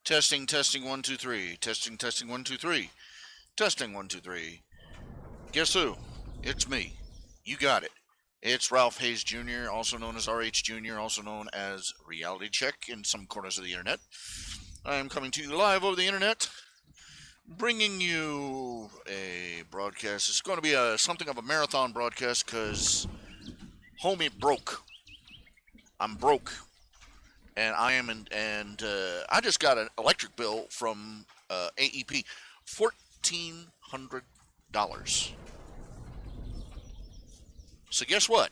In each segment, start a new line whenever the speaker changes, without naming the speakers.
Testing, testing, 1, 2, 3. Testing, testing, 1, 2, 3. Testing, 1, 2, 3. Guess who? It's me. You got it. It's Ralph Hayes Jr., also known as RHJunior, also known as Reality Check in some corners of the internet. I am coming to you live over the internet, bringing you a broadcast. It's going to be something of a marathon broadcast because, homie, broke. I'm broke. And I just got an electric bill from AEP, $1,400. So guess what?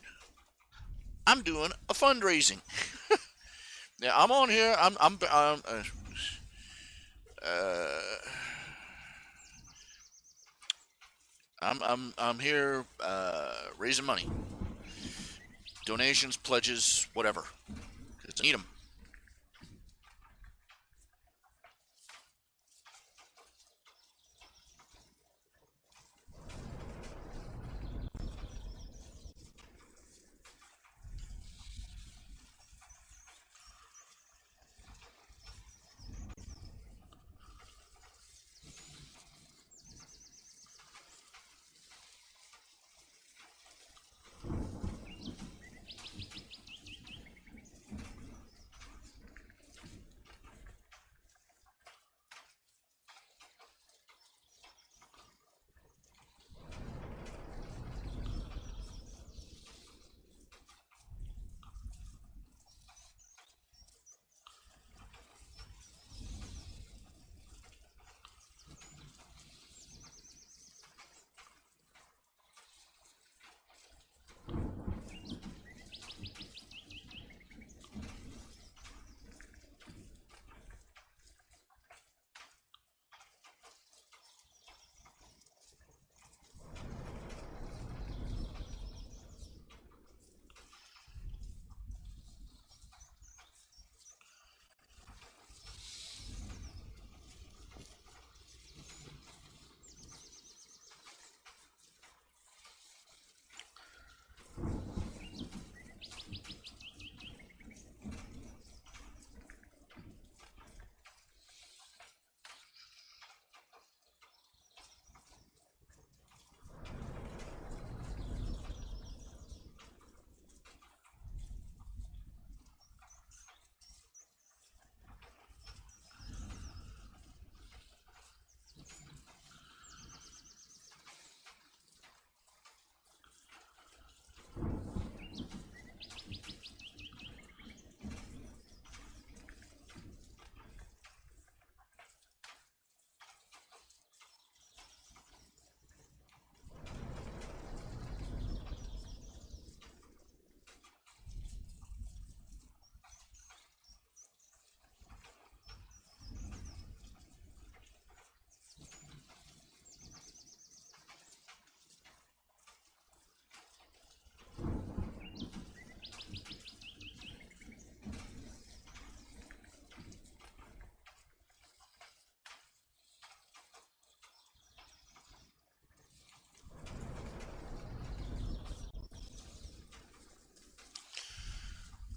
I'm doing a fundraising. Yeah, I'm on here. Uh, I'm here raising money, donations, pledges, whatever. 'Cause I need them.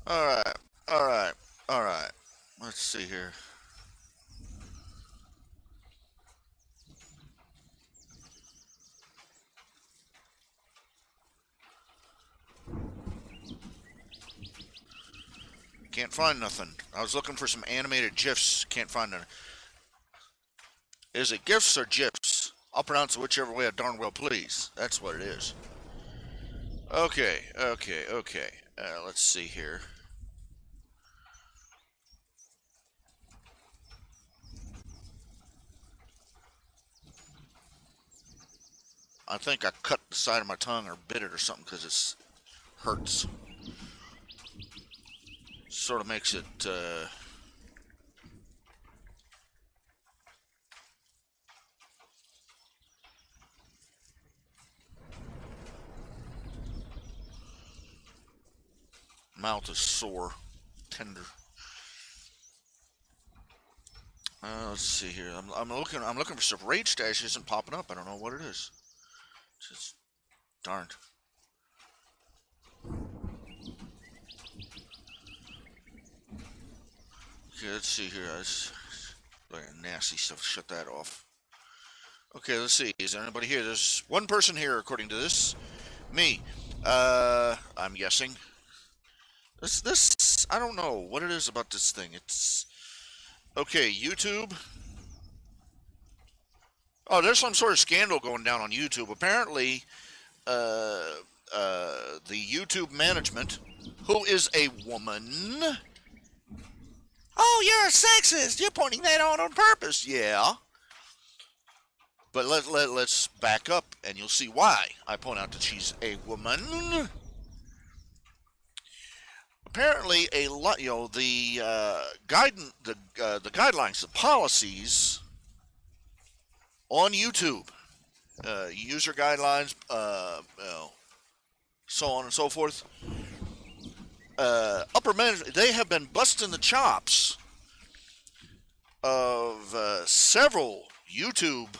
All right, all right, all right. Let's see here. Can't find nothing. I was looking for some animated GIFs. Can't find none. Is it GIFs or GIFs? I'll pronounce it whichever way I darn well please. That's what it is. Okay, okay, okay. Let's see here. I think I cut the side of my tongue or bit it or something because it hurts. Sort of makes it. Mouth is sore, tender. Let's see here. I'm looking. I'm looking for some rage stash. It isn't popping up. I don't know what it is. It's just darned. Okay, let's see here. Nasty stuff. Shut that off. Okay, let's see. Is there anybody here? There's one person here, according to this. Me. I'm guessing. This, I don't know what it is about this thing. It's okay. YouTube. Oh, there's some sort of scandal going down on YouTube. Apparently, the YouTube management, who is a woman. Oh, you're a sexist. You're pointing that out on purpose. Yeah. But let's back up, and you'll see why I point out that she's a woman. Apparently, the guidelines, the policies on YouTube, user guidelines, so on and so forth. Upper management, they have been busting the chops of several YouTube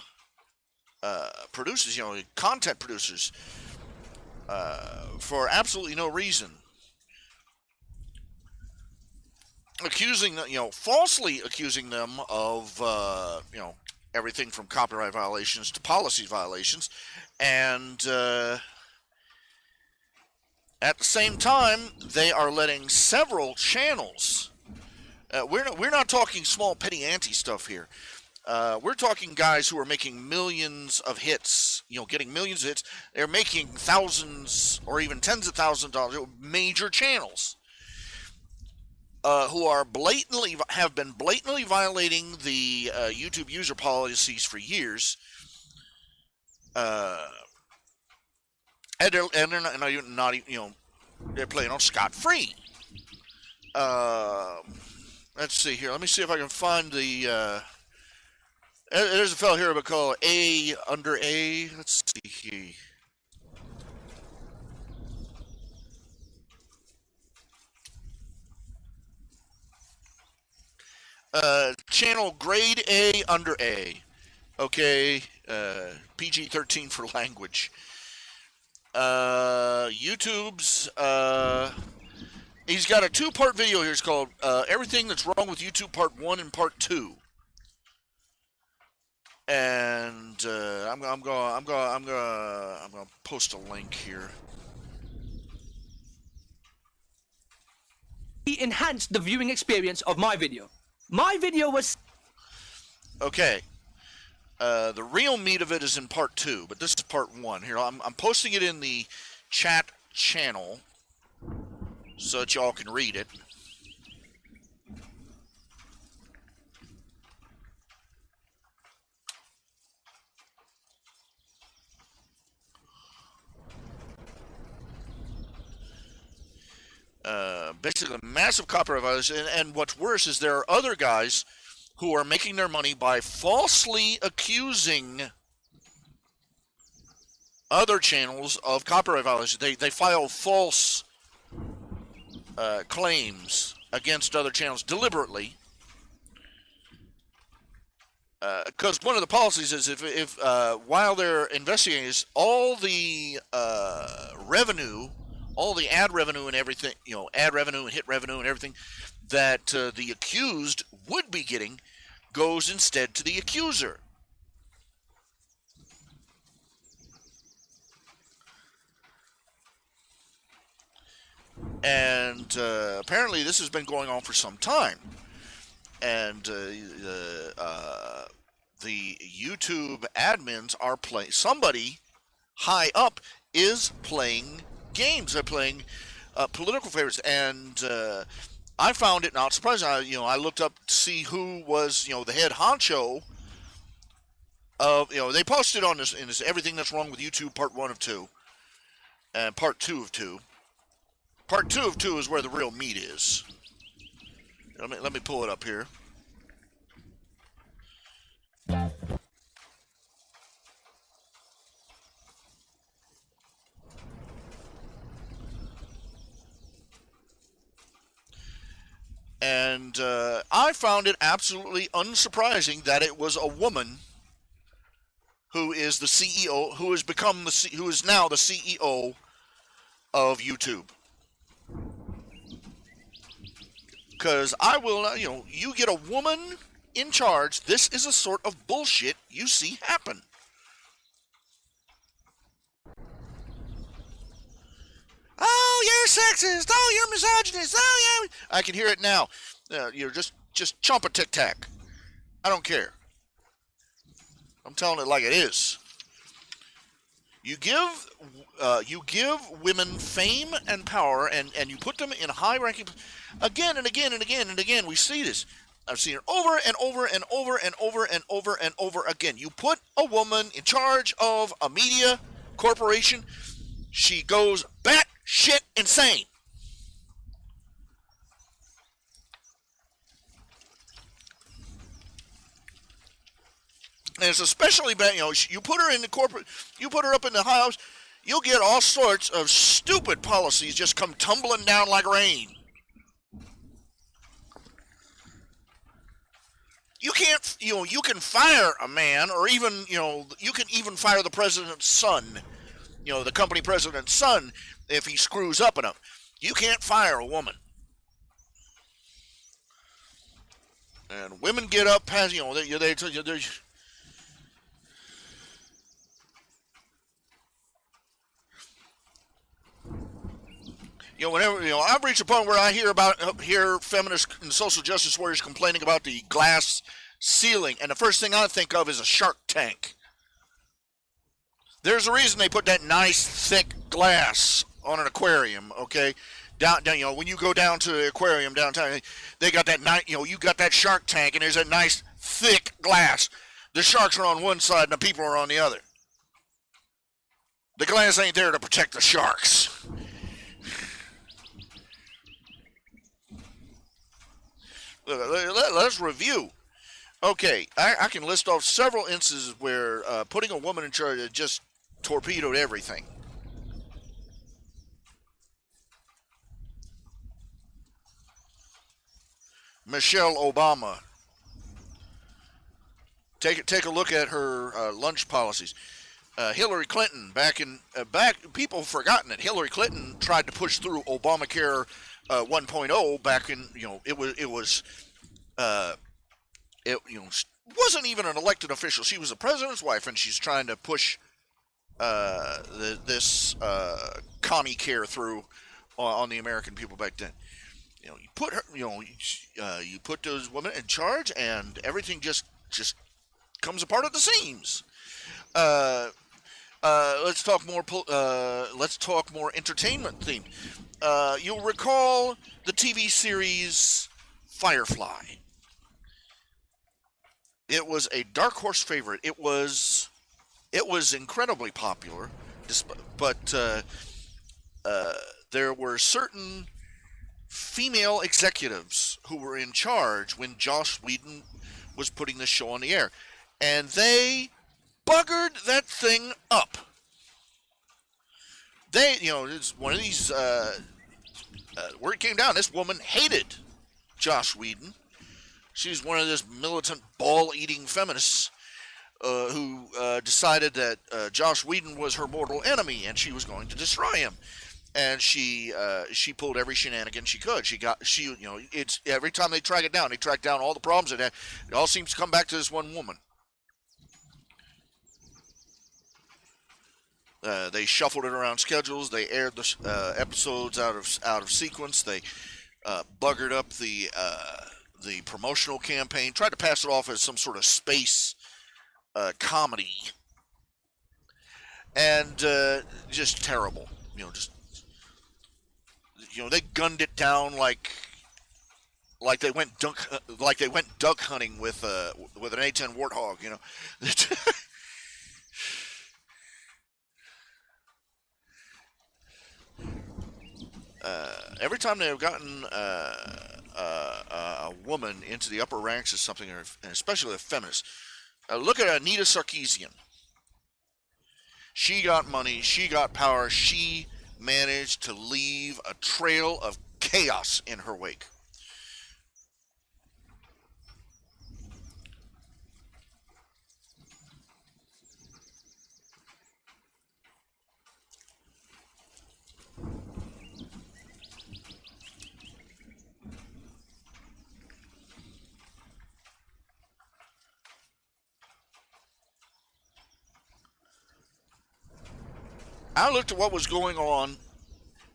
producers, content producers, for absolutely no reason. Falsely accusing them of, everything from copyright violations to policy violations, and at the same time, they are letting several channels. We're not talking small petty ante stuff here. We're talking guys who are making millions of hits. Getting millions of hits. They're making thousands or even tens of thousands of dollars. Major channels who have been blatantly violating the YouTube user policies for years. And they're not they're playing on scot-free. Let's see here. Let me see if I can find the. There's a fellow here called A under A. Let's see. Channel grade A under A. Okay. PG-13 for language. YouTube's. He's got a 2-part video here. It's called "Everything That's Wrong with YouTube" Part 1 and Part 2. And I'm gonna post a link here.
He enhanced the viewing experience of my video. My video was
okay. The real meat of it is in Part 2, but this is Part 1. Here, I'm posting it in the chat channel so that y'all can read it. Basically, massive copyright violation, and what's worse is there are other guys who are making their money by falsely accusing other channels of copyright violations. They file false claims against other channels deliberately, because one of the policies is if while they're investigating this, all the revenue, all the ad revenue and everything, ad revenue and hit revenue and everything that the accused would be getting goes instead to the accuser. And apparently this has been going on for some time. And the YouTube admins are playing, somebody high up is playing games. They're playing political favorites. And I found it not surprising. I looked up to see who was, the head honcho of, they posted on this, in this Everything That's Wrong with YouTube Part 1 of 2 and Part 2 of 2. Part 2 of 2 is where the real meat is. Let me pull it up here. And I found it absolutely unsurprising that it was a woman who is the CEO, who is now the CEO of YouTube. Because I will, you get a woman in charge, this is a sort of bullshit you see happen. Oh, you're sexist. Oh, you're misogynist. Oh, yeah. I can hear it now. You're just chomp a tic tac. I don't care. I'm telling it like it is. You give women fame and power, and you put them in high ranking. Again and again and again and again, we see this. I've seen it over and over and over and over and over and over again. You put a woman in charge of a media corporation, she goes batshit insane. And it's especially bad, you put her in the corporate, you put her up in the house, you'll get all sorts of stupid policies just come tumbling down like rain. You can't, you can fire a man, or even, you can even fire the president's son, the company president's son, if he screws up enough. You can't fire a woman. And women get up past, they whenever I've reached a point where I hear feminists and social justice warriors complaining about the glass ceiling, and the first thing I think of is a shark tank. There's a reason they put that nice thick glass on an aquarium, okay? Down, when you go down to the aquarium downtown, they got that nice, you got that shark tank, and there's that nice thick glass. The sharks are on one side and the people are on the other. The glass ain't there to protect the sharks. Let's review. Okay, I can list off several instances where putting a woman in charge just torpedoed everything. Michelle Obama. Take a look at her lunch policies. Hillary Clinton, back people have forgotten it. Hillary Clinton tried to push through Obamacare 1.0 back in, it wasn't even an elected official. She was the president's wife, and she's trying to push this commie care through on the American people back then. You put her, you put those women in charge, and everything just comes apart at the seams. Let's talk more. Let's talk more entertainment themed. You'll recall the TV series Firefly. It was a dark horse favorite. It was incredibly popular, but there were certain female executives who were in charge when Joss Whedon was putting this show on the air, and they buggered that thing up. It's one of these. Where it came down, this woman hated Joss Whedon. She's one of those militant ball-eating feminists who decided that Joss Whedon was her mortal enemy, and she was going to destroy him. And she pulled every shenanigan she could. It's every time they track down all the problems it had. It all seems to come back to this one woman. They shuffled it around schedules. They aired the episodes out of sequence. They buggered up the promotional campaign. Tried to pass it off as some sort of space comedy, and just terrible. They gunned it down like they went duck hunting with an A-10 Warthog. Every time they've gotten a woman into the upper ranks of something, and especially a feminist, look at Anita Sarkeesian. She got money, she got power, she managed to leave a trail of chaos in her wake. I looked at what was going on.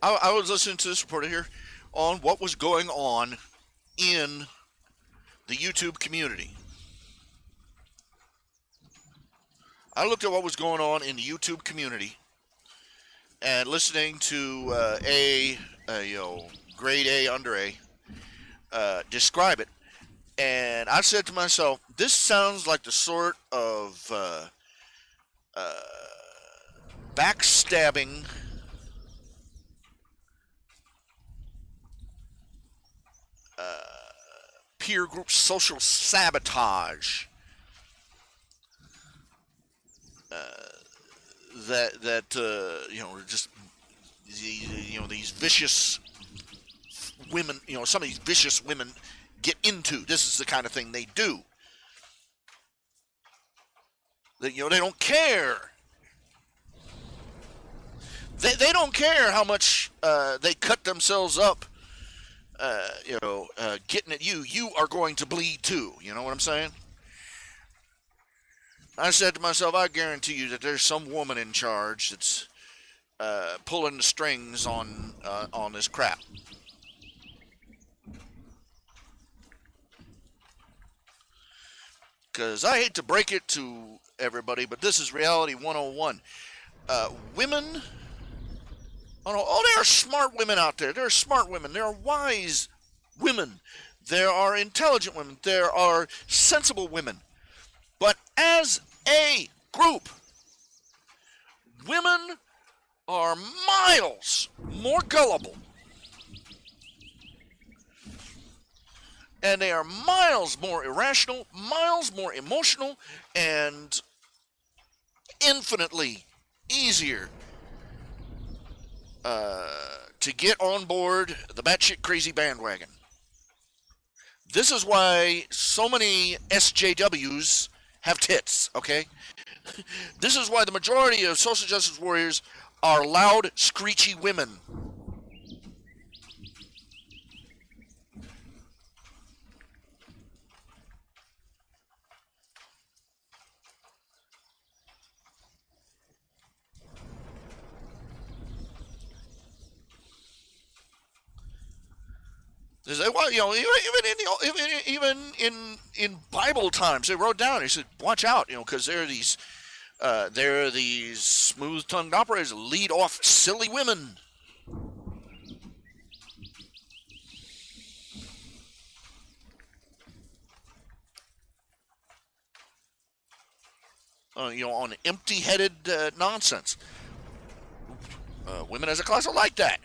I was listening to this reporter here on what was going on in the YouTube community. I looked at what was going on in the YouTube community and listening to grade A, under A, describe it. And I said to myself, this sounds like the sort of backstabbing, peer group social sabotage just these vicious women, some of these vicious women get into. This is the kind of thing they do. That they don't care. They don't care how much they cut themselves up. Getting at you. You are going to bleed too. You know what I'm saying? I said to myself, I guarantee you that there's some woman in charge that's pulling the strings on this crap. Because I hate to break it to everybody, but this is reality 101. Women, there are smart women out there. There are smart women. There are wise women. There are intelligent women. There are sensible women. But as a group, women are miles more gullible. And they are miles more irrational, miles more emotional, and infinitely easier to get on board the batshit crazy bandwagon. This is why so many SJWs have tits, okay? This is why the majority of social justice warriors are loud, screechy women. They say, well, even in Bible times, they wrote down. He said, "Watch out, because there are these smooth-tongued operators that lead off silly women." On empty-headed nonsense. Women as a class are like that.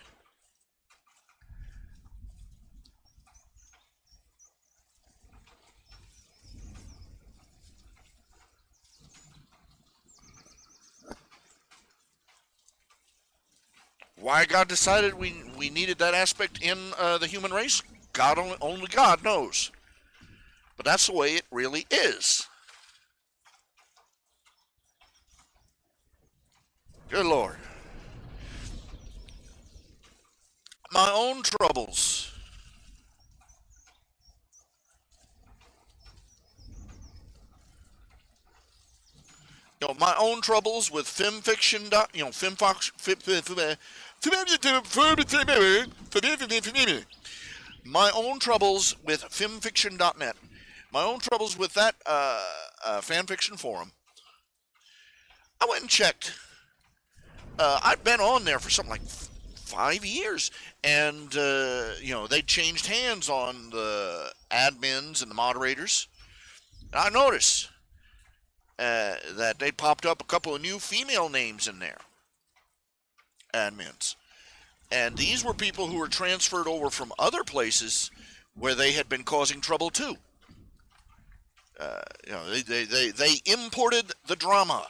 Why God decided we needed that aspect in the human race, only God knows. But that's the way it really is. Good Lord. My own troubles. My own troubles with femfiction. My own troubles with femfiction.net. My own troubles with that fanfiction forum. I went and checked. I'd been on there for something like 5 years, and they changed hands on the admins and the moderators. And I noticed that they popped up a couple of new female names in there, admins, and these were people who were transferred over from other places where they had been causing trouble too. They imported the drama.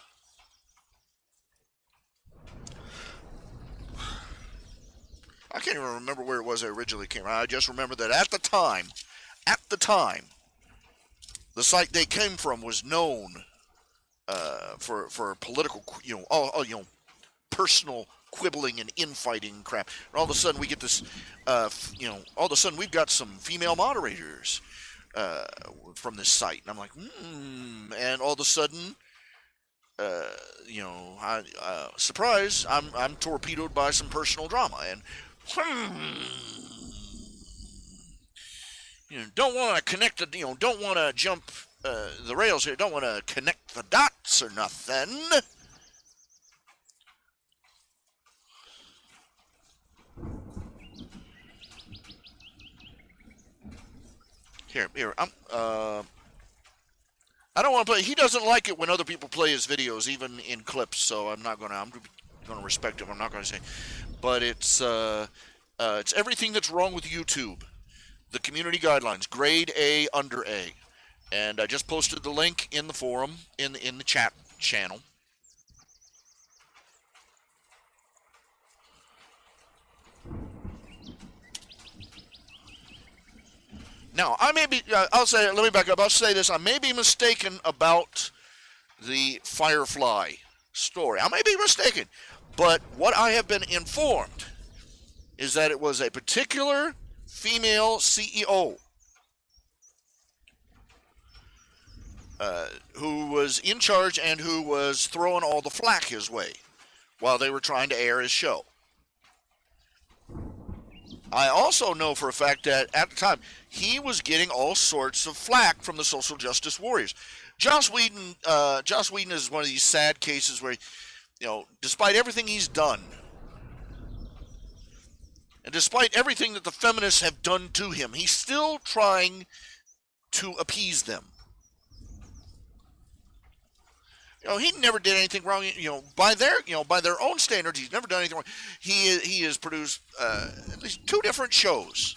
I can't even remember where it was that originally came out. I just remember that at the time, the site they came from was known for political, personal quibbling and infighting crap. And all of a sudden we get this, all of a sudden we've got some female moderators from this site, and I'm like, and all of a sudden, you know, surprise, I'm torpedoed by some personal drama, and you know, don't want to connect the, you know, don't want to jump the rails here, don't want to connect the dots or nothing. Here, I don't want to play. He doesn't like it when other people play his videos, even in clips. So I'm going to respect him. I'm not going to say, but it's everything that's wrong with YouTube. The community guidelines, grade A, under A, and I just posted the link in the forum in the chat channel. Now, I may be, let me back up. I'll say this. I may be mistaken about the Firefly story. I may be mistaken. But what I have been informed is that it was a particular female CEO who was in charge and who was throwing all the flack his way while they were trying to air his show. I also know for a fact that at the time, he was getting all sorts of flack from the social justice warriors. Joss Whedon is one of these sad cases where, you know, despite everything he's done, and despite everything that the feminists have done to him, he's still trying to appease them. You know, he never did anything wrong. You know, by their own standards, he's never done anything wrong. He has produced at least 2 different shows.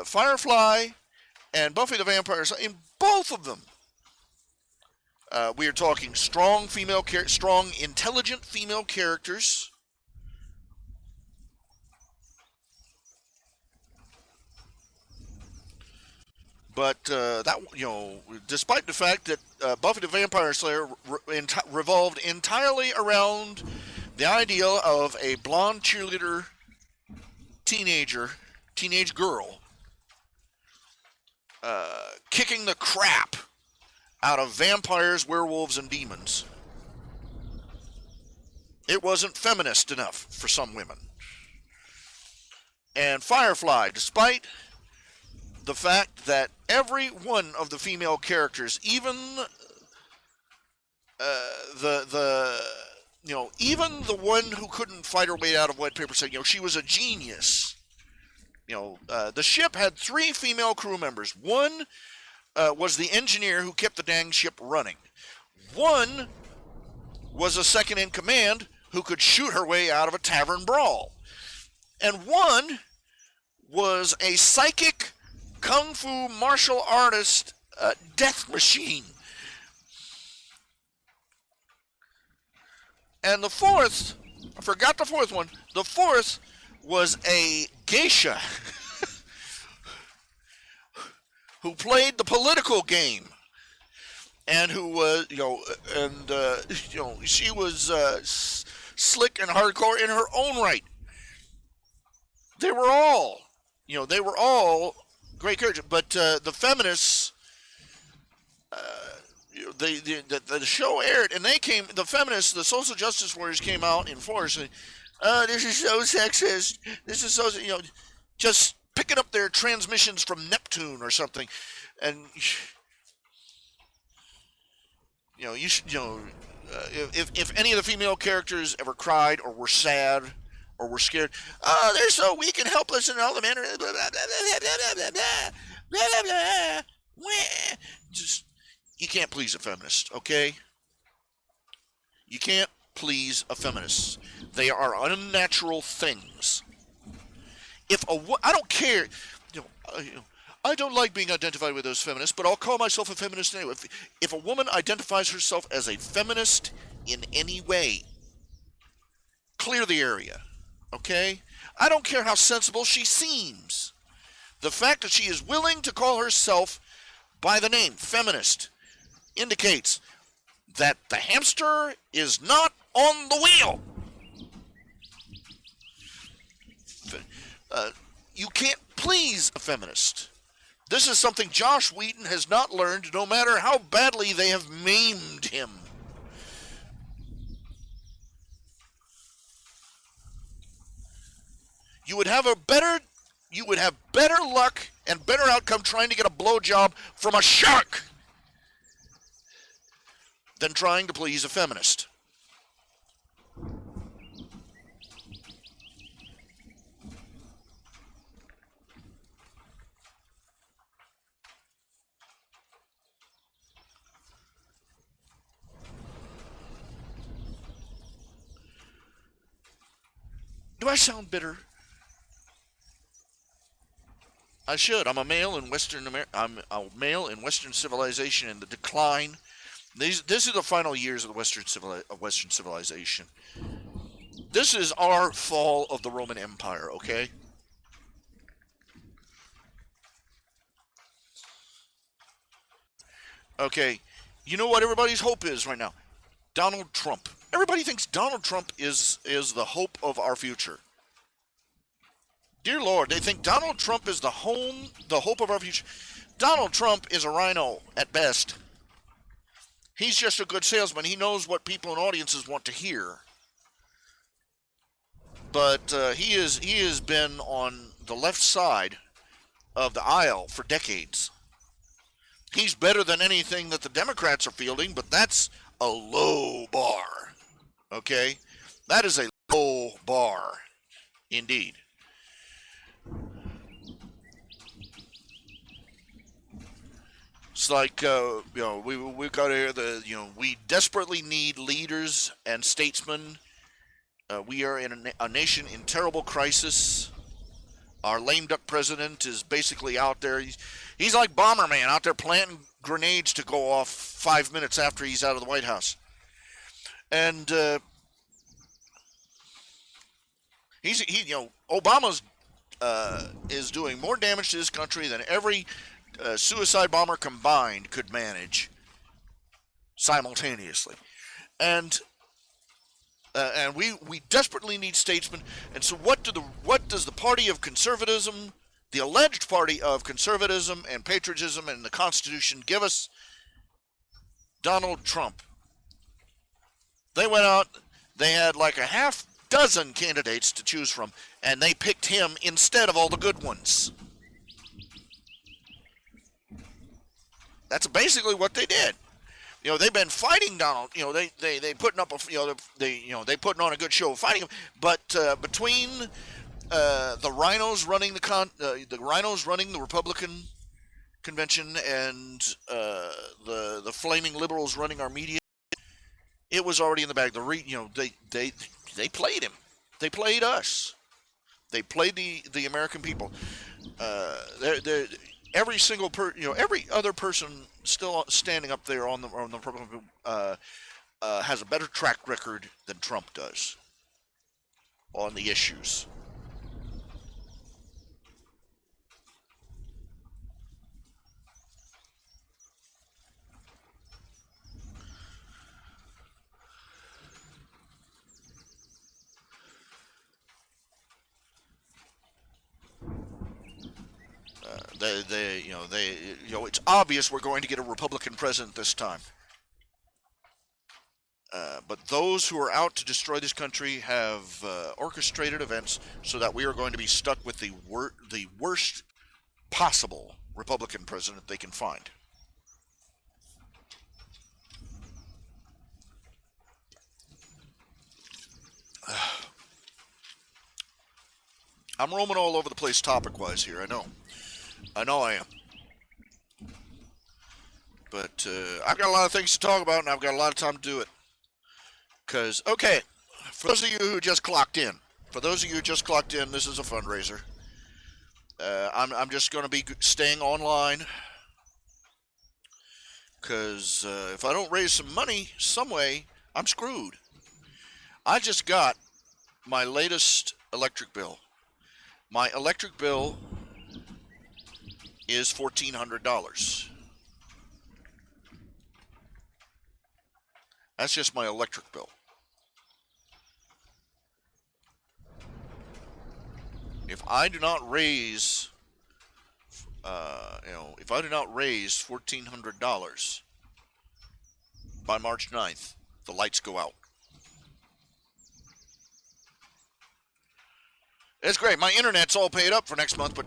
Firefly and Buffy the Vampire Slayer. In both of them, we are talking strong, intelligent female characters. But that, you know, despite the fact that Buffy the Vampire Slayer revolved entirely around the ideal of a blonde cheerleader teenage girl, kicking the crap out of vampires, werewolves, and demons. It wasn't feminist enough for some women. And Firefly, despite the fact that every one of the female characters, even even the one who couldn't fight her way out of wet paper said, you know, she was a genius. You know, the ship had 3 female crew members. One was the engineer who kept the dang ship running. One was a second in command who could shoot her way out of a tavern brawl. And one was a psychic kung fu martial artist death machine. And the fourth, I forgot the fourth one, the fourth was a geisha who played the political game and who was, she was slick and hardcore in her own right. They were all great characters, but the feminists, the show aired, and the feminists, the social justice warriors came out in force and, this is so sexist, this is so, just picking up their transmissions from Neptune or something, and, if any of the female characters ever cried or were sad or were scared, oh, they're so weak and helpless, and all the men are blah, blah, blah, blah, blah, blah, blah, blah, blah. Just, you can't please a feminist, okay? You can't please a feminist. They are unnatural things. I don't care, I don't like being identified with those feminists, but I'll call myself a feminist anyway. If a woman identifies herself as a feminist in any way, clear the area, okay? I don't care how sensible she seems. The fact that she is willing to call herself by the name feminist indicates that the hamster is not on the wheel. You can't please a feminist. This is something Josh Wheaton has not learned, no matter how badly they have maimed him. You would have better luck and better outcome trying to get a blowjob from a shark than trying to please a feminist. Do I sound bitter? I should. I'm a male in Western civilization in the decline. These are the final years of the Western civilization. This is our fall of the Roman Empire, okay? Okay, you know what everybody's hope is right now? Donald Trump. Everybody thinks Donald Trump is the hope of our future. Dear Lord, they think Donald Trump is the hope of our future. Donald Trump is a rhino at best. He's just a good salesman. He knows what people and audiences want to hear. But he has been on the left side of the aisle for decades. He's better than anything that the Democrats are fielding, but that's a low bar. Okay? That is a low bar, indeed. It's like, we've got here we desperately need leaders and statesmen. We are in a nation in terrible crisis. Our lame duck president is basically out there. He's like Bomberman out there planting grenades to go off 5 minutes after he's out of the White House. And Obama's is doing more damage to this country than every suicide bomber combined could manage simultaneously. And we desperately need statesmen. And so what does the party of conservatism, the alleged party of conservatism and patriotism and the Constitution give us? Donald Trump. They went out, they had like a half dozen candidates to choose from, and they picked him instead of all the good ones. That's basically what they did. They've been fighting Donald. They putting up they putting on a good show fighting him. But between the rhinos running the Republican convention and the flaming liberals running our media, it was already in the bag. They played him. They played us. They played the American people. Every single every other person still standing up there on the Republican has a better track record than Trump does on the issues. It's obvious we're going to get a Republican president this time. But those who are out to destroy this country have orchestrated events so that we are going to be stuck with the worst possible Republican president they can find. I'm roaming all over the place topic-wise here, I know I am. But I've got a lot of things to talk about, and I've got a lot of time to do it. Because, okay, for those of you who just clocked in, this is a fundraiser. I'm just going to be staying online. Because if I don't raise some money some way, I'm screwed. I just got my latest electric bill. My electric bill is $1,400. That's just my electric bill. If I do not raise if I do not raise $1,400 by March 9th, the lights go out. It's great. My internet's all paid up for next month, but,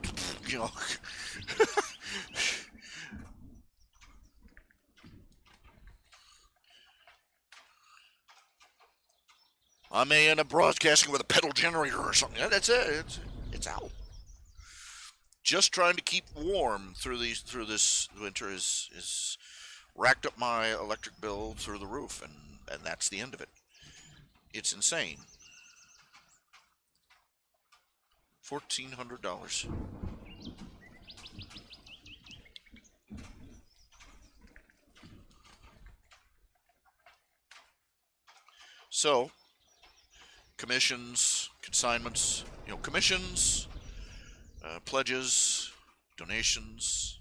I may end up broadcasting with a pedal generator or something. That's it. It's out. Just trying to keep warm through this winter is racked up my electric bill through the roof, and that's the end of it. It's insane. $1,400. So, commissions, consignments, commissions, pledges, donations,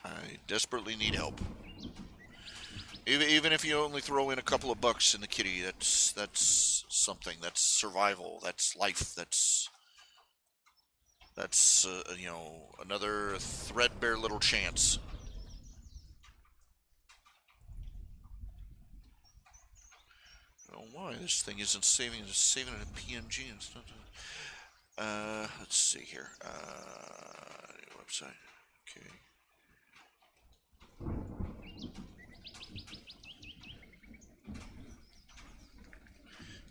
I desperately need help. Even if you only throw in a couple of bucks in the kitty, that's something. That's survival. That's life. That's another threadbare little chance. I don't know why this thing isn't saving. It's saving it in PNG instead. Let's see here. Website. Okay.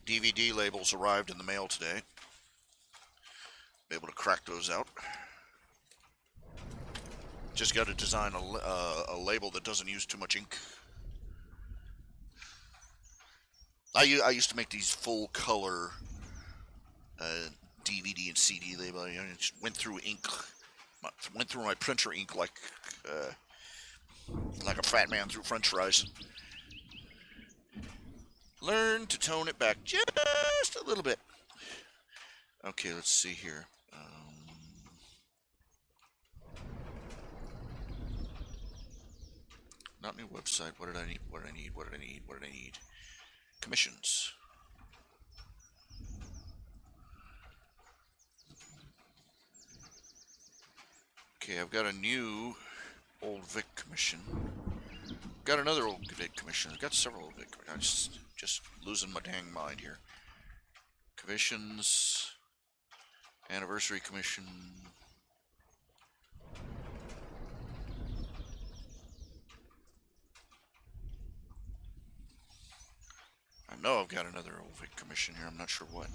DVD labels arrived in the mail today. Be able to crack those out. Just got to design a label that doesn't use too much ink. I used to make these full color DVD and CD label. Just went through ink, went through my printer ink like a fat man through French fries. Learn to tone it back just a little bit. Okay, let's see here. Not new website. What did I need? What did I need? What did I need? What did I need? Commissions. Okay, I've got a new Old Vic commission. Got another Old Vic commission. I've got several Old Vic commissions. I'm just losing my dang mind here. Commissions. Anniversary commission. I know I've got another Old Vic commission here. I'm not sure what.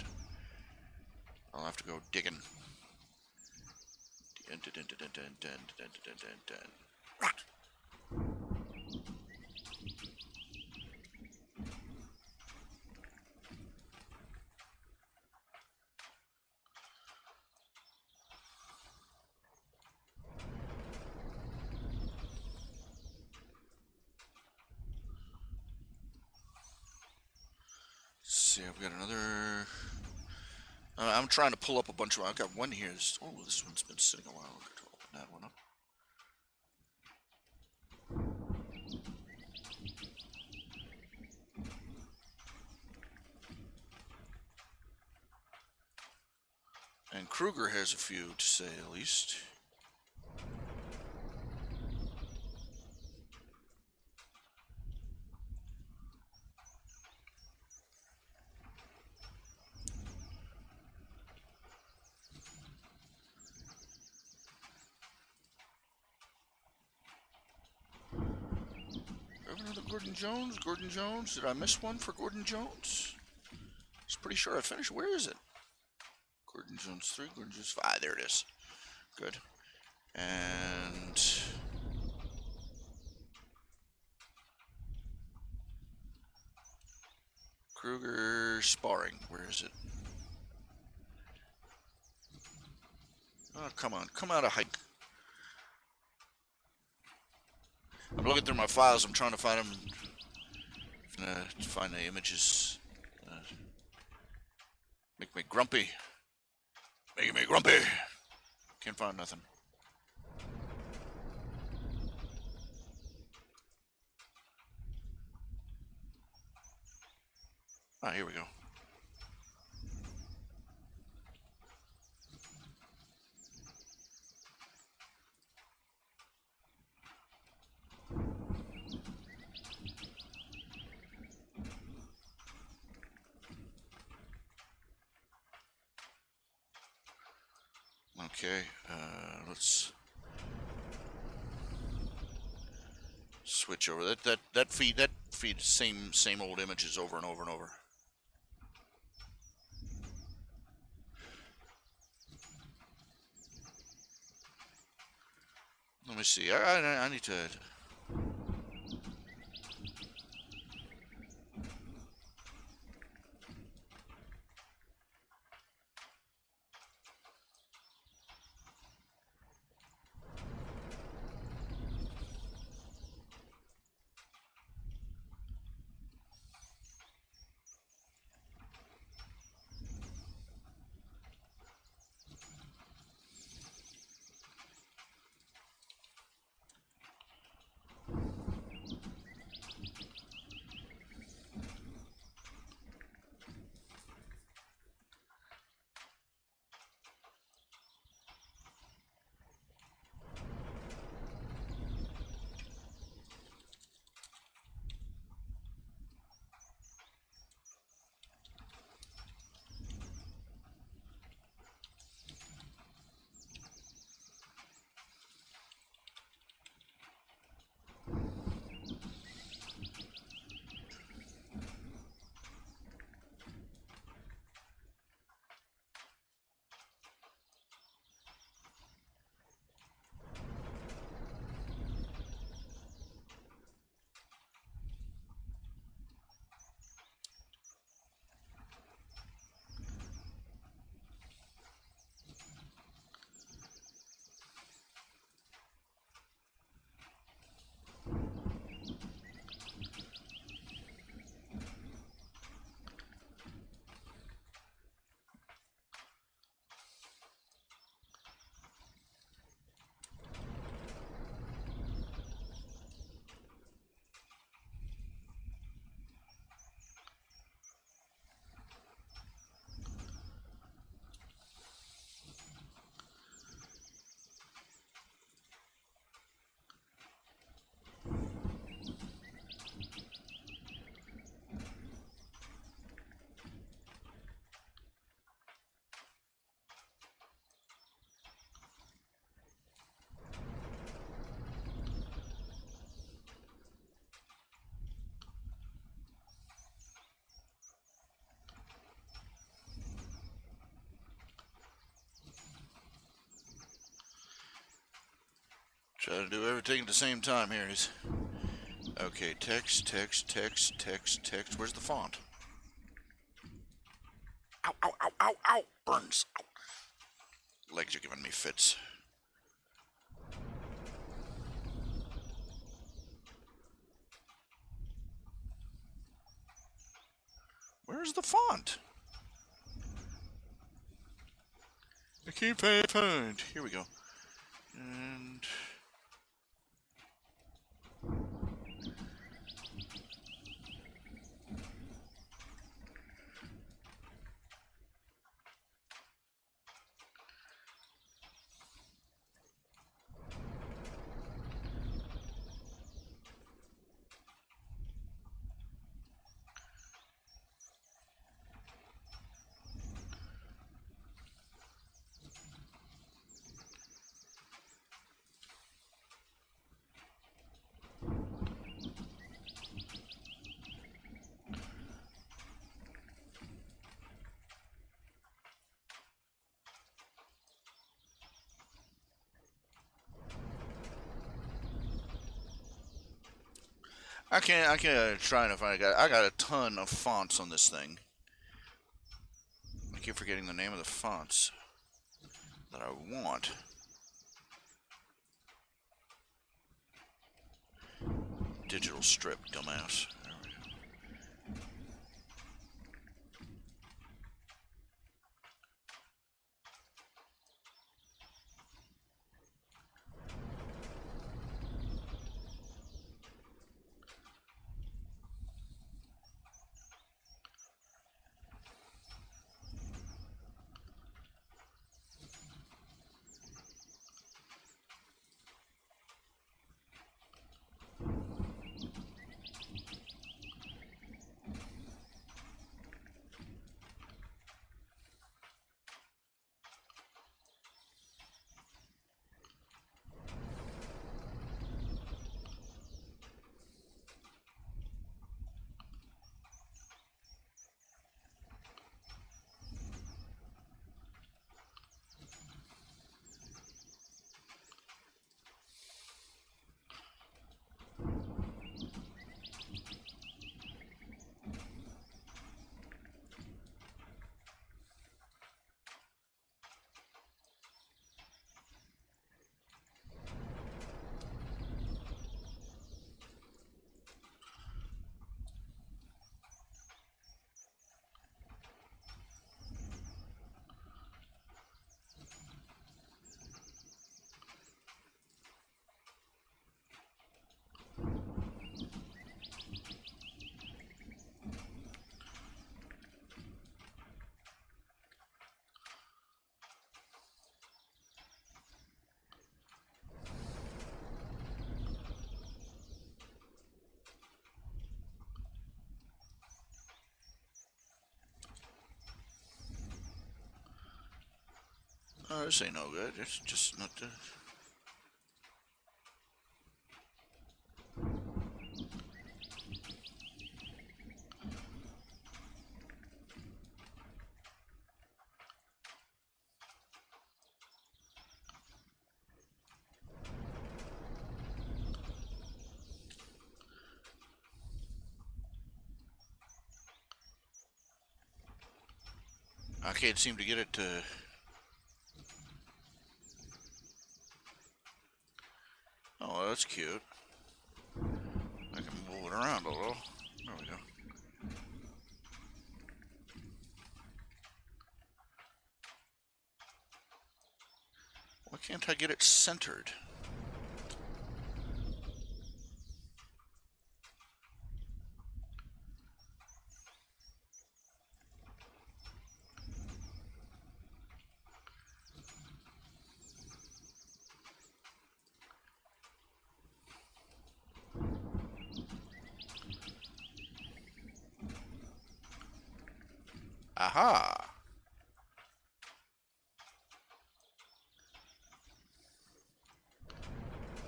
I'll have to go digging. See, I've got another. I'm trying to pull up a bunch of. I've got one here. This one's been sitting a while. I'll have to open that one up. And Kruger has a few, to say the least. Another Gordon Jones? Gordon Jones? Did I miss one for Gordon Jones? I was pretty sure I finished. Where is it? Gordon Jones 3, Gordon Jones 5. There it is. Good. And Kruger Sparring. Where is it? Oh, come on. Come out a hike. I'm looking through my files. I'm trying to find them. Find the images. Make me grumpy. Making me grumpy. Can't find nothing. Ah, here we go. Okay, let's switch over. That feeds same old images over and over and over. Let me see. I need to. Try to do everything at the same time here. Okay, text. Where's the font? Ow, ow, ow, ow, ow! Burns. Ow. Legs are giving me fits. Where's the font? I can't find. Here we go. And I can't try to find. I got a ton of fonts on this thing. I keep forgetting the name of the fonts that I want. Digital strip, dumbass. There we go. this ain't no good. It's just not the... I can't seem to get it to... Oh, that's cute. I can move it around a little. There we go. Why can't I get it centered? Aha!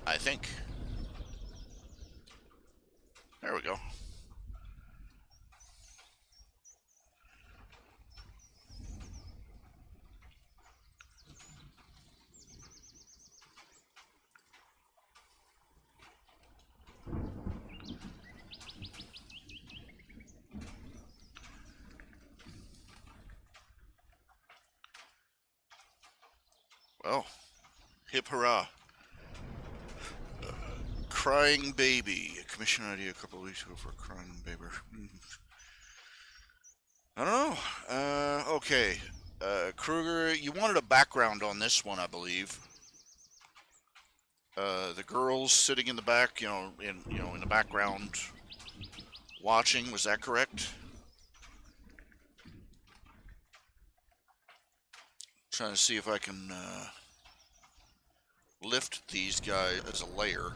I think. There we go. Well, hip hurrah. Crying baby. A commission idea a couple of weeks ago for a crying baby. I don't know. Okay. Kruger, you wanted a background on this one, I believe. The girls sitting in the back, in the background watching, was that correct? Trying to see if I can lift these guys as a layer.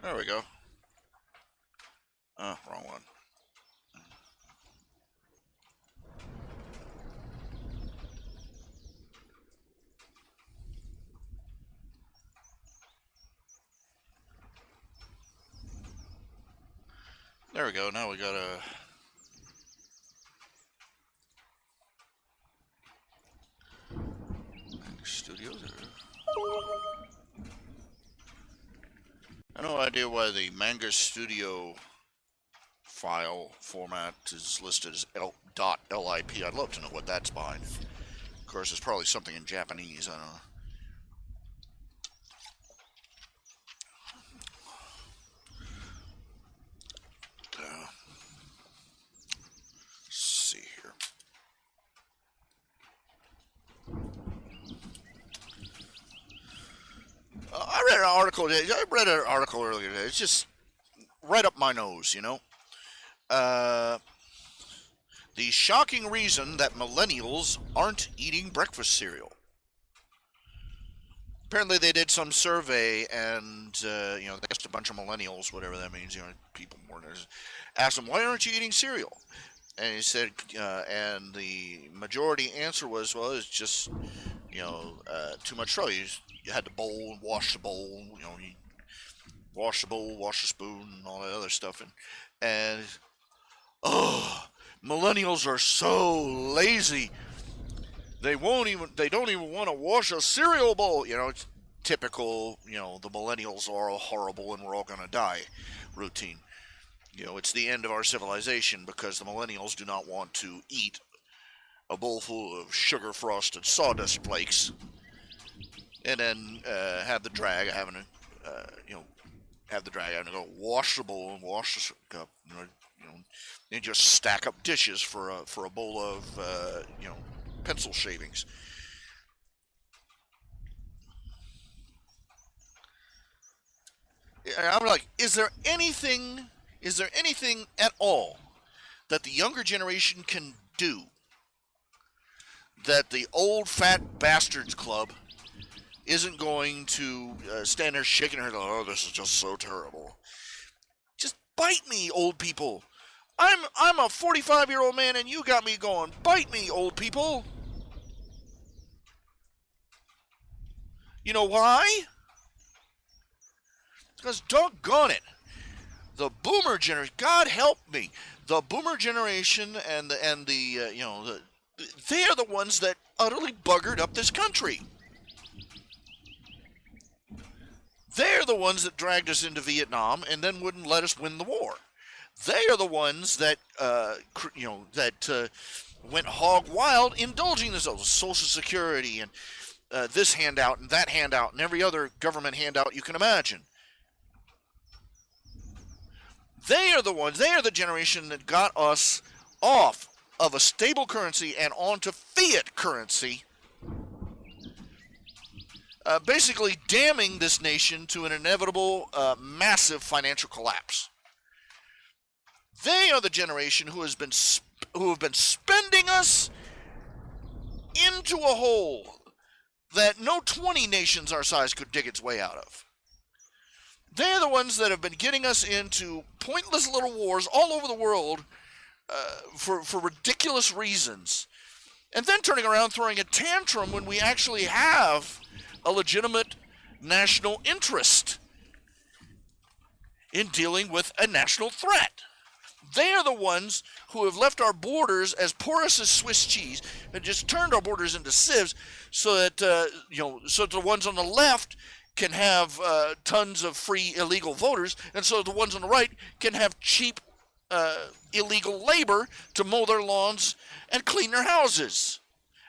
There we go. Oh, wrong one. There we go. Now we got a... Studio there. I have no idea why the Manga Studio file format is listed as .lip. I'd love to know what that's behind. Of course, it's probably something in Japanese. I don't know. Let's see here. I read an article earlier today. It's just right up my nose, you know. The shocking reason that millennials aren't eating breakfast cereal. Apparently, they did some survey, and they asked a bunch of millennials, whatever that means, people born there, asked them, "Why aren't you eating cereal?" And he said, and the majority answer was, "Well, it's just, too much trouble. You had to bowl, wash the bowl, you wash the bowl, wash the spoon, and all that other stuff, and millennials are so lazy. They don't even want to wash a cereal bowl. It's typical, the millennials are all horrible and we're all going to die routine. It's the end of our civilization because the millennials do not want to eat a bowl full of sugar-frosted sawdust flakes and then have the drag of having to, go wash the bowl and wash the cup, and just stack up dishes for a bowl of, pencil shavings. And I'm like, is there anything Is there anything at all that the younger generation can do that the old fat bastards club isn't going to stand there shaking her head, oh, this is just so terrible. Just bite me, old people. I'm a 45-year-old man and you got me going. Bite me, old people. You know why? Because doggone it, the boomer generation, God help me, the boomer generation and the they are the ones that utterly buggered up this country. They're the ones that dragged us into Vietnam and then wouldn't let us win the war. They are the ones that went hog wild, indulging themselves, Social Security and this handout and that handout and every other government handout you can imagine. They are the generation that got us off of a stable currency and onto fiat currency, basically damning this nation to an inevitable massive financial collapse. They are the generation who have been spending us into a hole that no 20 nations our size could dig its way out of. They're the ones that have been getting us into pointless little wars all over the world for ridiculous reasons, and then turning around throwing a tantrum when we actually have a legitimate national interest in dealing with a national threat. They are the ones who have left our borders as porous as Swiss cheese and just turned our borders into sieves so that so that the ones on the left can have tons of free illegal voters, and so the ones on the right can have cheap illegal labor to mow their lawns and clean their houses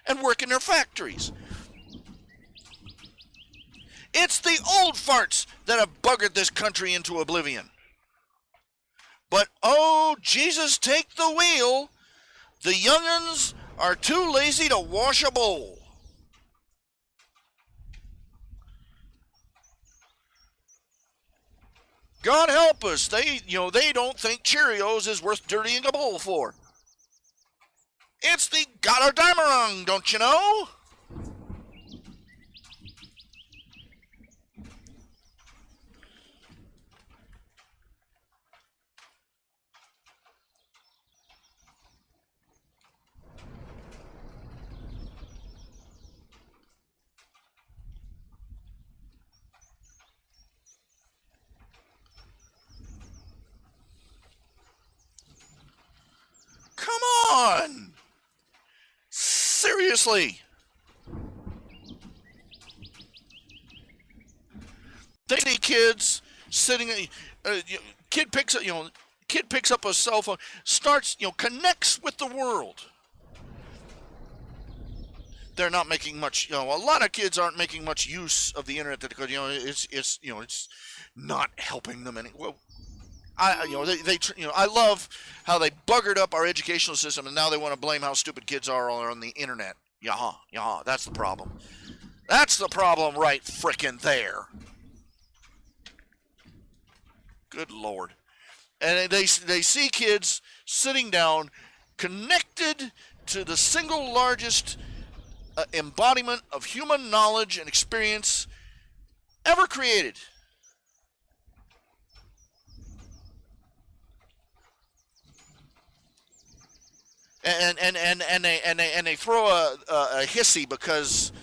and work in their factories. It's the old farts that have buggered this country into oblivion. But, oh, Jesus, take the wheel. The young'uns are too lazy to wash a bowl. God help us. They don't think Cheerios is worth dirtying a bowl for. It's the Goddardammerung, don't you know? Come on! Seriously! They see kids sitting. Kid picks up a cell phone, starts connects with the world. They're not making much. A lot of kids aren't making much use of the internet because it's not helping them any. Well, I love how they buggered up our educational system, and now they want to blame how stupid kids are on the internet. Yeah, that's the problem. That's the problem right frickin' there. Good Lord. And they see kids sitting down, connected to the single largest embodiment of human knowledge and experience ever created. And they throw a hissy because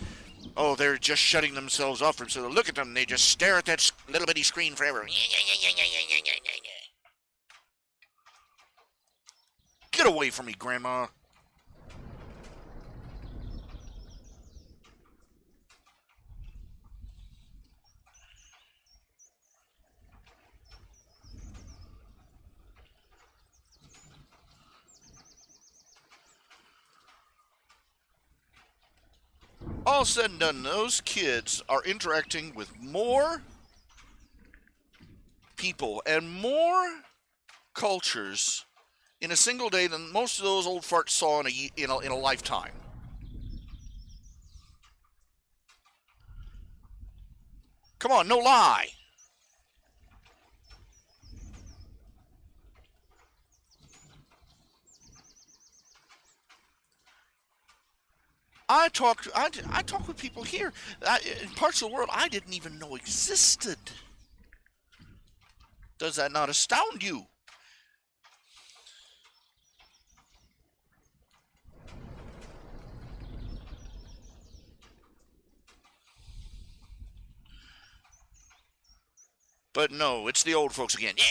they're just shutting themselves off, and so look at them, they just stare at that little bitty screen forever. Get away from me, Grandma. All said and done, those kids are interacting with more people and more cultures in a single day than most of those old farts saw in a lifetime. Come on, no lie. I talk with people here in parts of the world I didn't even know existed. Does that not astound you? But no, it's the old folks again. Yeah.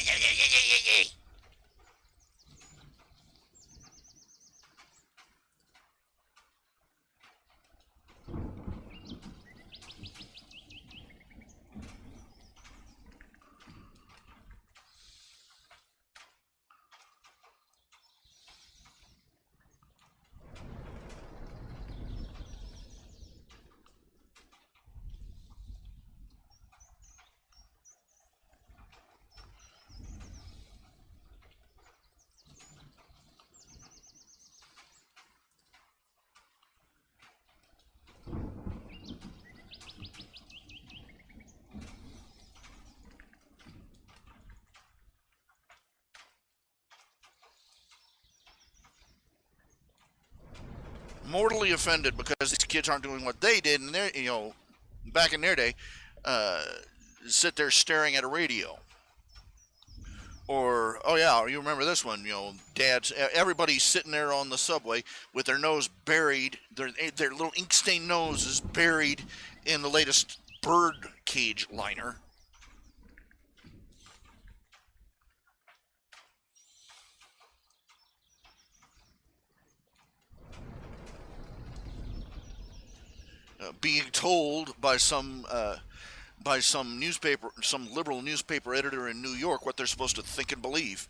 Mortally offended because these kids aren't doing what they did in their, back in their day, sit there staring at a radio. Or, oh yeah, you remember this one, dads, everybody's sitting there on the subway with their nose buried, their little ink stained nose is buried in the latest bird cage liner. Being told by some newspaper, some liberal newspaper editor in New York, what they're supposed to think and believe.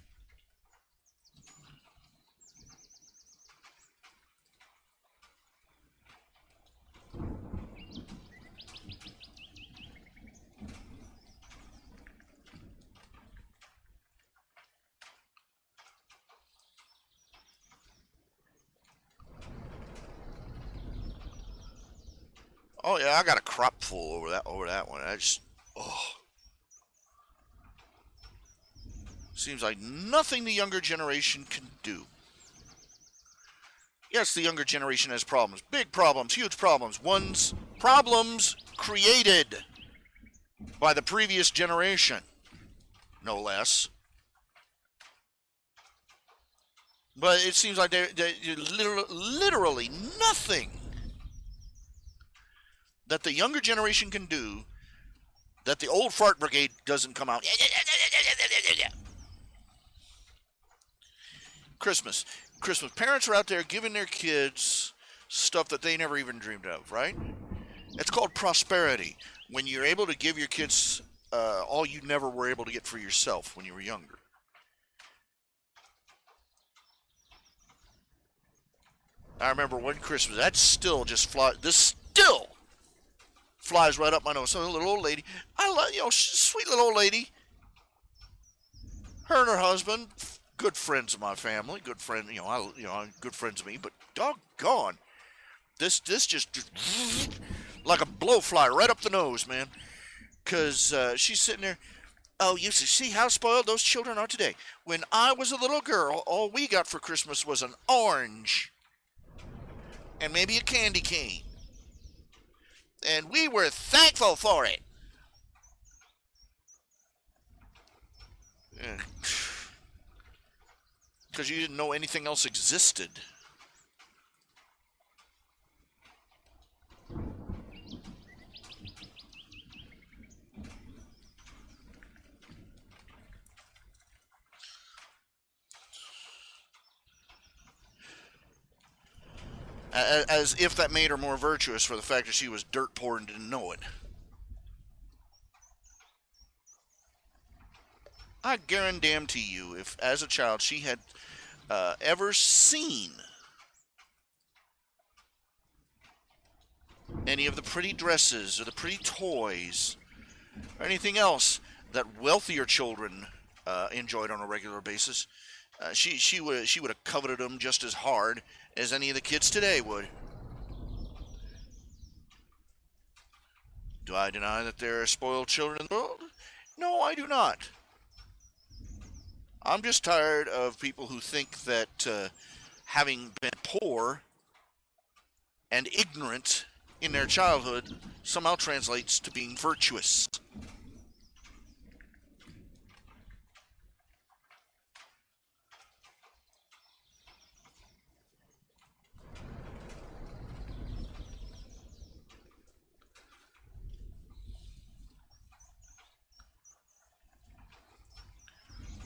Oh yeah, I got a crop full over that one. I just, seems like nothing the younger generation can do. Yes, the younger generation has problems. Big problems, huge problems. Problems created by the previous generation, no less. But it seems like they're literally nothing that the younger generation can do that the old fart brigade doesn't come out. Christmas. Parents are out there giving their kids stuff that they never even dreamed of, right? It's called prosperity. When you're able to give your kids all you never were able to get for yourself when you were younger. I remember one Christmas, that's still just fly. This still flies right up my nose. So a little old lady, I love, sweet little old lady. Her and her husband, good friends of my family, good friend, good friends of me. But doggone, this just like a blowfly right up the nose, man. Because she's sitting there. Oh, you see how spoiled those children are today. When I was a little girl, all we got for Christmas was an orange and maybe a candy cane. And we were thankful for it. Because you didn't know anything else existed. As if that made her more virtuous for the fact that she was dirt poor and didn't know it. I guarantee you, if as a child she had ever seen any of the pretty dresses or the pretty toys or anything else that wealthier children enjoyed on a regular basis, she would have coveted them just as hard as any of the kids today would. Do I deny that there are spoiled children in the world? No, I do not. I'm just tired of people who think that having been poor and ignorant in their childhood somehow translates to being virtuous.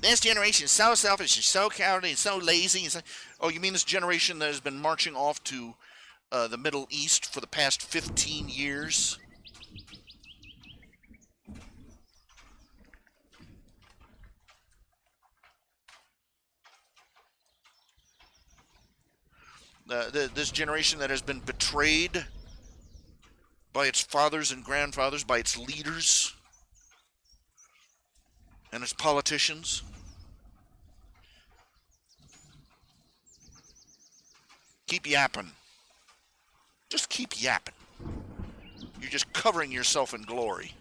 This generation is so selfish and so cowardly and so lazy. Oh, you mean this generation that has been marching off to the Middle East for the past 15 years? This generation that has been betrayed by its fathers and grandfathers, by its leaders and its politicians. Keep yapping. Just keep yapping. You're just covering yourself in glory.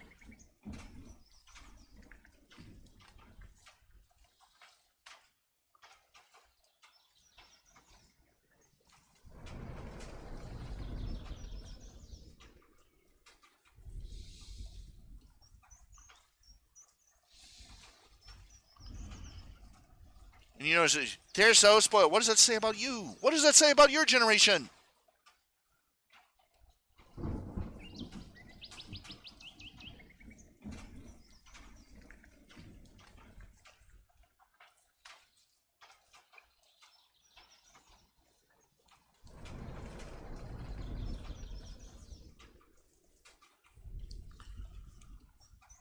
And you know, they're so spoiled. What does that say about you? What does that say about your generation?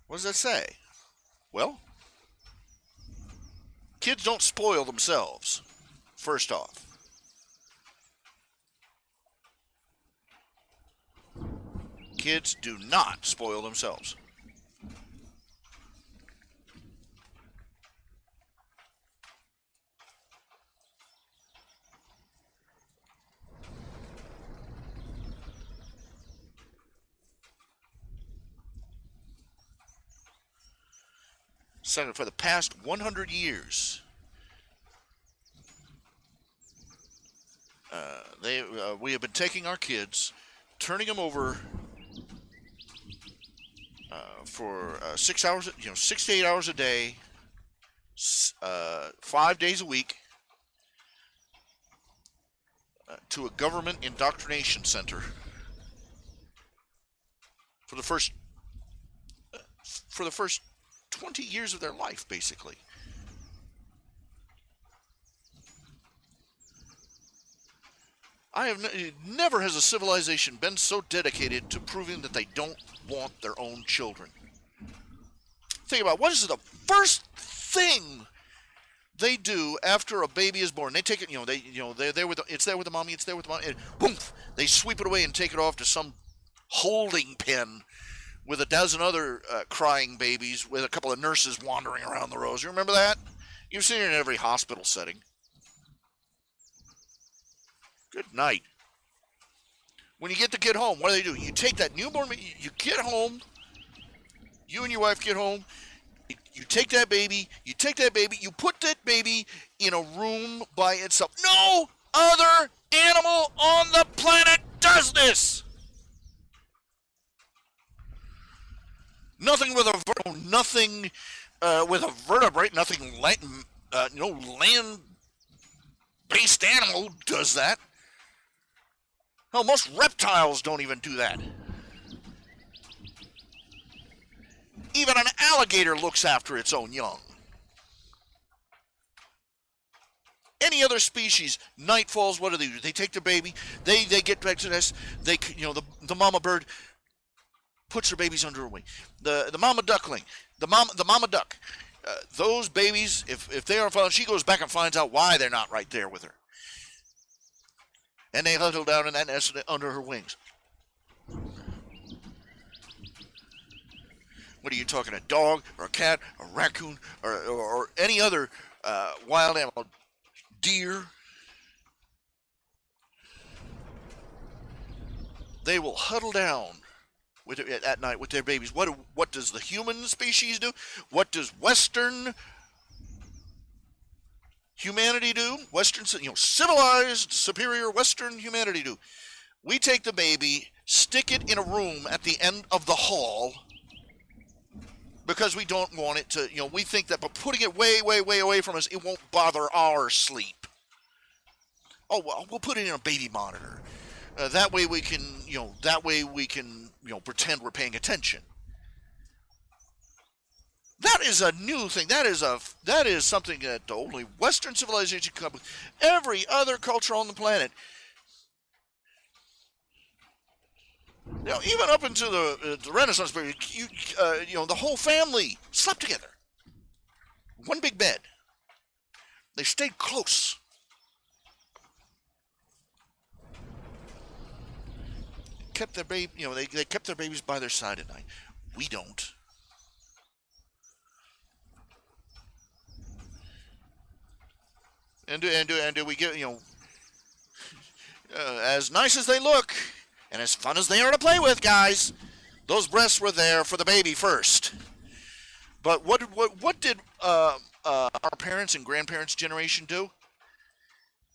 What does that say? Well, kids don't spoil themselves, first off. Kids do not spoil themselves. Second, for the past 100 years, we have been taking our kids, turning them over for 6 hours, 6 to 8 hours a day, 5 days a week, to a government indoctrination center for the first 20 years of their life, basically. Never has a civilization been so dedicated to proving that they don't want their own children. Think about what is the first thing they do after a baby is born. They take it, they're there with it's there with the mommy, and boom, they sweep it away and take it off to some holding pen with a dozen other crying babies with a couple of nurses wandering around the rows. You remember that? You've seen it in every hospital setting. Good night. When you get the kid home, what do? You take that newborn baby, you get home, you and your wife get home, you take that baby, you put that baby in a room by itself. No other animal on the planet does this. Nothing with a vertebrate, nothing land-based animal does that. Hell, most reptiles don't even do that. Even an alligator looks after its own young. Any other species, night falls, what do? They take their baby, they get back to the nest, the mama bird puts her babies under her wing. The mama duckling, the mama duck, those babies, if they are found, she goes back and finds out why they're not right there with her. And they huddle down in that nest under her wings. What are you talking, a dog or a cat or a raccoon or any other wild animal? Deer. They will huddle down at night with their babies. What does the human species do? What does Western humanity do? Western, civilized, superior Western humanity do? We take the baby, stick it in a room at the end of the hall because we don't want it to, we think that by putting it way, way, way away from us, it won't bother our sleep. Oh, well, we'll put it in a baby monitor. That way we can, pretend we're paying attention. That is a new thing. That is something that only Western civilization comes with. Every other culture on the planet, even up into the Renaissance period, the whole family slept together, one big bed. They stayed close. Kept their baby, they kept their babies by their side at night. We don't. And do we get, as nice as they look and as fun as they are to play with, guys, those breasts were there for the baby first. But what did our parents and grandparents' generation do?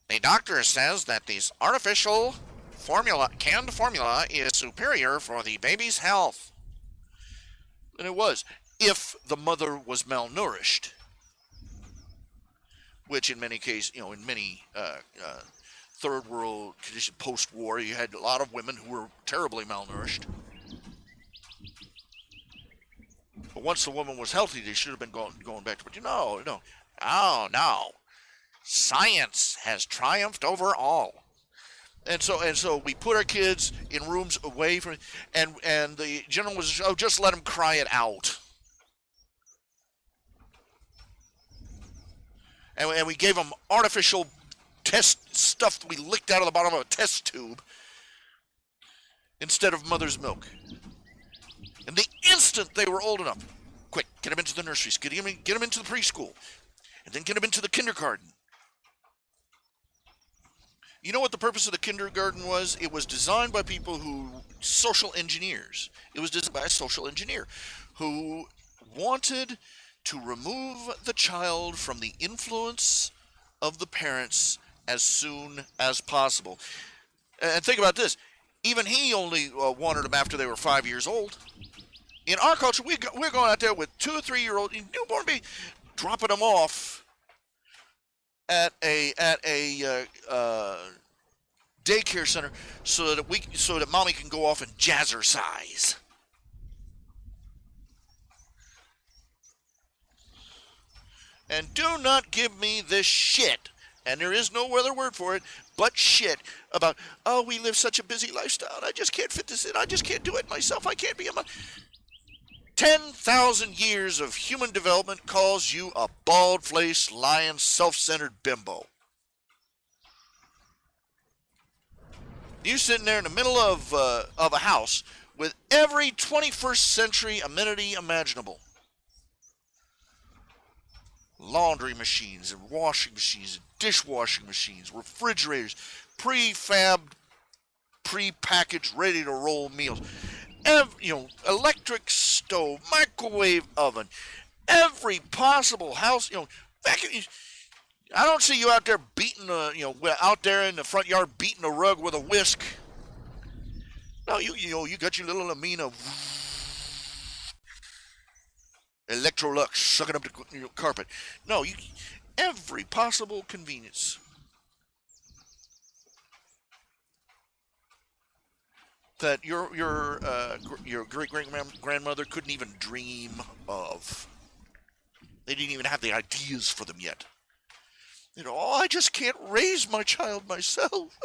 The doctor says that this artificial canned formula is superior for the baby's health. And it was, if the mother was malnourished. Which in many cases, in many third world conditions post-war, you had a lot of women who were terribly malnourished. But once the woman was healthy, they should have been going back to, but no. Oh, no. Science has triumphed over all. And so we put our kids in rooms away from, and the general was, just let them cry it out. And we gave them artificial test stuff that we licked out of the bottom of a test tube instead of mother's milk. And the instant they were old enough, quick, get them into the nurseries, get them into the preschool, and then get them into the kindergarten. You know what the purpose of the kindergarten was? It was designed by people social engineers. It was designed by a social engineer who wanted to remove the child from the influence of the parents as soon as possible. And think about this. Even he only wanted them after they were 5 years old. In our culture, we're going out there with 2 or 3 year old newborn baby, dropping them off at a daycare center so that mommy can go off and jazzercise. And do not give me this shit, and there is no other word for it, but shit about, oh, we live such a busy lifestyle, and I just can't fit this in, I just can't do it myself, I can't be a mom. 10,000 years of human development calls you a bald-faced, lying, self-centered bimbo. You sitting there in the middle of a house with every 21st century amenity imaginable. Laundry machines and washing machines and dishwashing machines, refrigerators, prefabbed, prepackaged, ready to roll meals. Electric stove, microwave oven, every possible house, vacuum. I don't see you out there beating out there in the front yard beating a rug with a whisk. No, you got your little Amina Electrolux sucking up the carpet. No, every possible convenience that your great grandmother couldn't even dream of. They didn't even have the ideas for them yet. I just can't raise my child myself.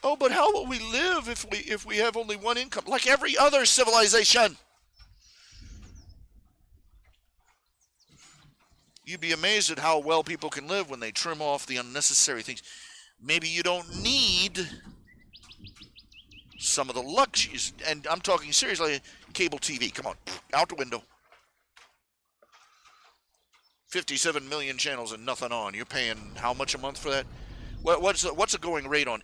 Oh, but how will we live if we have only one income? Like every other civilization. You'd be amazed at how well people can live when they trim off the unnecessary things. Maybe you don't need some of the luxuries, and I'm talking seriously, cable TV. Come on, out the window. 57 million channels and nothing on. You're paying how much a month for that? What's the going rate on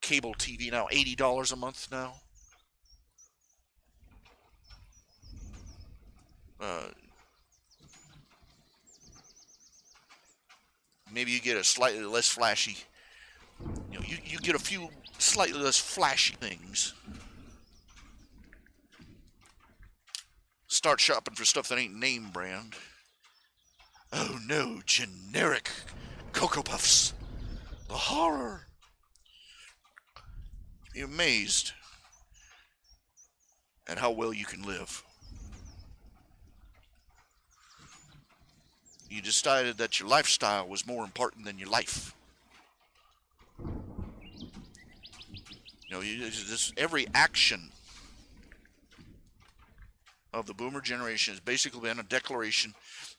cable TV now? $80 a month now. maybe you get a slightly less flashy, you get a few slightly less flashy things. Start shopping for stuff that ain't name brand. Oh no, generic Cocoa Puffs. The horror. You're amazed at how well you can live. You decided that your lifestyle was more important than your life. Every action of the boomer generation has basically been a declaration.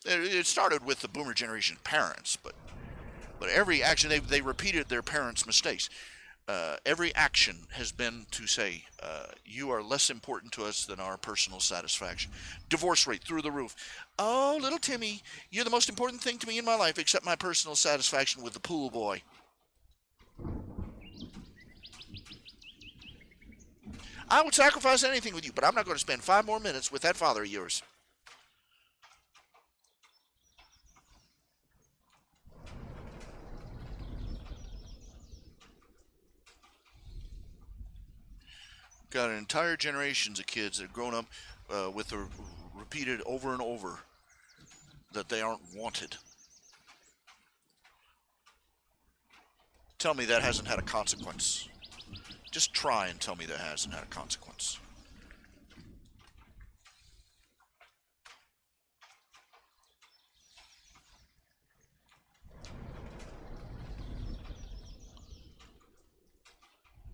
It started with the boomer generation parents, but every action, they repeated their parents' mistakes. Every action has been to say, you are less important to us than our personal satisfaction. Divorce rate through the roof. Oh, little Timmy, you're the most important thing to me in my life except my personal satisfaction with the pool boy. I would sacrifice anything with you, but I'm not going to spend 5 more minutes with that father of yours. Got an entire generations of kids that have grown up with the repeated over and over that they aren't wanted. Tell me that hasn't had a consequence. Just try and tell me that hasn't had a consequence.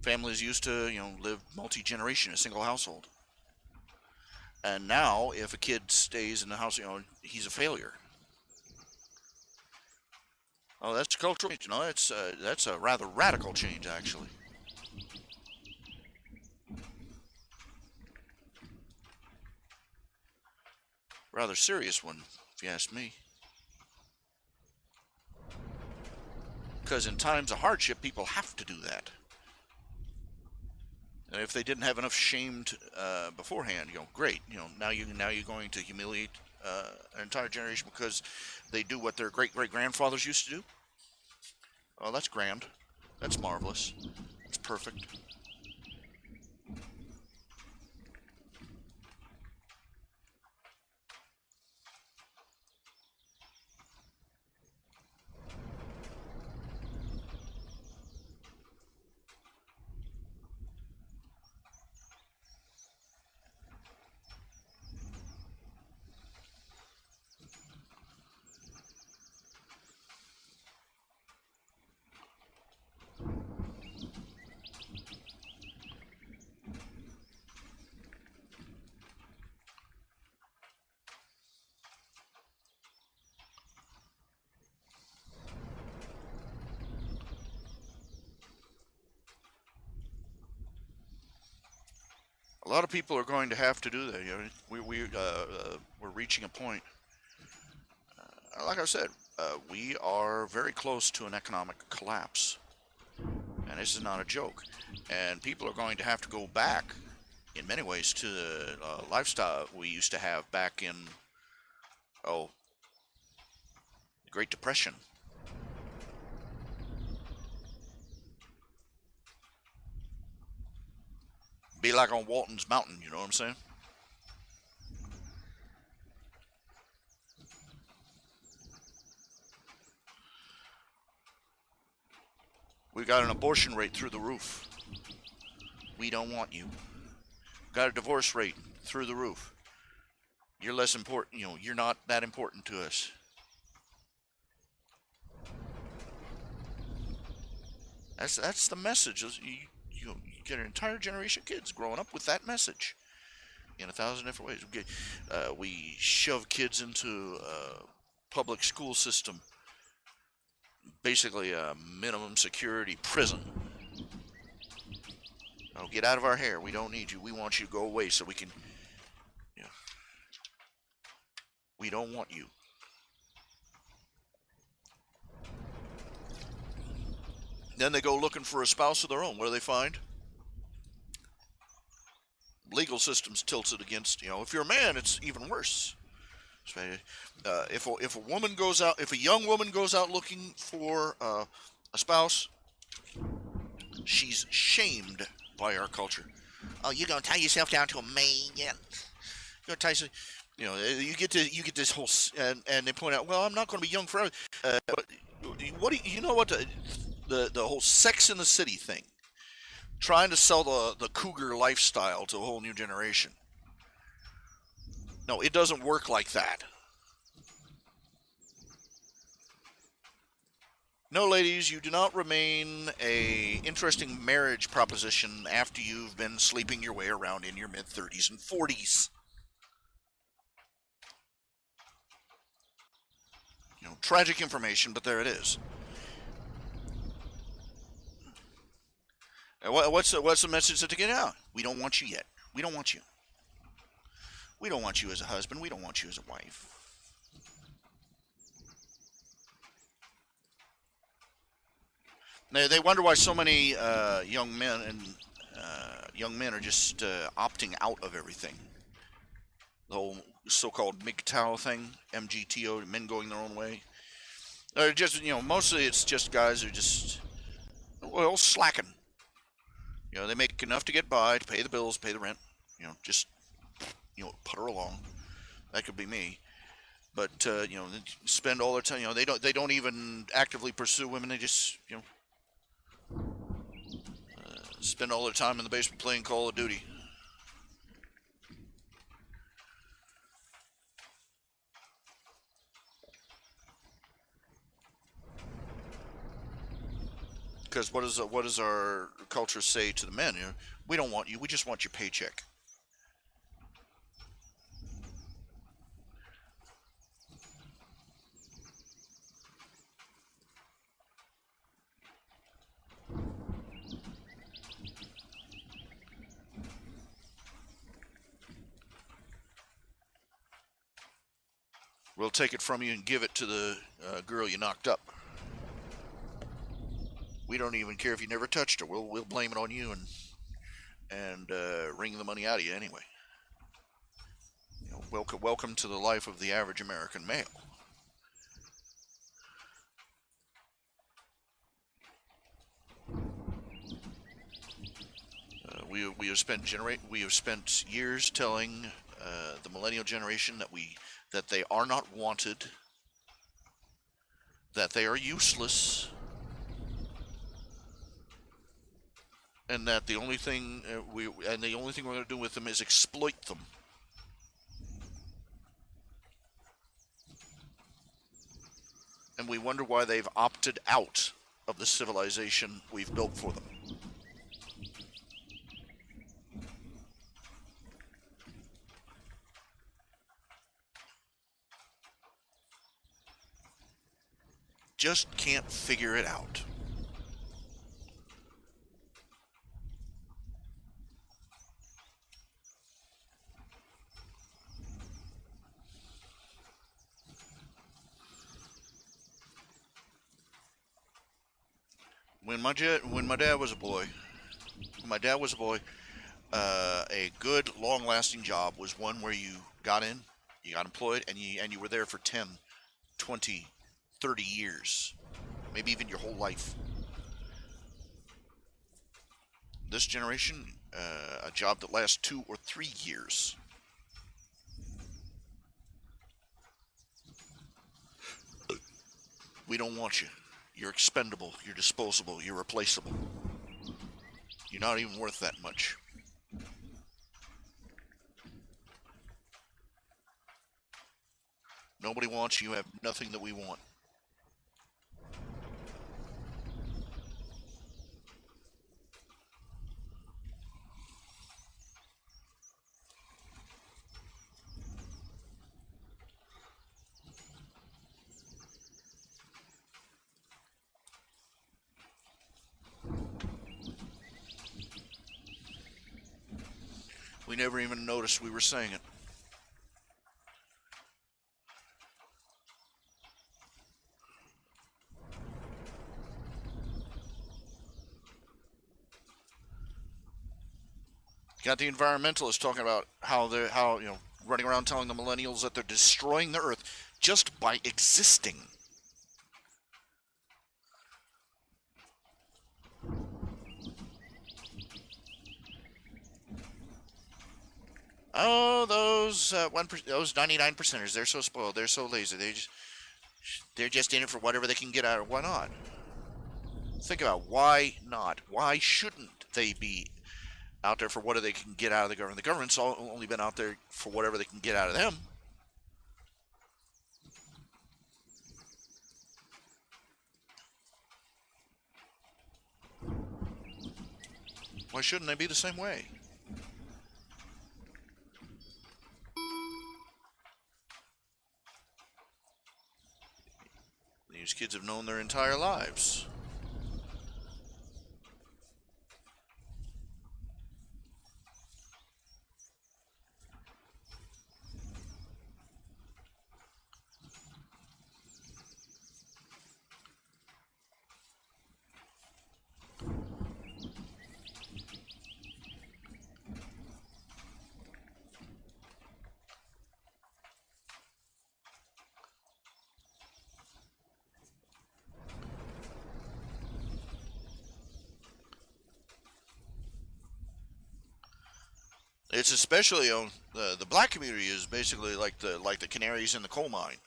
Families used to, live multi-generation in a single household. And now, if a kid stays in the house, he's a failure. Oh, that's cultural change. That's a rather radical change, actually. Rather serious one, if you ask me. Because in times of hardship, people have to do that. And if they didn't have enough shame beforehand, great. Now you're going to humiliate an entire generation because they do what their great-great-grandfathers used to do. Oh, that's grand. That's marvelous. That's perfect. A lot of people are going to have to do that. We're reaching a point. Like I said, we are very close to an economic collapse, and this is not a joke. And people are going to have to go back, in many ways, to the lifestyle we used to have back in the Great Depression. Be like on Walton's Mountain, you know what I'm saying? We got an abortion rate through the roof. We don't want you. Got a divorce rate through the roof. You're less important, you're not that important to us. That's the message. You get an entire generation of kids growing up with that message in 1,000 different ways. We shove kids into a public school system, basically a minimum security prison. Oh, get out of our hair. We don't need you. We want you to go away so we can. We don't want you. Then they go looking for a spouse of their own. What do they find? Legal system's tilted against, if you're a man, it's even worse. If a woman goes out, if a young woman goes out looking for a spouse, she's shamed by our culture. Oh, you're gonna tie yourself down to a man? Yeah. You're gonna tie yourself, you get this whole and they point out, well, I'm not going to be young forever. But what do you know what the whole Sex in the City thing, trying to sell the cougar lifestyle to a whole new generation. No, it doesn't work like that. No, ladies, you do not remain a interesting marriage proposition after you've been sleeping your way around in your mid-30s and 40s. Tragic information, but there it is. What's the message that they get out? We don't want you yet. We don't want you. We don't want you as a husband. We don't want you as a wife. They wonder why so many young men are just opting out of everything. The whole so-called MGTOW thing, MGTO, men going their own way. Just mostly it's just guys who are just slacking. They make enough to get by, to pay the bills, pay the rent. Just putter along. That could be me. But they spend all their time. They don't even actively pursue women. They just spend all their time in the basement playing Call of Duty. Because what does our culture say to the men? We don't want you. We just want your paycheck. We'll take it from you and give it to the girl you knocked up. We don't even care if you never touched her. We'll blame it on you and wring the money out of you anyway. Welcome to the life of the average American male. We have spent years telling the millennial generation that they are not wanted, that they are useless, and that the only thing we're going to do with them is exploit them. And we wonder why they've opted out of the civilization we've built for them. Just can't figure it out. When my dad was a boy, a good, long-lasting job was one where you got in, you got employed, and you were there for 10, 20, 30 years, maybe even your whole life. This generation, a job that lasts 2 or 3 years. We don't want you. You're expendable. You're disposable. You're replaceable. You're not even worth that much. Nobody wants you. You have nothing that we want. We never even noticed we were saying it. Got the environmentalists talking about how running around telling the millennials that they're destroying the earth just by existing. Oh, those 99 percenters, they're so spoiled, they're so lazy, they're just in it for whatever they can get out of. Why not? Think about why not? Why shouldn't they be out there for whatever they can get out of the government? The government's only been out there for whatever they can get out of them. Why shouldn't they be the same way? These kids have known their entire lives. It's especially on the black community is basically like the canaries in the coal mine.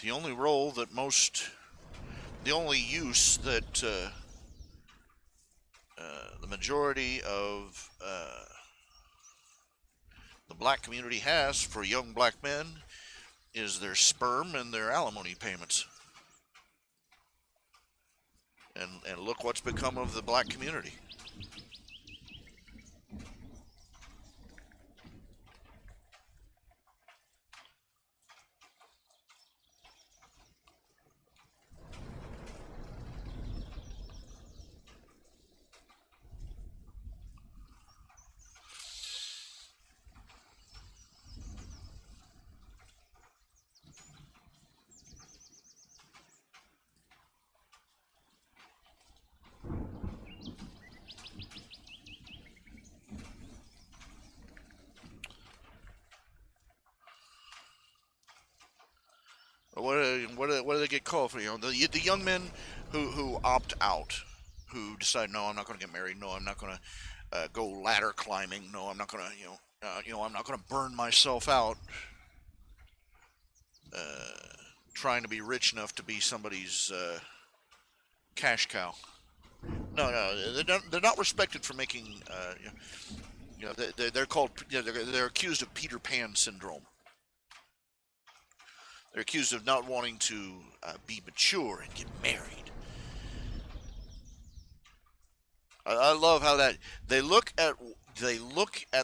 The only role that the only use that the majority of the black community has for young black men is their sperm and their alimony payments. And look what's become of the black community. What do they get called for? You know, the young men who opt out, who decide, no, I'm not going to get married. No, I'm not going to go ladder climbing. No, I'm not going to I'm not going to burn myself out trying to be rich enough to be somebody's cash cow. No, they're not respected for making. They're called. They're accused of Peter Pan syndrome. They're accused of not wanting to be mature and get married. I love how that they look at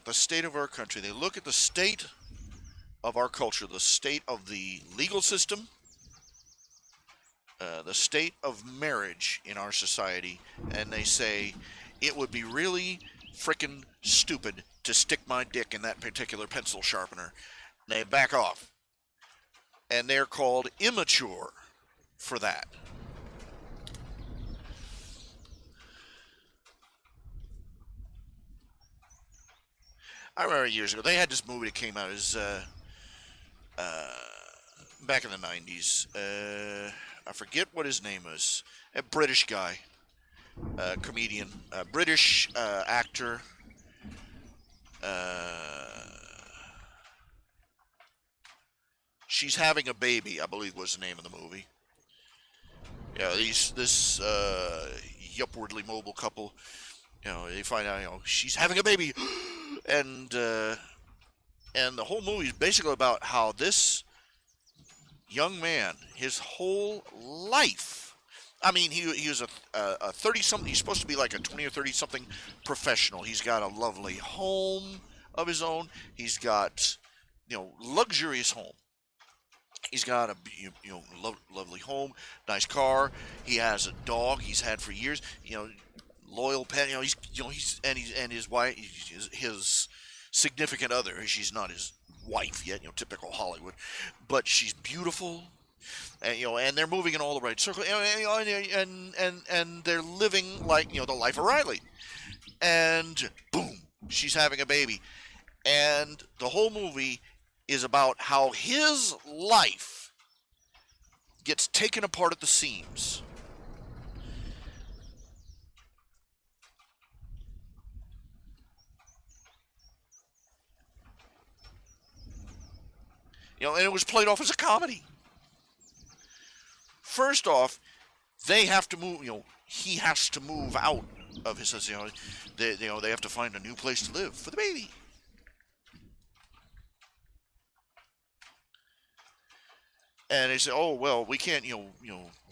the state of our country. They look at the state of our culture, the state of the legal system, the state of marriage in our society, and they say it would be really frickin' stupid to stick my dick in that particular pencil sharpener. And they back off. And they're called immature for that. I remember years ago, they had this movie that came out as back in the 90s. I forget what his name is. A British guy, comedian, British actor. She's Having a Baby, I believe was the name of the movie. Yeah, this upwardly mobile couple, they find out, she's having a baby, and the whole movie is basically about how this young man, his whole life, I mean, he was a 30-something, he's supposed to be like a 20 or 30-something professional. He's got a lovely home of his own. He's got, luxurious home. He's got a lovely home, nice car. He has a dog he's had for years. Loyal pet. He's and his wife, his significant other. She's not his wife yet, typical Hollywood, but she's beautiful, and and they're moving in all the right circles, and they're living like the life of Riley, and boom, she's having a baby, and the whole movie is about how his life gets taken apart at the seams. And it was played off as a comedy. First off, they have to move. He has to move out of his. They have to find a new place to live for the baby. And they say, "Oh well, we can't.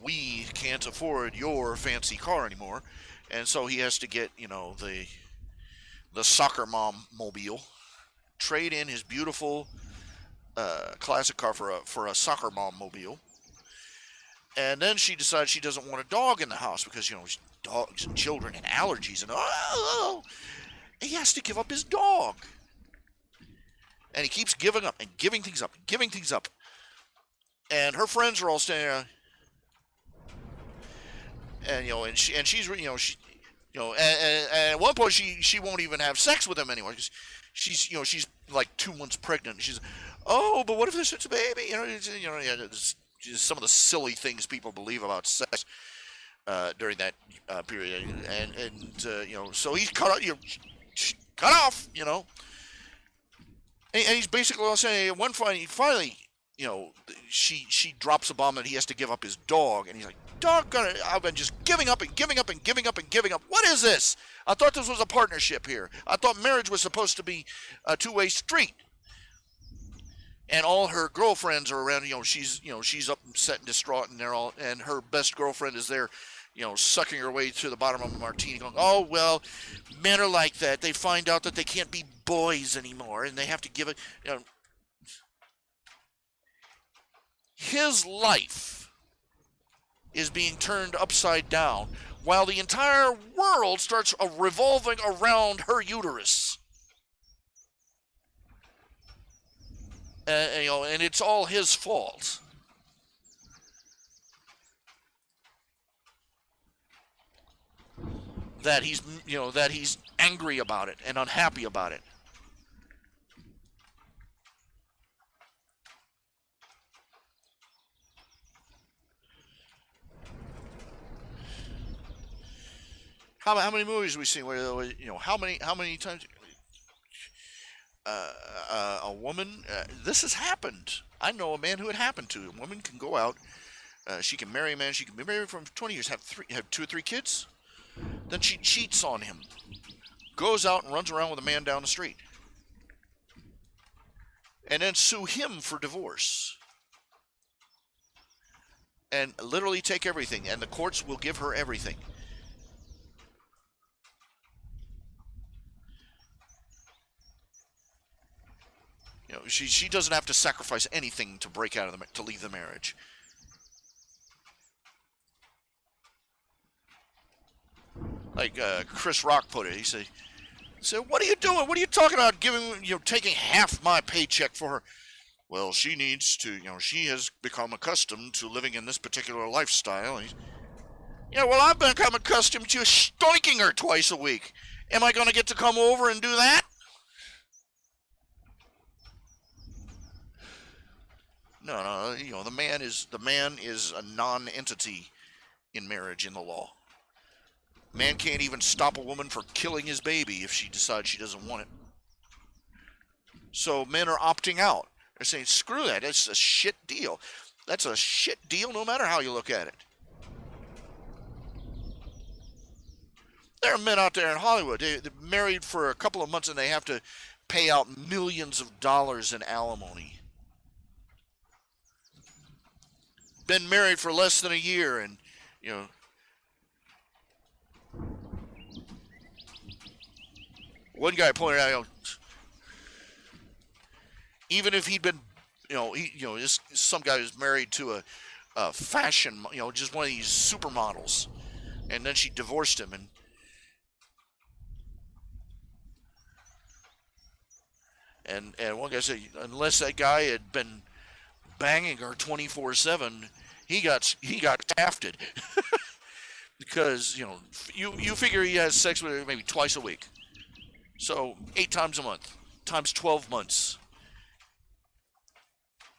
We can't afford your fancy car anymore," and so he has to get the soccer mom mobile, trade in his beautiful classic car for a soccer mom mobile. And then she decides she doesn't want a dog in the house because dogs and children and allergies, and he has to give up his dog. And he keeps giving up and giving things up and giving things up. And her friends are all standing there, and she's at one point she won't even have sex with him anymore because she's like 2 months pregnant. She's, oh, but what if there's such a baby? Just some of the silly things people believe about sex during that period, and so he's cut off, and he's basically saying one finally, she drops a bomb that he has to give up his dog, and he's like, doggone it, I've been just giving up and giving up and giving up and giving up. What is this? I thought this was a partnership here. I thought marriage was supposed to be a 2-way street. And all her girlfriends are around. She's upset and distraught, and her best girlfriend is there, sucking her way to the bottom of a martini, going, "Oh well, men are like that. They find out that they can't be boys anymore, and they have to give it." His life is being turned upside down, while the entire world starts revolving around her uterus. And it's all his fault. That he's angry about it and unhappy about it. How many movies have we seen where how many times? A woman, this has happened. I know a man who it happened to. A woman can go out, she can marry a man, she can be married for 20 years, have 2 or 3 kids, then she cheats on him, goes out and runs around with a man down the street, and then sue him for divorce, and literally take everything, and the courts will give her everything. She doesn't have to sacrifice anything to break out of to leave the marriage. Like Chris Rock put it, he said, "What are you doing? What are you talking about? Taking half my paycheck for her?" Well, she needs to, she has become accustomed to living in this particular lifestyle. And well, I've become accustomed to stoiking her twice a week. Am I going to get to come over and do that? No, the man is a non-entity in marriage in the law. Man can't even stop a woman from killing his baby if she decides she doesn't want it. So men are opting out. They're saying, screw that, it's a shit deal. That's a shit deal no matter how you look at it. There are men out there in Hollywood, they're married for a couple of months and they have to pay out millions of dollars in alimony. Been married for less than a year, and one guy pointed out, even if he'd been, some guy was married to a fashion, just one of these supermodels, and then she divorced him, and And one guy said, unless that guy had been banging her 24/7, he got shafted. Because you figure he has sex with her maybe twice a week, so 8 times a month times 12 months.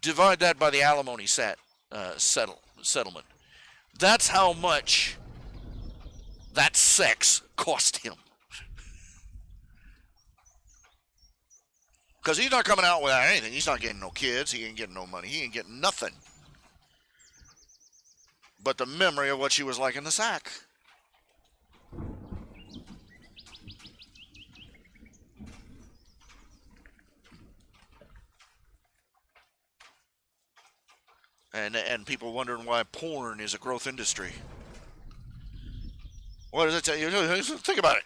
Divide that by the alimony settlement. That's how much that sex cost him. Because he's not coming out without anything. He's not getting no kids. He ain't getting no money. He ain't getting nothing but the memory of what she was like in the sack. And people wondering why porn is a growth industry. What does it tell you? Think about it.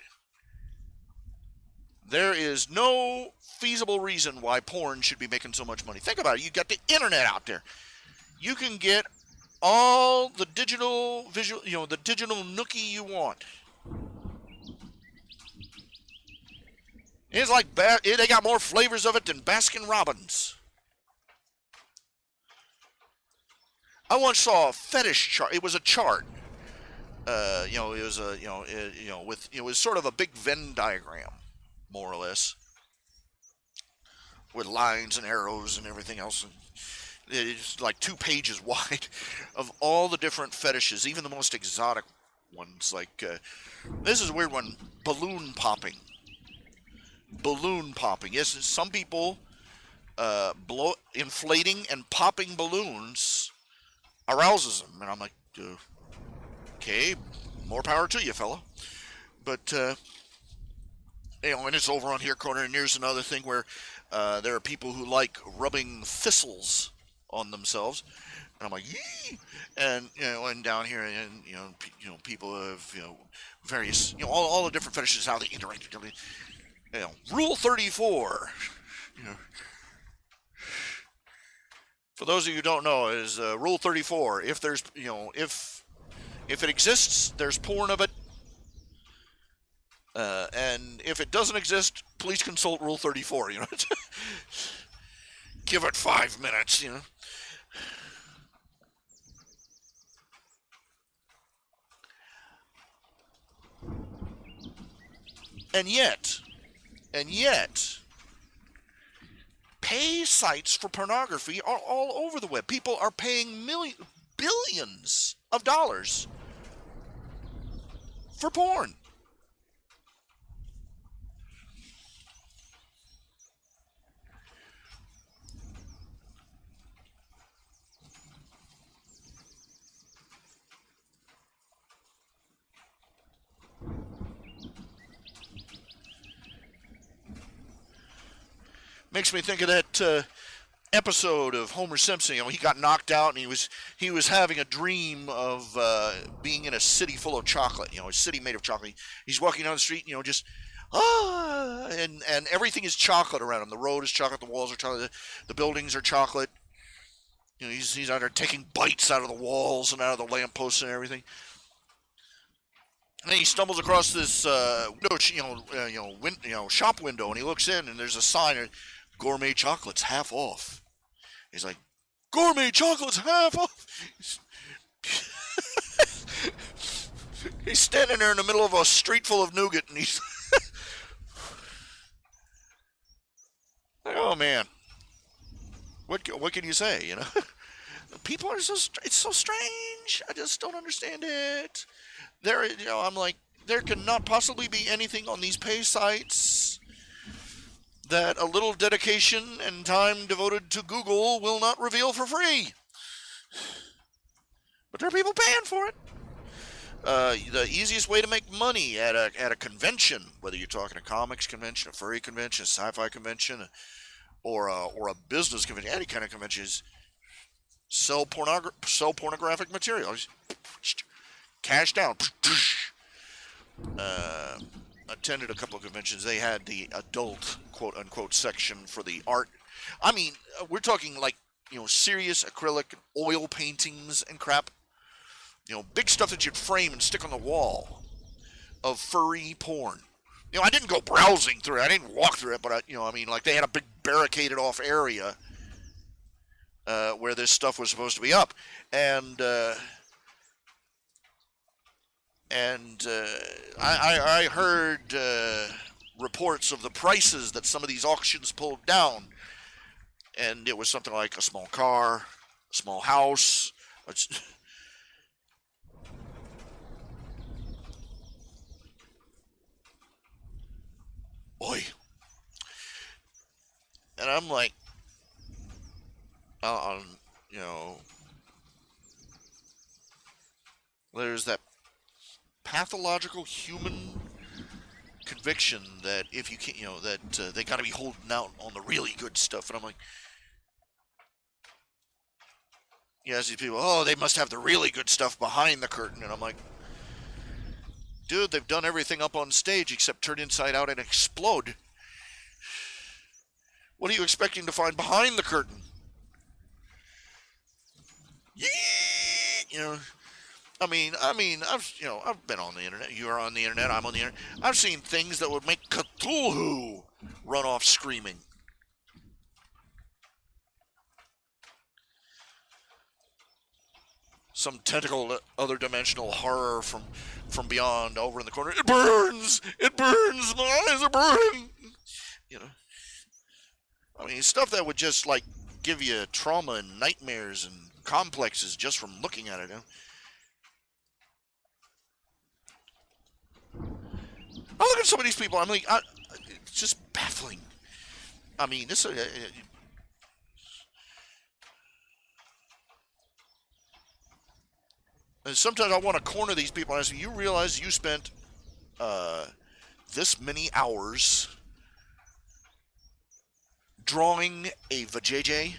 There is no feasible reason why porn should be making so much money. Think about it. You got the internet out there. You can get all the digital visual, the digital nookie you want. It's like they got more flavors of it than Baskin Robbins. I once saw a fetish chart. It was a chart. It was it was sort of a big Venn diagram, more or less, with lines and arrows and everything else. It's like 2 pages wide of all the different fetishes, even the most exotic ones. Like this is a weird one: balloon popping. Balloon popping. Yes, some people inflating and popping balloons arouses them, and I'm like, okay, more power to you, fella. But and it's over on here corner, and here's another thing where there are people who like rubbing thistles on themselves, and I'm like, yee! And and down here, and people have various all the different fetishes, how they interact. Rule 34. For those of you who don't know, is Rule 34. If there's if it exists, there's porn of it. And if it doesn't exist, please consult Rule 34. Give it 5 minutes. And yet, pay sites for pornography are all over the web. People are paying billions of dollars for porn. Makes me think of that episode of Homer Simpson. He got knocked out, and he was having a dream of being in a city full of chocolate. A city made of chocolate. He's walking down the street, just and everything is chocolate around him. The road is chocolate, the walls are chocolate, the buildings are chocolate. He's out there taking bites out of the walls and out of the lampposts and everything. And then he stumbles across this shop window, and he looks in, and there's a sign. Gourmet chocolates half off. He's like, gourmet chocolates half off. He's standing there in the middle of a street full of nougat, and he's like, oh man, what can you say? People are it's so strange. I just don't understand it. I'm like, there cannot possibly be anything on these pay sites that a little dedication and time devoted to Google will not reveal for free. But there are people paying for it. The easiest way to make money at a convention, whether you're talking a comics convention, a furry convention, a sci-fi convention, or a business convention, any kind of convention, is sell pornographic material. Cash down. Attended a couple of conventions. They had the adult quote-unquote section for the art. I mean, we're talking like, serious acrylic oil paintings and crap. Big stuff that you'd frame and stick on the wall of furry porn. I didn't go browsing through it. I didn't walk through it, but they had a big barricaded off area where this stuff was supposed to be up, and I heard reports of the prices that some of these auctions pulled down, and it was something like a small car, a small house. Boy. And I'm like, you know, there's that pathological human conviction that if you can't, you know, that they got to be holding out on the really good stuff. And I'm like, you ask these people, oh, they must have the really good stuff behind the curtain. And I'm like, dude, they've done everything up on stage except turn inside out and explode. What are you expecting to find behind the curtain? You know, I've been on the internet. You are on the internet. I'm on the internet. I've seen things that would make Cthulhu run off screaming. Some tentacle, other dimensional horror from beyond over in the corner. It burns! It burns! My eyes are burning! You know. I mean, stuff that would just, like, give you trauma and nightmares and complexes just from looking at it. I look at some of these people, I'm like, it's just baffling. I mean, this... and sometimes I want to corner these people and I say, you realize you spent this many hours drawing a vajayjay?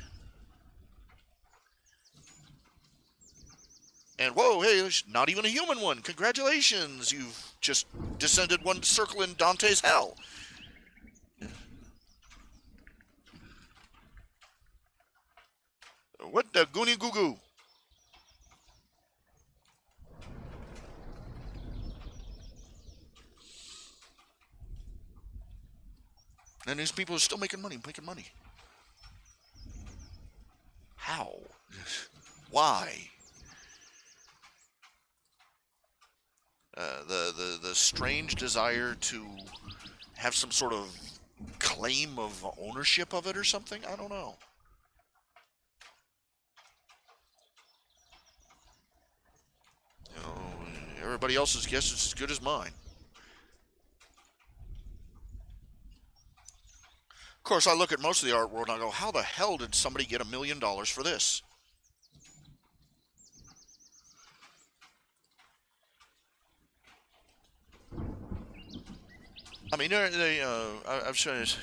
And whoa, hey, there's not even a human one. Congratulations, you've just descended one circle in Dante's hell. What the goony goo goo? And these people are still making money. How? Why? The strange desire to have some sort of claim of ownership of it or something? I don't know. You know, everybody else's guess is as good as mine. Of course, I look at most of the art world and I go, how the hell did somebody get $1 million for this? I mean, I've shown it.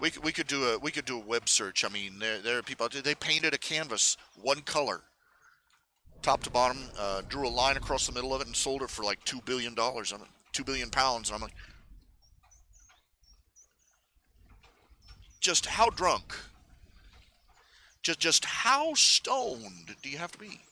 We could do a web search. I mean, there are people out there. They painted a canvas one color, top to bottom, drew a line across the middle of it, and sold it for like $2 billion. £2 billion pounds. And I'm like, just how drunk? Just how stoned do you have to be?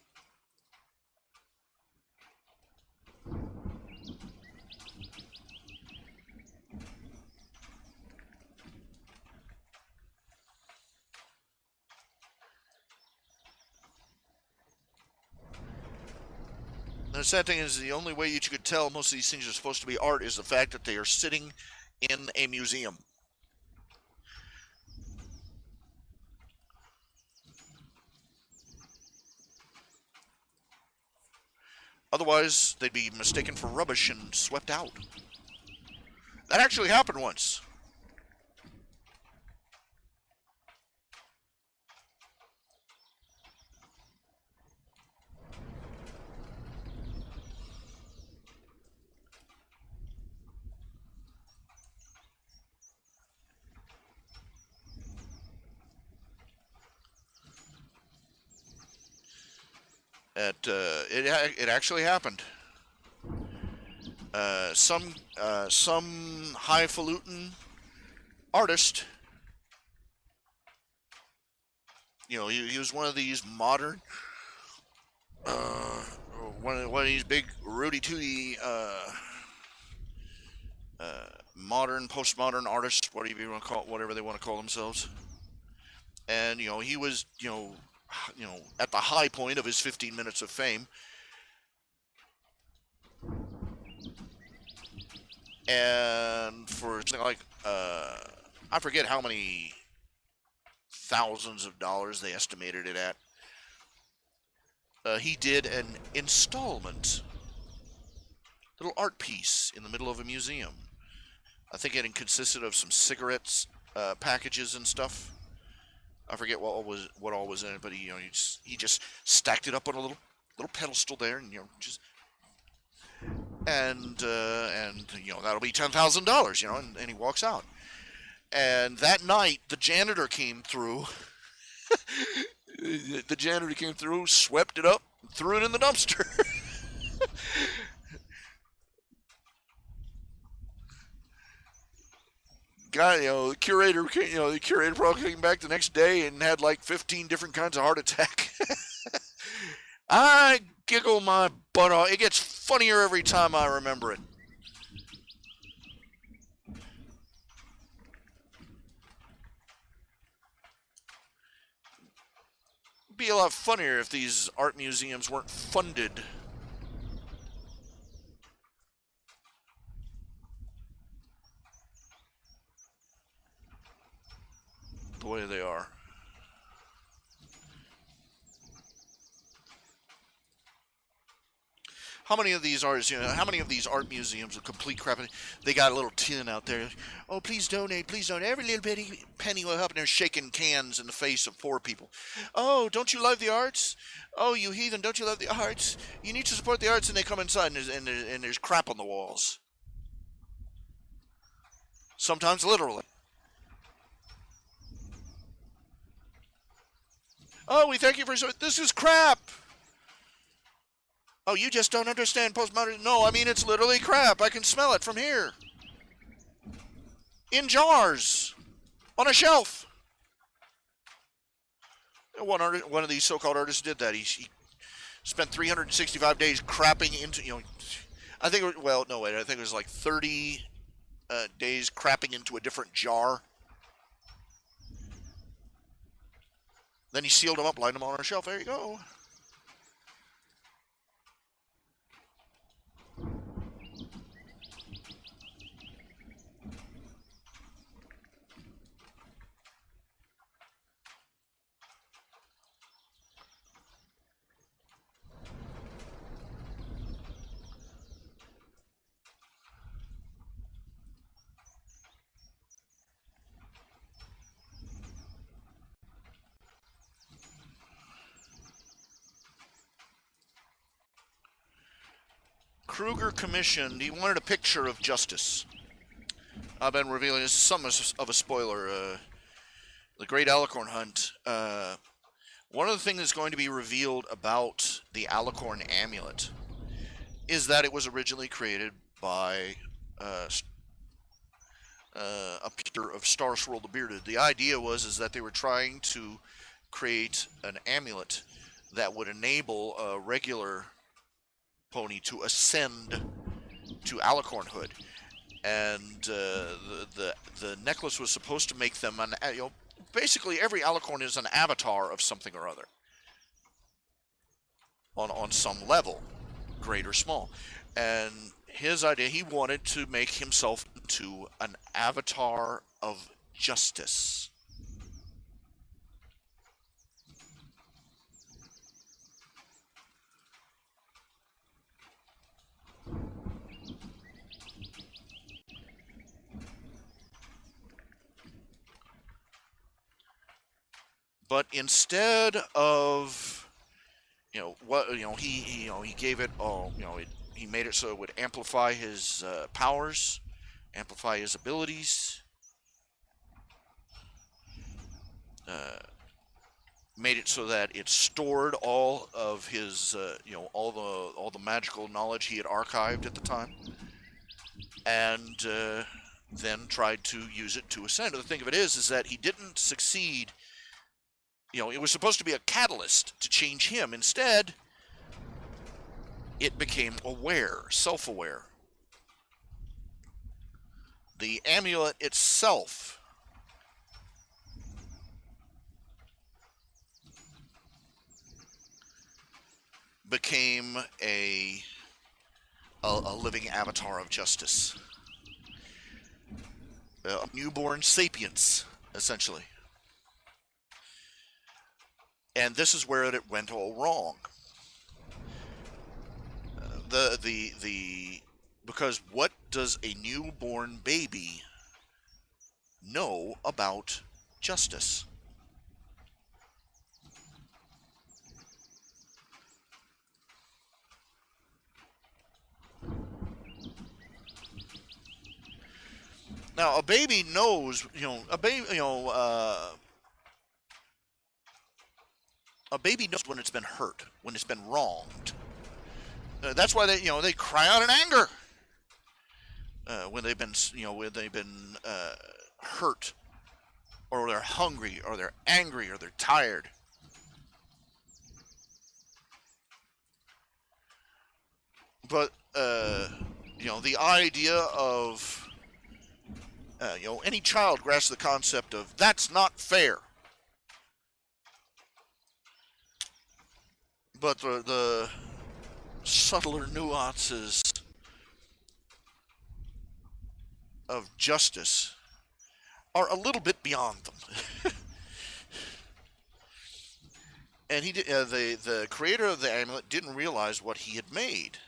And the sad thing is, the only way that you could tell most of these things are supposed to be art is the fact that they are sitting in a museum. Otherwise, they'd be mistaken for rubbish and swept out. That actually happened once. It actually happened. Some highfalutin artist, you know, he was one of these modern, one of these big Rudy Tooty modern, postmodern artists, whatever you want to call, whatever they want to call themselves. And he was at the high point of his 15 minutes of fame. And for something like I forget how many thousands of dollars they estimated it at. He did an installment, little art piece in the middle of a museum. I think it consisted of some cigarettes packages and stuff. I forget what all was in it, but he just stacked it up on a little pedestal there, and and that'll be $10,000, and he walks out. And that night, the janitor came through. The janitor came through, swept it up, and threw it in the dumpster. Guy, the curator probably came back the next day and had like 15 different kinds of heart attack. I giggle my butt off. It gets funnier every time I remember it. It'd be a lot funnier if these art museums weren't funded. The way they are. How many of these artists, how many of these art museums are complete crap? They got a little tin out there. Oh, please donate, please donate. Every little penny will help. And they're shaking cans in the face of poor people. Oh, don't you love the arts? Oh, you heathen, don't you love the arts? You need to support the arts. And they come inside and there's crap on the walls. Sometimes literally. Oh, we thank you for this is crap. Oh, you just don't understand postmodern. No, I mean it's literally crap. I can smell it from here. In jars, on a shelf. One of these so-called artists did that. He spent 365 days crapping into I think it was like 30 days crapping into a different jar. Then he sealed them up, lined them on a shelf. There you go. Kruger commissioned, he wanted a picture of justice. I've been revealing, this is something of a spoiler, the Great Alicorn Hunt. One of the things that's going to be revealed about the Alicorn Amulet is that it was originally created by a Peter of Star Swirl the Bearded. The idea was that they were trying to create an amulet that would enable a regular pony to ascend to Alicornhood, and the necklace was supposed to make them basically every Alicorn is an avatar of something or other on some level, great or small. And his idea, he wanted to make himself into an avatar of justice. But instead of, he gave it all, he made it so it would amplify his powers, amplify his abilities, made it so that it stored all of his, all the magical knowledge he had archived at the time, and then tried to use it to ascend. The thing of it is that he didn't succeed. It was supposed to be a catalyst to change him. Instead, it became aware, self-aware. The amulet itself became a living avatar of justice. A newborn sapience, essentially. And this is where it went all wrong. Because what does a newborn baby know about justice? Now, a baby knows, a baby knows when it's been hurt, when it's been wronged. That's why they cry out in anger when they've been hurt, or they're hungry, or they're angry, or they're tired. But the idea of any child grasps the concept of that's not fair. But the subtler nuances of justice are a little bit beyond them. And the creator of the amulet didn't realize what he had made.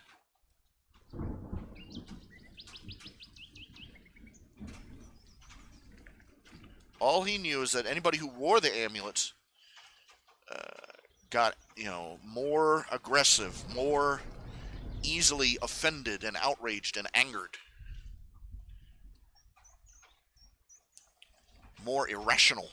All he knew is that anybody who wore the amulet got, more aggressive, more easily offended and outraged and angered, more irrational.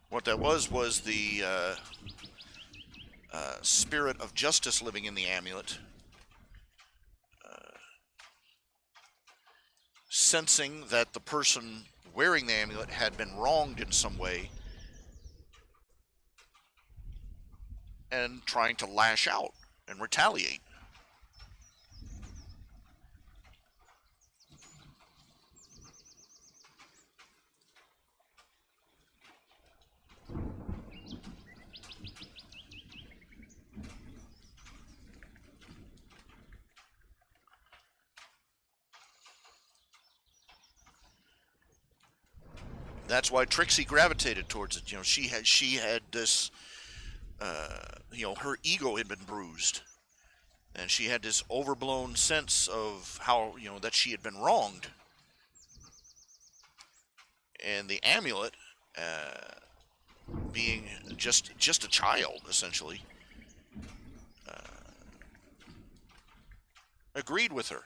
What that was the spirit of justice living in the amulet, sensing that the person wearing the amulet had been wronged in some way, and trying to lash out and retaliate. That's why Trixie gravitated towards it. She had this, her ego had been bruised, and she had this overblown sense of how, that she had been wronged. And the amulet, being just a child, essentially, agreed with her.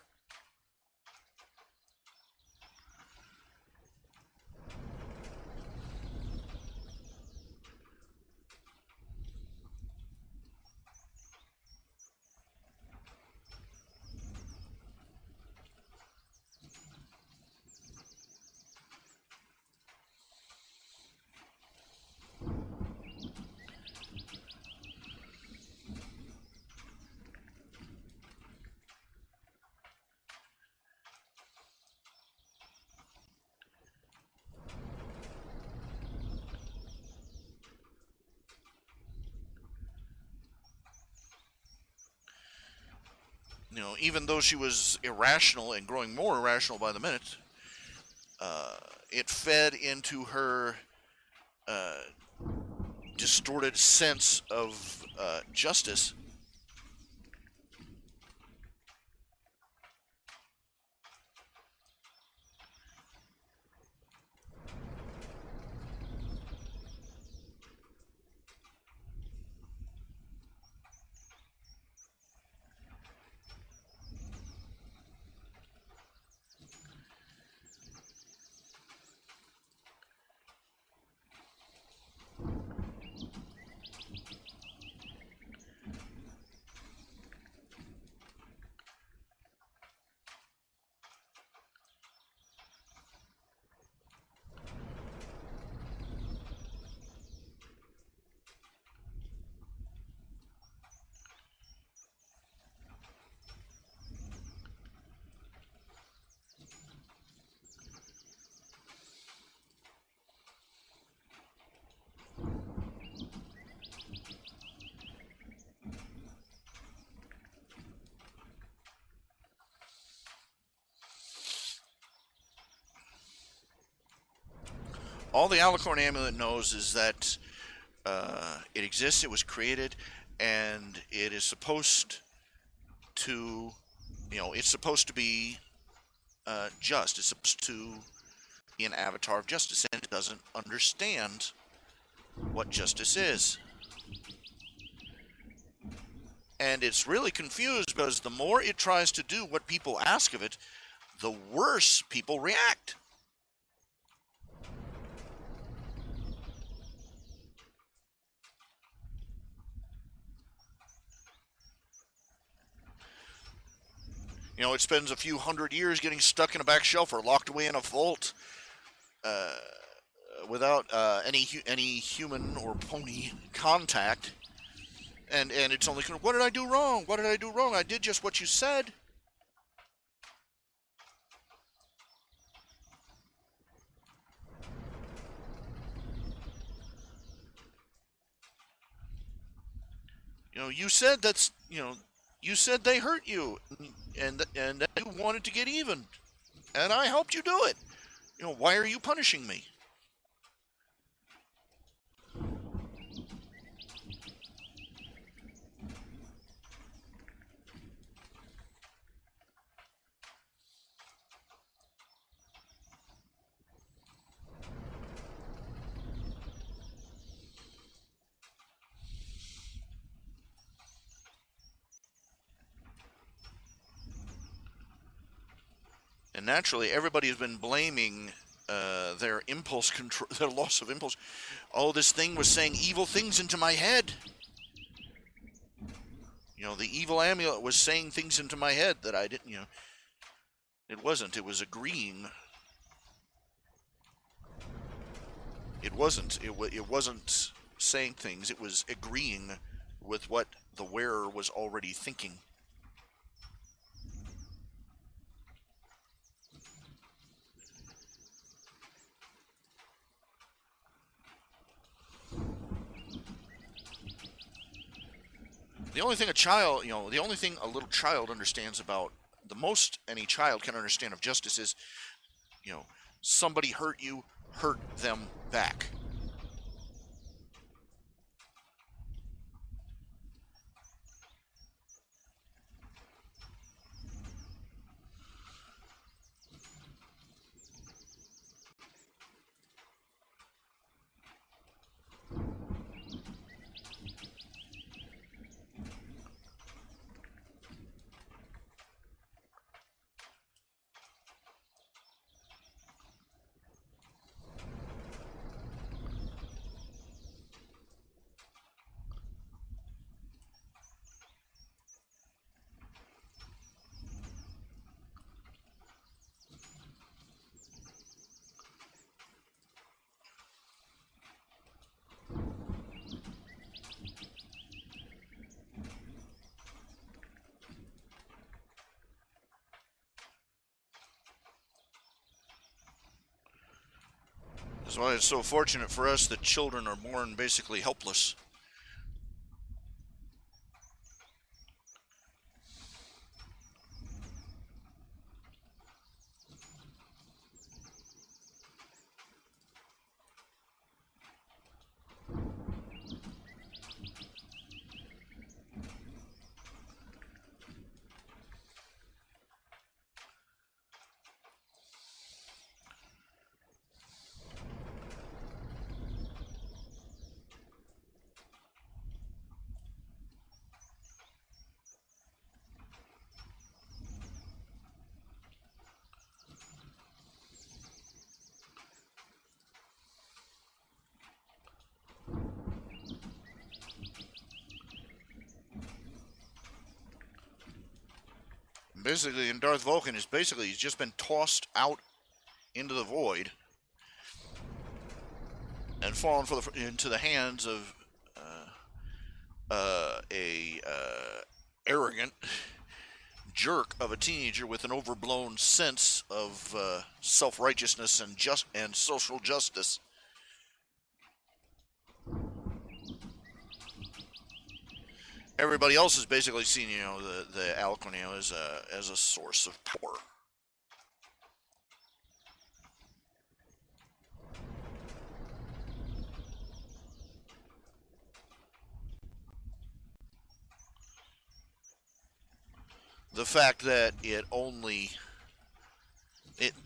Even though she was irrational and growing more irrational by the minute, it fed into her distorted sense of justice. All the Alicorn Amulet knows is that it exists, it was created, and it is supposed to, it's supposed to be just. It's supposed to be an avatar of justice, and it doesn't understand what justice is. And it's really confused because the more it tries to do what people ask of it, the worse people react. It spends a few hundred years getting stuck in a back shelf or locked away in a vault without any human or pony contact. And it's only, what did I do wrong? What did I do wrong? I did just what you said. You said that's, you said they hurt you, and that you wanted to get even, and I helped you do it. Why are you punishing me? And naturally, everybody has been blaming their impulse control, their loss of impulse. Oh, this thing was saying evil things into my head. The evil amulet was saying things into my head that I didn't, it wasn't. It was agreeing. It wasn't. It wasn't saying things. It was agreeing with what the wearer was already thinking. The only thing the only thing a little child understands about, the most any child can understand of justice is, somebody hurt you, hurt them back. That's why it's so fortunate for us that children are born basically helpless. Basically, and Darth Vulcan is basically, he's just been tossed out into the void and fallen into the hands of a arrogant jerk of a teenager with an overblown sense of self-righteousness and social justice. Everybody else has basically seen, the Alicorn as a source of power. the fact that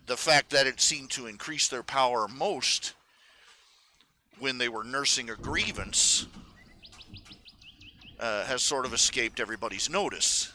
the fact that it seemed to increase their power most when they were nursing a grievance has sort of escaped everybody's notice.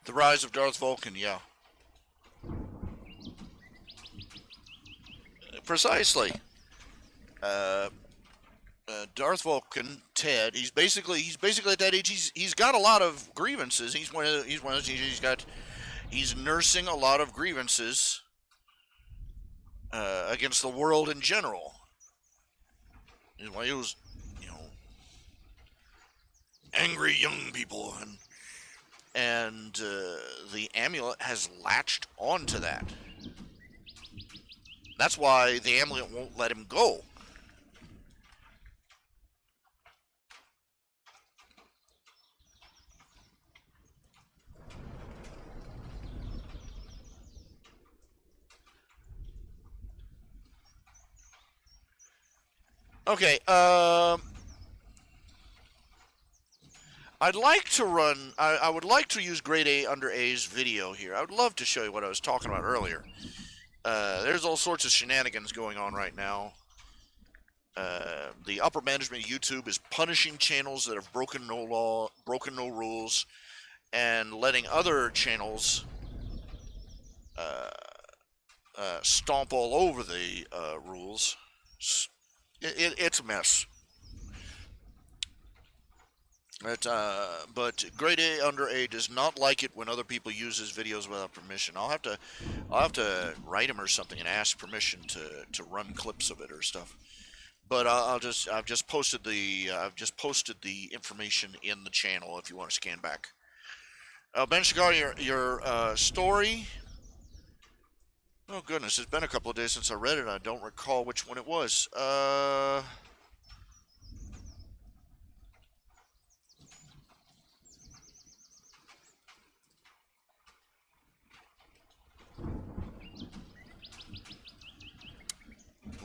The Rise of Darth Vulcan, yeah. Precisely. Darth Vulcan, Ted. He's basically at that age. He's got a lot of grievances. He's one of those. He's nursing a lot of grievances against the world in general. He was, angry young people, and the amulet has latched onto that. That's why the amulet won't let him go. Okay, I'd like to run, I would like to use Grade A under A's video here. I would love to show you what I was talking about earlier. There's all sorts of shenanigans going on right now. The upper management of YouTube is punishing channels that have broken no law, broken no rules, and letting other channels stomp all over the rules. It's a mess. But Grade A under A does not like it when other people use his videos without permission. I'll have to write him or something and ask permission to run clips of it or stuff. But I've just posted the information in the channel if you want to scan back. Ben Shigari, your story. Oh goodness, it's been a couple of days since I read it. I don't recall which one it was.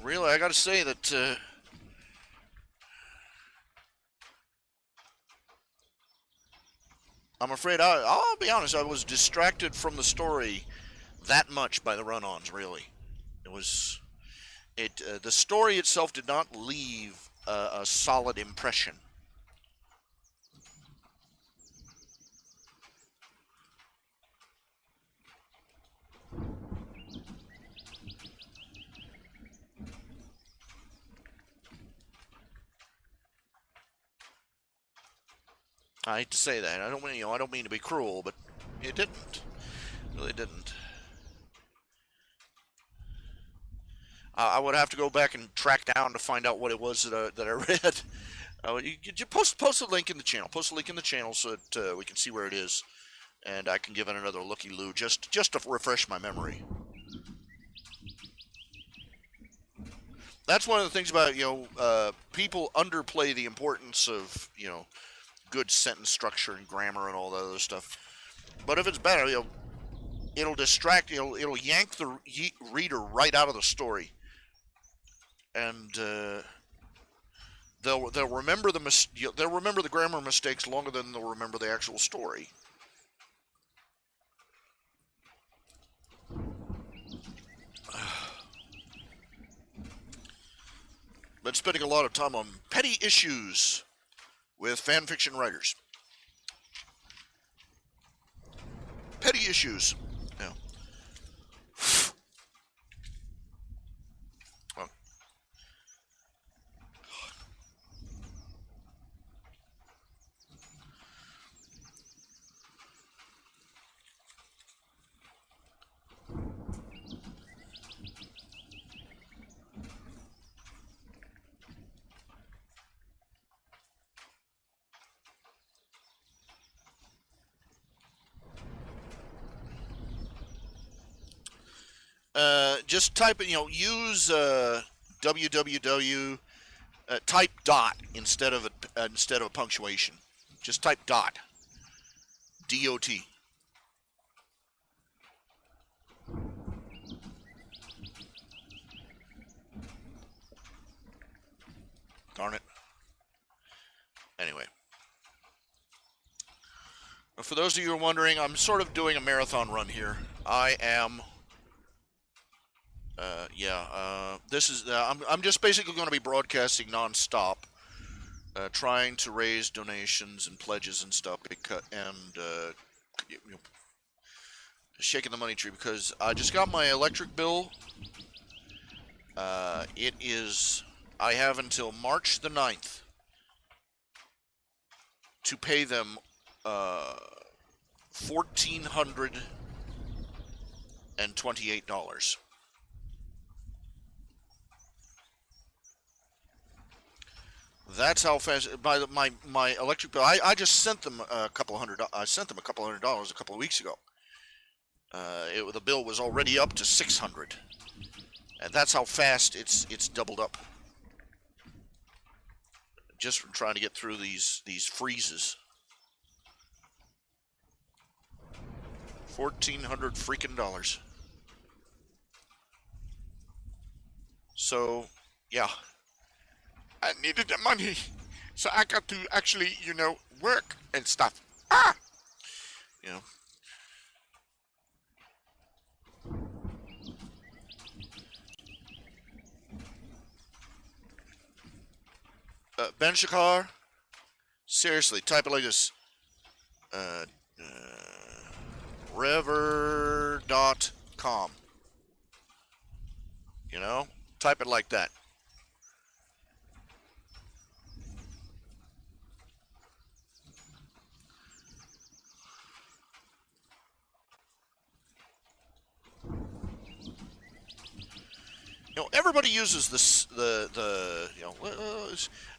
Really, I gotta say that I'm afraid I'll be honest, I was distracted from the story that much by the run-ons, really. The story itself did not leave a solid impression. I hate to say that. I don't mean, I don't mean to be cruel, but it didn't. It really didn't. I would have to go back and track down to find out what it was that I read. You post a link in the channel. Post a link in the channel so that we can see where it is, and I can give it another looky-loo just to refresh my memory. That's one of the things about people underplay the importance of good sentence structure and grammar and all that other stuff. But if it's bad, it'll distract. It'll yank the reader right out of the story, and they'll remember the grammar mistakes longer than they'll remember the actual story. Been spending a lot of time on petty issues with fan fiction writers. Petty issues. Yeah. Just type it, use www, type dot instead of a punctuation. Just type dot. D-O-T. Darn it. Anyway. For those of you who are wondering, I'm sort of doing a marathon run here. I am... this is I'm just basically going to be broadcasting nonstop, trying to raise donations and pledges and stuff, and shaking the money tree because I just got my electric bill. I have until March the 9th to pay them $1,428. That's how fast. By my electric bill, I just sent them a couple of $100. I sent them a couple $100 a couple of weeks ago. The bill was already up to $600, and that's how fast it's doubled up. Just from trying to get through these freezes. $1,400 freaking dollars. So, yeah. I needed the money, so I got to actually, work and stuff. Ben Shakar, seriously, type it like this. Rever.com. Type it like that. Everybody uses this.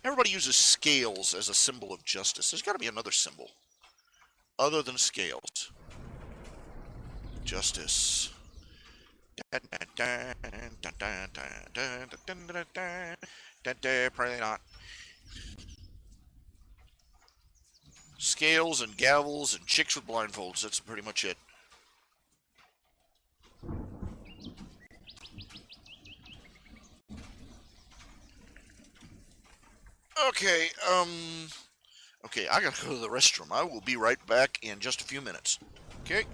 Everybody uses scales as a symbol of justice. There's got to be another symbol other than scales. Justice. Probably not. Scales and gavels and chicks with blindfolds. That's pretty much it. Okay, okay, I gotta go to the restroom. I will be right back in just a few minutes. Okay?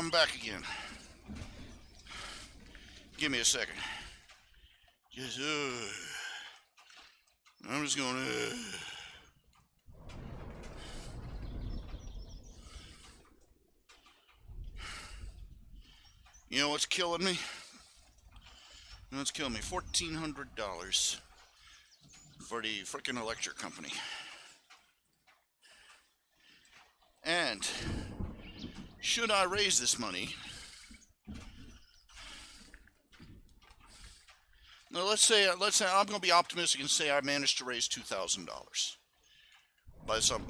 I'm back again. Give me a second. Just, I'm just going to... You know what's killing me? You know what's killing me? $1,400 for the frickin' electric company. And should I raise this money? Now let's say I'm going to be optimistic and say I managed to raise $2,000 by some,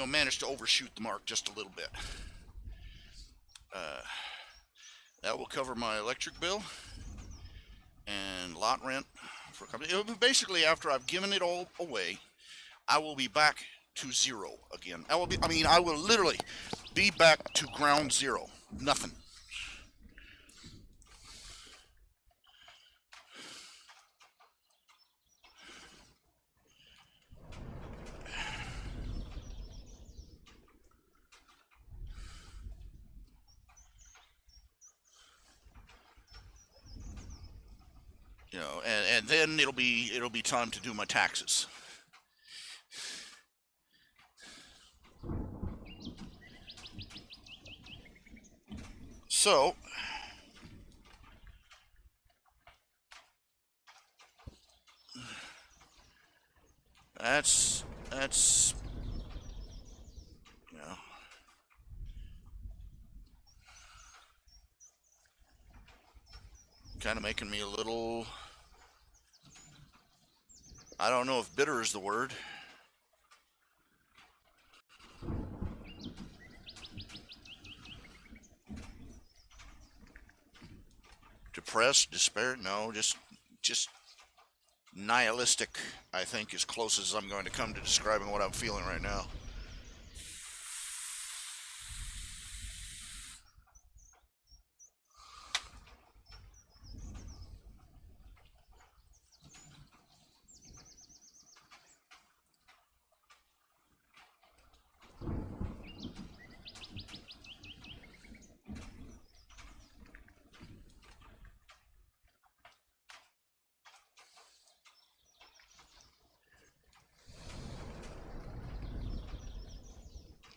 managed to overshoot the mark just a little bit. That will cover my electric bill and lot rent for a company. Basically, after I've given it all away, I will be back to zero again. I will literally be back to ground zero. Nothing. And then it'll be time to do my taxes. So that's kind of making me a little, I don't know if bitter is the word. Depressed, despair, no, just nihilistic, I think, as close as I'm going to come to describing what I'm feeling right now.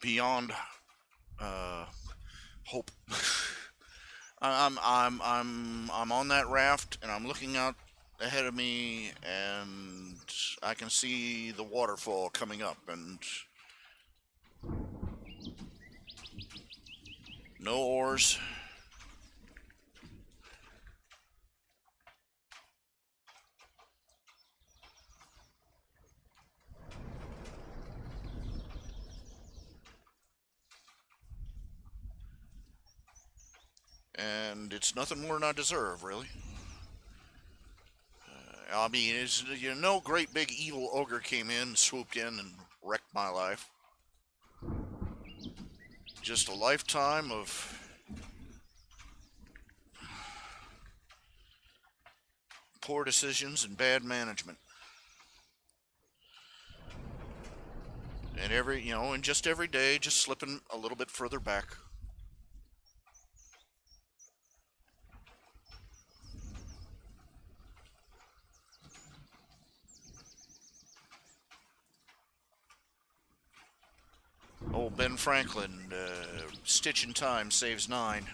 Beyond hope. I'm on that raft and I'm looking out ahead of me and I can see the waterfall coming up and no oars. And it's nothing more than I deserve, really. It's, no great big evil ogre came in, swooped in, and wrecked my life. Just a lifetime of poor decisions and bad management. And just every day, just slipping a little bit further back. Old Ben Franklin, stitch in time saves 9.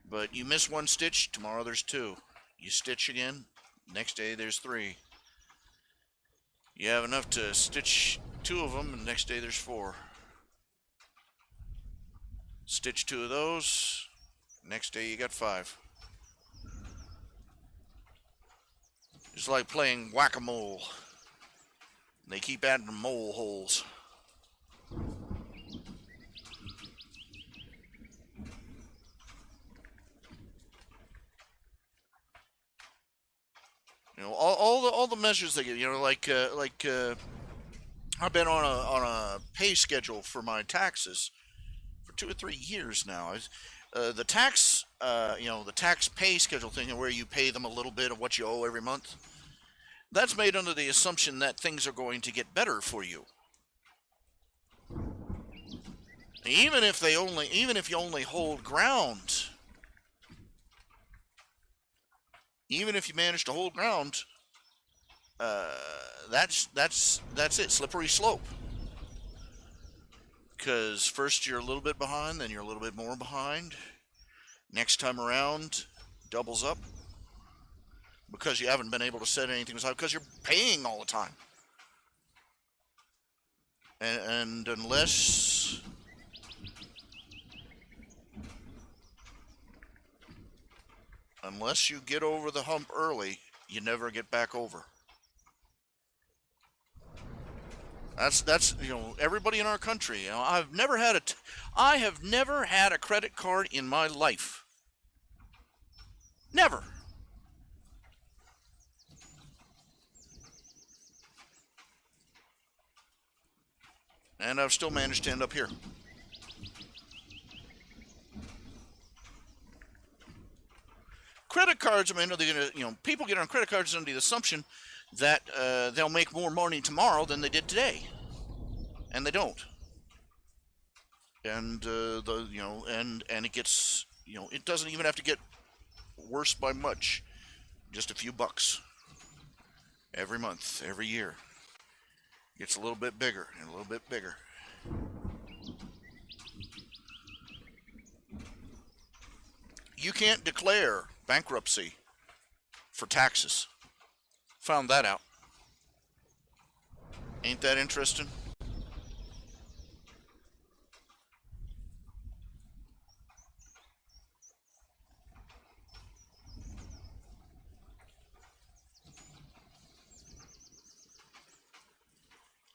But you miss one stitch, tomorrow there's 2. You stitch again, next day there's 3. You have enough to stitch 2 of them, and next day there's 4. Stitch 2 of those, next day you got 5. It's like playing whack-a-mole. They keep adding mole holes. All the measures they get, I've been on a pay schedule for my taxes for 2 or 3 years now. The tax pay schedule thing, where you pay them a little bit of what you owe every month, that's made under the assumption that things are going to get better for you. even if you only hold ground, even if you manage to hold ground, that's it. Slippery slope. Because first you're a little bit behind, then you're a little bit more behind. Next time around, doubles up. Because you haven't been able to set anything aside, because you're paying all the time. And unless you get over the hump early, you never get back over. That's everybody in our country. I have never had a credit card in my life. Never. And I've still managed to end up here. Credit cards, I mean, they're gonna, people get on credit cards under the assumption that they'll make more money tomorrow than they did today, and they don't. And and it gets, it doesn't even have to get worse by much, just a few bucks every month, every year. Gets a little bit bigger and a little bit bigger. You can't declare bankruptcy for taxes. Found that out. Ain't that interesting?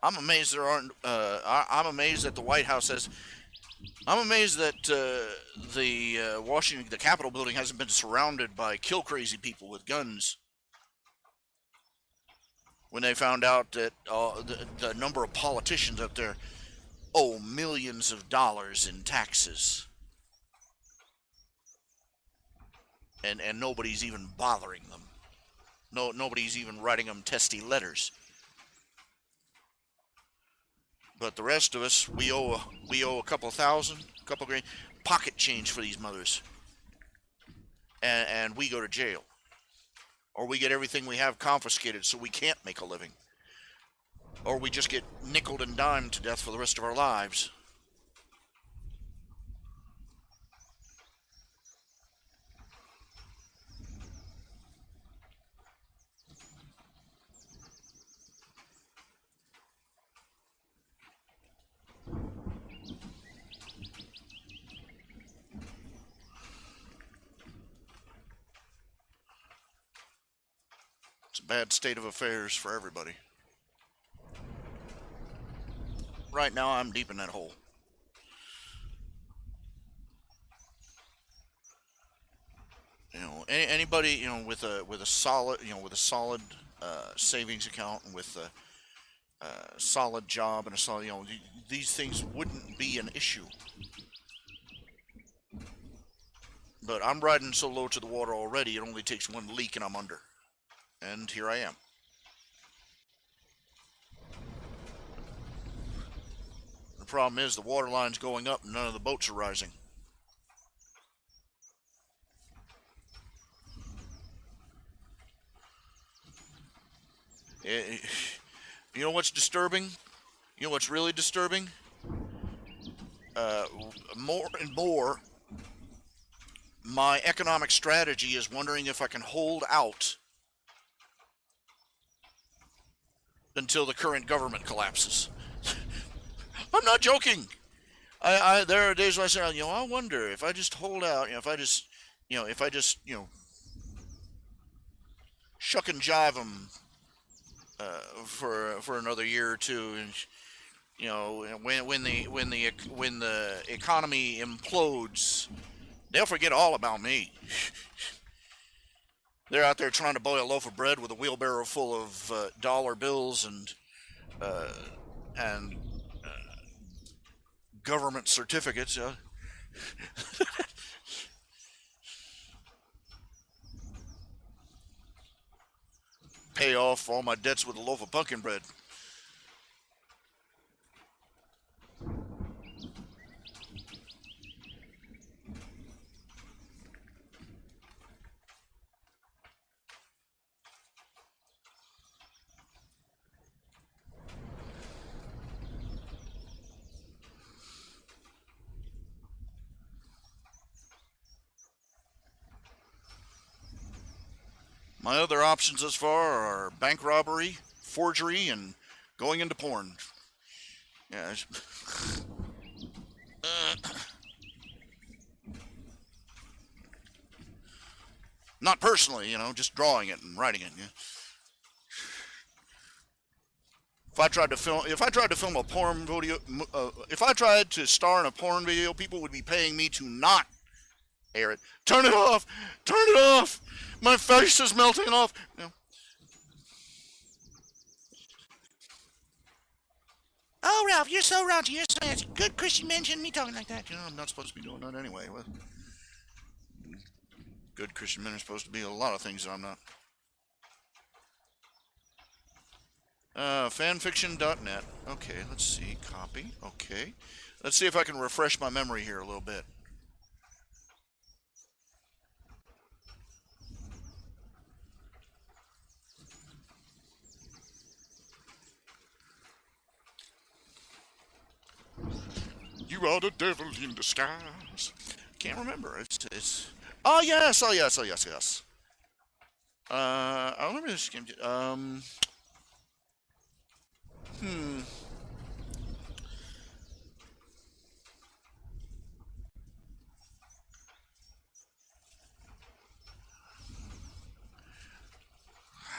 I'm amazed there aren't. I'm amazed that the White House has. I'm amazed that the Capitol building hasn't been surrounded by kill crazy people with guns. When they found out that the number of politicians up there owe millions of dollars in taxes, and nobody's even bothering them. Nobody's even writing them testy letters. But the rest of us, we owe a couple thousand, couple grand, pocket change for these mothers, and we go to jail, or we get everything we have confiscated so we can't make a living, or we just get nickeled and dimed to death for the rest of our lives. It's a bad state of affairs for everybody. Right now, I'm deep in that hole. Anybody with a solid savings account and with a solid job and a solid these things wouldn't be an issue. But I'm riding so low to the water already. It only takes one leak and I'm under. And here I am. The problem is the water line's going up and none of the boats are rising. You know what's disturbing? You know what's really disturbing? More and more, my economic strategy is wondering if I can hold out until the current government collapses. I'm not joking. There are days when I say, I wonder if I just hold out, if I just shuck and jive them for another year or two, and when the economy implodes, they'll forget all about me. They're out there trying to buy a loaf of bread with a wheelbarrow full of dollar bills and government certificates. Pay off all my debts with a loaf of pumpkin bread. My other options thus far are bank robbery, forgery, and going into porn. Yeah. Not personally, just drawing it and writing it. Yeah. If I tried to film a porn video, if I tried to star in a porn video, people would be paying me to not air it. Turn it off! Turn it off! My face is melting off. Oh, Ralph, you're so raunchy. You're so good Christian man shouldn't be talking like that. I'm not supposed to be doing that anyway. Well, good Christian men are supposed to be a lot of things that I'm not. Fanfiction.net. Okay, let's see. Copy. Okay. Let's see if I can refresh my memory here a little bit. You are the devil in disguise. Can't remember. It's. Oh yes. Oh yes. Oh yes. Yes. I remember this game.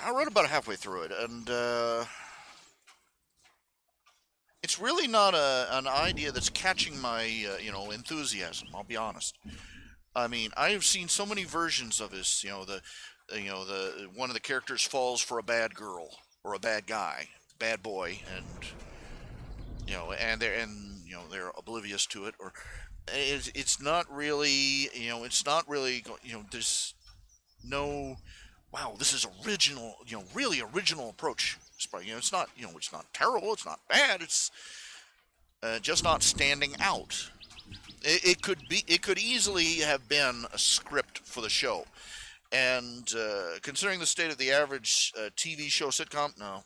I read about halfway through it, and it's really not an idea that's catching my enthusiasm. I'll be honest. I mean, I have seen so many versions of this. The one of the characters falls for a bad girl or a bad guy, bad boy, and they're oblivious to it, or it's not really there's no wow, this is original, really original approach. It's not it's not terrible, it's not bad, it's just not standing out. It could easily have been a script for the show, and considering the state of the average TV show sitcom, no,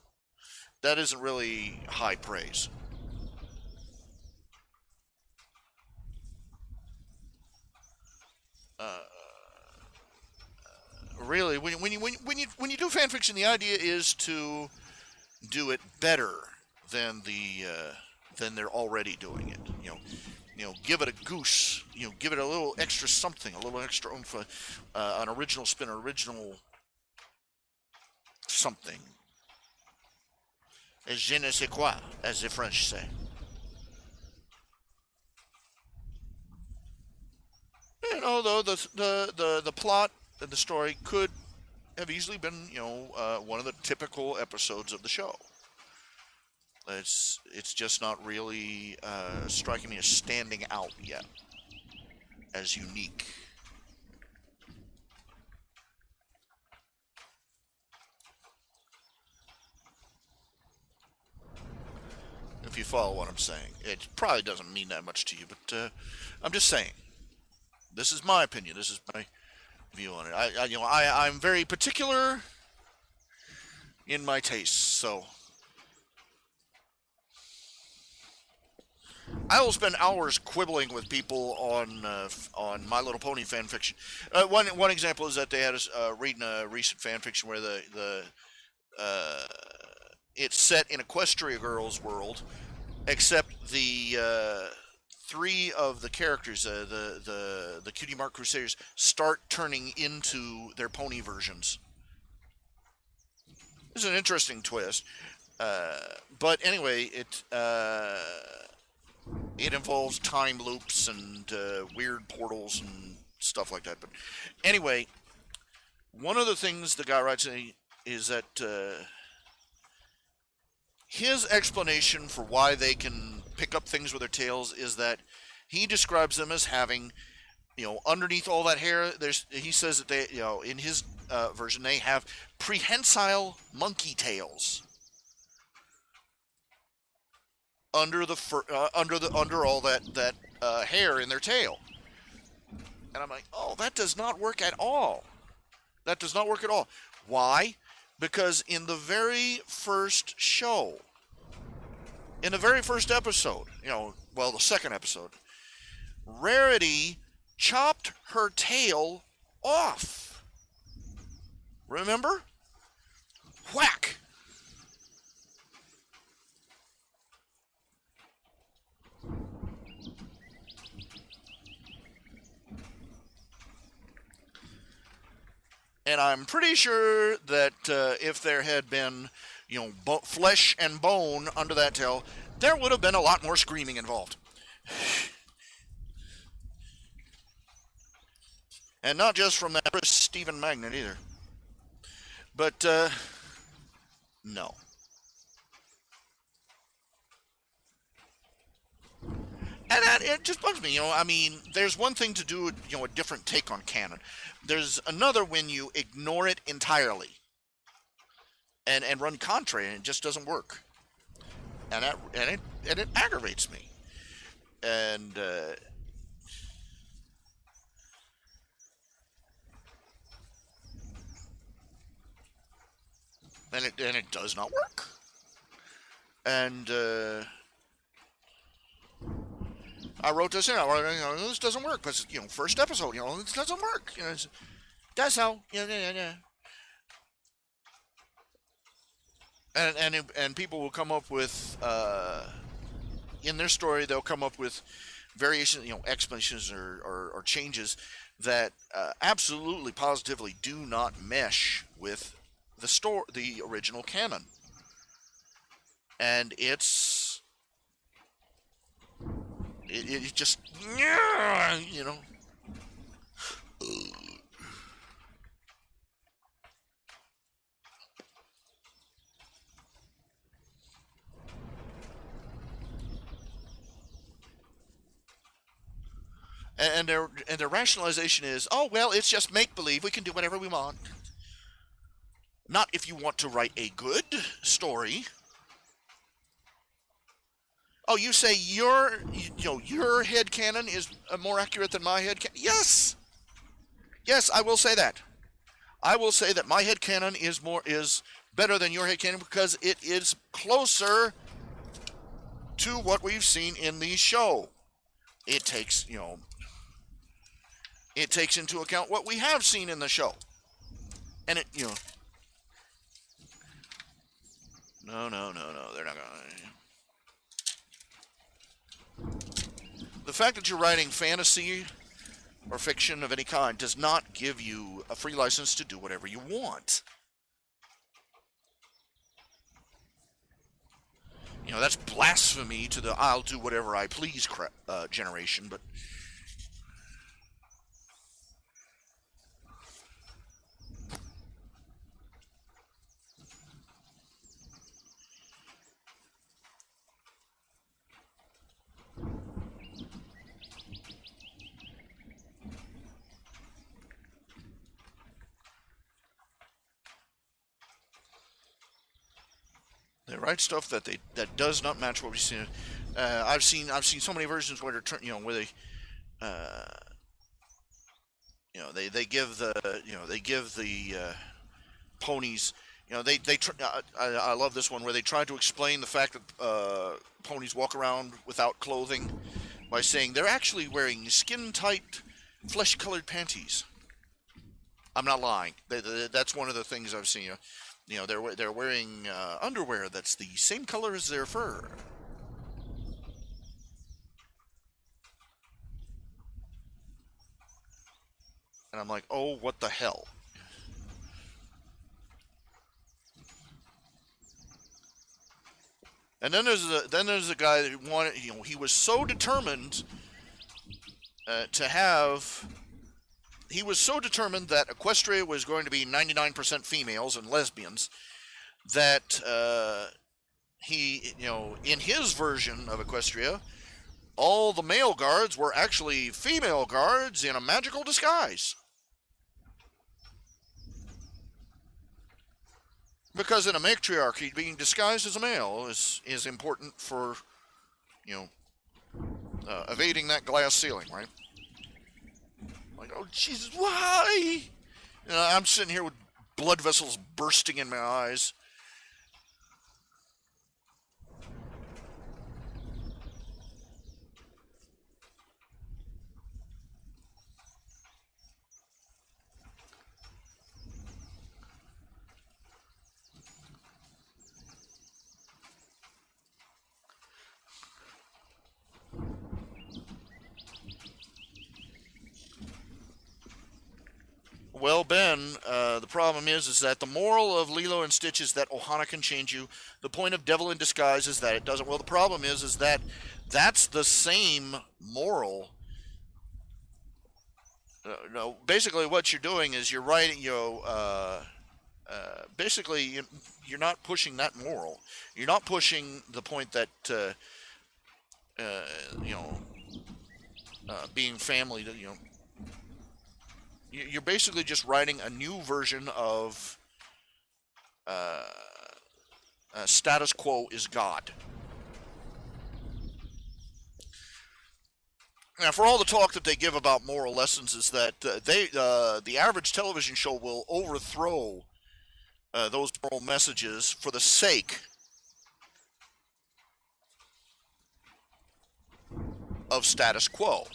that isn't really high praise. Really, when you do fan fiction, the idea is to do it better than than they're already doing it. Give it a goose. Give it a little extra something, a little extra oomph, an original spin, original something. Je ne sais quoi, as the French say. Although the plot and the story could have easily been, one of the typical episodes of the show. It's just not really striking me as standing out yet as unique. If you follow what I'm saying, it probably doesn't mean that much to you, but I'm just saying. This is my opinion. This is my view on it. I'm very particular in my tastes, so I will spend hours quibbling with people on My Little Pony fan fiction. One example is that they had us reading a recent fan fiction where the it's set in Equestria Girls' world, except the three of the characters, the Cutie Mark Crusaders, start turning into their pony versions. It's an interesting twist, but anyway, it involves time loops and weird portals and stuff like that. But anyway, one of the things the guy writes is that his explanation for why they can pick up things with their tails is that he describes them as having, underneath all that hair, he says that they, in his version, they have prehensile monkey tails under all that hair in their tail. And I'm like, oh, that does not work at all. That does not work at all. Why? Because in the very first show, in the very first episode, the second episode, Rarity chopped her tail off. Remember? Whack! And I'm pretty sure that if there had been, flesh and bone under that tail, there would have been a lot more screaming involved. And not just from that Stephen Magnet either. But, no. And it just bugs me, I mean, there's one thing to do, a different take on canon. There's another when you ignore it entirely and run contrary, and it just doesn't work. And it aggravates me. And it does not work. And I wrote this in. This doesn't work because first episode. This doesn't work. That's how. Yeah. And people will come up with in their story. They'll come up with variations, explanations or changes that absolutely, positively do not mesh with the original canon. And it just, And their rationalization is, oh well, it's just make believe. We can do whatever we want. Not if you want to write a good story. Oh, you say your headcanon is more accurate than my headcanon? Yes, I will say that. I will say that my headcanon is better than your headcanon because it is closer to what we've seen in the show. It takes into account what we have seen in the show, and it no, they're not gonna. The fact that you're writing fantasy or fiction of any kind does not give you a free license to do whatever you want. That's blasphemy to the I'll do whatever I please generation, but they write stuff that does not match what we've seen. I've seen so many versions where they give the ponies. I love this one where they try to explain the fact that ponies walk around without clothing by saying they're actually wearing skin-tight, flesh-colored panties. I'm not lying. That's one of the things I've seen. They're wearing underwear that's the same color as their fur. And I'm like, oh, what the hell? And then there's a guy that wanted, he was so determined he was so determined that Equestria was going to be 99% females and lesbians that he, in his version of Equestria, all the male guards were actually female guards in a magical disguise. Because in a matriarchy, being disguised as a male is important for, evading that glass ceiling, right? Like, oh, Jesus, why? I'm sitting here with blood vessels bursting in my eyes. Well, Ben, the problem is that the moral of Lilo and Stitch is that Ohana can change you. The point of Devil in Disguise is that it doesn't. Well, the problem is that that's the same moral. No, basically what you're doing is you're writing, basically you're not pushing that moral. You're not pushing the point that, uh, you know, being family, you're basically just writing a new version of uh, status quo is God. Now, for all the talk that they give about moral lessons, is that the average television show will overthrow those moral messages for the sake of status quo.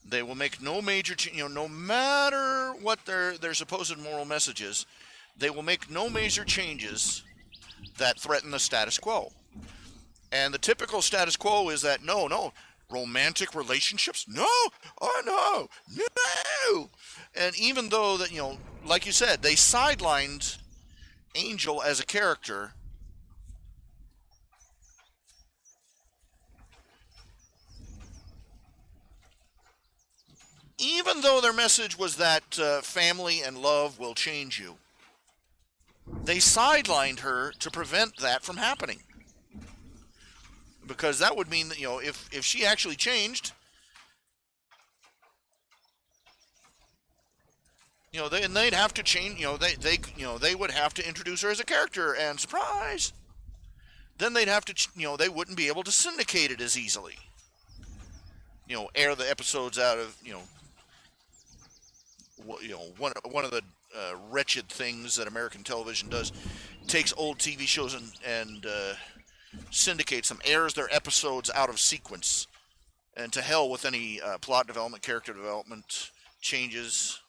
They will make no major, no matter what their supposed moral messages, they will make no major changes that threaten the status quo. And the typical status quo is that no, romantic relationships, no, oh no. And even though that, like you said, they sidelined Angel as a character, even though their message was that family and love will change you, they sidelined her to prevent that from happening. Because that would mean that, if she actually changed, they'd have to change, they would have to introduce her as a character, and surprise, then they'd have to, they wouldn't be able to syndicate it as easily. Air the episodes out of, one of the wretched things that American television does, takes old TV shows and syndicates them, airs their episodes out of sequence, and to hell with any plot development, character development changes.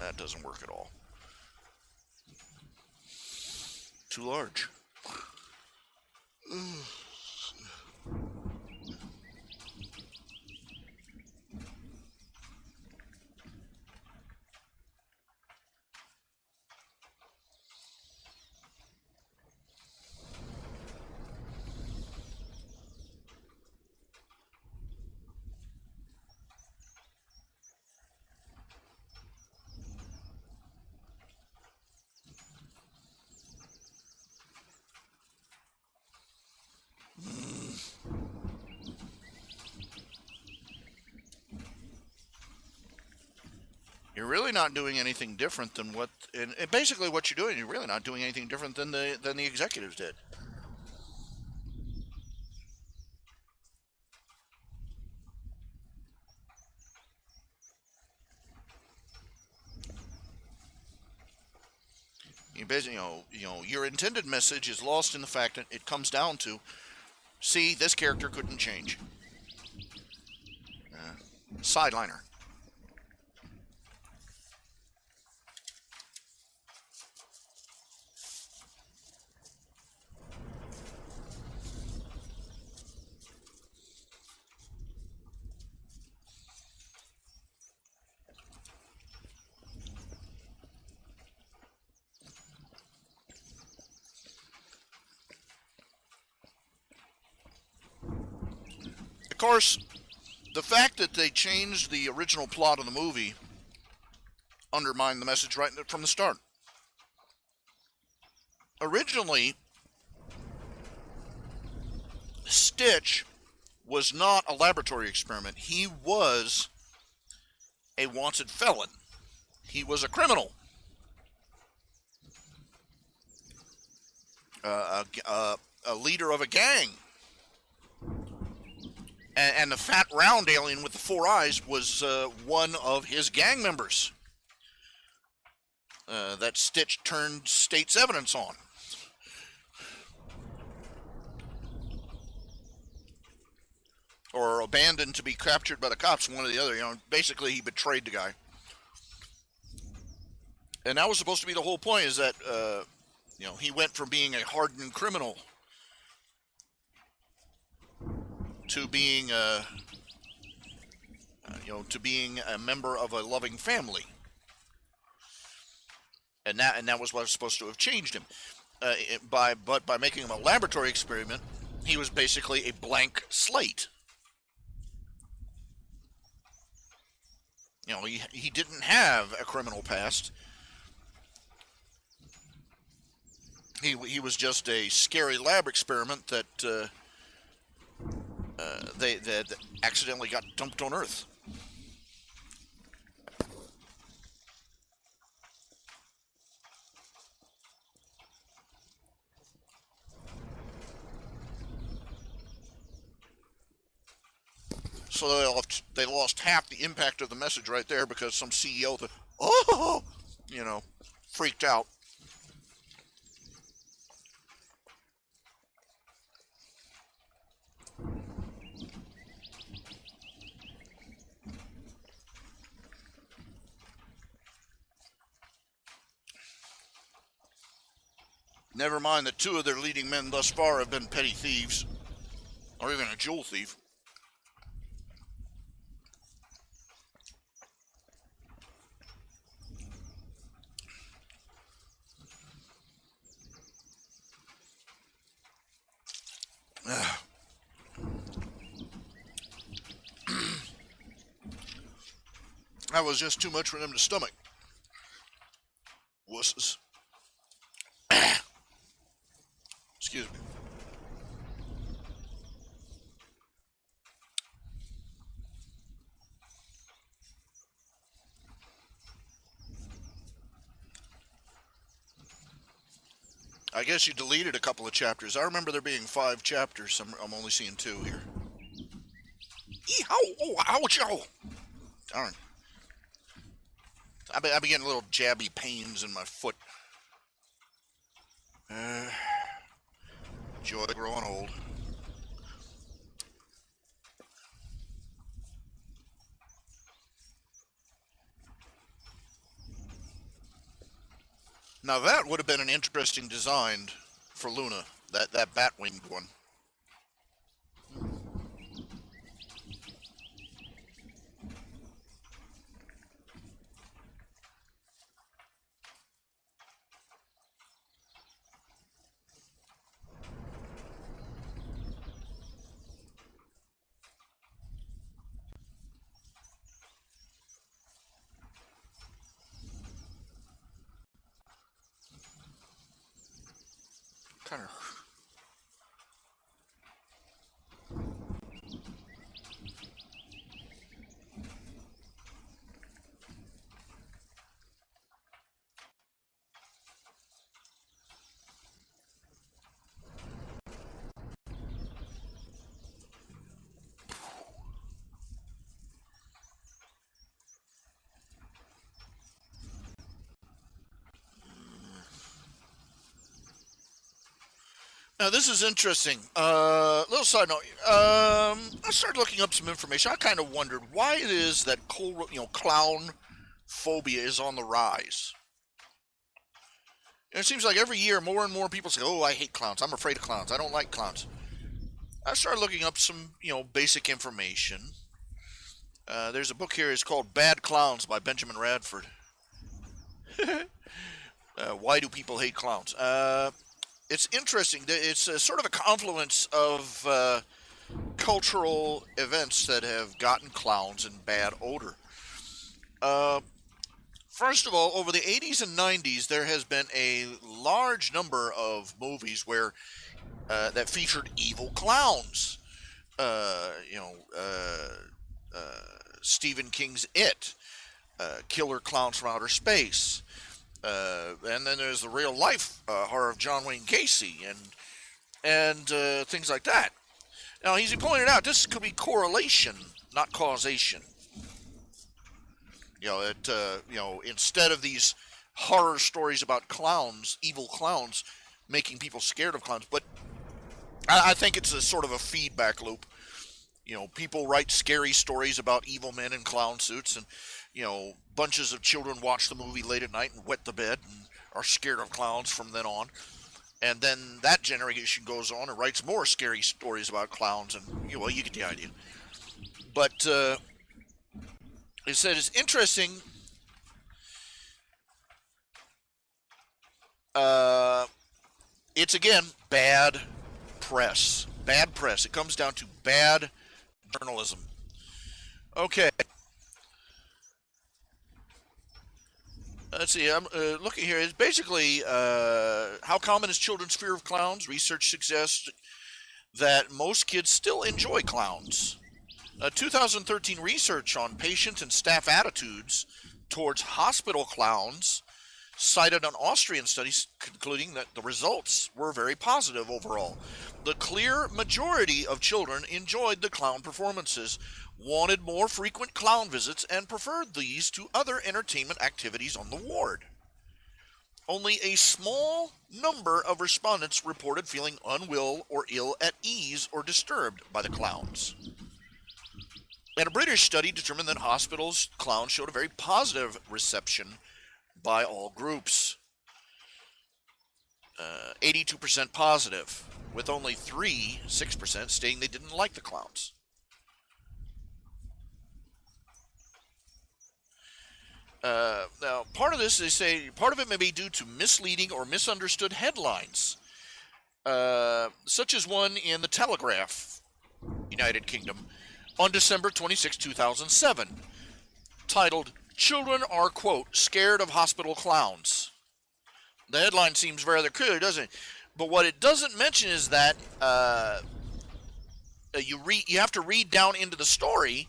That doesn't work at all. Too large. You're really not doing anything different than what, and basically what you're doing, you're really not doing anything different than the executives did. You basically, your intended message is lost in the fact that it comes down to, see, this character couldn't change. Sideliner. Of course, the fact that they changed the original plot of the movie undermined the message right from the start. Originally, Stitch was not a laboratory experiment. He was a wanted felon. He was a criminal. A leader of a gang. And the fat round alien with the 4 eyes was one of his gang members that Stitch turned state's evidence on. Or abandoned to be captured by the cops, one or the other. Basically he betrayed the guy. And that was supposed to be the whole point, is that, he went from being a hardened criminal to being a member of a loving family. And that was what was supposed to have changed him. By making him a laboratory experiment, he was basically a blank slate. He didn't have a criminal past. He was just a scary lab experiment that they accidentally got dumped on Earth. So they lost half the impact of the message right there because some CEO freaked out. Never mind that 2 of their leading men thus far have been petty thieves, or even a jewel thief. That was just too much for them to stomach. Wusses. Excuse me. I guess you deleted a couple of chapters. I remember there being 5 chapters. I'm only seeing 2 here. Eehow! Oh, ouch! Oh. Darn. I've been getting little jabby pains in my foot. Joy growing old. Now that would have been an interesting design for Luna, that bat-winged one. Kind of. Now this is interesting. Little side note. I started looking up some information. I kind of wondered why it is that clown phobia is on the rise. And it seems like every year more and more people say, "Oh, I hate clowns. I'm afraid of clowns. I don't like clowns." I started looking up some, basic information. There's a book here. It's called "Bad Clowns" by Benjamin Radford. Why do people hate clowns? It's interesting. It's sort of a confluence of cultural events that have gotten clowns in bad odor. First of all, over the 80s and 90s, there has been a large number of movies where that featured evil clowns. Stephen King's It, Killer Clowns from Outer Space. And then there's the real life horror of John Wayne Gacy and things like that. Now, he pointed out this could be correlation, not causation. Instead of these horror stories about clowns, evil clowns, making people scared of clowns, but I think it's a sort of a feedback loop. People write scary stories about evil men in clown suits, and bunches of children watch the movie late at night and wet the bed and are scared of clowns from then on. And then that generation goes on and writes more scary stories about clowns, and you get the idea. But it said it's interesting. It's again bad press. Bad press. It comes down to bad journalism. Okay. Let's see. I'm looking here. It's basically how common is children's fear of clowns? Research suggests that most kids still enjoy clowns. 2013 research on patient and staff attitudes towards hospital clowns cited an Austrian study concluding that the results were very positive overall. The clear majority of children enjoyed the clown performances, wanted more frequent clown visits, and preferred these to other entertainment activities on the ward. Only a small number of respondents reported feeling unwell or ill at ease or disturbed by the clowns. And a British study determined that hospitals' clowns showed a very positive reception by all groups. 82% positive, with only 6% stating they didn't like the clowns. Now, part of this, they say, part of it may be due to misleading or misunderstood headlines, such as one in the Telegraph, United Kingdom, on December 26, 2007, titled, "Children are, quote, scared of hospital clowns." The headline seems rather clear, doesn't it? But what it doesn't mention is that you have to read down into the story.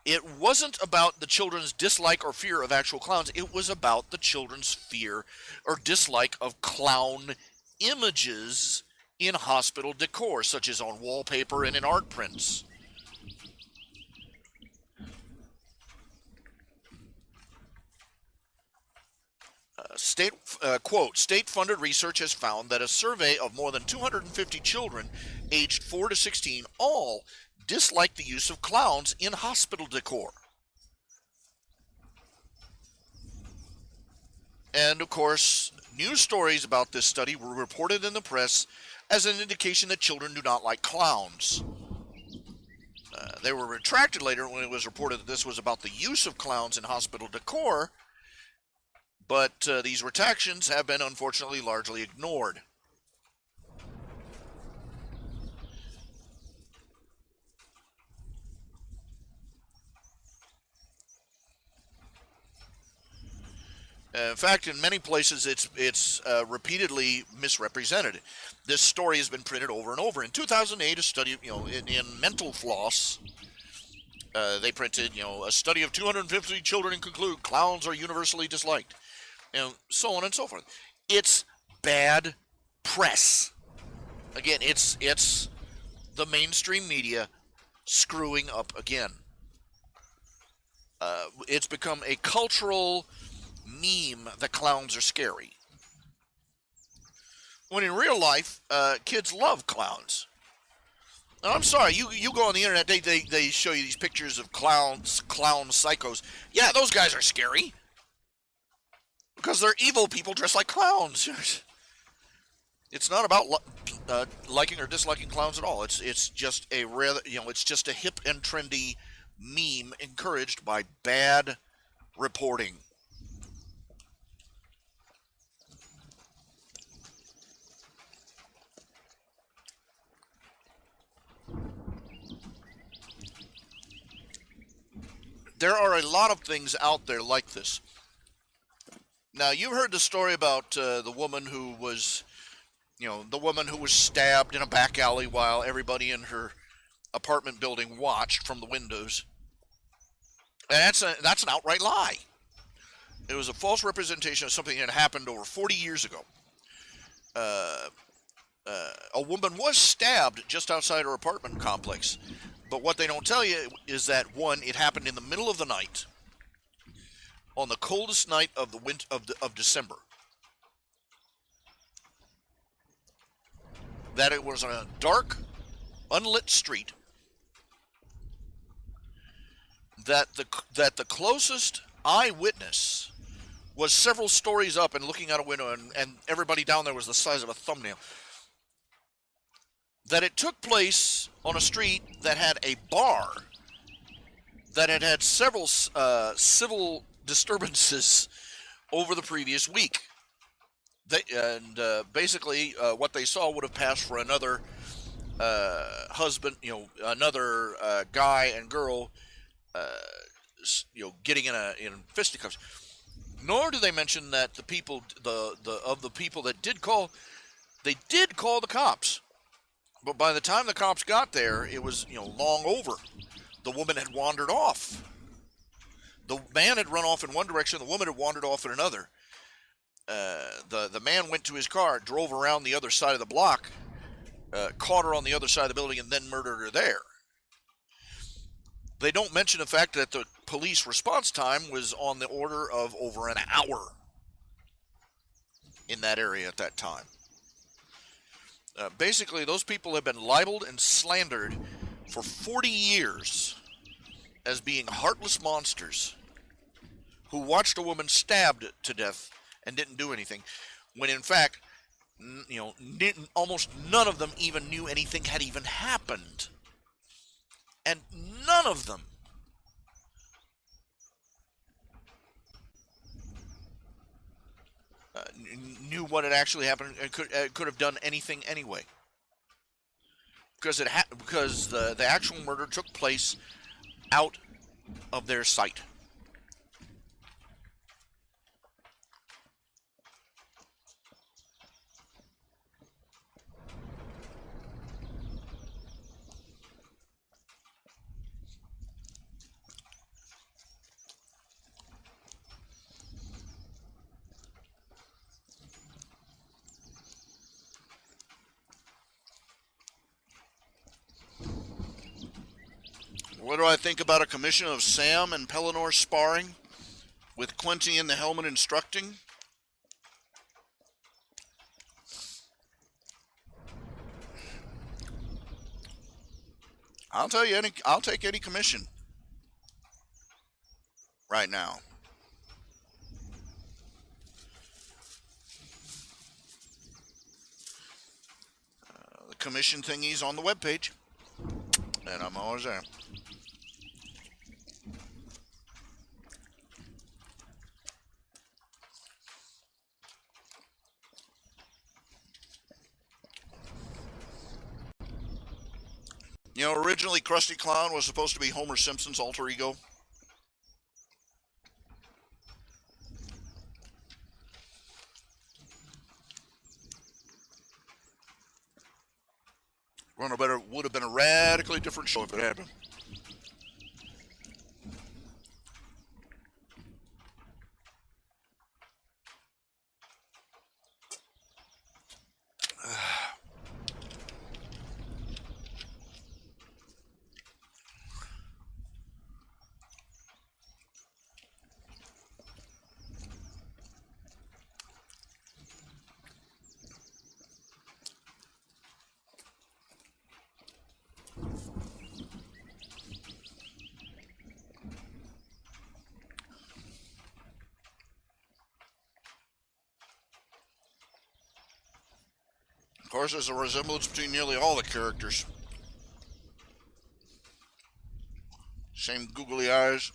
It wasn't about the children's dislike or fear of actual clowns. It was about the children's fear or dislike of clown images in hospital decor, such as on wallpaper and in art prints. State-funded research has found that a survey of more than 250 children aged 4 to 16 all dislike the use of clowns in hospital decor. And, of course, news stories about this study were reported in the press as an indication that children do not like clowns. They were retracted later when it was reported that this was about the use of clowns in hospital decor, but these retractions have been unfortunately largely ignored. In fact, in many places, it's repeatedly misrepresented. This story has been printed over and over. In 2008, a study, in Mental Floss, they printed, a study of 250 children and conclude clowns are universally disliked, and so on and so forth. It's bad press. Again, it's the mainstream media screwing up again. It's become a cultural meme that clowns are scary. When in real life, kids love clowns. And I'm sorry, you go on the internet, they show you these pictures of clown psychos. Yeah, those guys are scary. Because they're evil people dressed like clowns. It's not about liking or disliking clowns at all. It's just a it's just a hip and trendy meme encouraged by bad reporting. There are a lot of things out there like this. Now, you've heard the story about the woman who was, stabbed in a back alley while everybody in her apartment building watched from the windows. And that's an outright lie. It was a false representation of something that happened over 40 years ago. a woman was stabbed just outside her apartment complex. But what they don't tell you is that, one, it happened in the middle of the night, on the coldest night of the winter of December. That it was on a dark, unlit street. That the closest eyewitness was several stories up and looking out a window, and everybody down there was the size of a thumbnail. That it took place on a street that had a bar that had had several civil disturbances over the previous week. Basically, what they saw would have passed for another husband, another guy and girl, getting in fisticuffs. Nor do they mention that the people, the people that did call, they did call the cops. But by the time the cops got there, it was, long over. The woman had wandered off. The man had run off in one direction. The woman had wandered off in another. The man went to his car, drove around the other side of the block, caught her on the other side of the building, and then murdered her there. They don't mention the fact that the police response time was on the order of over an hour in that area at that time. Basically, those people have been libeled and slandered for 40 years as being heartless monsters who watched a woman stabbed to death and didn't do anything, when in fact, almost none of them even knew anything had even happened. And none of them knew what had actually happened and could have done anything anyway, because the actual murder took place out of their sight. What do I think about a commission of Sam and Pellinor sparring, with Quentin in the helmet instructing? I'll tell you, I'll take any commission right now. The commission thingy's on the webpage, and I'm always there. Originally Krusty Clown was supposed to be Homer Simpson's alter ego. Would have been a radically different show if it happened. Of course, there's a resemblance between nearly all the characters. Same googly eyes.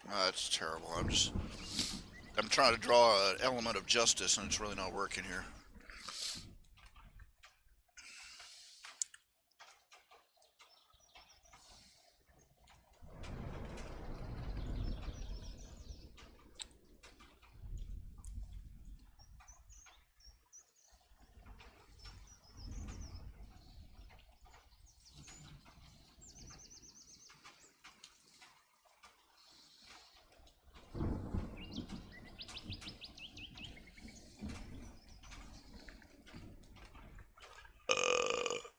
That's terrible. I'm trying to draw an element of justice, and it's really not working here.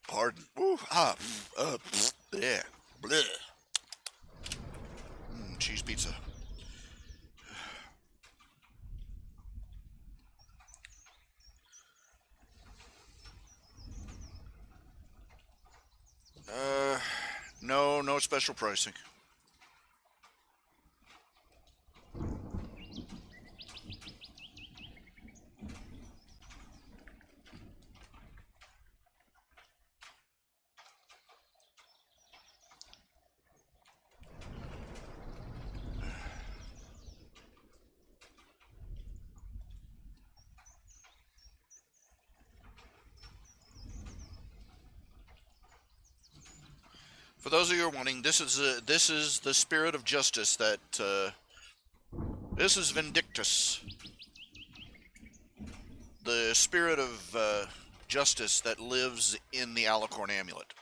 Pardon. Ooh, yeah. Bleh. Cheese pizza. No special pricing. For those of you who are wondering, this is the spirit of justice that this is Vindictus, the spirit of justice that lives in the Alicorn amulet.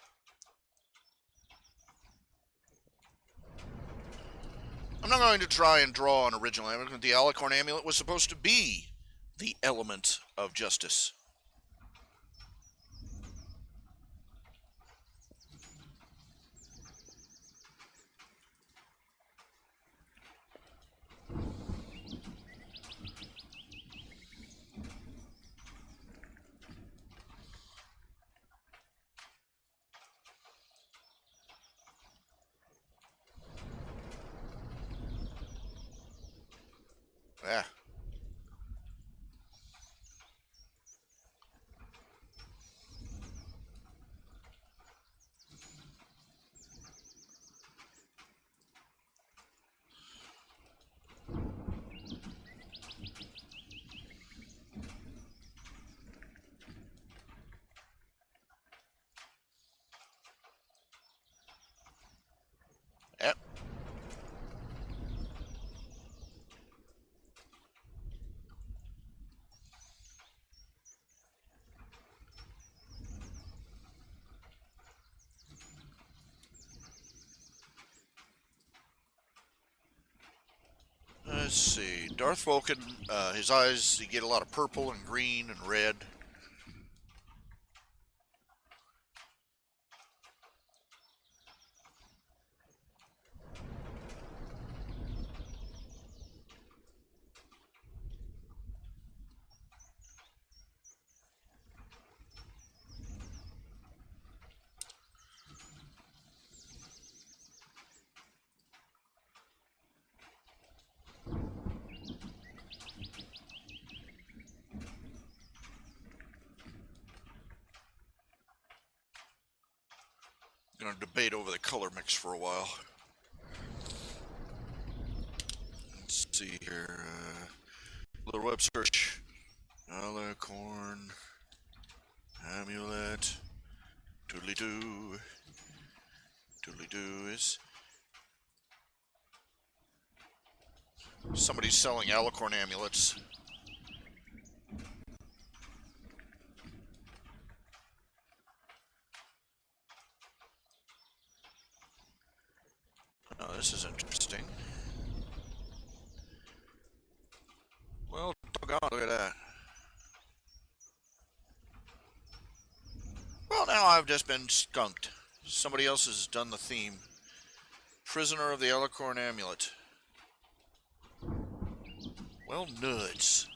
I'm not going to try and draw an original amulet. The Alicorn amulet was supposed to be the element of justice. Yeah. Yep. Let's see. Darth Vulcan, his eyes, you get a lot of purple and green and red. Going to debate over the color mix for a while. Let's see here. Little web search. Alicorn amulet. Toodly-doo. Toodly-doo is... Somebody's selling Alicorn amulets. Oh, this is interesting. Well, doggone, look at that. Well, now I've just been skunked. Somebody else has done the theme. Prisoner of the Alicorn amulet. Well, nuts.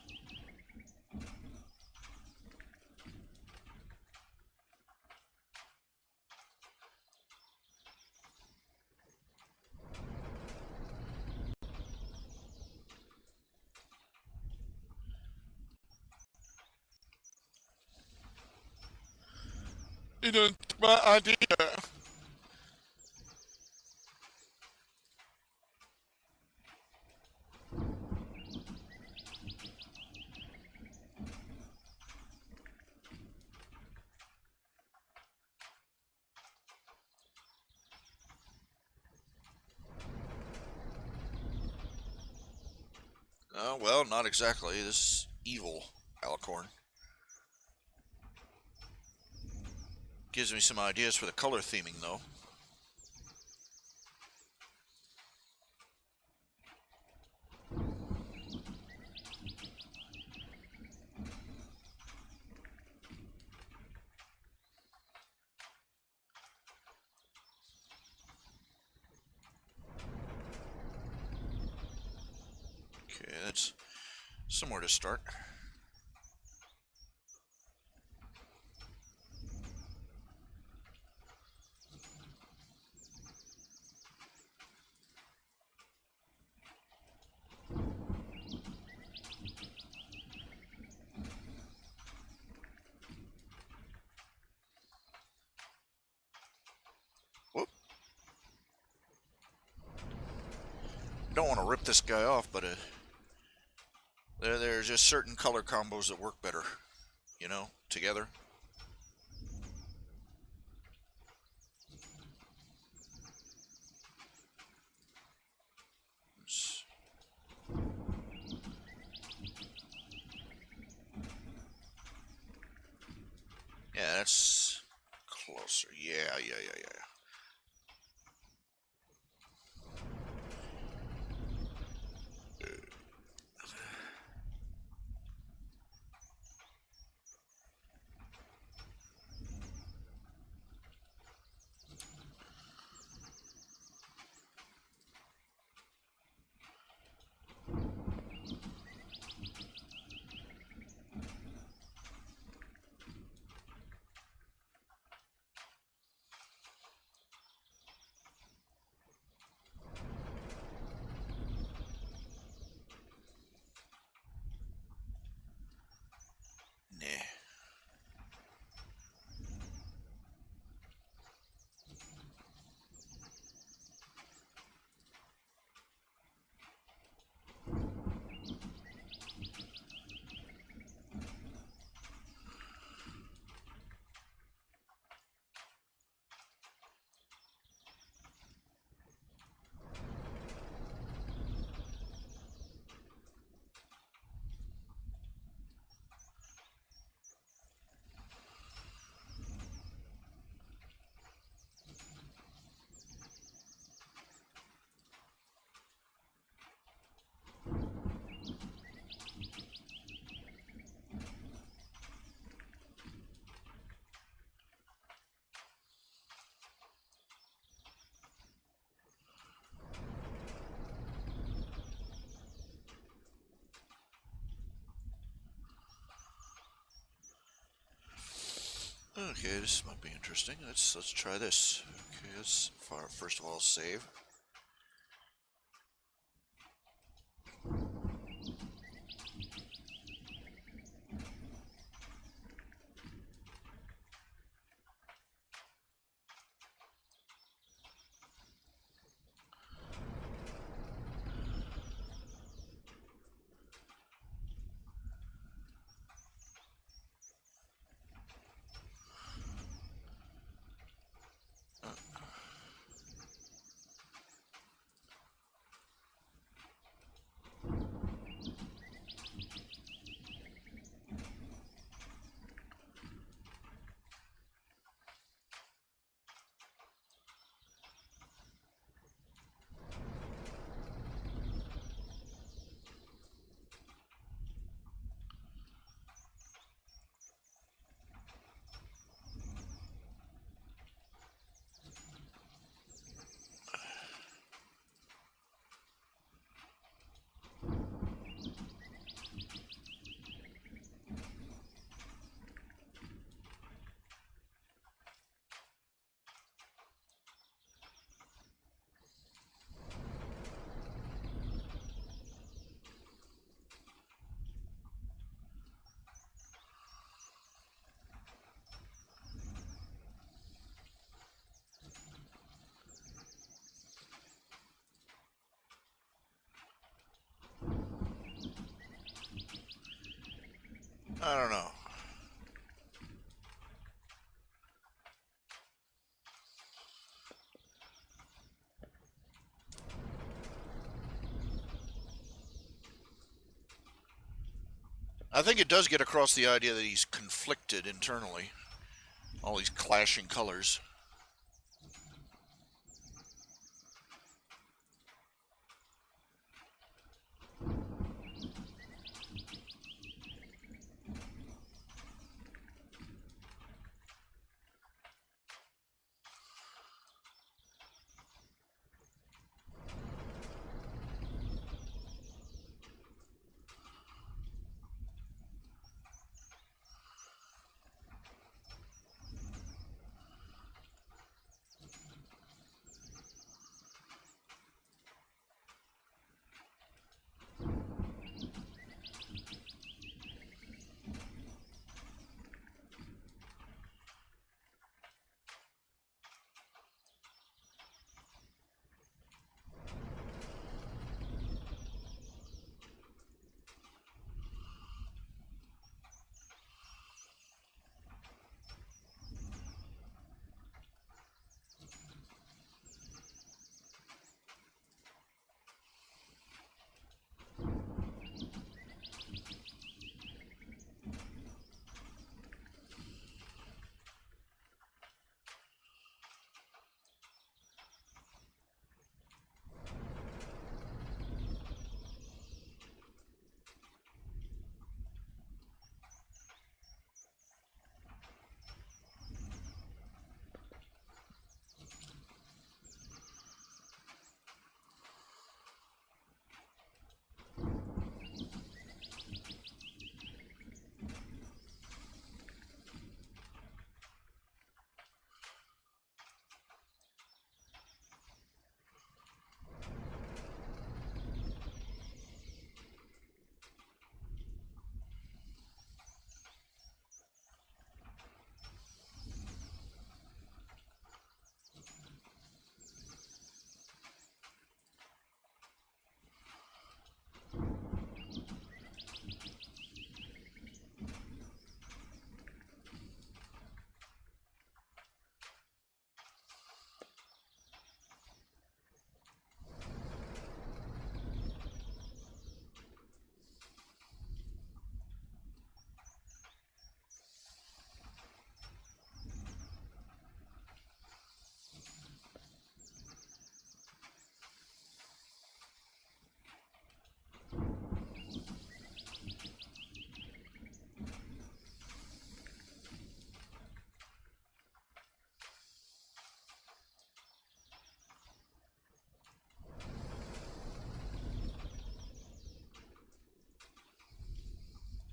You done took my idea. Well, not exactly. This is evil alicorn. Gives me some ideas for the color theming, though. Okay, that's somewhere to start. Whoop. Don't want to rip this guy off, but there's just certain color combos that work better, you know, together. Yeah, that's closer. Yeah. Nah. Okay, this might be interesting. Let's try this. Okay, let's first of all save. I don't know. I think it does get across the idea that he's conflicted internally. All these clashing colors.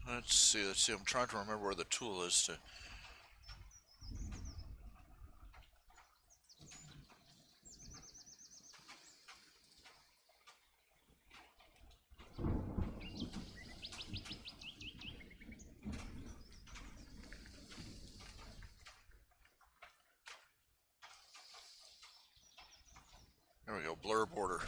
Let's see. I'm trying to remember where the tool is to. There we go. Blur border.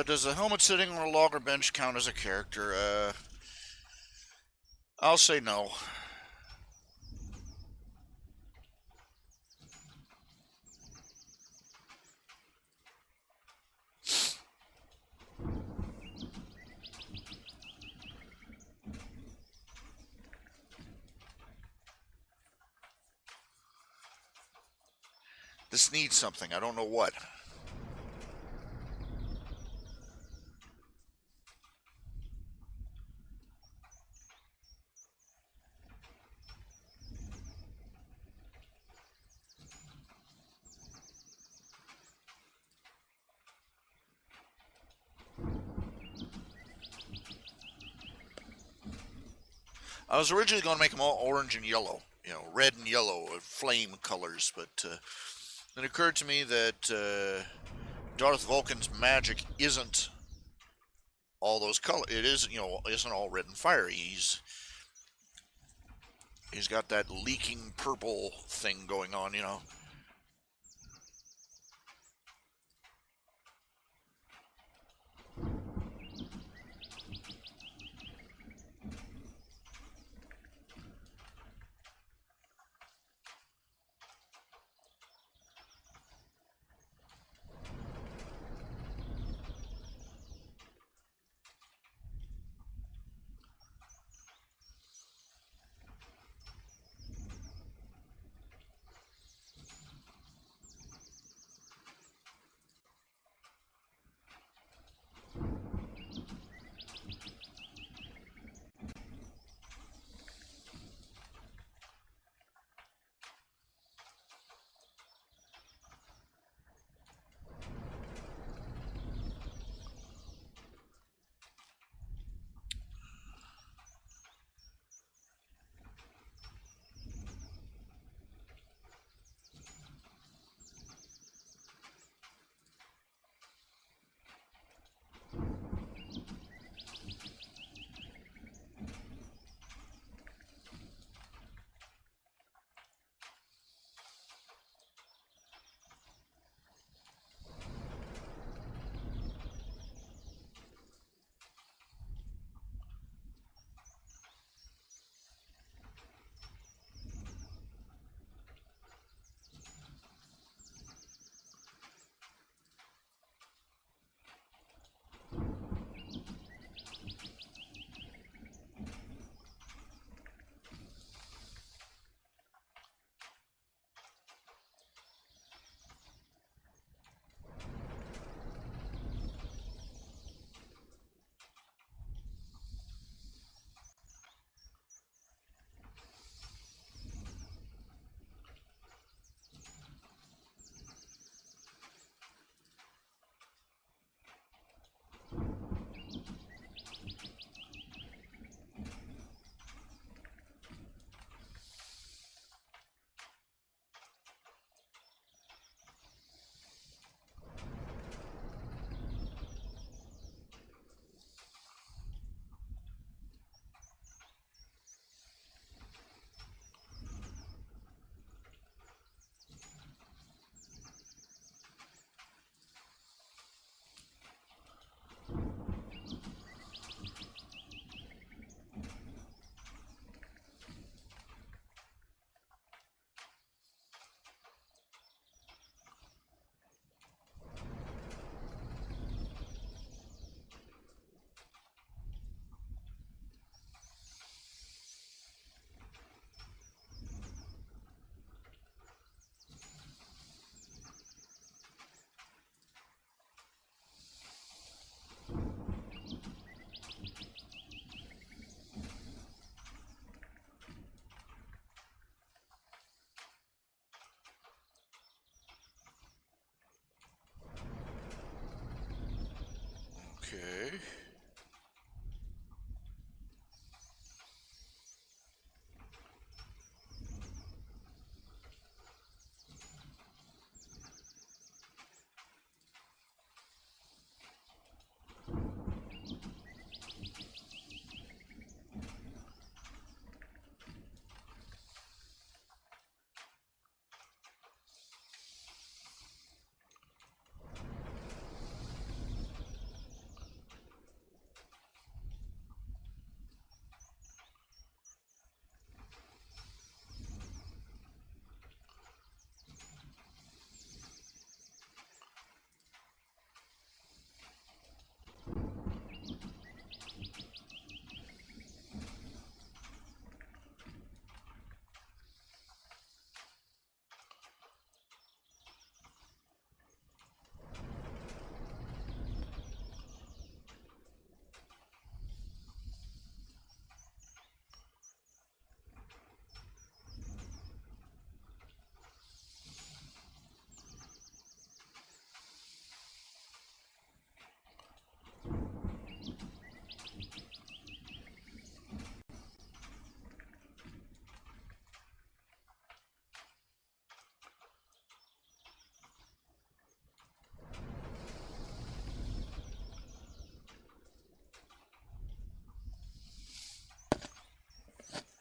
Does a helmet sitting on a log or bench count as a character? I'll say no. This needs something. I don't know what. I was originally going to make them all orange and yellow, red and yellow, flame colors, but it occurred to me that Darth Vulcan's magic isn't all those colors. It isn't all red and fiery. He's got that leaking purple thing going on.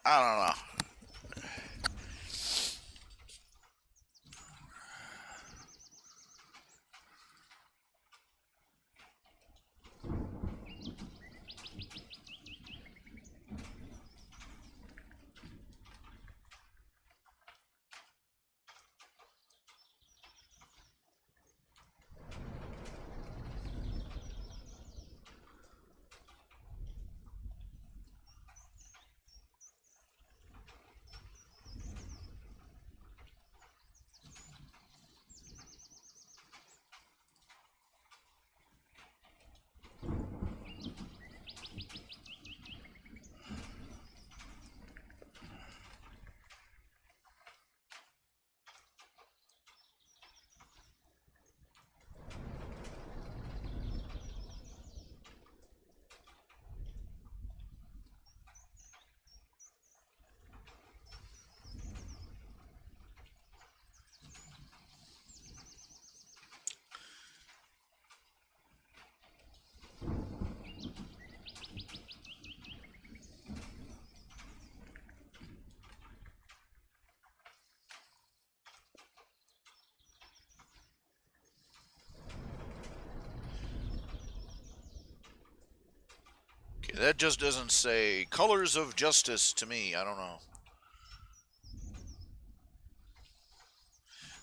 I don't know. Okay, that just doesn't say colors of justice to me. I don't know.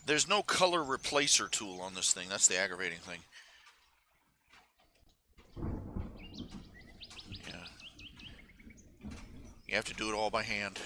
There's no color replacer tool on this thing. That's the aggravating thing. Yeah. You have to do it all by hand.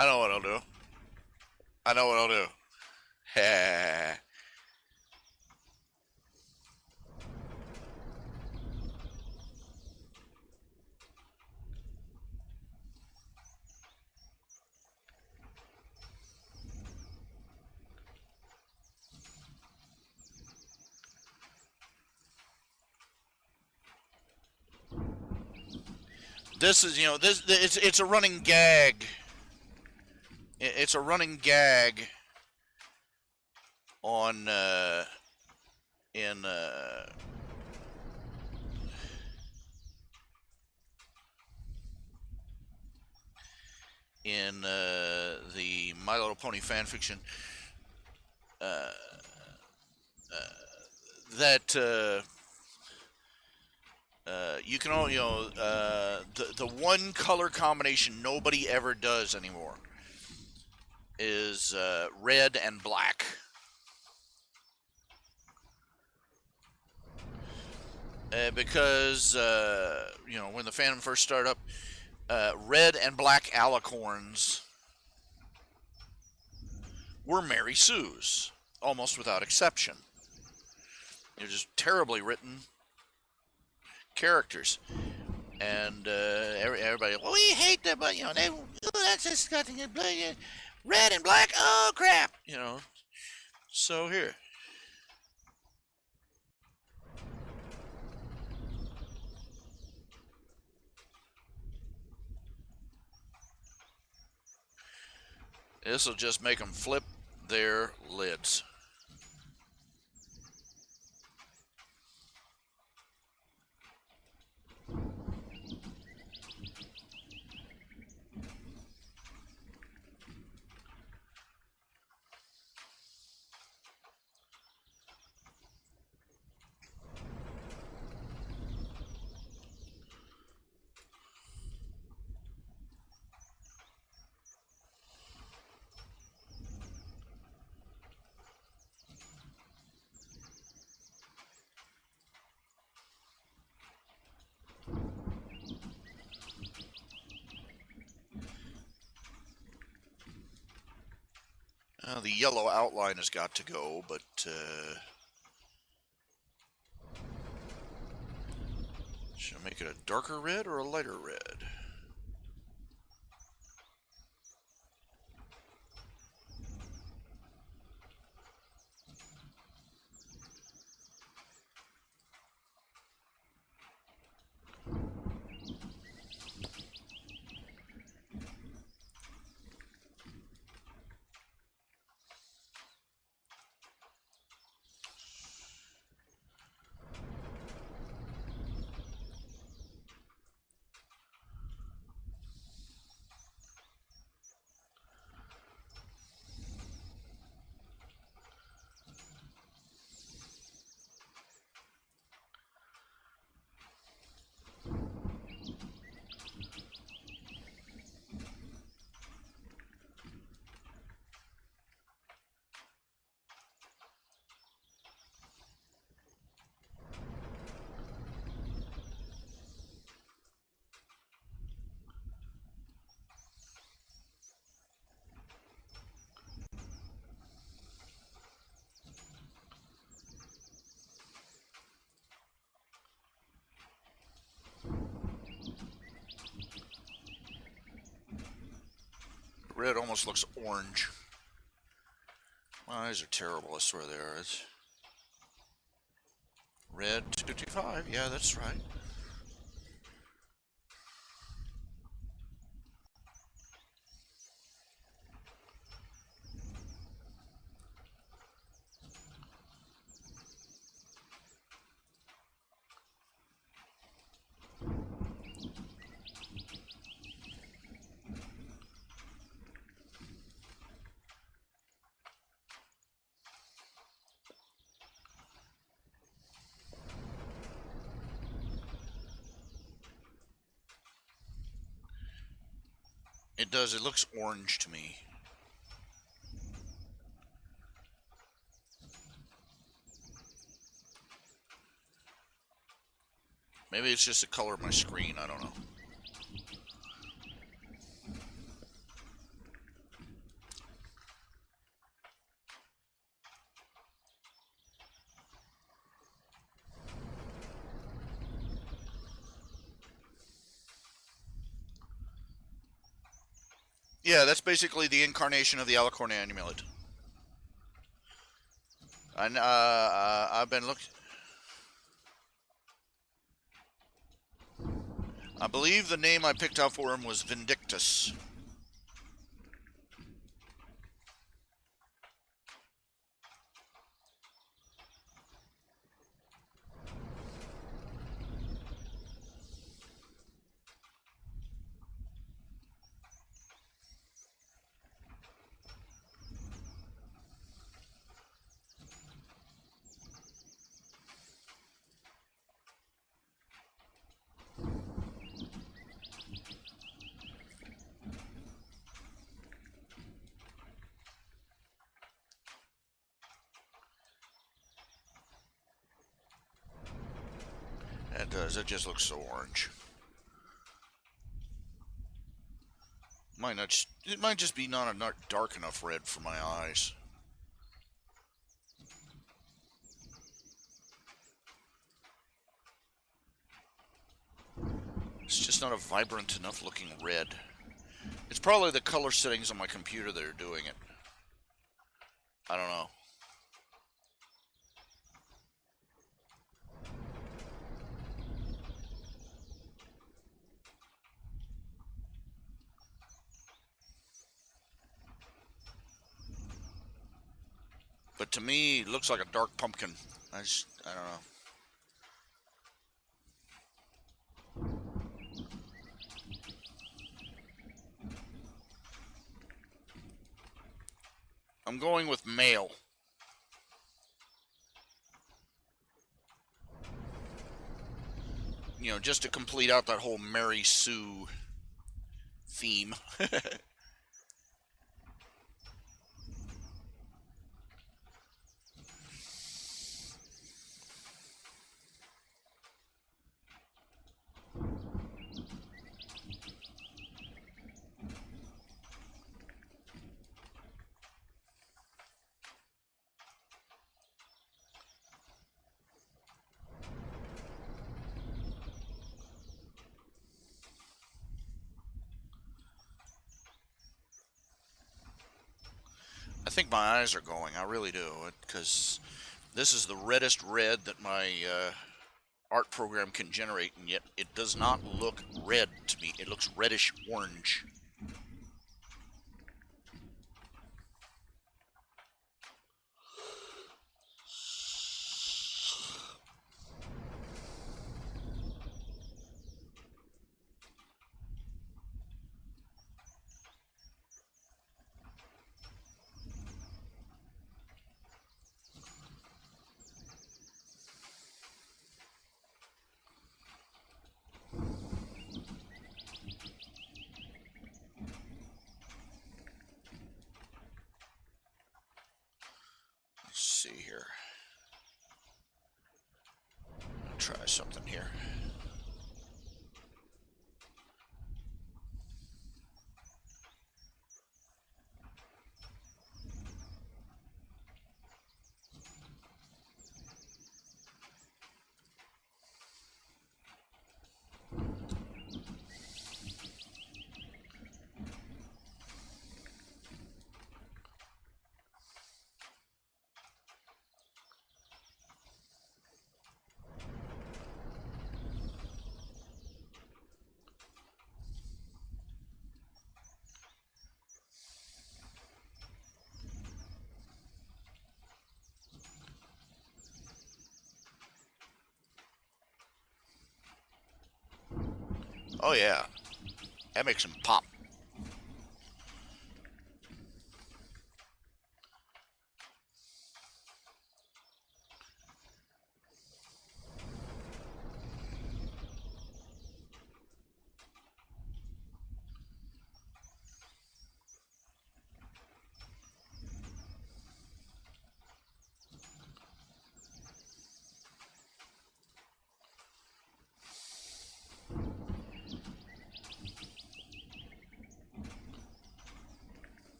I know what I'll do. I know what I'll do. This is, it's a running gag. It's a running gag on in the My Little Pony fanfiction that you can all, the one color combination nobody ever does anymore is red and black. Because when the fandom first started up, red and black alicorns were Mary Sue's, almost without exception. They're just terribly written characters, and everybody, well, we hate them, but that's disgusting. Red and black, oh crap, So here. This will just make them flip their lids. The yellow outline has got to go, but should I make it a darker red or a lighter red? red almost looks orange. My eyes are terrible, I swear they are. It's red 225, yeah, that's right. It does, it looks orange to me. Maybe it's just the color of my screen, I don't know. Yeah, that's basically the incarnation of the Alicorn amulet. I've been looking. I believe the name I picked out for him was Vindictus. It does. It just looks so orange. It might just be not a dark enough red for my eyes. It's just not a vibrant enough looking red. It's probably the color settings on my computer that are doing it. I don't know. But to me, it looks like a dark pumpkin. I don't know. I'm going with male. You know, just to complete out that whole Mary Sue theme. I think my eyes are going. I really do. Because this is the reddest red that my art program can generate, and yet it does not look red to me. It looks reddish orange. Let's see here. I'll try something here. Oh yeah, that makes them pop.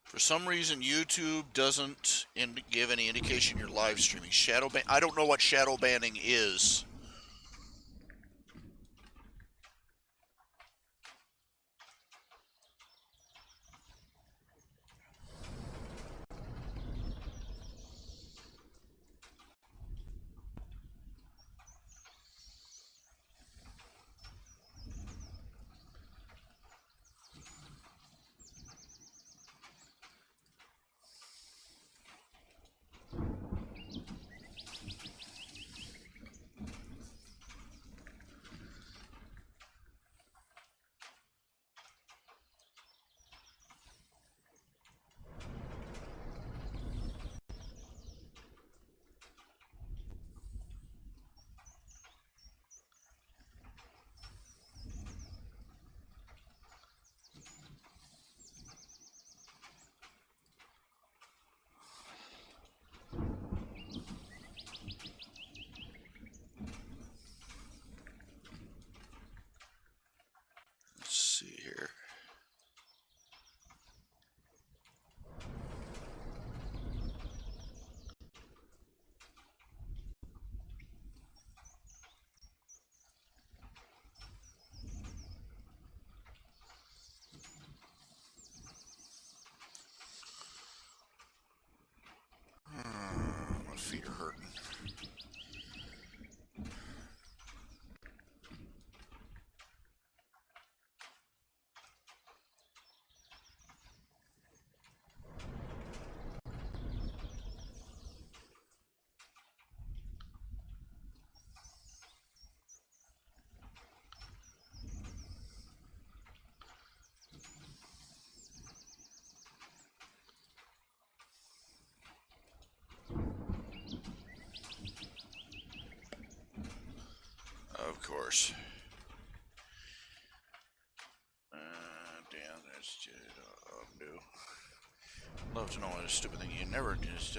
For some reason, YouTube doesn't give any indication you're live streaming. Shadow ban. I don't know what shadow banning is. Let's see here. My feet are hurting. Of course. Damn, that's just undo. Love to know what a stupid thing you never just.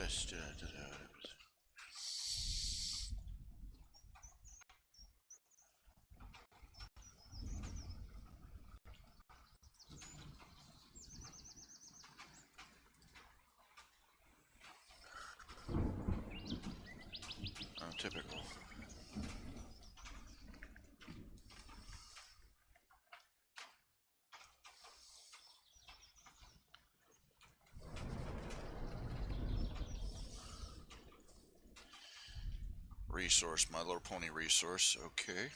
Typical. Resource, My Little Pony resource, okay.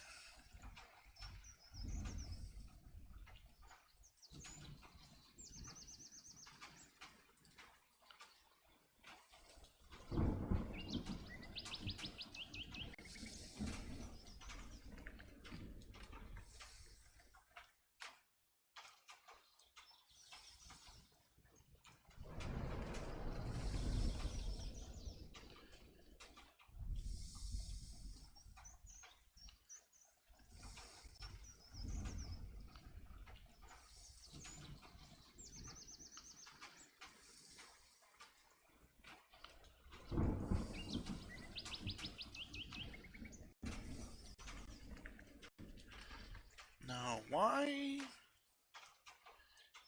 Now, why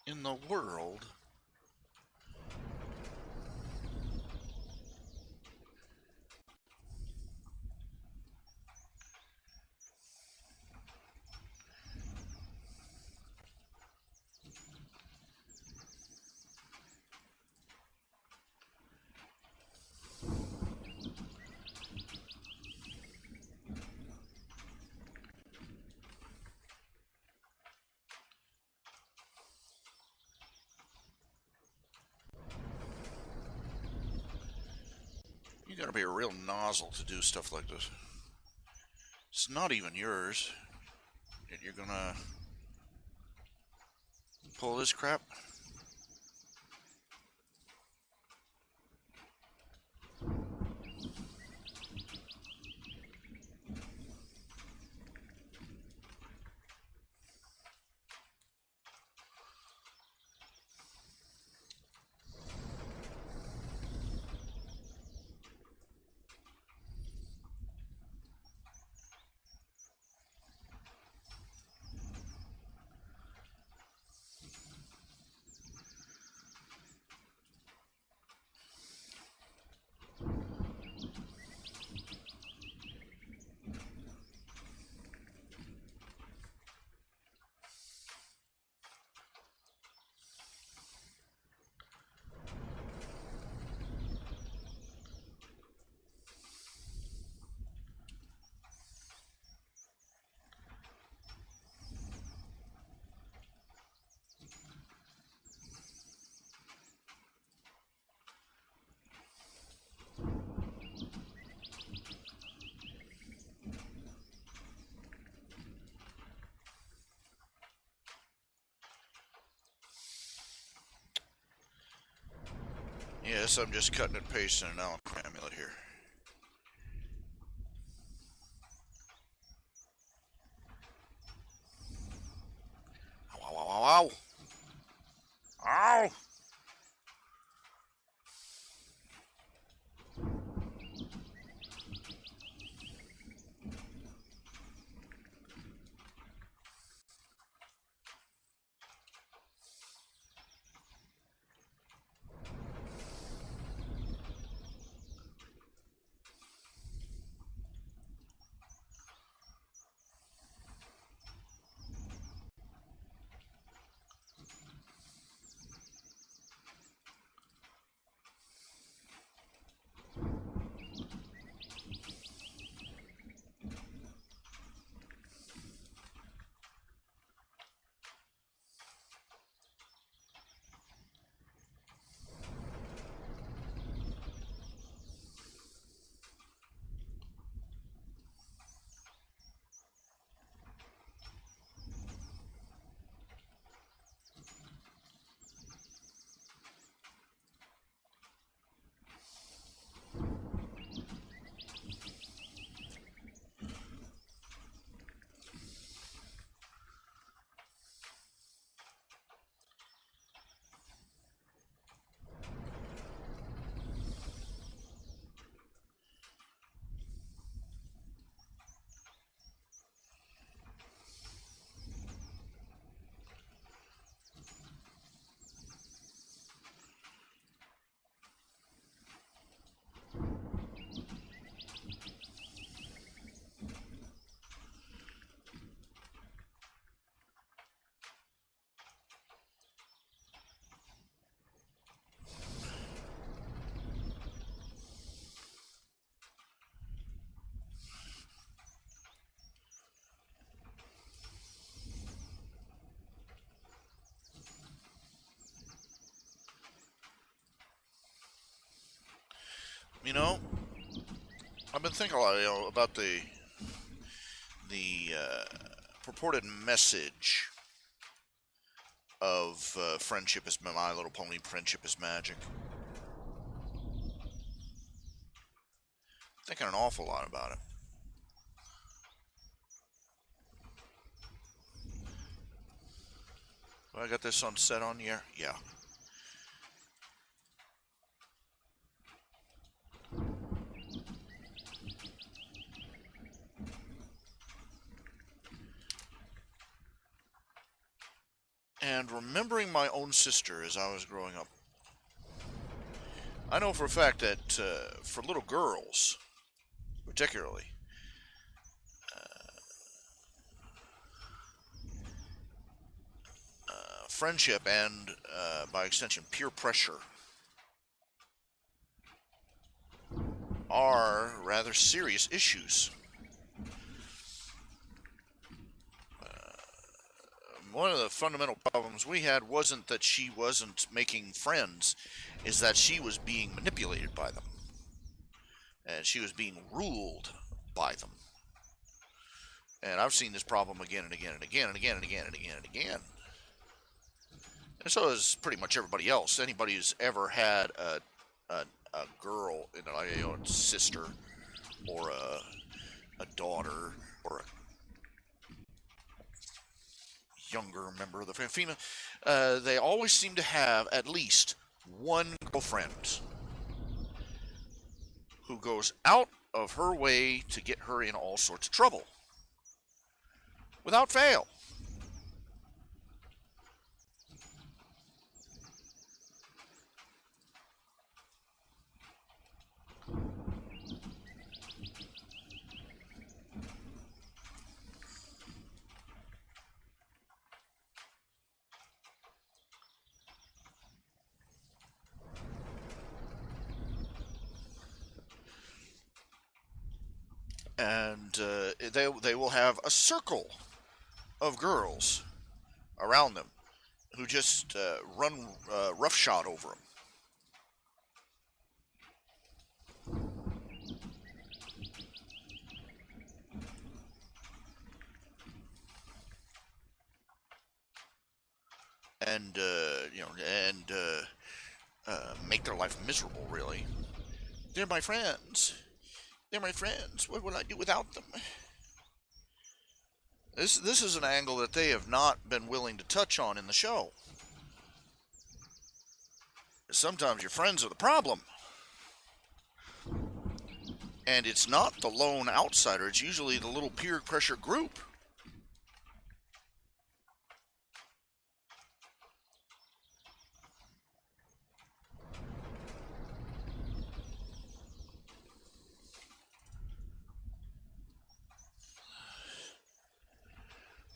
in the world you gotta be a real nozzle to do stuff like this? It's not even yours, and you're gonna pull this crap? Yes, I'm just cutting and pasting an alchemy amulet here. Ow, ow, ow, ow, ow! Ow! You know, I've been thinking a lot, about the purported message of friendship is My Little Pony. Friendship is magic. Thinking an awful lot about it. Do I got this on set on here? Yeah. and remembering my own sister as I was growing up, I know for a fact that for little girls, particularly, friendship and, by extension, peer pressure are rather serious issues. One of the fundamental problems we had wasn't that she wasn't making friends, is that she was being manipulated by them. And she was being ruled by them. And I've seen this problem again and again and again and again and again and again and again. And so is pretty much everybody else. Anybody who's ever had a girl, a sister, or a daughter, or a younger member of the family, they always seem to have at least one girlfriend who goes out of her way to get her in all sorts of trouble, without fail. And they will have a circle of girls around them who just run roughshod over them. And make their life miserable, really. They're my friends. They're my friends. What would I do without them? This is an angle that they have not been willing to touch on in the show. Sometimes your friends are the problem. And it's not the lone outsider. It's usually the little peer pressure group.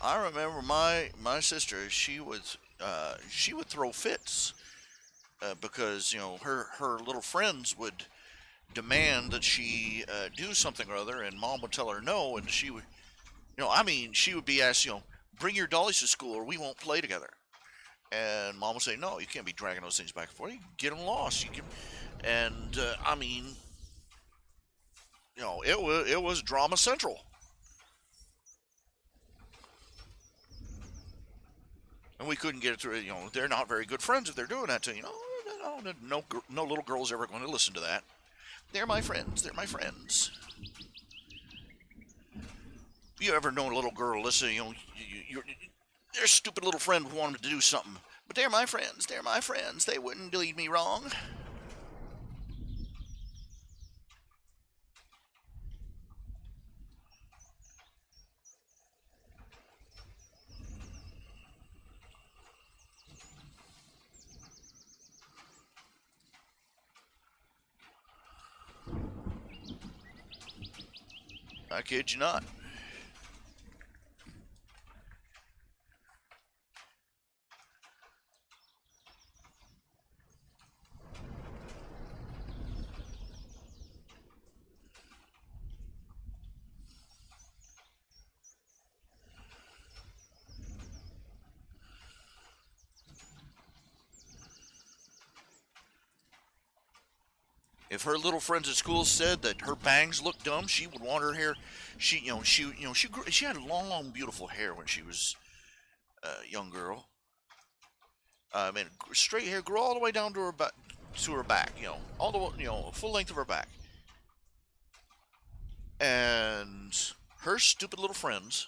I remember my sister. She would throw fits because her little friends would demand that she do something or other, and Mom would tell her no, and she would, she would be asked, bring your dollies to school or we won't play together. And Mom would say, no, you can't be dragging those things back and forth. You get them lost. It was drama central. And we couldn't get it through. They're not very good friends if they're doing that to you. No little girl's ever going to listen to that. They're my friends. They're my friends. You ever known a little girl listen? Their stupid little friend wanted to do something, but they're my friends. They're my friends. They wouldn't lead me wrong. I kid you not. If her little friends at school said that her bangs looked dumb, she would want her hair. She had long, beautiful hair when she was a young girl. Straight hair, grew all the way down to her back, all the way, full length of her back. And her stupid little friends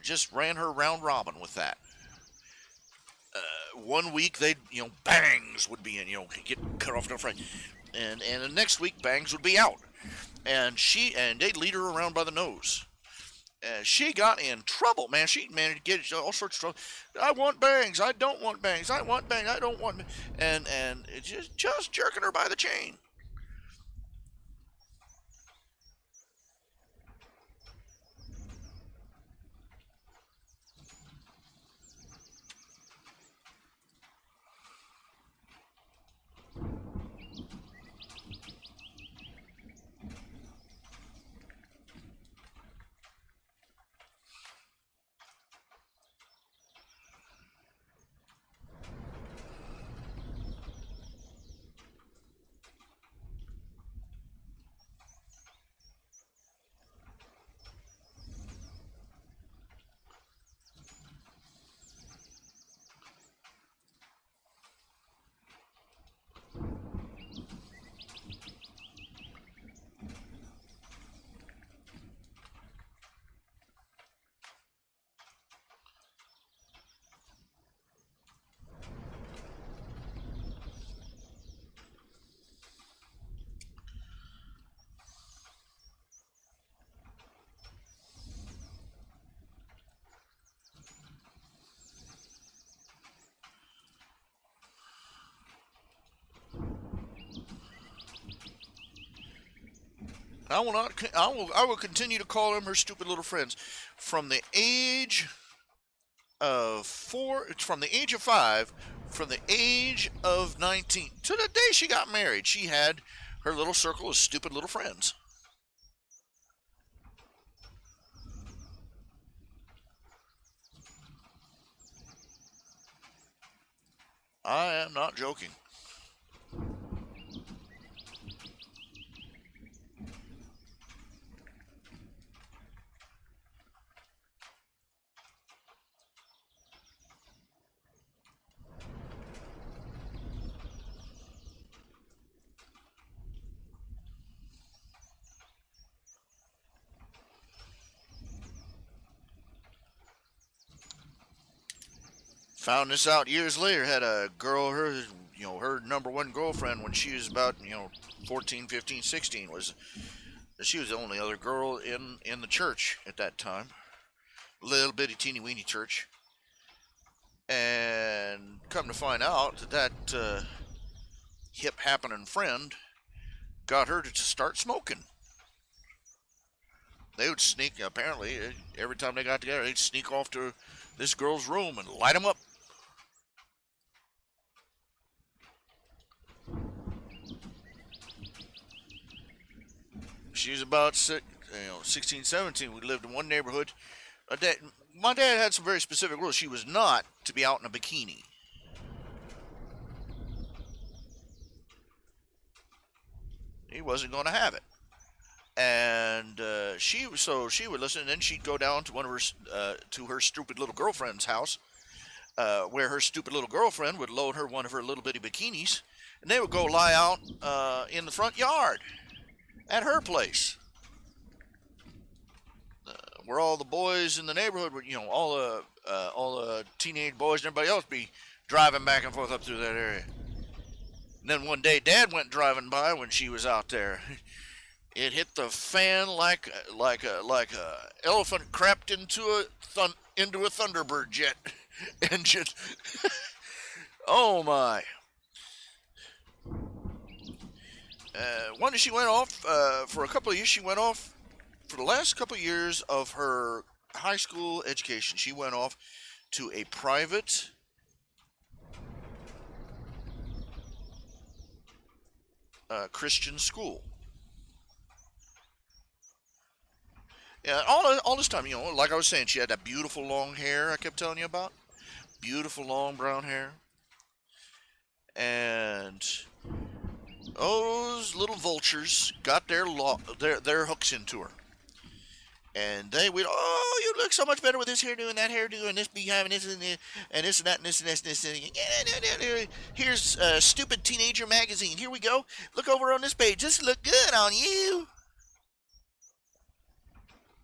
just ran her round robin with that. 1 week they'd, bangs would be in, get cut off in the front, and the next week bangs would be out, and they'd lead her around by the nose, she got in trouble, man. She managed to get all sorts of trouble. I want bangs. I don't want bangs. I want bangs. I don't want. And it's just jerking her by the chain. I will not. I will continue to call them her stupid little friends. From the age of 4, from the age of 5, from the age of 19 to the day she got married, she had her little circle of stupid little friends. I am not joking. Found this out years later. Had a girl, her number one girlfriend when she was about 14, 15, 16 was she was the only other girl in the church at that time, little bitty teeny weeny church. And come to find out that hip happening friend got her to start smoking. They would sneak. Apparently, every time they got together, they'd sneak off to this girl's room and light them up. She was about 16, 17. We lived in one neighborhood. My dad had some very specific rules. She was not to be out in a bikini. He wasn't going to have it. And she would listen, and then she'd go down to her stupid little girlfriend's house, where her stupid little girlfriend would load her one of her little bitty bikinis, and they would go lie out in the front yard at her place, where all the boys in the neighborhood would, all the teenage boys and everybody else be driving back and forth up through that area. And then one day, Dad went driving by when she was out there. It hit the fan like a elephant crapped into a Thunderbird jet engine. Oh my! One day she went off for a couple of years. She went off for the last couple of years of her high school education. She went off to a private Christian school. Yeah, all this time, like I was saying, she had that beautiful long hair I kept telling you about. Beautiful long brown hair. And those little vultures got their hooks into her. And they would, oh, you look so much better with this hairdo and that hairdo and this behind this and this and that and this and this and this. And here's Stupid Teenager magazine. Here we go. Look over on this page. This look good on you.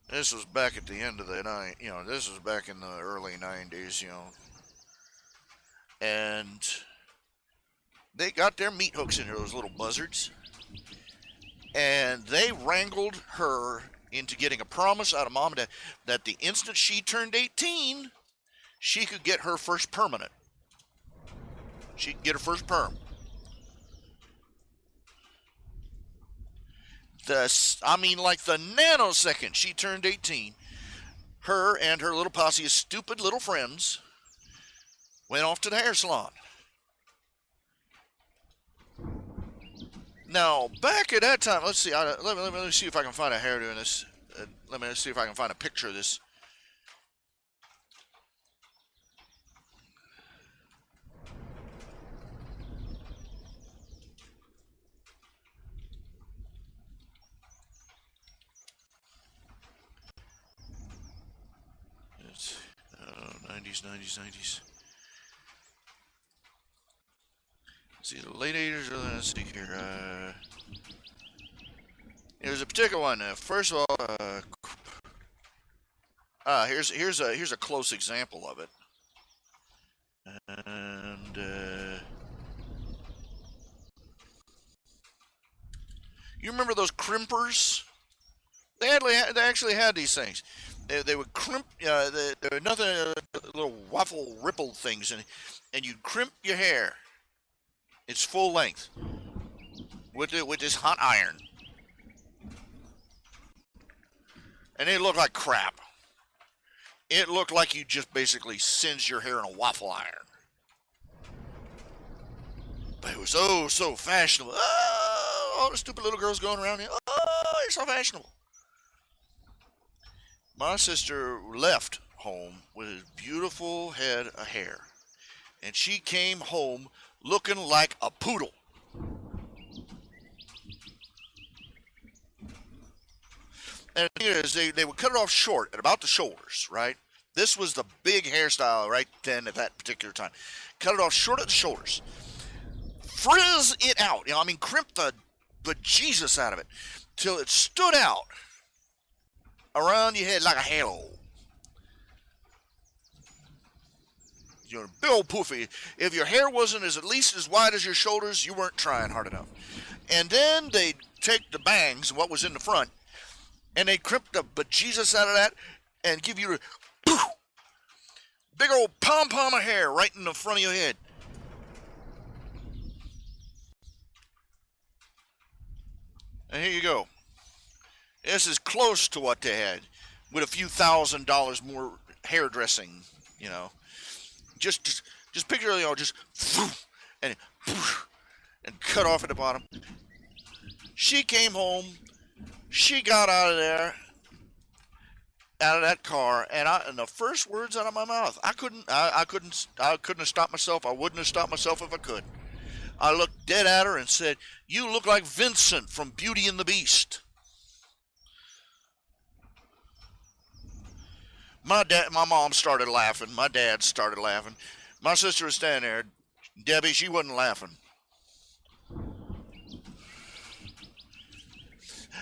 This was back at the end of the night. This was back in the early 90s, And they got their meat hooks in here, those little buzzards. And they wrangled her into getting a promise out of mom and dad that the instant she turned 18, she could get her first permanent. She could get her first perm. Like the nanosecond she turned 18, her and her little posse of stupid little friends went off to the hair salon. Now, back at that time, let's see. Let me see if I can find a hairdo in this. Let me see if I can find a picture of this. It's 90s. See, the late 80s, or let's see here. There's a particular one. First of all, here's a close example of it. And you remember those crimpers? They actually had these things. They would crimp. They were nothing, little waffle rippled things, and you'd crimp your hair. It's full length with this hot iron, and it looked like crap. It looked like you just basically singed your hair in a waffle iron. But it was so fashionable. Oh, all the stupid little girls going around here. Oh, it's so fashionable. My sister left home with a beautiful head of hair, and she came home looking like a poodle. And the thing is, they would cut it off short at about the shoulders, right? This was the big hairstyle right then at that particular time. Cut it off short at the shoulders. Frizz it out. Crimp the bejesus out of it till it stood out around your head like a halo. Big old poofy. If your hair wasn't at least as wide as your shoulders, you weren't trying hard enough. And then they'd take the bangs, what was in the front, and they'd crimp the bejesus out of that and give you a big old pom-pom of hair right in the front of your head. And here you go. This is close to what they had, with a few $1,000s more hairdressing, Just picture, just and cut off at the bottom. She came home. She got out of there, out of that car, and the first words out of my mouth, I couldn't have stopped myself. I wouldn't have stopped myself if I could. I looked dead at her and said, "You look like Vincent from Beauty and the Beast." My mom started laughing. My dad started laughing. My sister was standing there. Debbie, she wasn't laughing.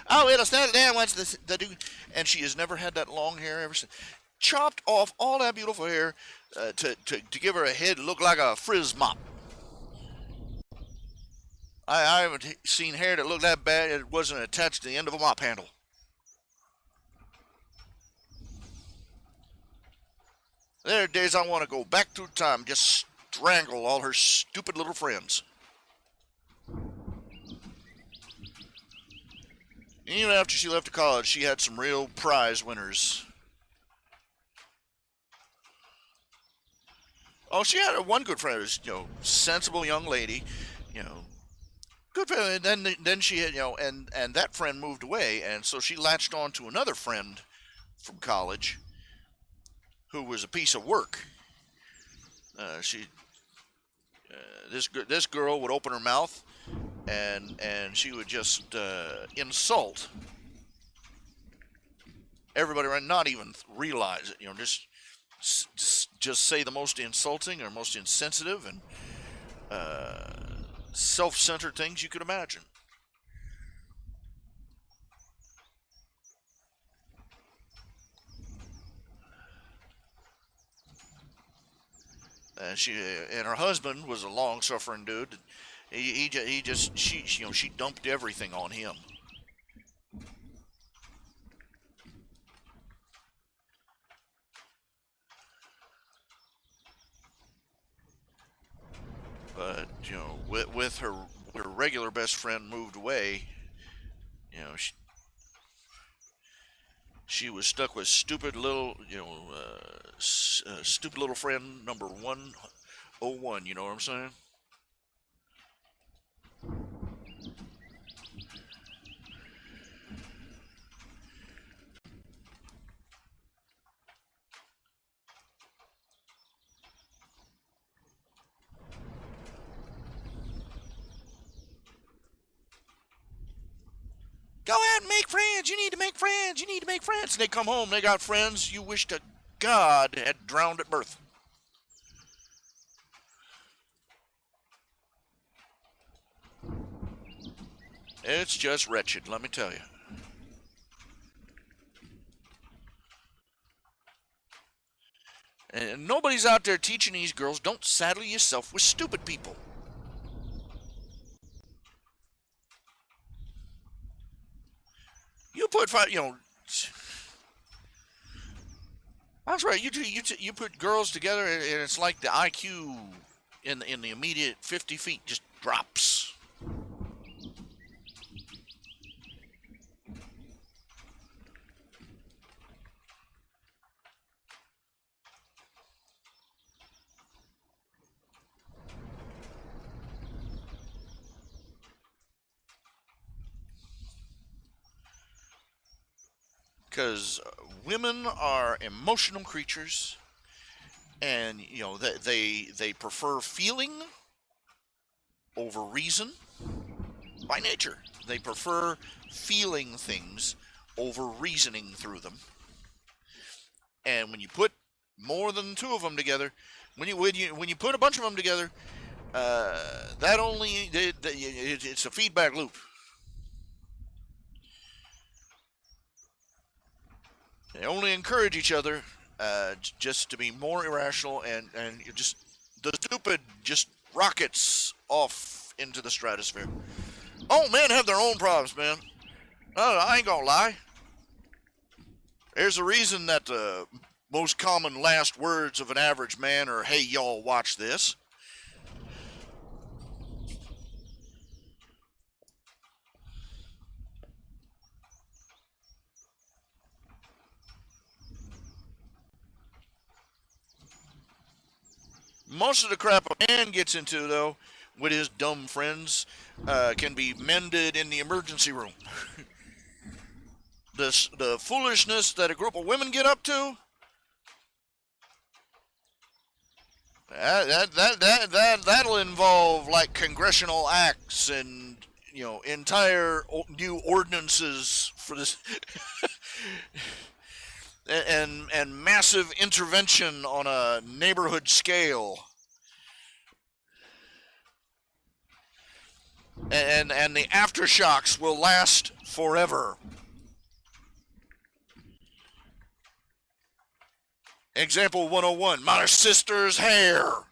Oh, it'll stand down once the dude. And she has never had that long hair ever since. Chopped off all that beautiful hair to give her a head look like a frizz mop. I haven't seen hair that looked that bad it wasn't attached to the end of a mop handle. There are days I want to go back through time and just strangle all her stupid little friends. Even after she left college, she had some real prize winners. Oh, she had one good friend, sensible young lady, good friend. And then she had, and that friend moved away, and so she latched on to another friend from college who was a piece of work. This girl would open her mouth, and she would just insult everybody around, not even realize it. Just say the most insulting or most insensitive and self-centered things you could imagine. And her husband was a long-suffering dude. She dumped everything on him. with her regular best friend moved away, she was stuck with stupid little, stupid little friend number 101. You know what I'm saying? Go out and make friends. You need to make friends. You need to make friends. And they come home. They got friends you wish to God had drowned at birth. It's just wretched, let me tell you. And nobody's out there teaching these girls, don't saddle yourself with stupid people. You put that's right. You put girls together, and it's like the IQ in the immediate 50 feet just drops. Because women are emotional creatures, and they prefer feeling over reason by nature. They prefer feeling things over reasoning through them. And when you put more than two of them together, when you put a bunch of them together, it's a feedback loop. They only encourage each other just to be more irrational, and just the stupid just rockets off into the stratosphere. Oh, men have their own problems, man. I ain't gonna lie. There's a reason that the most common last words of an average man are, "Hey, y'all, watch this." Most of the crap a man gets into, though, with his dumb friends, can be mended in the emergency room. The foolishness that a group of women get up to, that'll involve like congressional acts and entire new ordinances for this, and massive intervention on a neighborhood scale. And the aftershocks will last forever. Example 101, my sister's hair.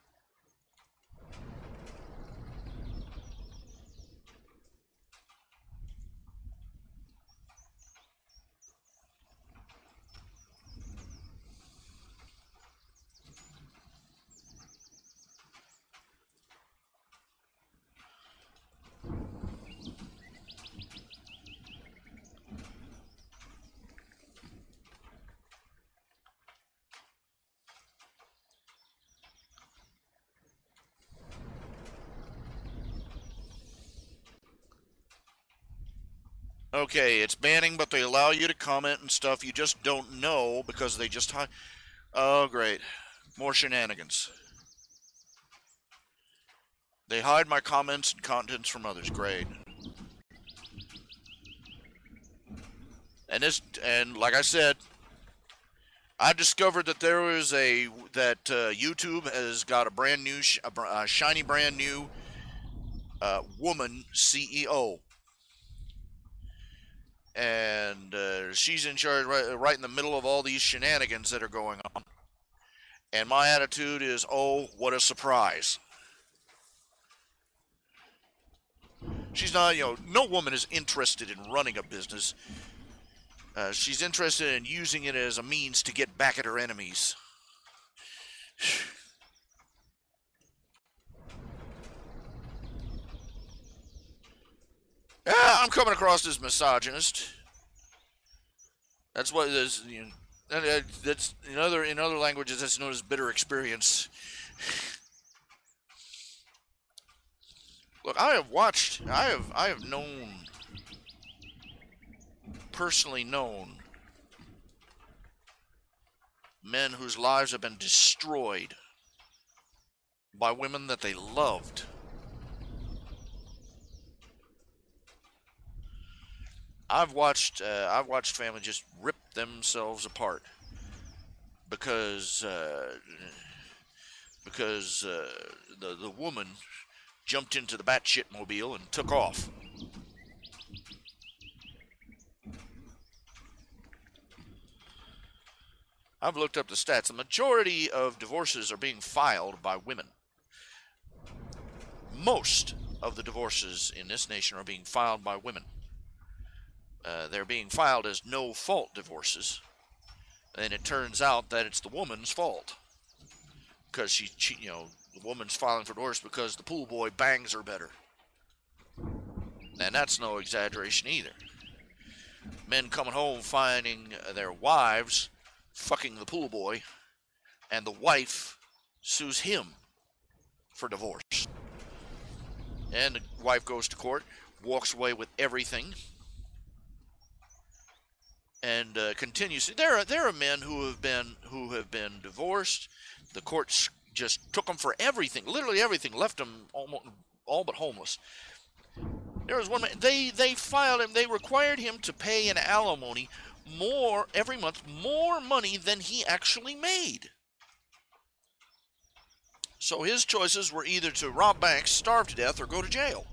Okay, it's banning, but they allow you to comment and stuff. You just don't know because they just hide. Oh, great. More shenanigans. They hide my comments and contents from others. Great. And like I said, I discovered that there was YouTube has got a brand new, shiny brand new woman CEO. And she's in charge right in the middle of all these shenanigans that are going on. And my attitude is, oh, what a surprise. She's not, no woman is interested in running a business. She's interested in using it as a means to get back at her enemies. Yeah, I'm coming across as misogynist. That's what it is. You know, that's in other languages that's known as bitter experience. Look, I have personally known men whose lives have been destroyed by women that they loved. I've watched families just rip themselves apart because the woman jumped into the batshit mobile and took off. I've looked up the stats. The majority of divorces are being filed by women. Most of the divorces in this nation are being filed by women. They're being filed as no-fault divorces, and it turns out that it's the woman's fault because the woman's filing for divorce because the pool boy bangs her better, and that's no exaggeration either. Men coming home finding their wives fucking the pool boy, and the wife sues him for divorce, and the wife goes to court, walks away with everything. And continues. There are men who have been divorced. The courts just took them for everything, literally everything, left them all but homeless. There was one man. They filed him. They required him to pay an alimony every month, more money than he actually made. So his choices were either to rob banks, starve to death, or go to jail.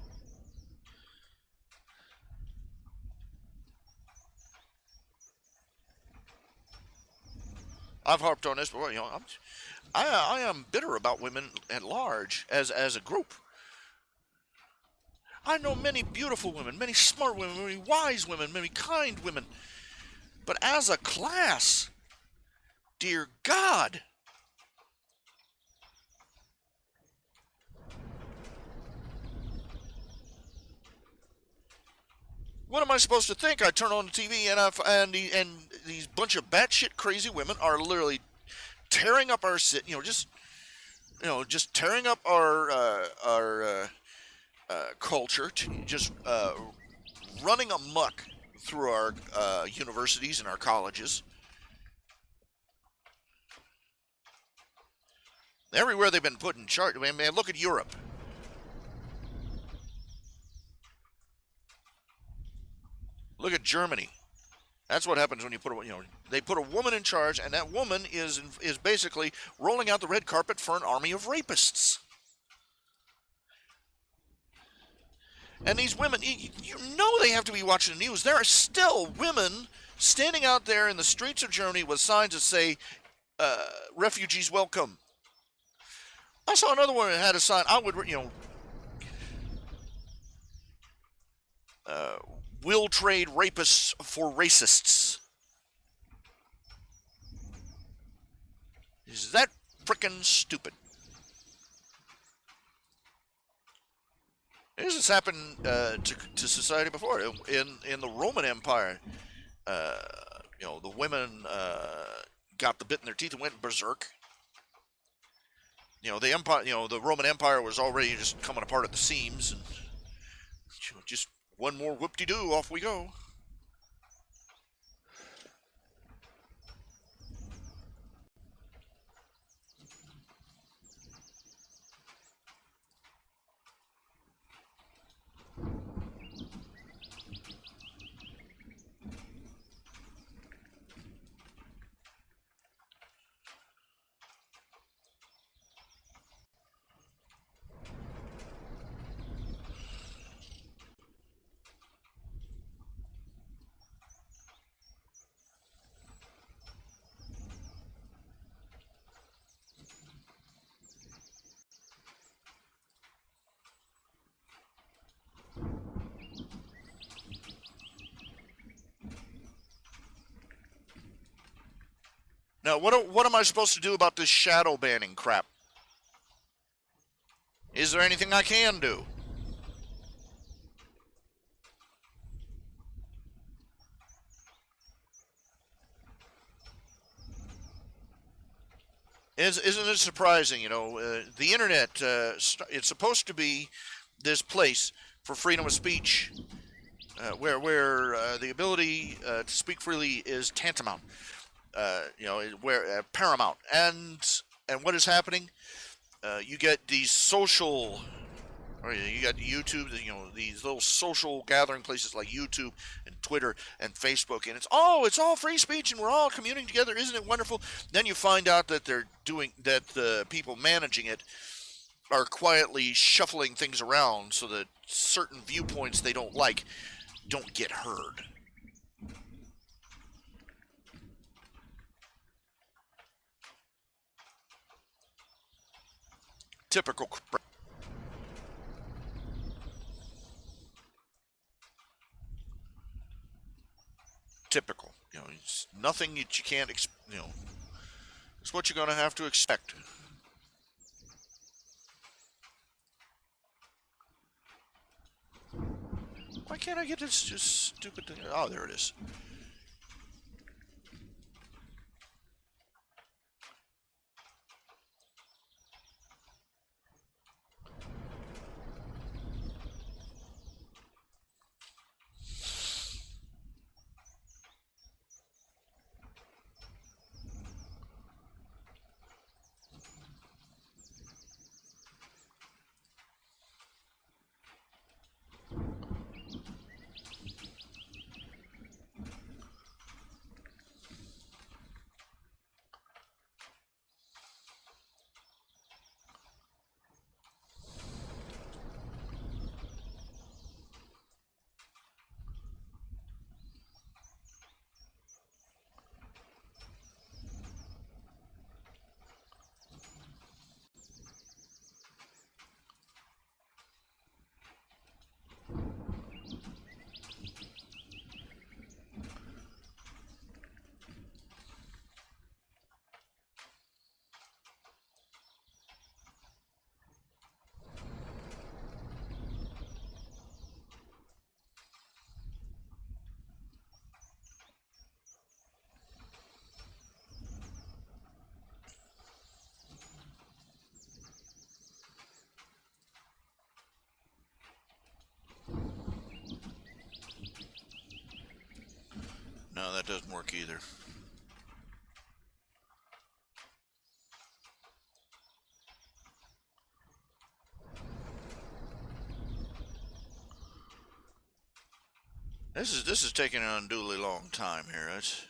I've harped on this before. I am bitter about women at large as a group. I know many beautiful women, many smart women, many wise women, many kind women. But as a class, dear God, what am I supposed to think? I turn on the TV and these bunch of batshit crazy women are literally tearing up our city. Just tearing up our culture, just running amok through our universities and our colleges. Everywhere they've been put in charge. I mean, look at Europe. Look at Germany. That's what happens when you put they put a woman in charge, and that woman is basically rolling out the red carpet for an army of rapists. And these women, they have to be watching the news. There are still women standing out there in the streets of Germany with signs that say, "Refugees welcome." I saw another one that had a sign. Will trade rapists for racists. Is that frickin' stupid? This has happened to society before. In the Roman Empire, the women got the bit in their teeth and went berserk. The empire, the Roman Empire was already just coming apart at the seams, and just one more whoop-de-doo, off we go. Now, what am I supposed to do about this shadow banning crap? Is there anything I can do? Isn't it surprising? The internet, it's supposed to be this place for freedom of speech, where the ability to speak freely is tantamount, where paramount. And what is happening? You get these social, or you got YouTube, these little social gathering places like YouTube and Twitter and Facebook, and it's all free speech, and we're all communing together. Isn't it wonderful? Then you find out that the people managing it are quietly shuffling things around so that certain viewpoints they don't like don't get heard. Typical. Typical. It's nothing that you can't. It's what you're going to have to expect. Why can't I get this just stupid thing? Oh, there it is. No, that doesn't work either. This is taking an unduly long time here. It's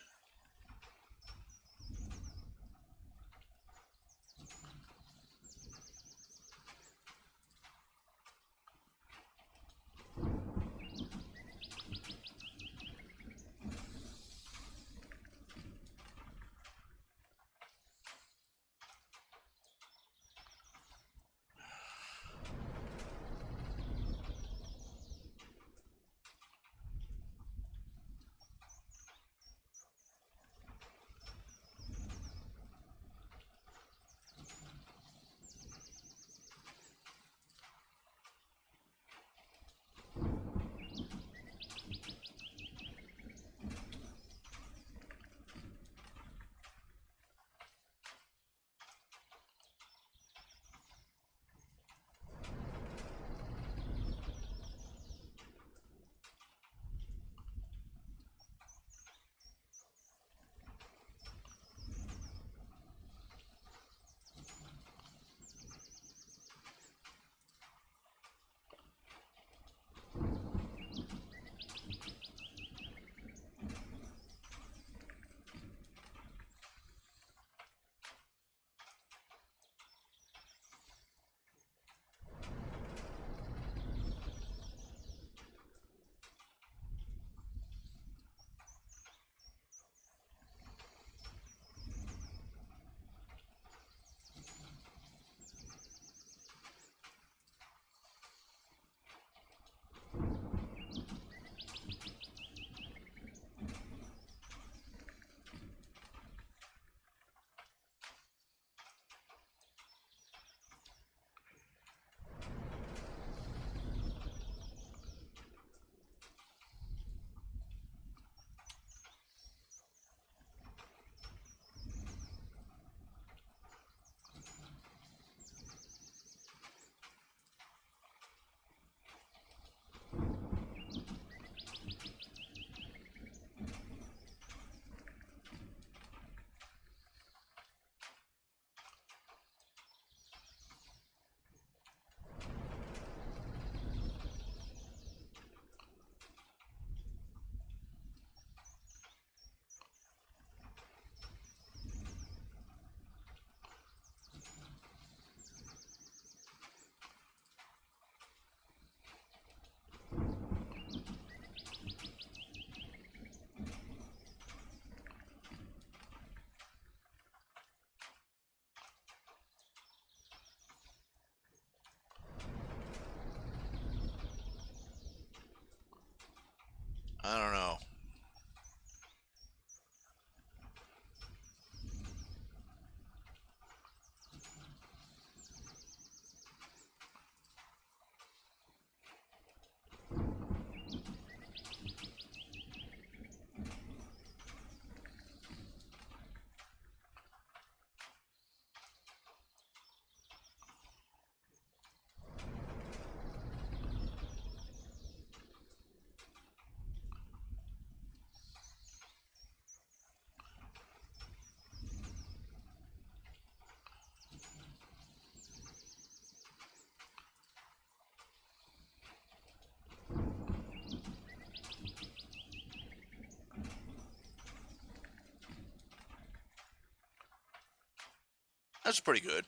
That's pretty good.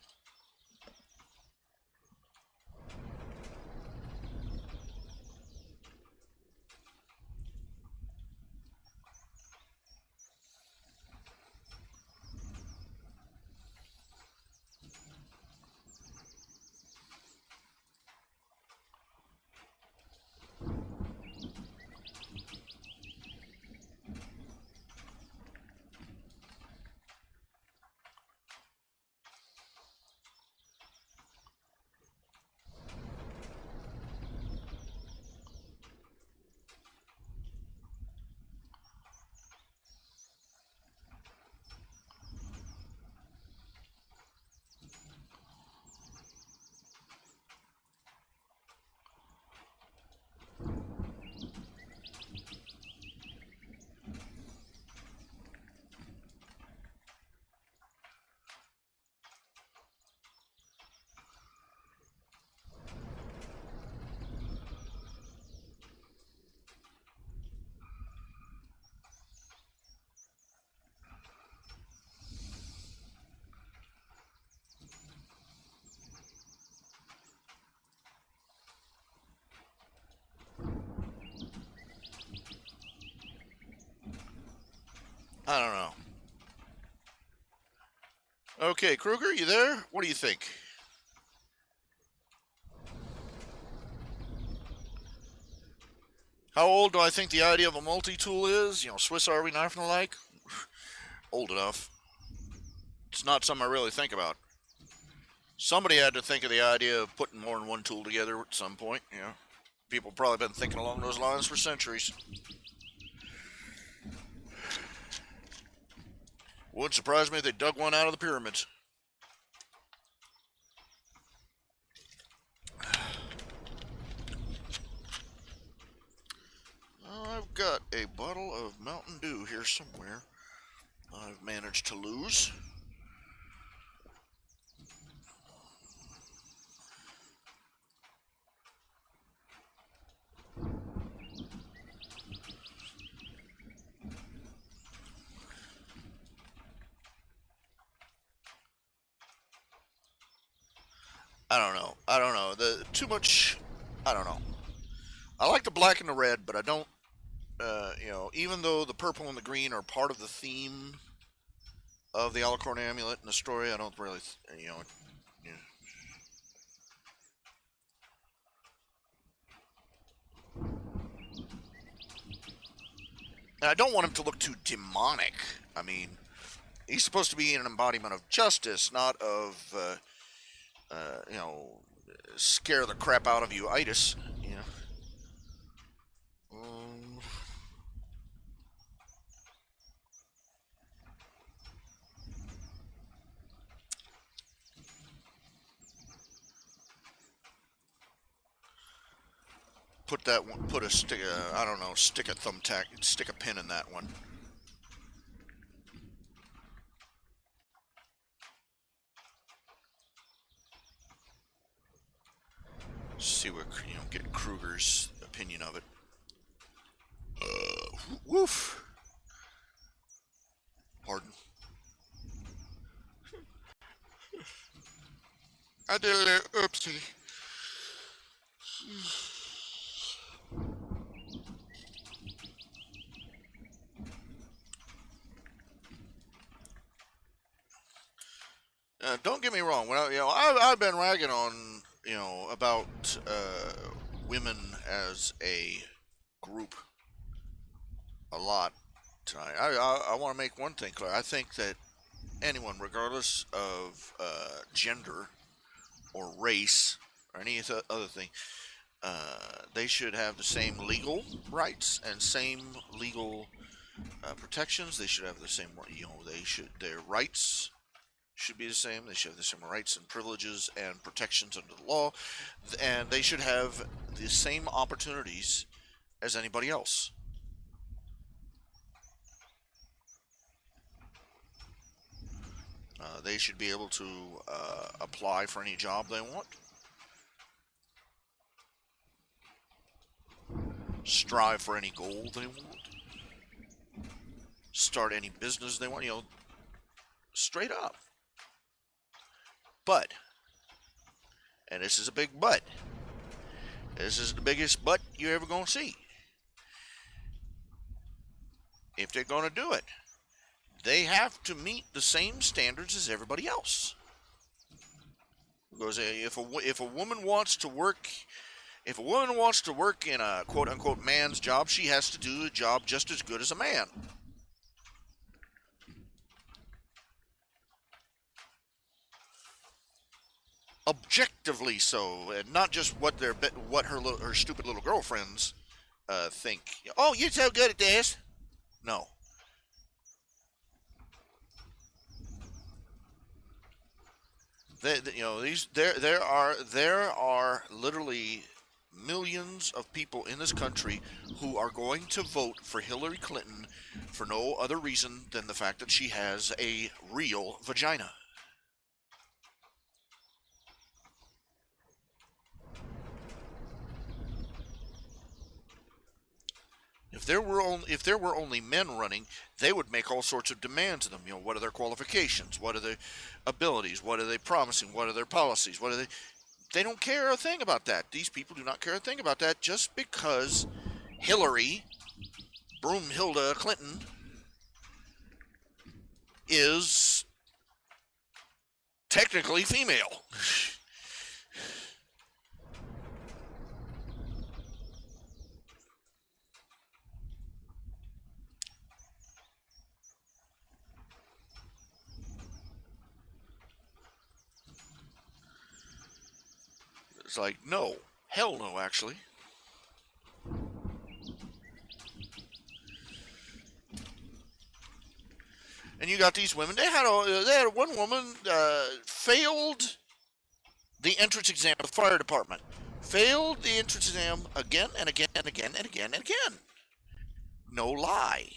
I don't know. Okay, Kruger, you there? What do you think? How old do I think the idea of a multi-tool is? You know, Swiss Army knife and the like? Old enough. It's not something I really think about. Somebody had to think of the idea of putting more than one tool together at some point, you know. People probably been thinking along those lines for centuries. Wouldn't surprise me if they dug one out of the pyramids. I've got a bottle of Mountain Dew here somewhere. I've managed to lose. I don't know. I don't know. Too much. I don't know. I like the black and the red, but I don't. You know, even though the purple and the green are part of the theme of the Alicorn amulet in the story, I don't really. You know. Yeah. And I don't want him to look too demonic. I mean, he's supposed to be an embodiment of justice, not of. You know, scare the crap out of you, itis. You know. Put that one. Put a stick. I don't know. Stick a thumbtack. Stick a pin in that one. See what get Kruger's opinion of it. Woof. Pardon. I did a little oopsie. Don't get me wrong. Well, I've been ragging on about women as a group a lot tonight. I want to make one thing clear. I think that anyone, regardless of gender or race or any other thing, they should have the same legal rights and same legal protections. They should have the same, their rights should be the same. They should have the same rights and privileges and protections under the law, and they should have the same opportunities as anybody else. They should be able to apply for any job they want, strive for any goal they want, start any business they want, straight up. but, and this is a big but, this is the biggest but you're ever going to see. If they're going to do it, they have to meet the same standards as everybody else. Because if a woman wants to work, if a woman wants to work in a quote unquote man's job, she has to do the job just as good as a man. Objectively so, and not just what her stupid little girlfriends think. Oh, you're so good at this. No. There are literally millions of people in this country who are going to vote for Hillary Clinton for no other reason than the fact that she has a real vagina. If there were only men running, they would make all sorts of demands of them. What are their qualifications? What are their abilities? What are they promising? What are their policies? They don't care a thing about that. These people do not care a thing about that just because Hillary, Broomhilda Clinton, is technically female. It's like, no. Hell no, actually. And you got these women. They had one woman failed the entrance exam of the fire department. Failed the entrance exam again and again and again and again and again. No lie.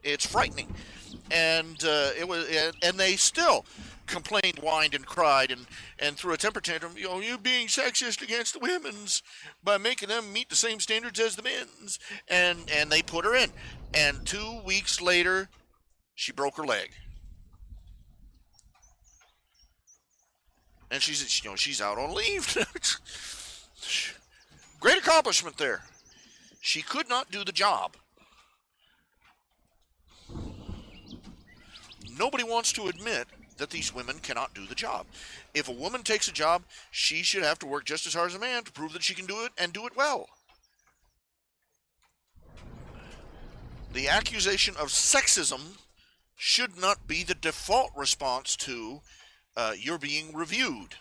It's frightening, and they still complained, whined, and cried, and threw a temper tantrum. You being sexist against the women's by making them meet the same standards as the men's, and they put her in, and 2 weeks later, she broke her leg, and she's out on leave. Great accomplishment there. She could not do the job. Nobody wants to admit that these women cannot do the job. If a woman takes a job, she should have to work just as hard as a man to prove that she can do it and do it well. The accusation of sexism should not be the default response to you're being reviewed.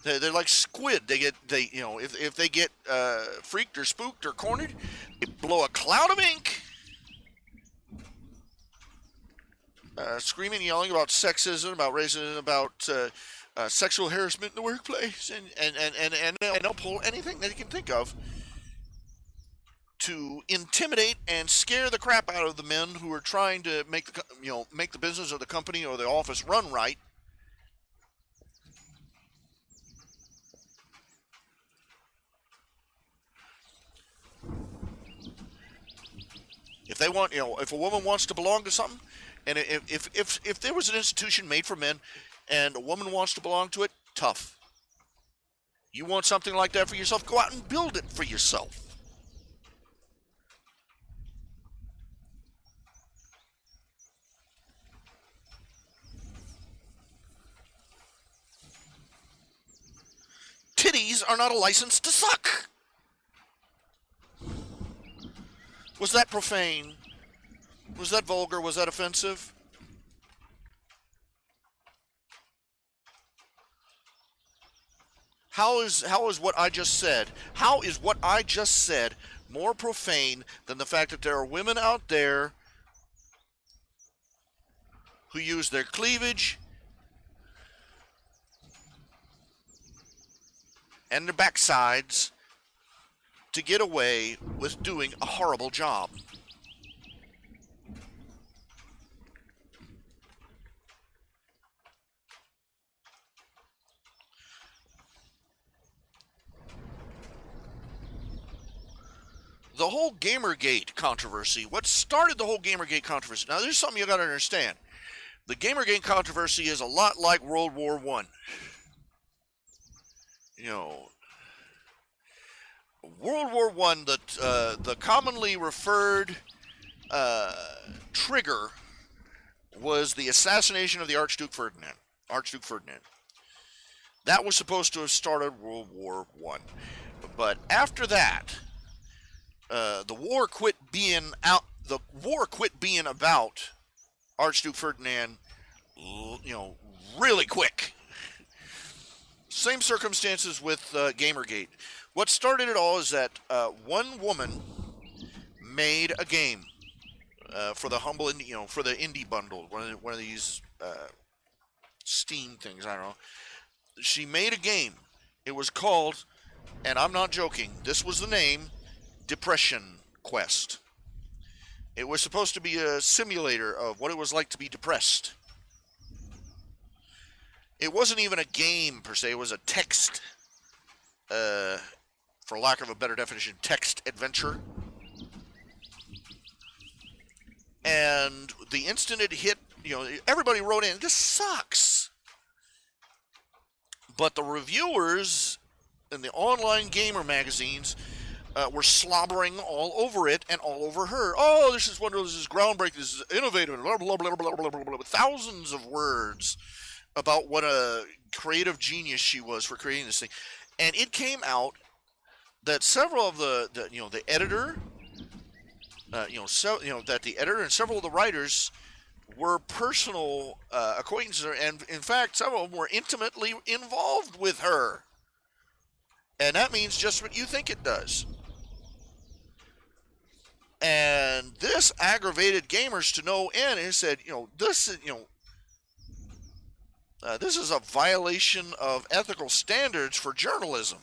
They're like squid. If they get freaked or spooked or cornered, they blow a cloud of ink, screaming, yelling about sexism, about racism, about sexual harassment in the workplace, and they'll pull anything they can think of to intimidate and scare the crap out of the men who are trying to make the business of the company or the office run right. If they want, if a woman wants to belong to something, and if there was an institution made for men, and a woman wants to belong to it, tough. You want something like that for yourself? Go out and build it for yourself. Titties are not a license to suck. Was that profane? Was that vulgar? Was that offensive? How is what I just said? How is what I just said more profane than the fact that there are women out there who use their cleavage and their backsides to get away with doing a horrible job? the whole Gamergate controversy, what started the whole Gamergate controversy? Now, there's something you got to understand. The Gamergate controversy is a lot like World War I. You know, World War I, the commonly referred trigger was the assassination of the Archduke Ferdinand. That was supposed to have started World War I. But after that, the war quit being about Archduke Ferdinand, really quick. Same circumstances with Gamergate. What started it all is that one woman made a game for the humble, for the indie bundle, one of these Steam things. I don't know. She made a game. It was called, and I'm not joking, this was the name, Depression Quest. It was supposed to be a simulator of what it was like to be depressed. It wasn't even a game per se. It was a text, for lack of a better definition, text adventure. And the instant it hit, everybody wrote in, this sucks. But the reviewers in the online gamer magazines were slobbering all over it and all over her. Oh, this is wonderful, this is groundbreaking, this is innovative, blah, blah, blah, blah, blah, blah, blah, thousands of words about what a creative genius she was for creating this thing. And it came out that several of the editor, that the editor and several of the writers were personal acquaintances, and in fact, several of them were intimately involved with her. And that means just what you think it does. And this aggravated gamers to no end, and said, this is a violation of ethical standards for journalism.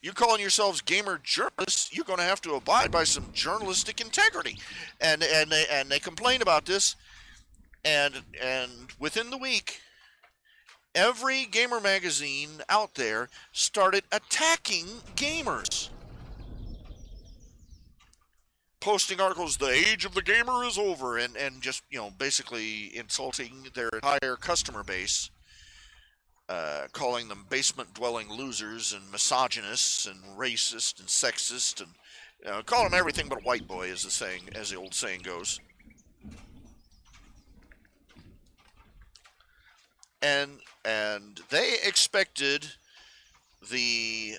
You're calling yourselves gamer journalists, you're going to have to abide by some journalistic integrity. And they complained about this, and within the week, every gamer magazine out there started attacking gamers. Posting articles, the age of the gamer is over, and just, basically insulting their entire customer base. Calling them basement-dwelling losers and misogynists and racist and sexist, and call them everything but a white boy, as the old saying goes. And they expected they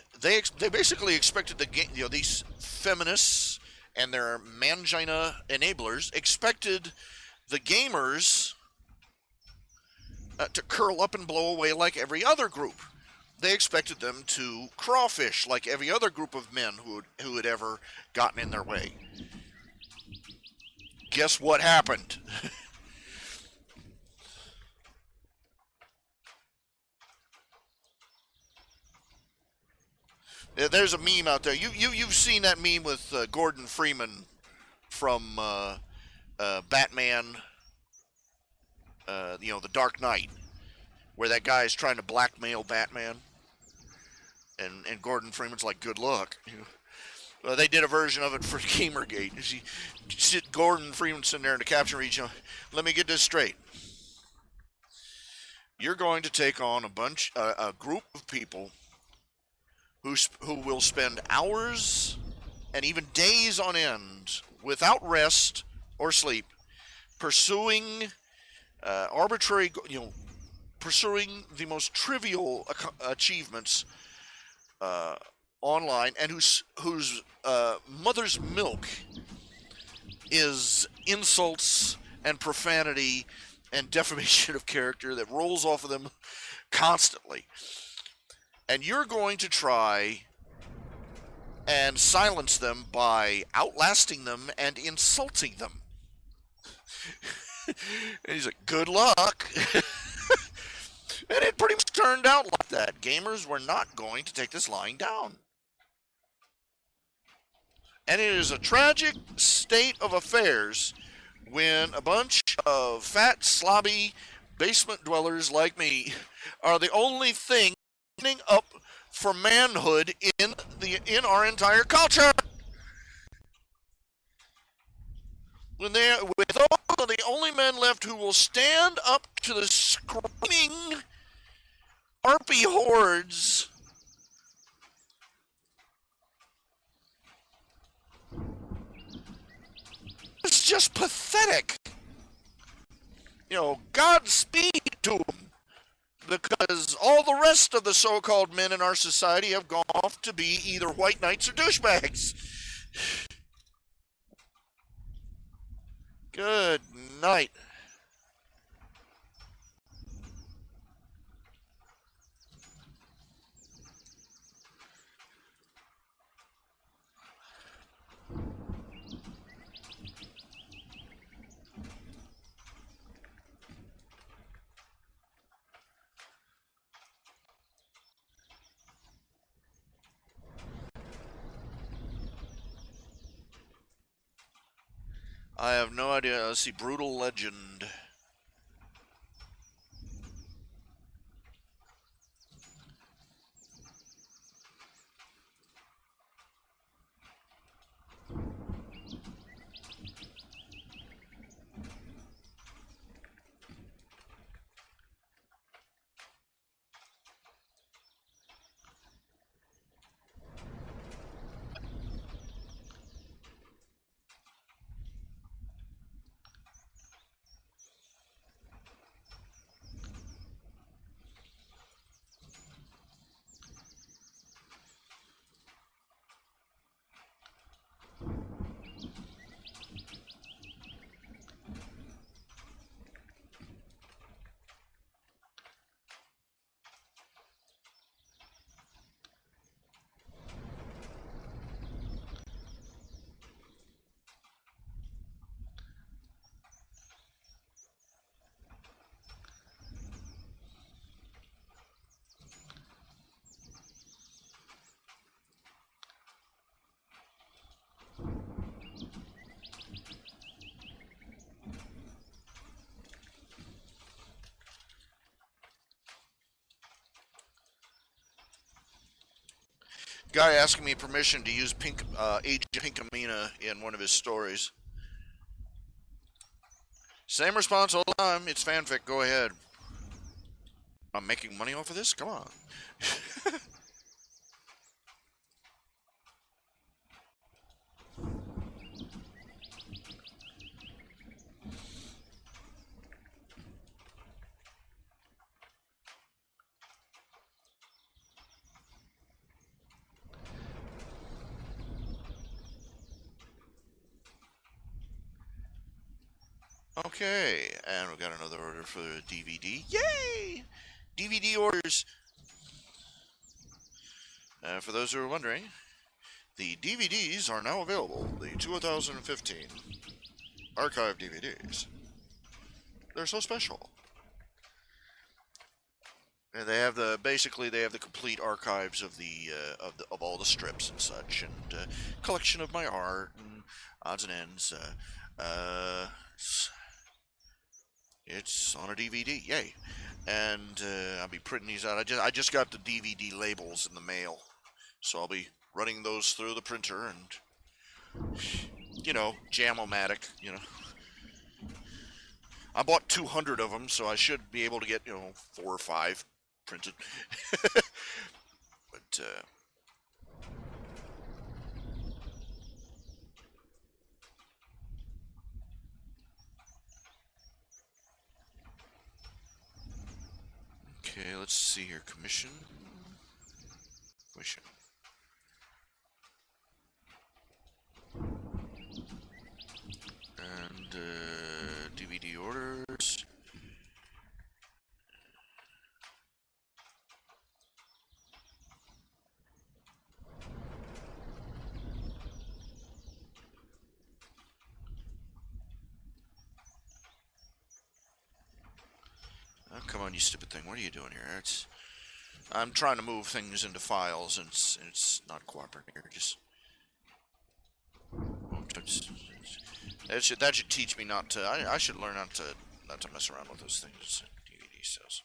basically expected these feminists and their mangina enablers expected the gamers to curl up and blow away like every other group. They expected them to crawfish like every other group of men who had ever gotten in their way. Guess what happened? There's a meme out there. You've seen that meme with Gordon Freeman from Batman. The Dark Knight, where that guy is trying to blackmail Batman, and Gordon Freeman's like, "Good luck." Well, they did a version of it for Gamergate. You see Gordon Freeman sitting there in the caption reach. Let me get this straight. You're going to take on a group of people who will spend hours and even days on end without rest or sleep pursuing pursuing the most trivial achievements online, and whose mother's milk is insults and profanity and defamation of character that rolls off of them constantly. And you're going to try and silence them by outlasting them and insulting them. And he's like, good luck. And it pretty much turned out like that. Gamers were not going to take this lying down. And it is a tragic state of affairs when a bunch of fat, slobby basement dwellers like me are the only thing standing up for manhood in our entire culture. with all of the only men left who will stand up to the screaming harpy hordes. It's just pathetic. Godspeed to them. Because all the rest of the so-called men in our society have gone off to be either white knights or douchebags. Good night. I have no idea. Let's see. Brutal Legend. Guy asking me permission to use Agent Pink Amina in one of his stories. Same response all the time. It's fanfic. Go ahead. I'm making money off of this? Come on. Okay, and we got another order for the DVD. Yay! DVD orders. For those who are wondering, the DVDs are now available. The 2015 archive DVDs. They're so special. And they have basically they have the complete archives of of all the strips and such, and collection of my art and odds and ends. It's on a DVD, yay! And I'll be printing these out. I just got the DVD labels in the mail, so I'll be running those through the printer and jam-o-matic. I bought 200 of them, so I should be able to get 4 or 5 printed. But okay, let's see here. Commission. And DVD orders. Oh, come on, you stupid thing. What are you doing here? I'm trying to move things into files, and it's not cooperating here. That should teach me not to. I should learn not to mess around with those things. DVD says.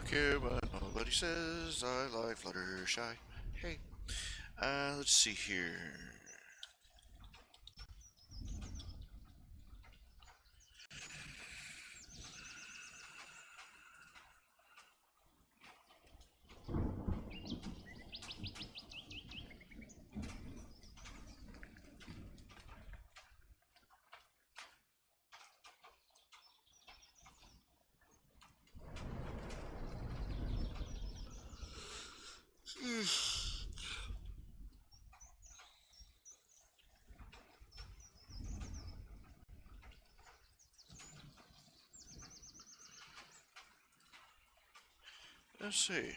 care what nobody says. I like Fluttershy. Hey, let's see here. Let's see.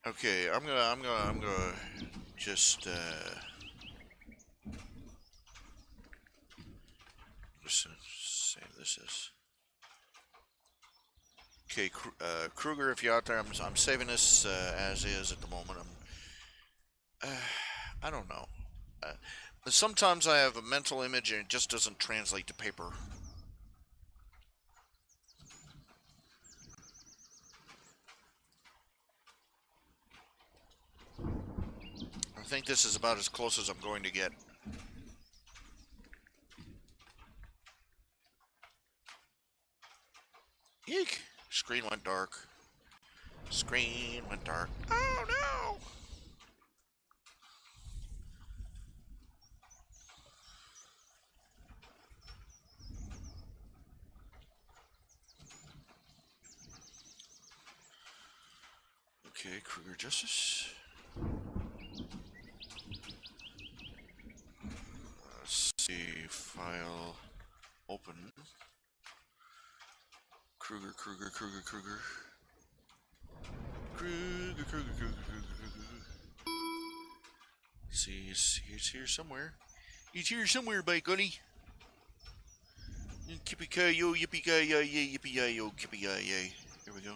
Okay, I'm gonna just say this is. Okay, Kruger, if you're out there, I'm saving this as is at the moment. I don't know. Sometimes I have a mental image and it just doesn't translate to paper. I think this is about as close as I'm going to get. Eek! Screen went dark. Screen went dark. Oh no! Okay, Kruger Justice. Let's see, file open. Kruger. See, he's here somewhere. He's here somewhere, by golly. Yippee-ki-yo, yippee-ki-yay, yippee-yi-yo, yippee-yi-yay. Here we go.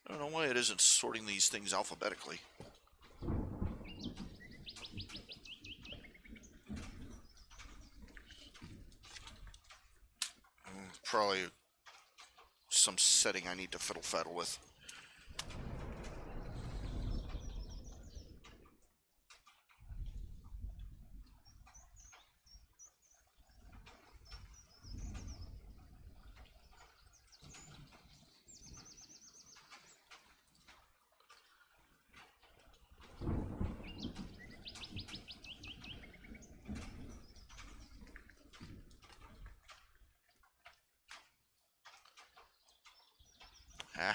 I don't know why it isn't sorting these things alphabetically. Probably some setting I need to fiddle-faddle with. Ah.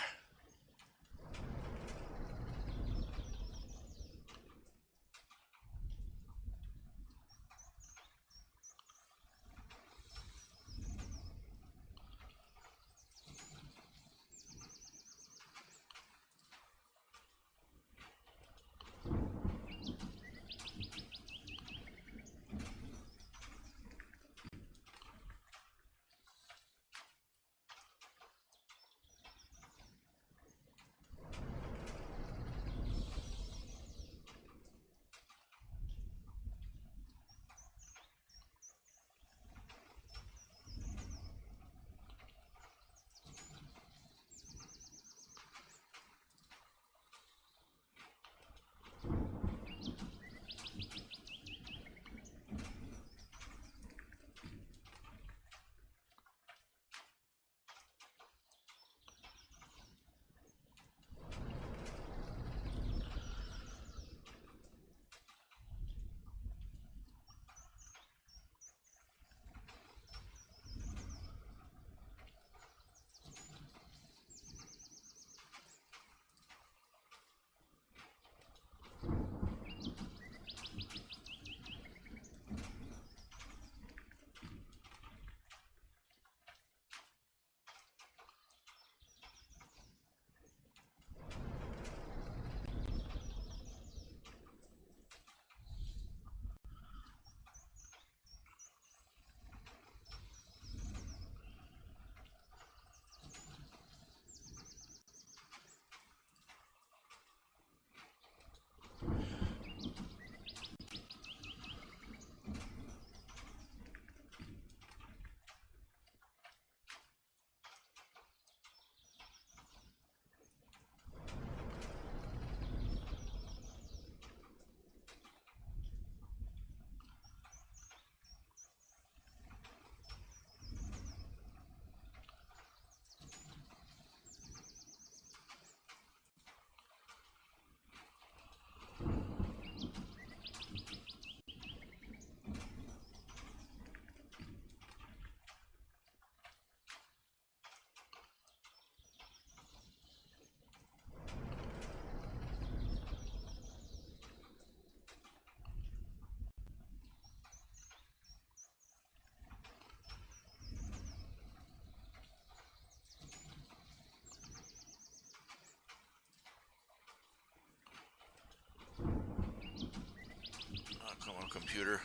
computer.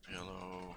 Yellow.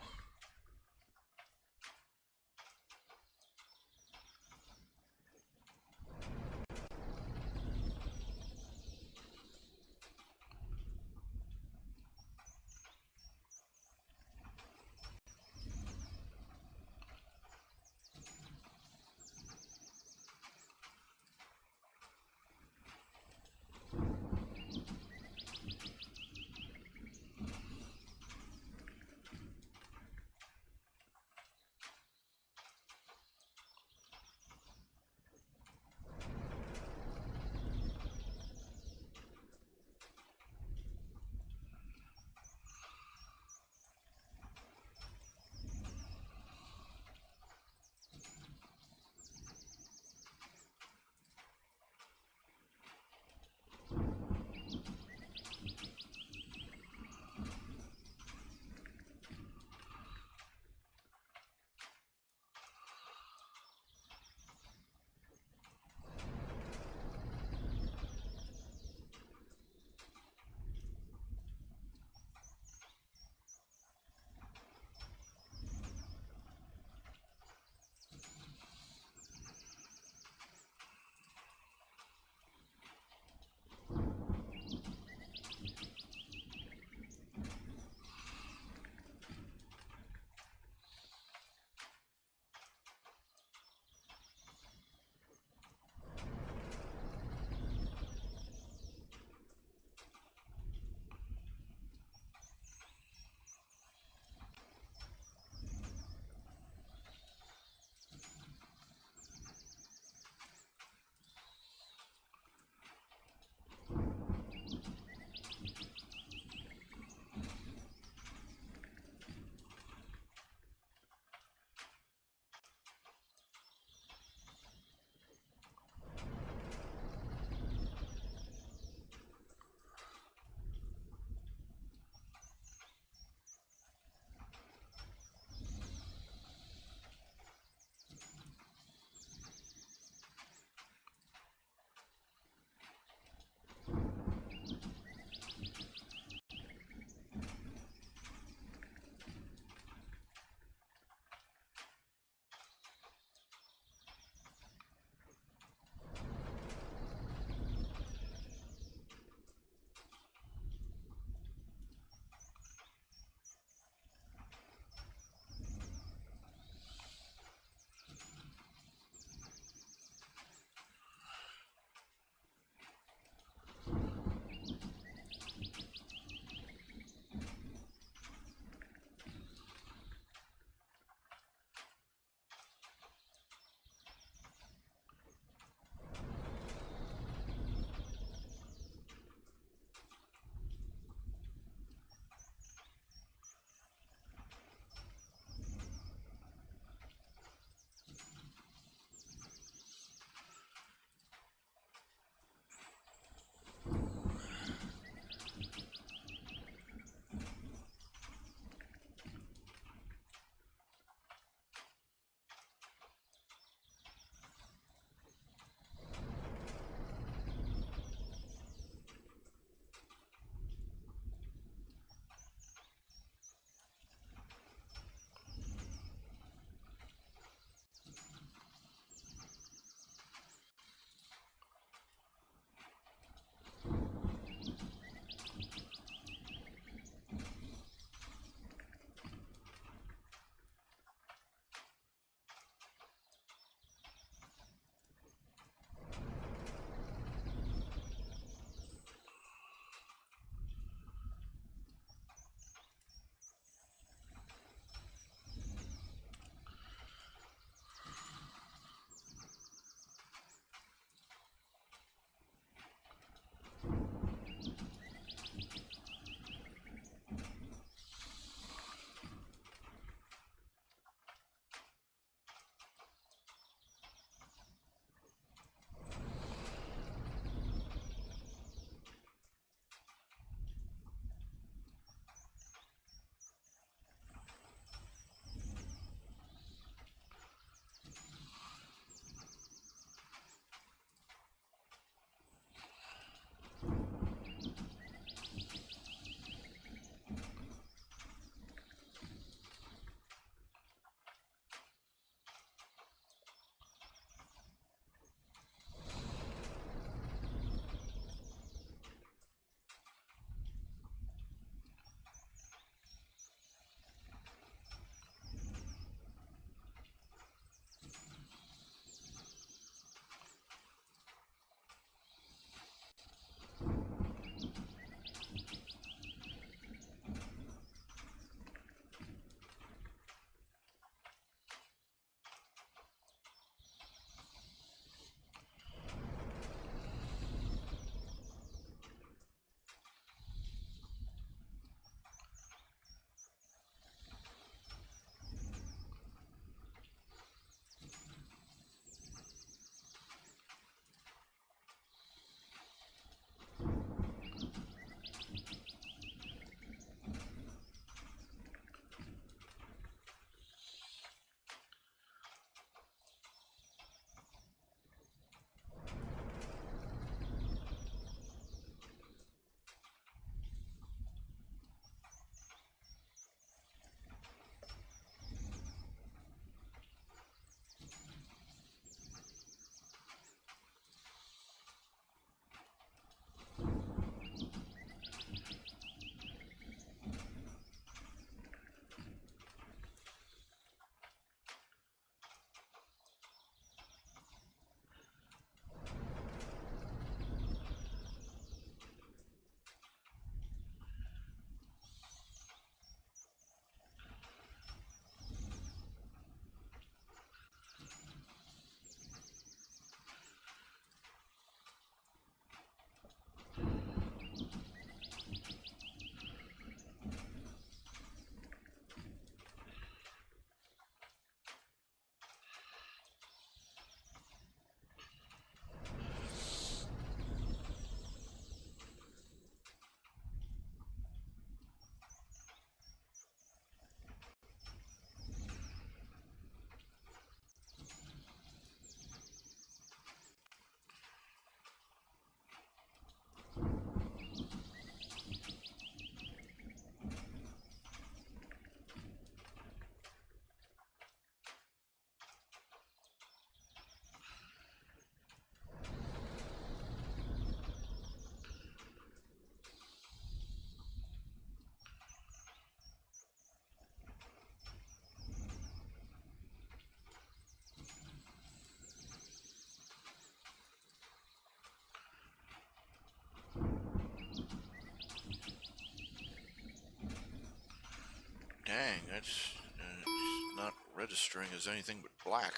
Dang, that's it's not registering as anything but black.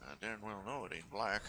I darn well know it ain't black.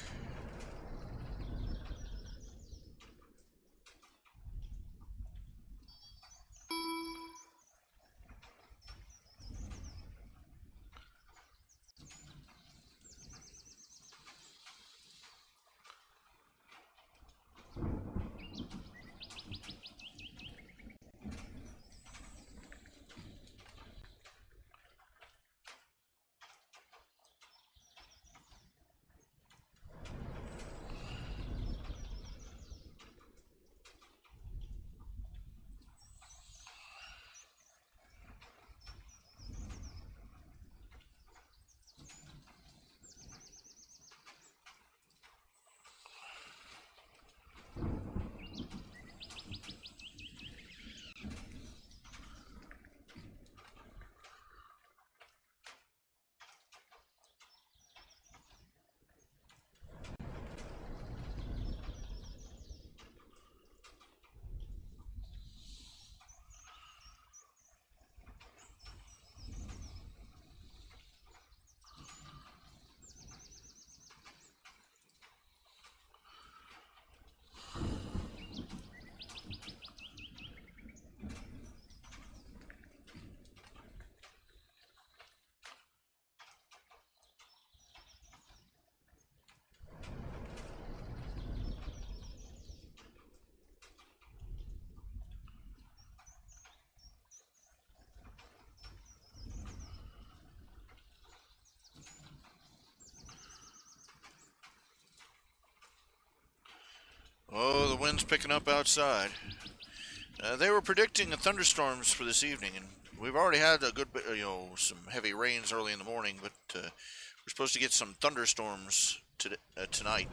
Oh, the wind's picking up outside. They were predicting thunderstorms for this evening, and we've already had a good bit, some heavy rains early in the morning, but we're supposed to get some thunderstorms tonight.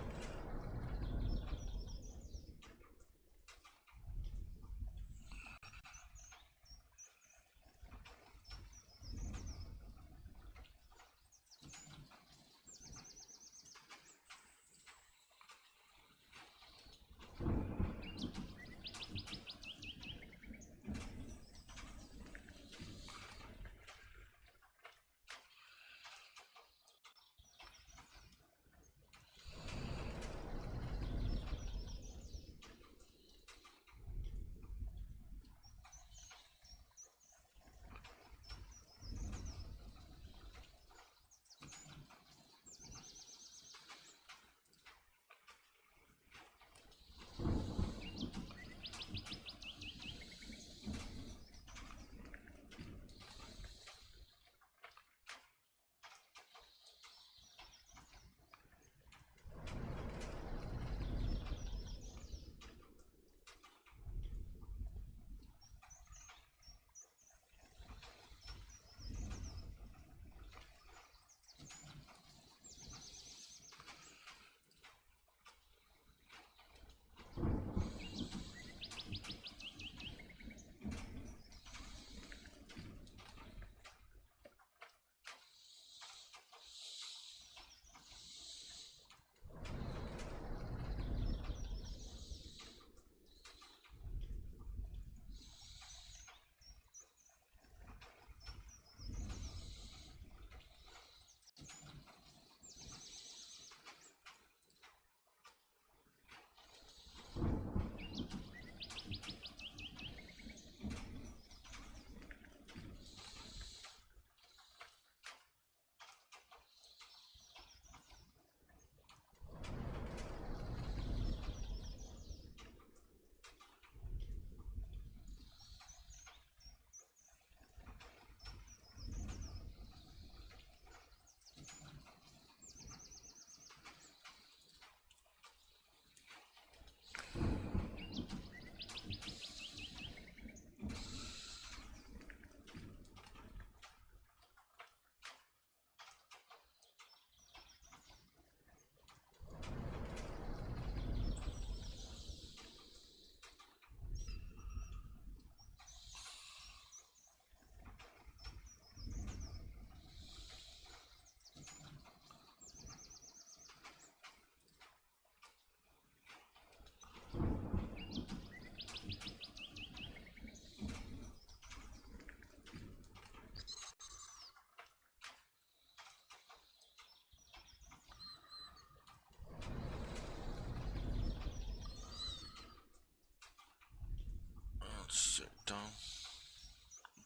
down.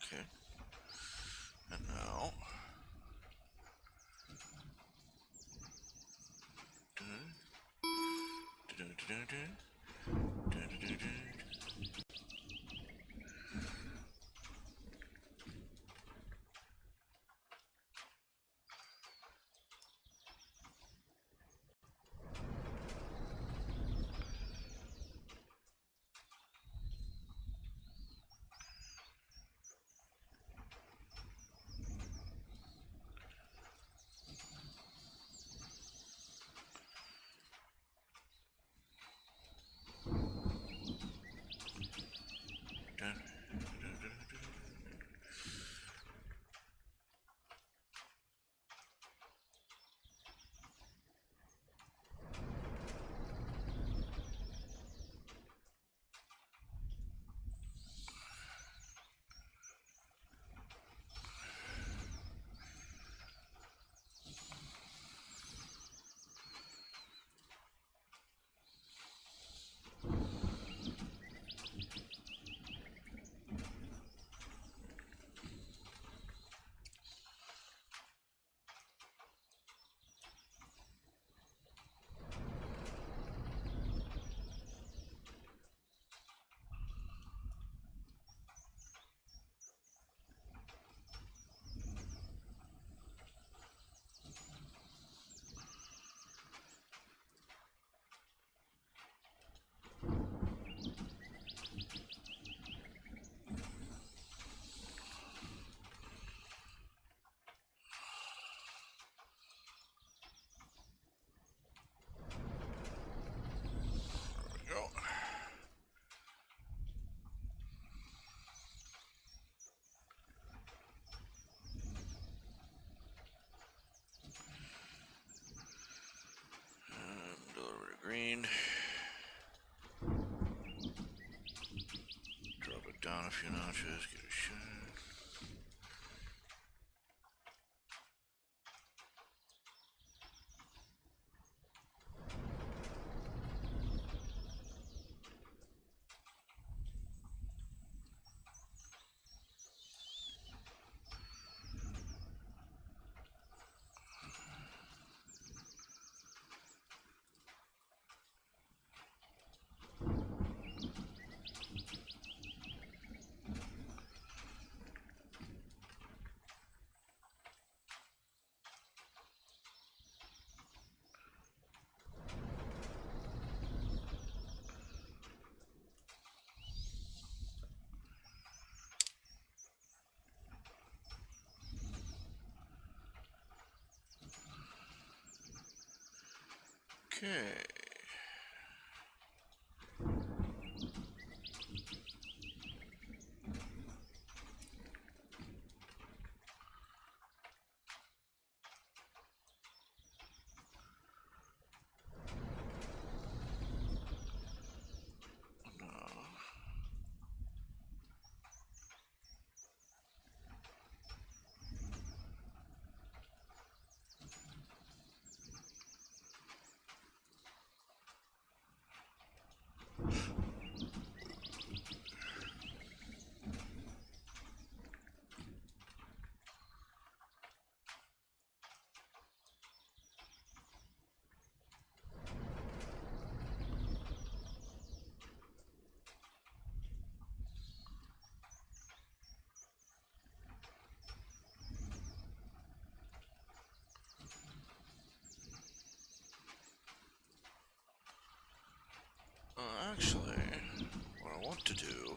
Okay. And now. Go. And over to green. Drop it down a few notches, get a shot. Okay. Actually, what I want to do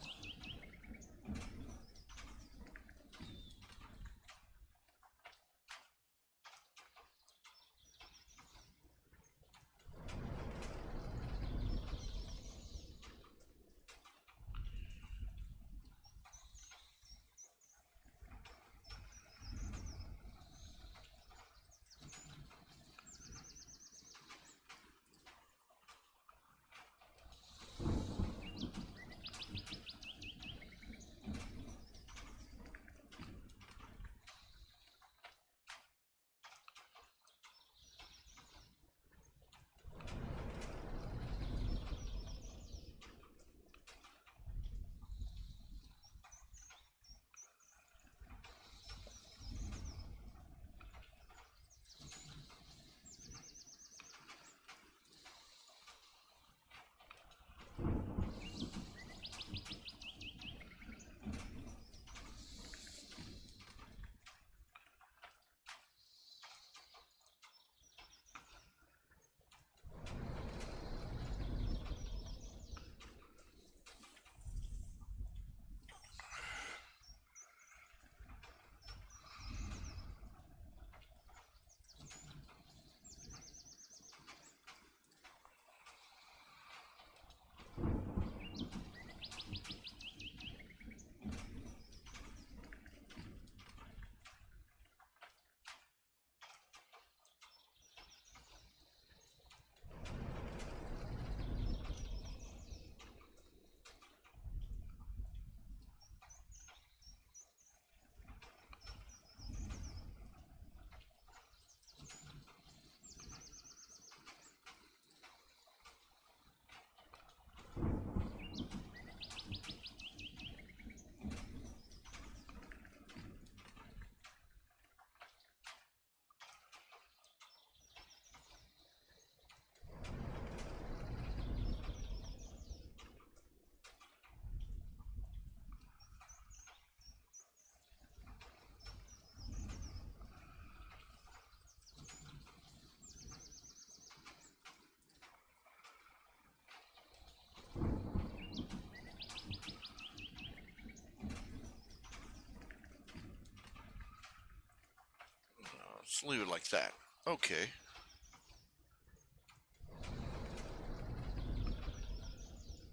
Let's leave it like that. Okay.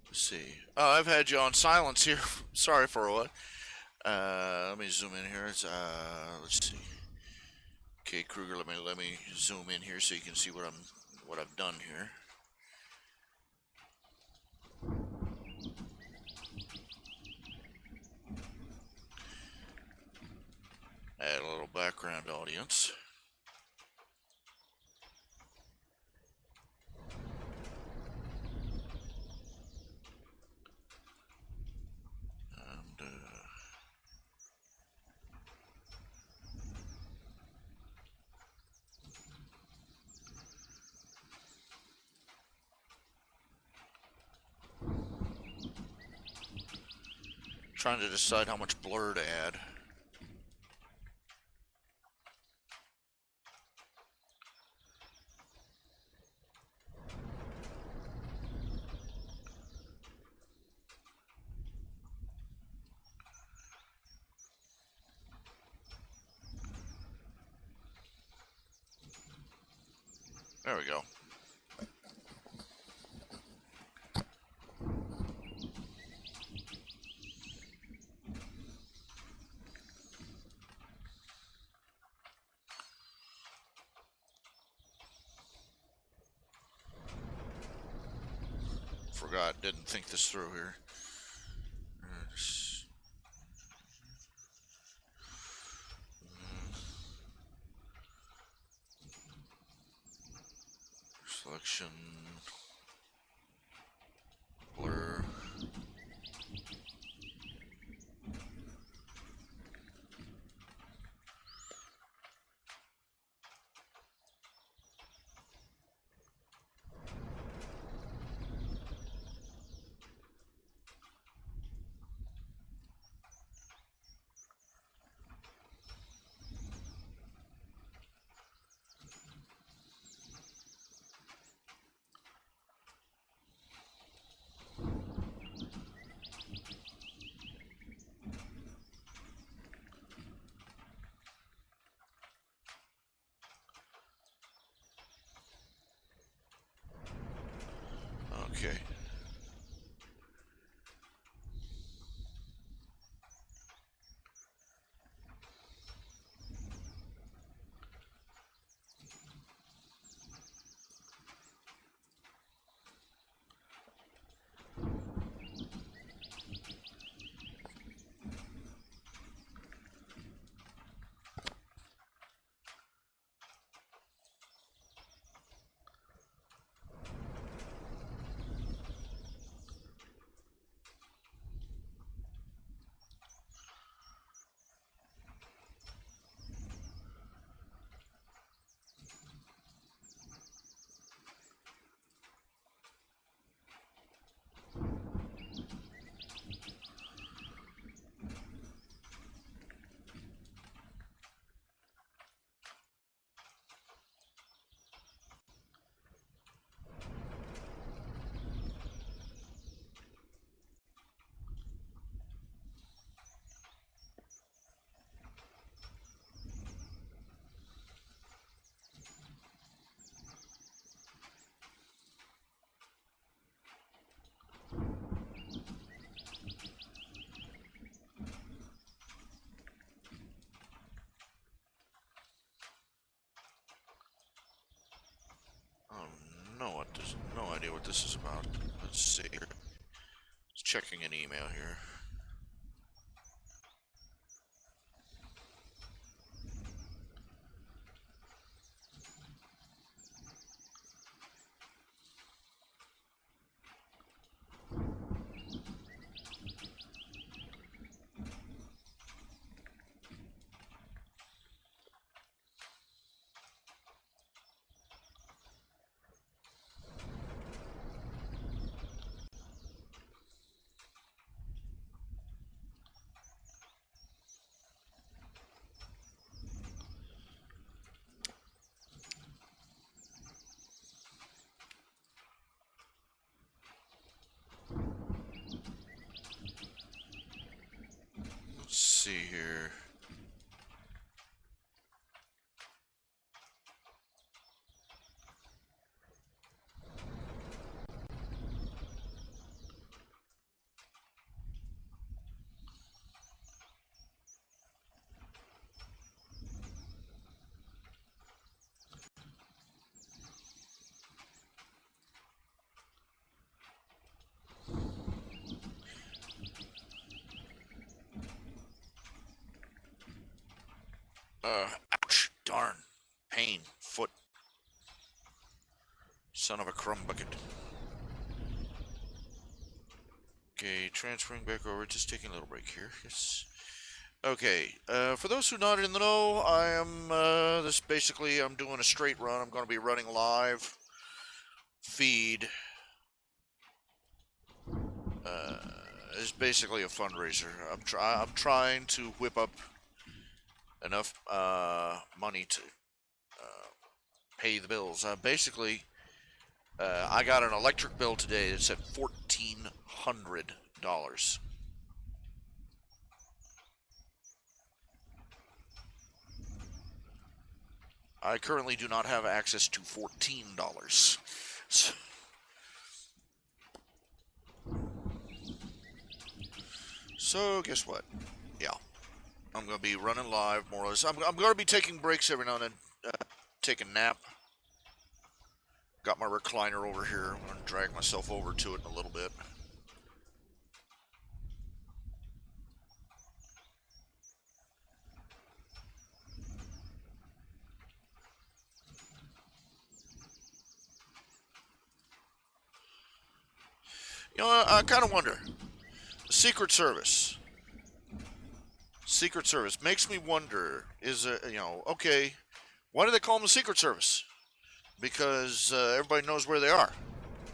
Let's see. I've had you on silence here. Sorry for what. Let me zoom in here. It's, let's see. Okay, Kruger, let me zoom in here so you can see what I've done here. Add a little background audience. And trying to decide how much blur to add. There we go. Forgot, didn't think this through here. Selection, blur. Okay. No idea what this is about. Let's see here. Just checking an email here. Ouch. Darn. Pain. Foot. Son of a crumb bucket. Okay, transferring back over. Just taking a little break here. Yes. Okay, for those who not in the know, I am, this basically, I'm doing a straight run. I'm going to be running live feed. It's basically a fundraiser. I'm trying to whip up enough, money to, pay the bills. Basically, I got an electric bill today that said $1,400. I currently do not have access to $14. So guess what? Yeah, I'm going to be running live more or less. I'm going to be taking breaks every now and then, take a nap. Got my recliner over here. I'm going to drag myself over to it in a little bit. You know, I kind of wonder. The Secret Service. Secret Service makes me wonder, is it, you know, okay, why do they call them the Secret Service? Because everybody knows where they are,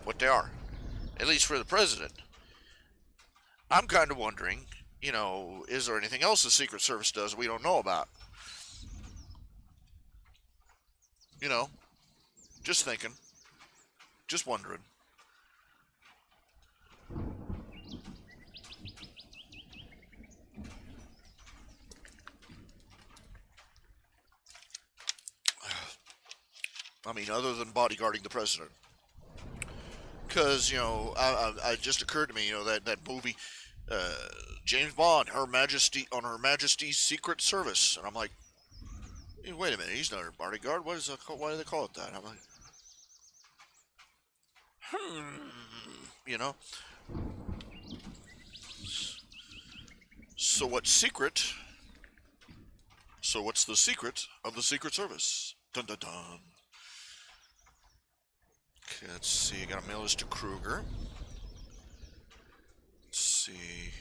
what they are, at least for the president. I'm kind of wondering, you know, is there anything else the Secret Service does we don't know about? You know, just thinking, just wondering. I mean, other than bodyguarding the president. Because, you know, I just occurred to me, you know, that movie, James Bond, Her Majesty's Secret Service. And I'm like, hey, wait a minute, he's not a bodyguard. Why do they call it that? I'm like, you know. So what's the secret of the Secret Service? Dun dun dun. Okay, let's see. I gotta mail this to Kruger. Let's see.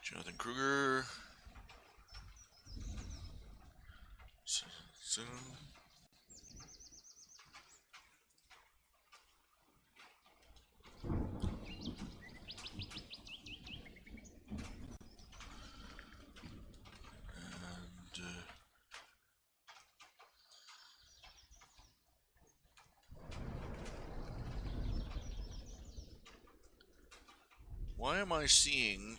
Jonathan Kruger. Soon. Why am I seeing...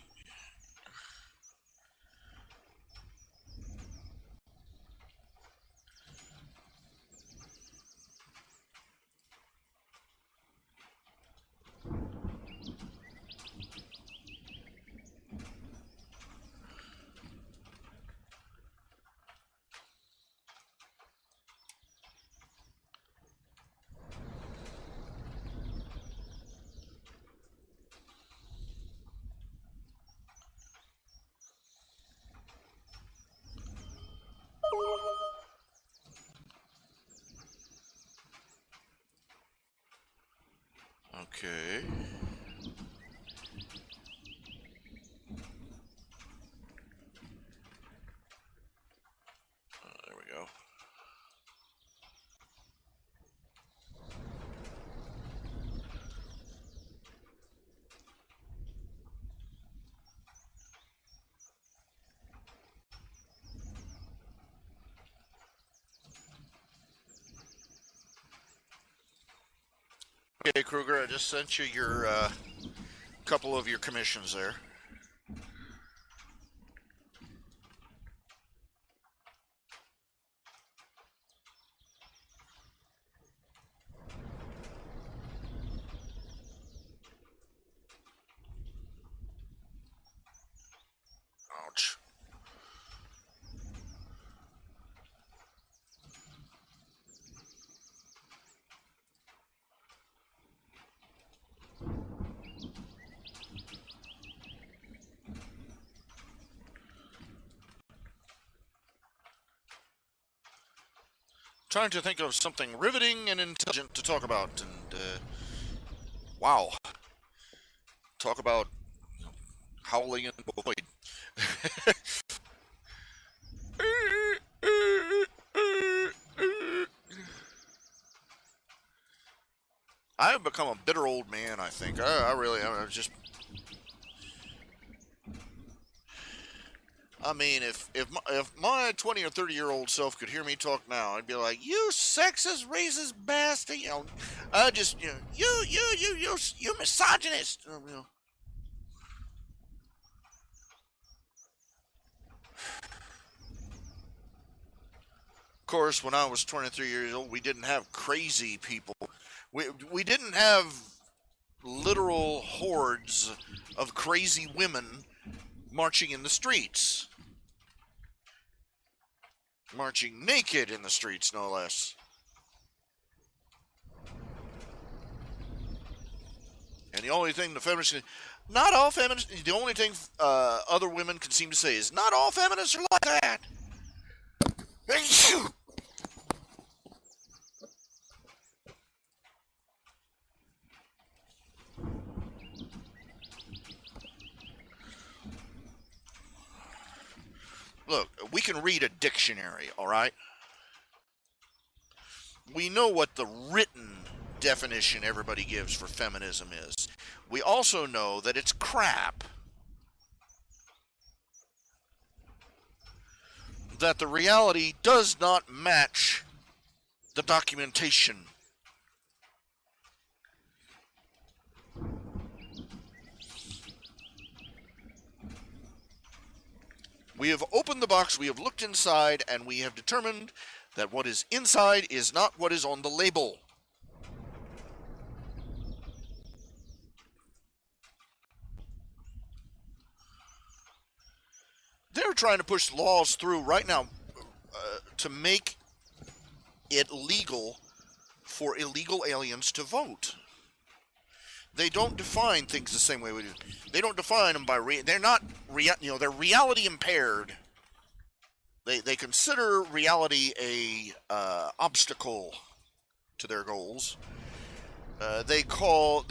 Okay. There we go. Okay, Kruger, I just sent you your couple of your commissions there. Trying to think of something riveting and intelligent to talk about, and wow, talk about howling in the void. I have become a bitter old man, I think. I really, I just, I mean, if my 20 or 30-year-old self could hear me talk now, I'd be like, "You sexist, racist bastard!" You know, I just, you misogynist. You know. Of course, when I was 23 years old, we didn't have crazy people. We didn't have literal hordes of crazy women marching in the streets. Marching naked in the streets, no less. And the only thing the feminists can, not all feminists, the only thing other women can seem to say is, not all feminists are like that. Look, we can read a dictionary, all right? We know what the written definition everybody gives for feminism is. We also know that it's crap. That the reality does not match the documentation. We have opened the box, we have looked inside, and we have determined that what is inside is not what is on the label. They're trying to push laws through right now to make it legal for illegal aliens to vote. They don't define things the same way we do. They don't define them by they're not they're reality impaired. They consider reality a obstacle to their goals. They call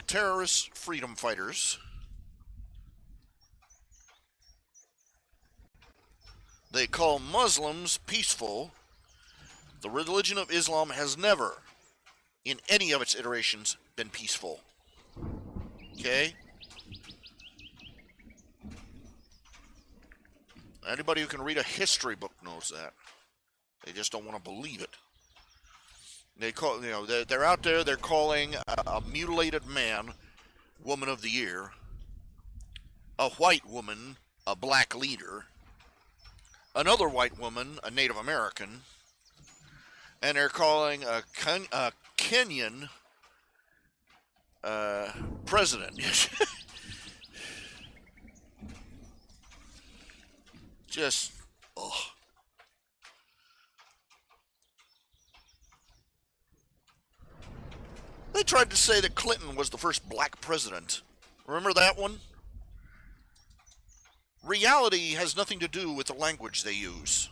terrorists freedom fighters. They call Muslims peaceful. The religion of Islam has never, in any of its iterations, been peaceful. Okay? Anybody who can read a history book knows that. They just don't want to believe it. They call, they're out there, they're calling a mutilated man Woman of the Year, a white woman a black leader, another white woman a Native American, and they're calling a Kenyan president. Just, ugh. They tried to say that Clinton was the first black president. Remember that one? Reality has nothing to do with the language they use.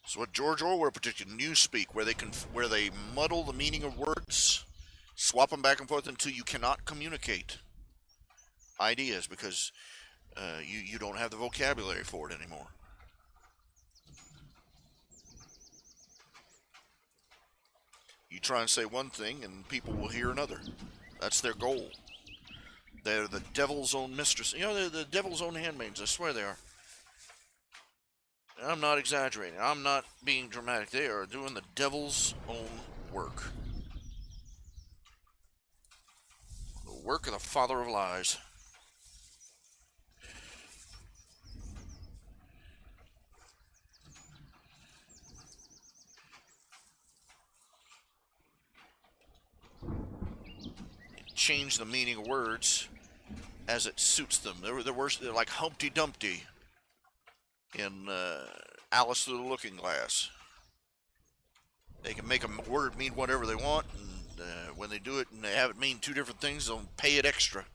So what George Orwell predicted, newspeak, where they muddle the meaning of words, swap them back and forth until you cannot communicate ideas because you don't have the vocabulary for it anymore. You try and say one thing and people will hear another. That's their goal. They're the devil's own mistress. They're the devil's own handmaids. I swear they are. I'm not exaggerating. I'm not being dramatic. They are doing the devil's own work. The work of the father of lies. Change the meaning of words as it suits them. They're like Humpty Dumpty in Alice Through the Looking Glass. They can make a word mean whatever they want, and when they do it and they have it mean two different things, they'll pay it extra.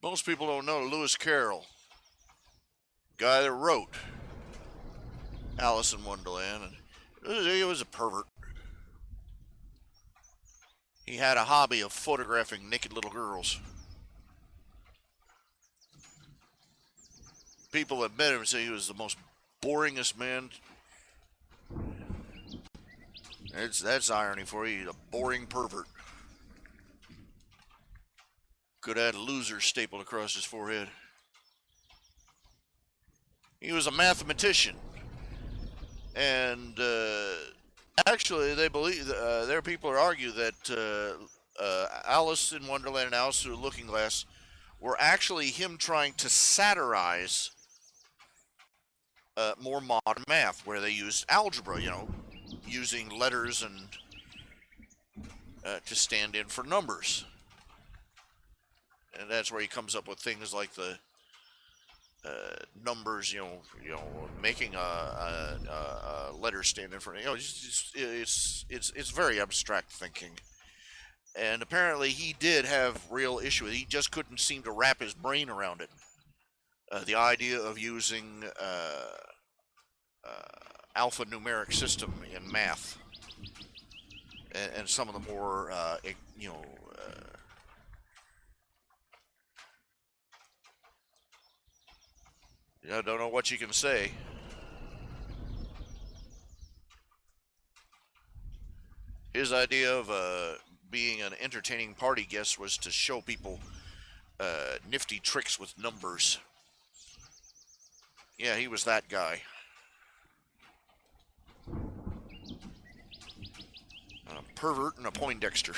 Most people don't know Lewis Carroll, guy that wrote Alice in Wonderland, and he was a pervert. He had a hobby of photographing naked little girls. People that met him say he was the most boringest man. That's irony for you. He's a boring pervert. Could have had loser stapled across his forehead. He was a mathematician. And actually, they believe, there are people who argue that Alice in Wonderland and Alice Through the Looking Glass were actually him trying to satirize more modern math, where they used algebra, using letters and to stand in for numbers. And that's where he comes up with things like the numbers, making a letter stand in for, it's very abstract thinking. And apparently he did have real issue with it. He just couldn't seem to wrap his brain around it. The idea of using alphanumeric system in math and some of the more, I don't know what you can say. His idea of being an entertaining party guest was to show people nifty tricks with numbers. Yeah, he was that guy. A pervert and a Poindexter.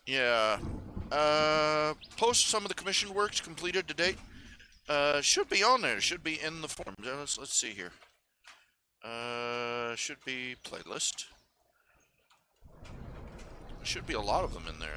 Yeah. Post some of the commission works completed to date. Should be on there. Should be in the form. Let's see here. Should be playlist. Should be a lot of them in there.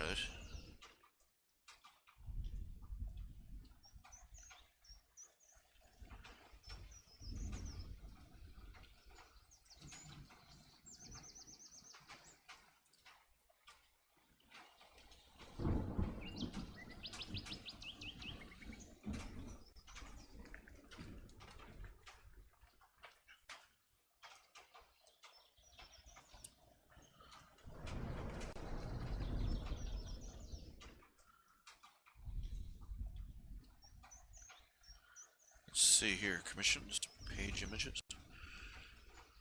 Let's see here. Commissions, page images,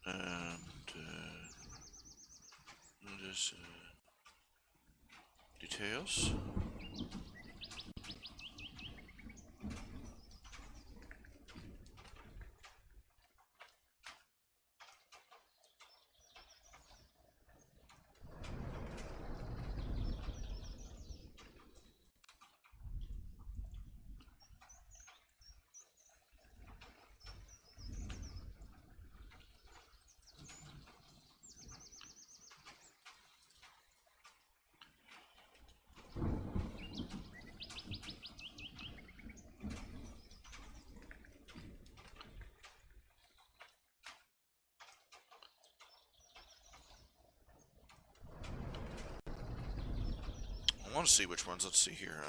and this details. want to see which ones. Let's see here.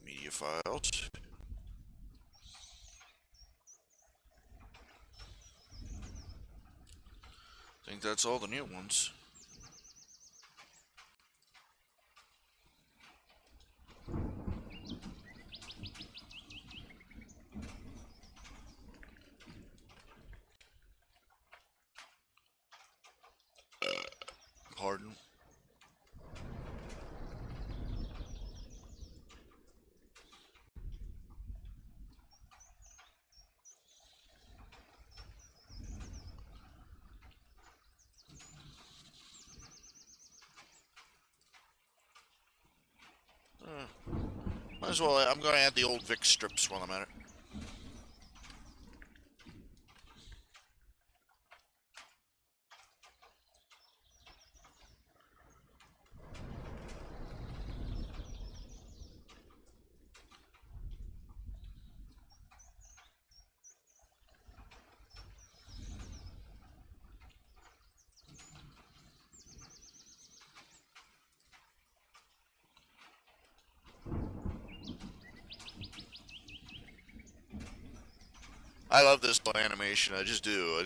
Media files. I think that's all the new ones. Pardon. Might as well. I'm going to add the old Vic strips while I'm at it. I love this animation. I just do.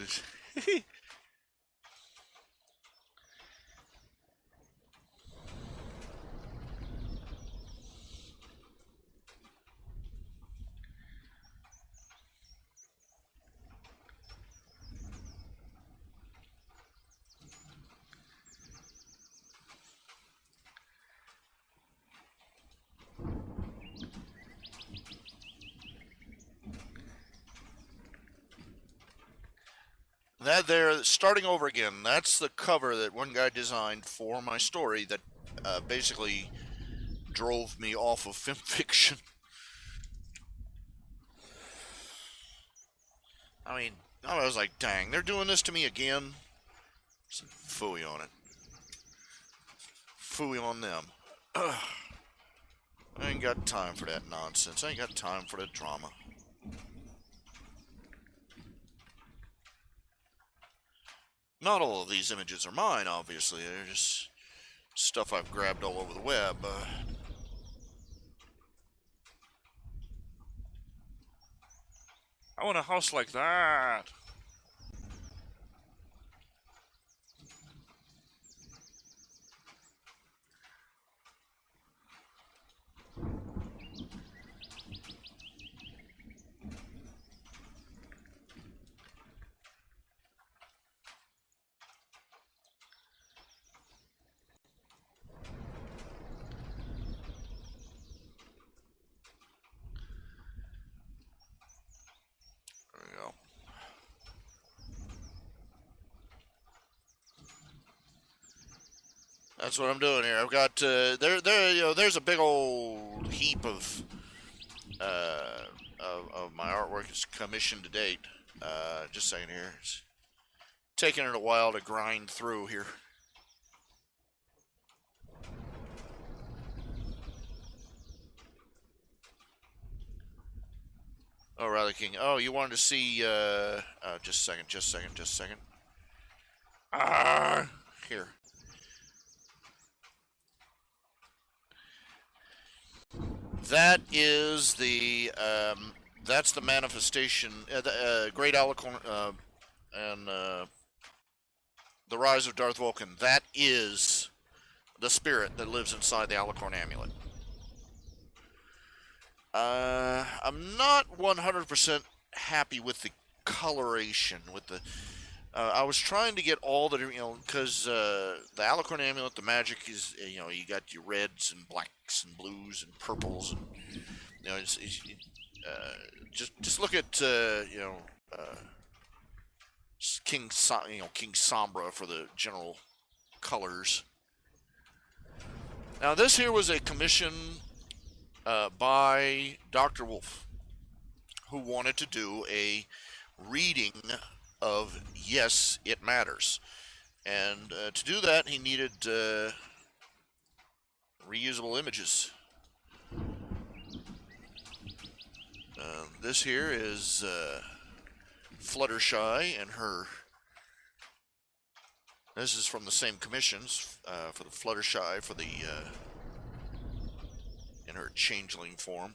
That there, starting over again. That's the cover that one guy designed for my story that basically drove me off of film fiction. I mean, I was like, dang, they're doing this to me again. So, phooey on it. Phooey on them. Ugh. I ain't got time for that nonsense. I ain't got time for that drama. Not all of these images are mine, obviously. They're just stuff I've grabbed all over the web. I want a house like that. That's what I'm doing here. I've got there's a big old heap of my artwork is commissioned to date. Just a second here. It's taking it a while to grind through here. Oh, Riley King. Oh, you wanted to see? Just a second. Here. That is the that's the manifestation, the Great Alicorn and the Rise of Darth Vulcan. That is the spirit that lives inside the Alicorn amulet. I'm not 100% happy with the coloration, with the. I was trying to get all the, because the Alicorn amulet, the magic is, you got your reds and blacks and blues and purples, and just look at King Sombra for the general colors. Now this here was a commission by Dr. Wolf, who wanted to do a reading of Yes, It Matters. And to do that, he needed reusable images. This here is Fluttershy and her. This is from the same commissions for the Fluttershy for the in her changeling form.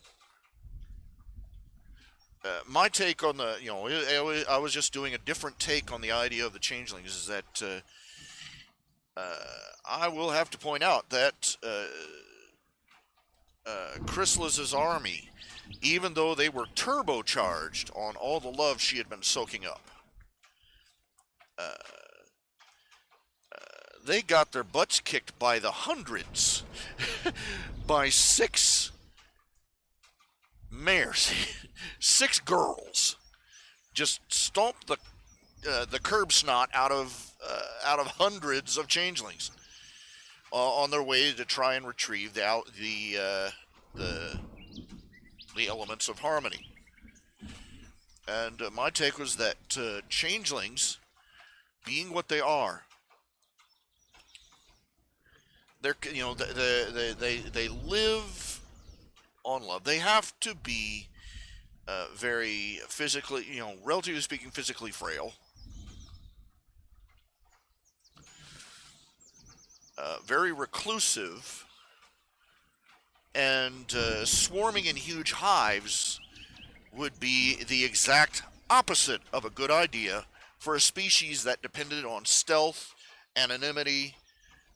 My take on the, I was just doing a different take on the idea of the changelings. Is that I will have to point out that Chrysalis's army, even though they were turbocharged on all the love she had been soaking up, they got their butts kicked by the hundreds by 6 mares, 6 girls, just stomped the curb snot out of hundreds of changelings on their way to try and retrieve the elements of harmony. And my take was that changelings, being what they are, they're they live on love. They have to be very physically, relatively speaking, physically frail. Very reclusive, and swarming in huge hives would be the exact opposite of a good idea for a species that depended on stealth, anonymity,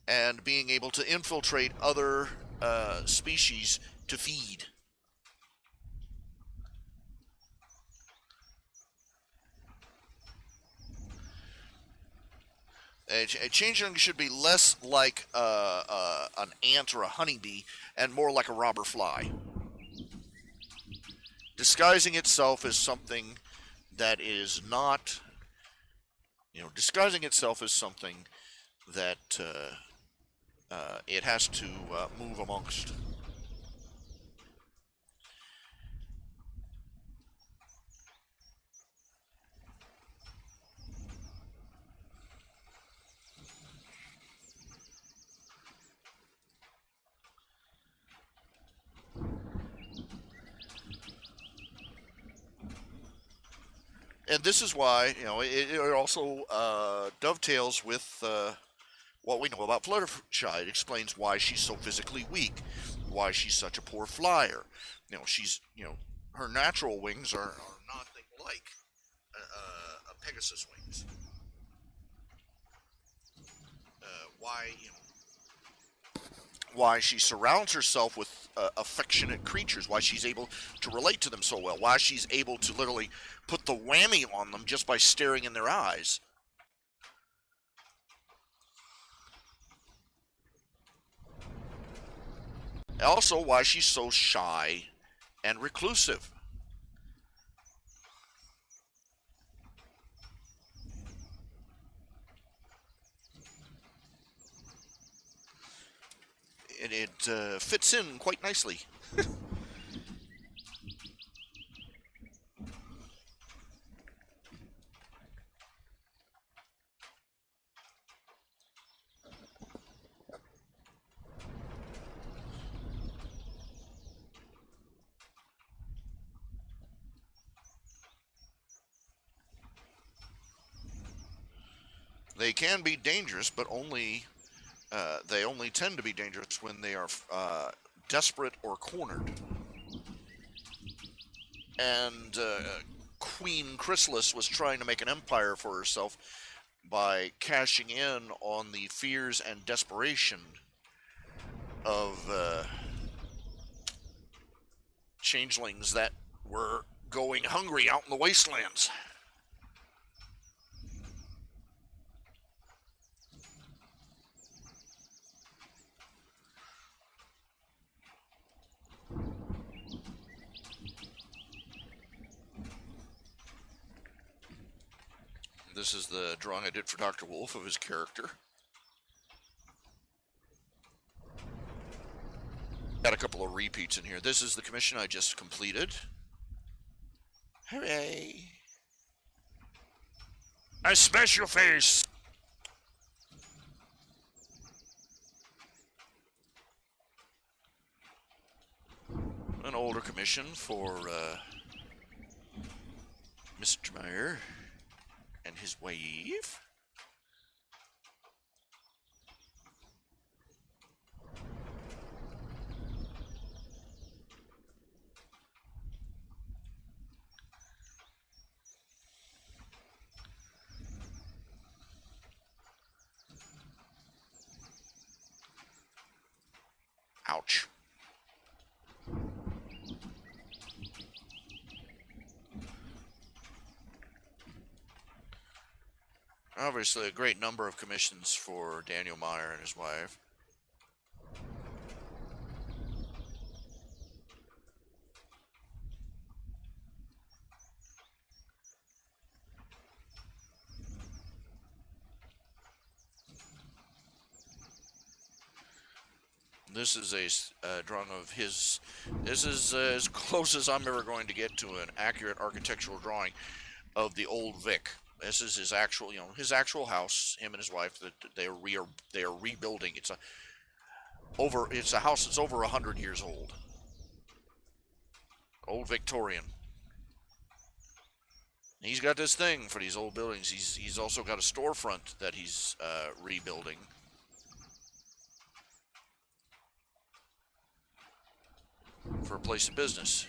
and being able to infiltrate other species to feed. A changeling should be less like an ant or a honeybee and more like a robber fly. Disguising itself as something that is not, disguising itself as something that it has to move amongst. And this is why, it also dovetails with what we know about Fluttershy. It explains why she's so physically weak, why she's such a poor flyer. She's, her natural wings are nothing like a Pegasus wings. Why she surrounds herself with affectionate creatures, why she's able to relate to them so well, why she's able to literally put the whammy on them just by staring in their eyes. Also, why she's so shy and reclusive. And it fits in quite nicely. They can be dangerous, but they only tend to be dangerous when they are desperate or cornered. And Queen Chrysalis was trying to make an empire for herself by cashing in on the fears and desperation of changelings that were going hungry out in the wastelands. This is the drawing I did for Dr. Wolf of his character. Got a couple of repeats in here. This is the commission I just completed. Hooray! I smash your face! An older commission for Mr. Meyer and his wife. Ouch. Obviously, a great number of commissions for Daniel Meyer and his wife. This is a drawing of his. This is as close as I'm ever going to get to an accurate architectural drawing of the old Vic. This is his actual, his actual house. Him and his wife. That they are rebuilding. It's a house that's over 100 years old. Old Victorian. He's got this thing for these old buildings. He's also got a storefront that he's rebuilding. For a place of business.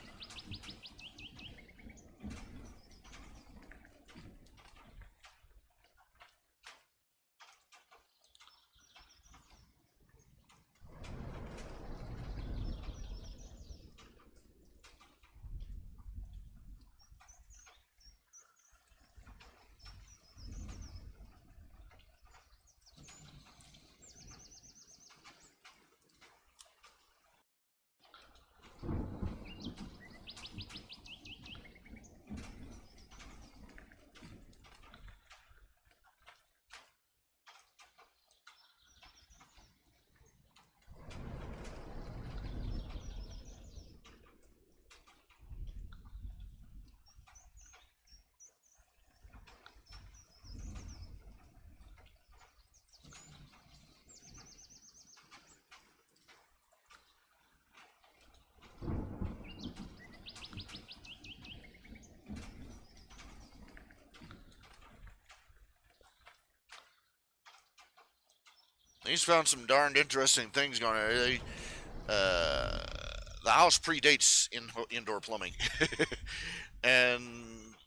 He's found some darned interesting things going on. The house predates indoor plumbing. And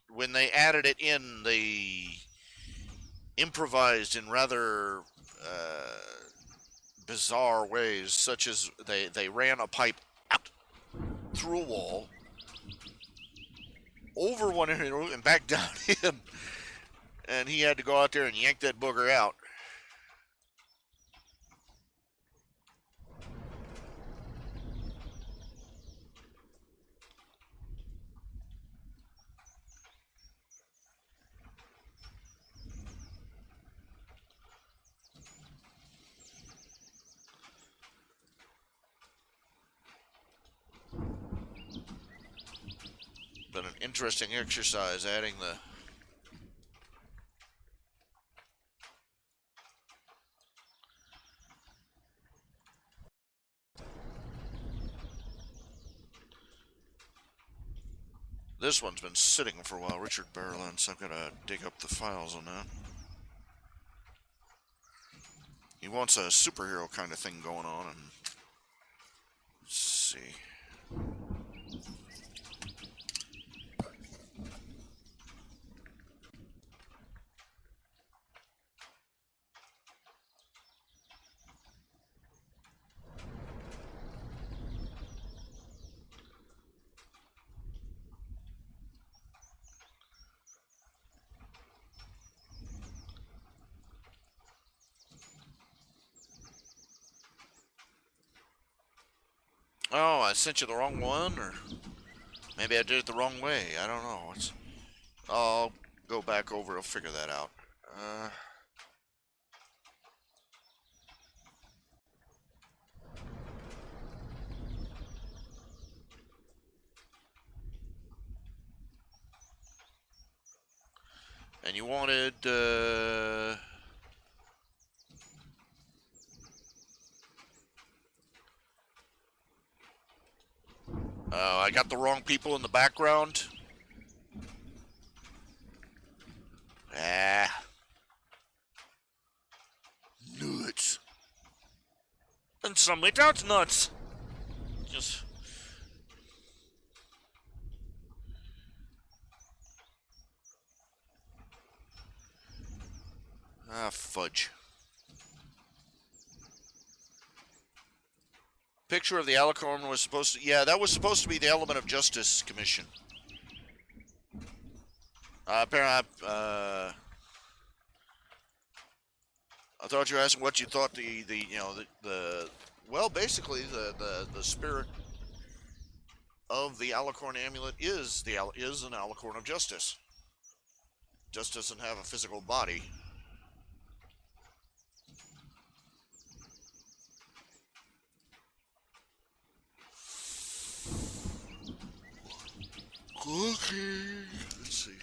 when they added it in, they improvised in rather bizarre ways, such as they ran a pipe out through a wall, over one end and back down in. And he had to go out there and yank that booger out. But an interesting exercise adding the this one's been sitting for a while. Richard Berlin, so I've got to dig up the files on that. He wants a superhero kind of thing going on, and let's see. Oh, I sent you the wrong one, or maybe I did it the wrong way. I don't know. I'll go back over. I'll figure that out. And you wanted, I got the wrong people in the background. Ah. Nuts. And some without nuts. Just... Ah, fudge. Picture of the Alicorn was supposed to... Yeah, that was supposed to be the Element of Justice Commission. Apparently, I thought you were asking what you thought well, basically the spirit of the Alicorn amulet is an Alicorn of Justice. Just doesn't have a physical body. Okay, let's see here.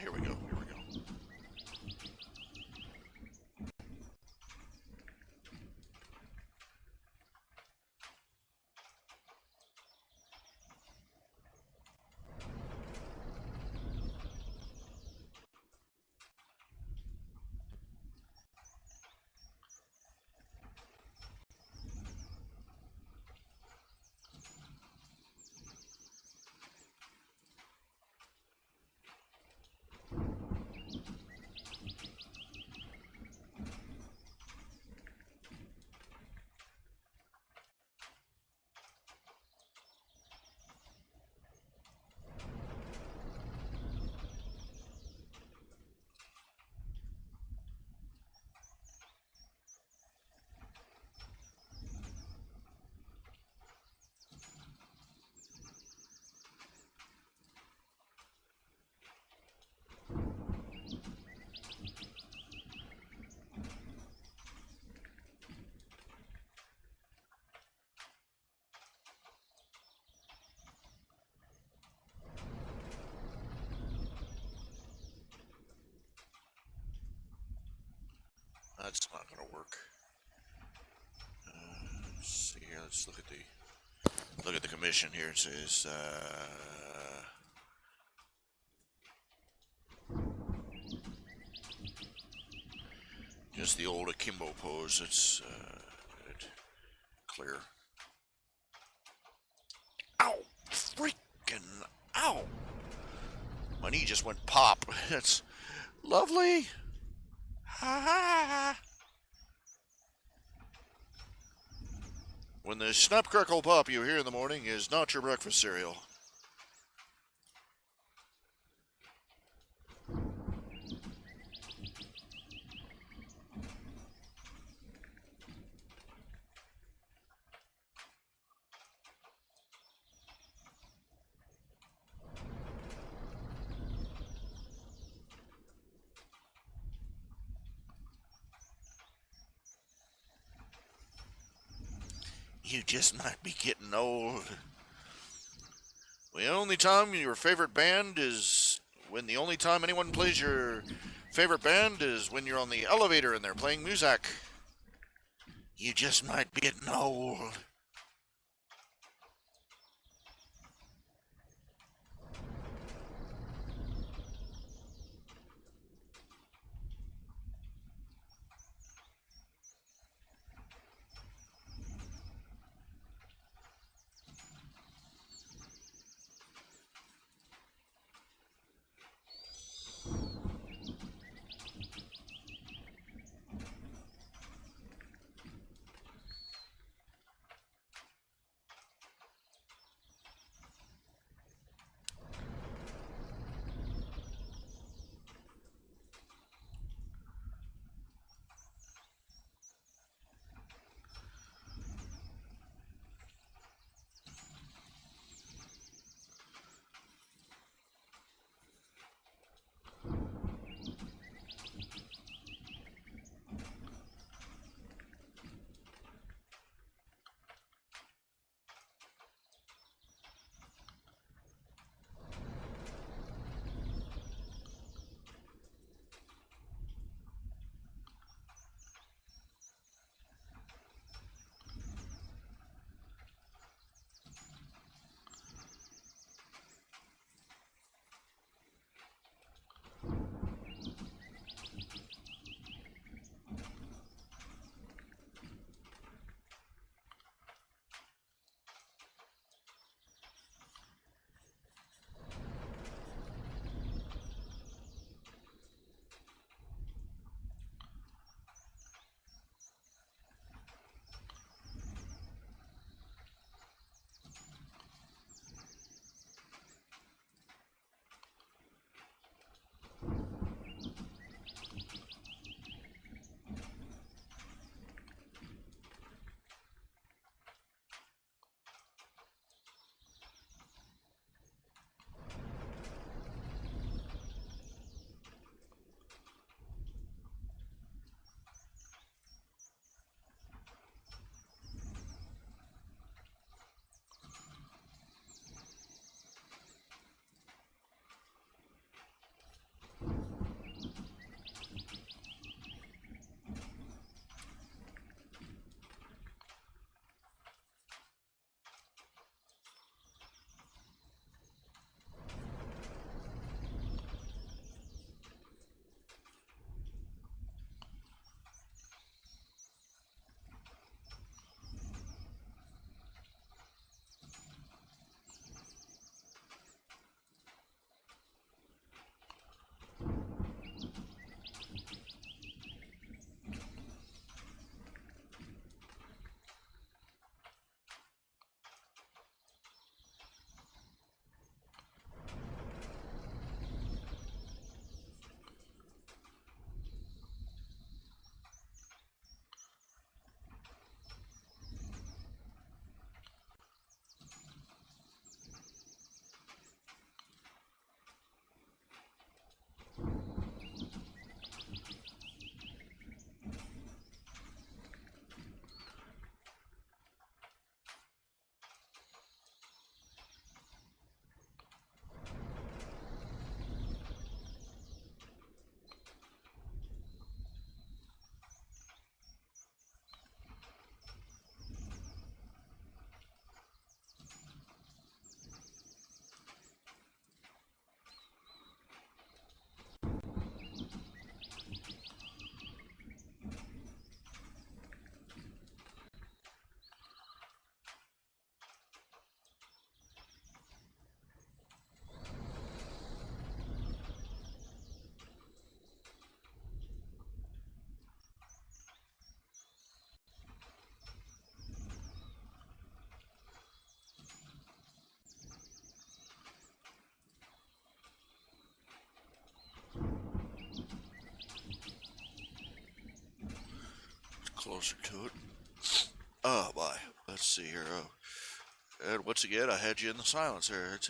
Here we go. That's not going to work. Let's see here. Let's look at the commission here. It says just the old akimbo pose. It's clear. Ow! Freaking ow! My knee just went pop. That's lovely. Ha ha! When the snap crackle pop you hear in the morning is not your breakfast cereal. You just might be getting old. The only time your favorite band is when the only time anyone plays your favorite band is when you're on the elevator and they're playing music. You just might be getting old. closer to it. Oh, boy. Let's see here. Oh. And once again, I had you in the silence there. It's...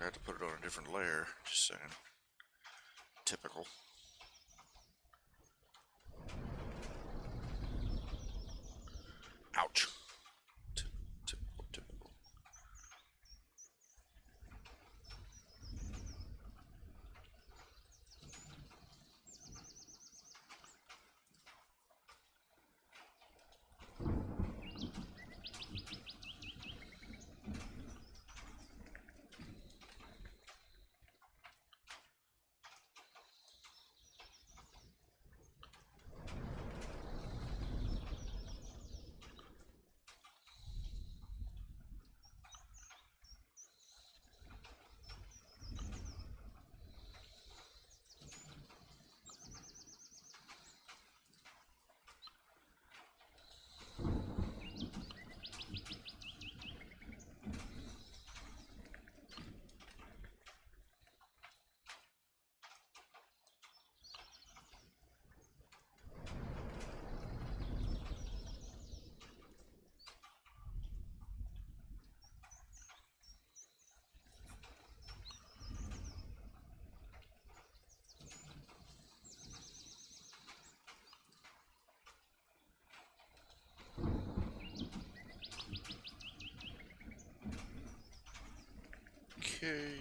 I had to put it on a different layer. Just saying. Typical. Ouch. Typical. Okay.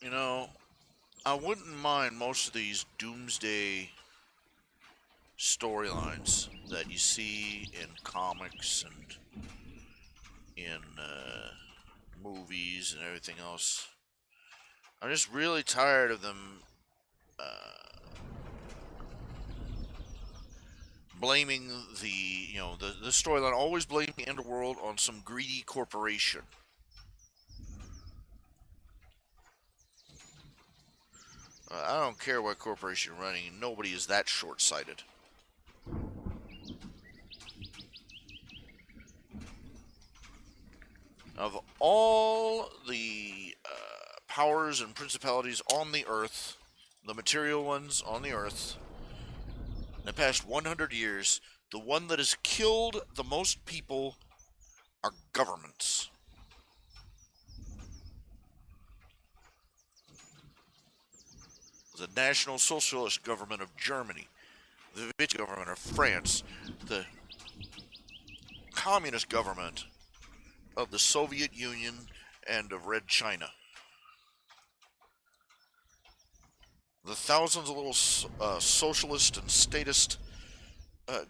You know, I wouldn't mind most of these doomsday storylines that you see in comics and in movies and everything else. I'm just really tired of them blaming the storyline, always blaming the underworld on some greedy corporation. I don't care what corporation you're running, nobody is that short-sighted. Of all the powers and principalities on the earth, the material ones on the earth, in the past 100 years, the one that has killed the most people are governments. The National Socialist government of Germany, the Vichy government of France, the communist government of the Soviet Union and of Red China. The thousands of little socialist and statist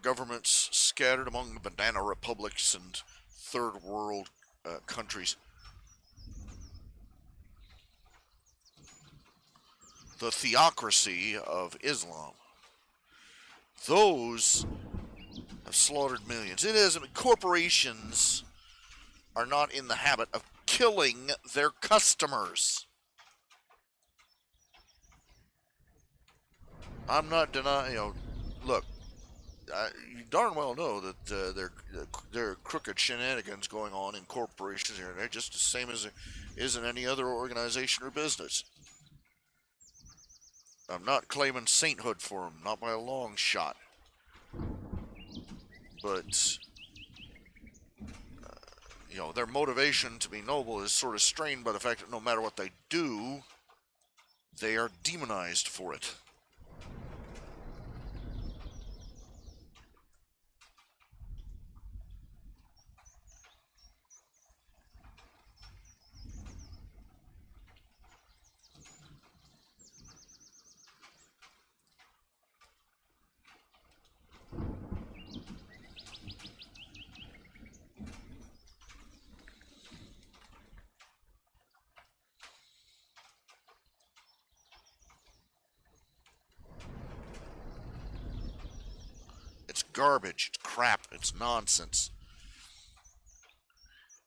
governments scattered among the banana republics and third world countries. The theocracy of Islam. Those have slaughtered millions. It isn't. Corporations are not in the habit of killing their customers. I'm not denying. Look, you darn well know that there are crooked shenanigans going on in corporations here. They're just the same as there is in any other organization or business. I'm not claiming sainthood for them, not by a long shot. But, their motivation to be noble is sort of strained by the fact that no matter what they do, they are demonized for it. It's garbage, it's crap, it's nonsense.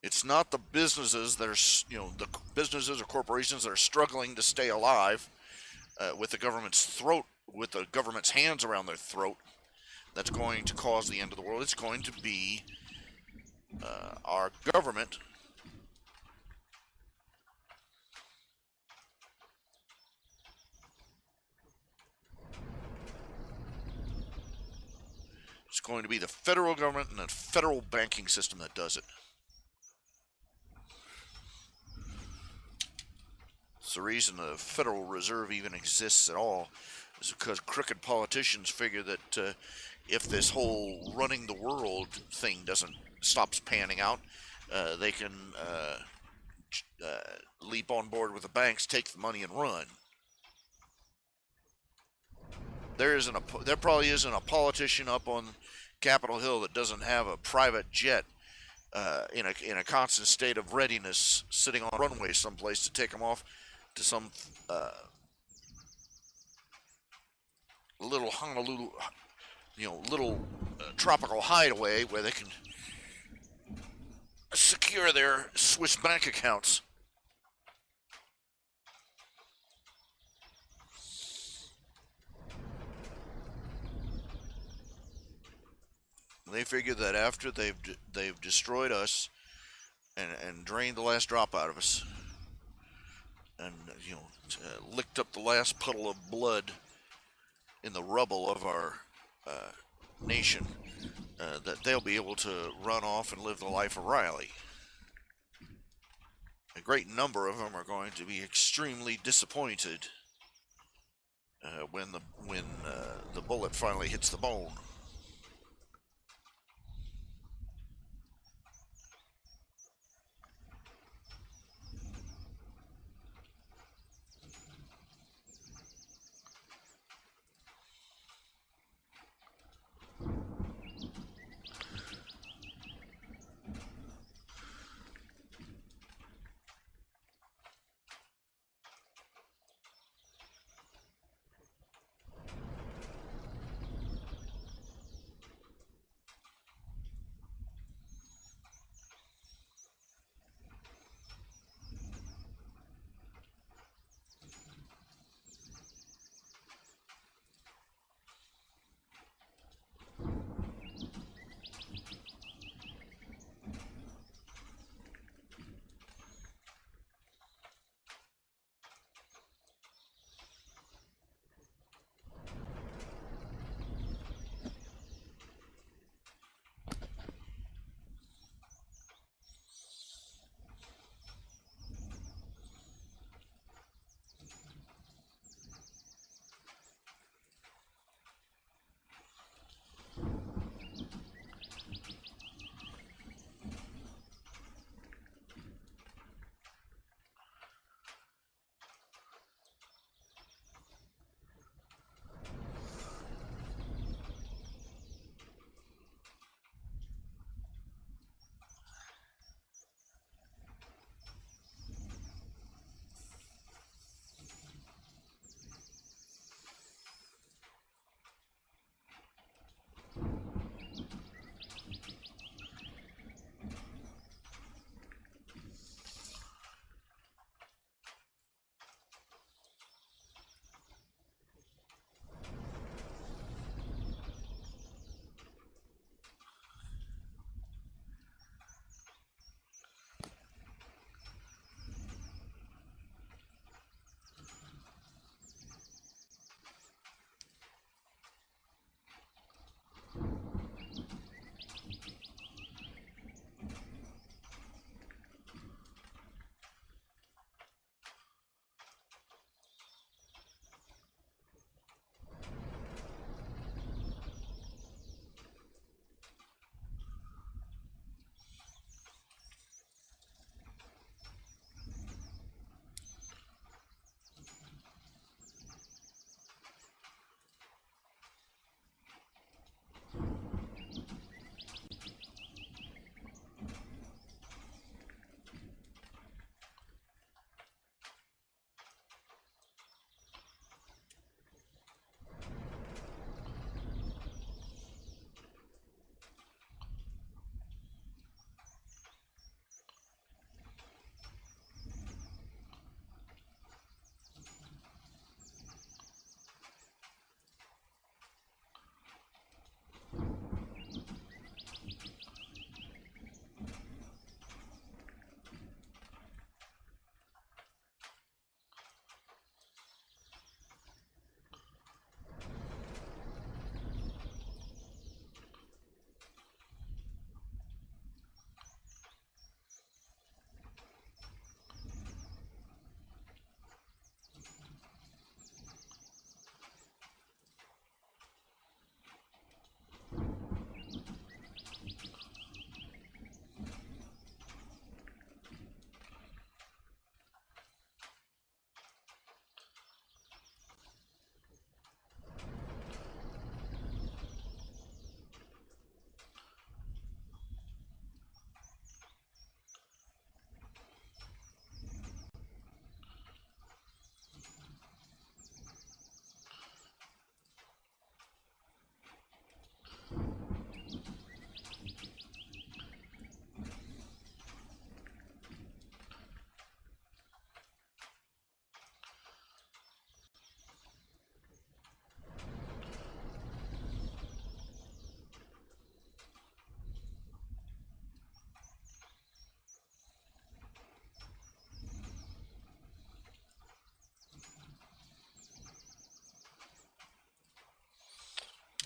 It's not the businesses that are, the businesses or corporations that are struggling to stay alive with the government's throat, with the government's hands around their throat, that's going to cause the end of the world. It's going to be our government It's going to be the federal government and the federal banking system that does it. It's the reason the Federal Reserve even exists at all, is because crooked politicians figure that if this whole running the world thing stops panning out, they can leap on board with the banks, take the money, and run. There probably isn't a politician up on Capitol Hill that doesn't have a private jet in a constant state of readiness, sitting on a runway someplace to take them off to some little Honolulu, tropical hideaway where they can secure their Swiss bank accounts. They figure that after they've destroyed us and drained the last drop out of us, and licked up the last puddle of blood in the rubble of our nation, that they'll be able to run off and live the life of Riley. A great number of them are going to be extremely disappointed when the bullet finally hits the bone.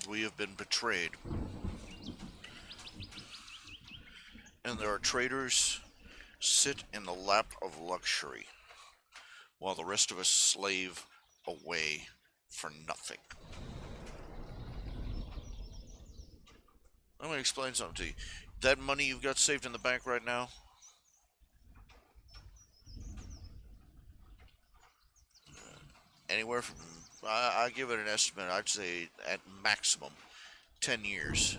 We have been betrayed. And there are traders sit in the lap of luxury, while the rest of us slave away for nothing. I'm going to explain something to you. That money you've got saved in the bank right now, anywhere from, I give it an estimate, I'd say at maximum 10 years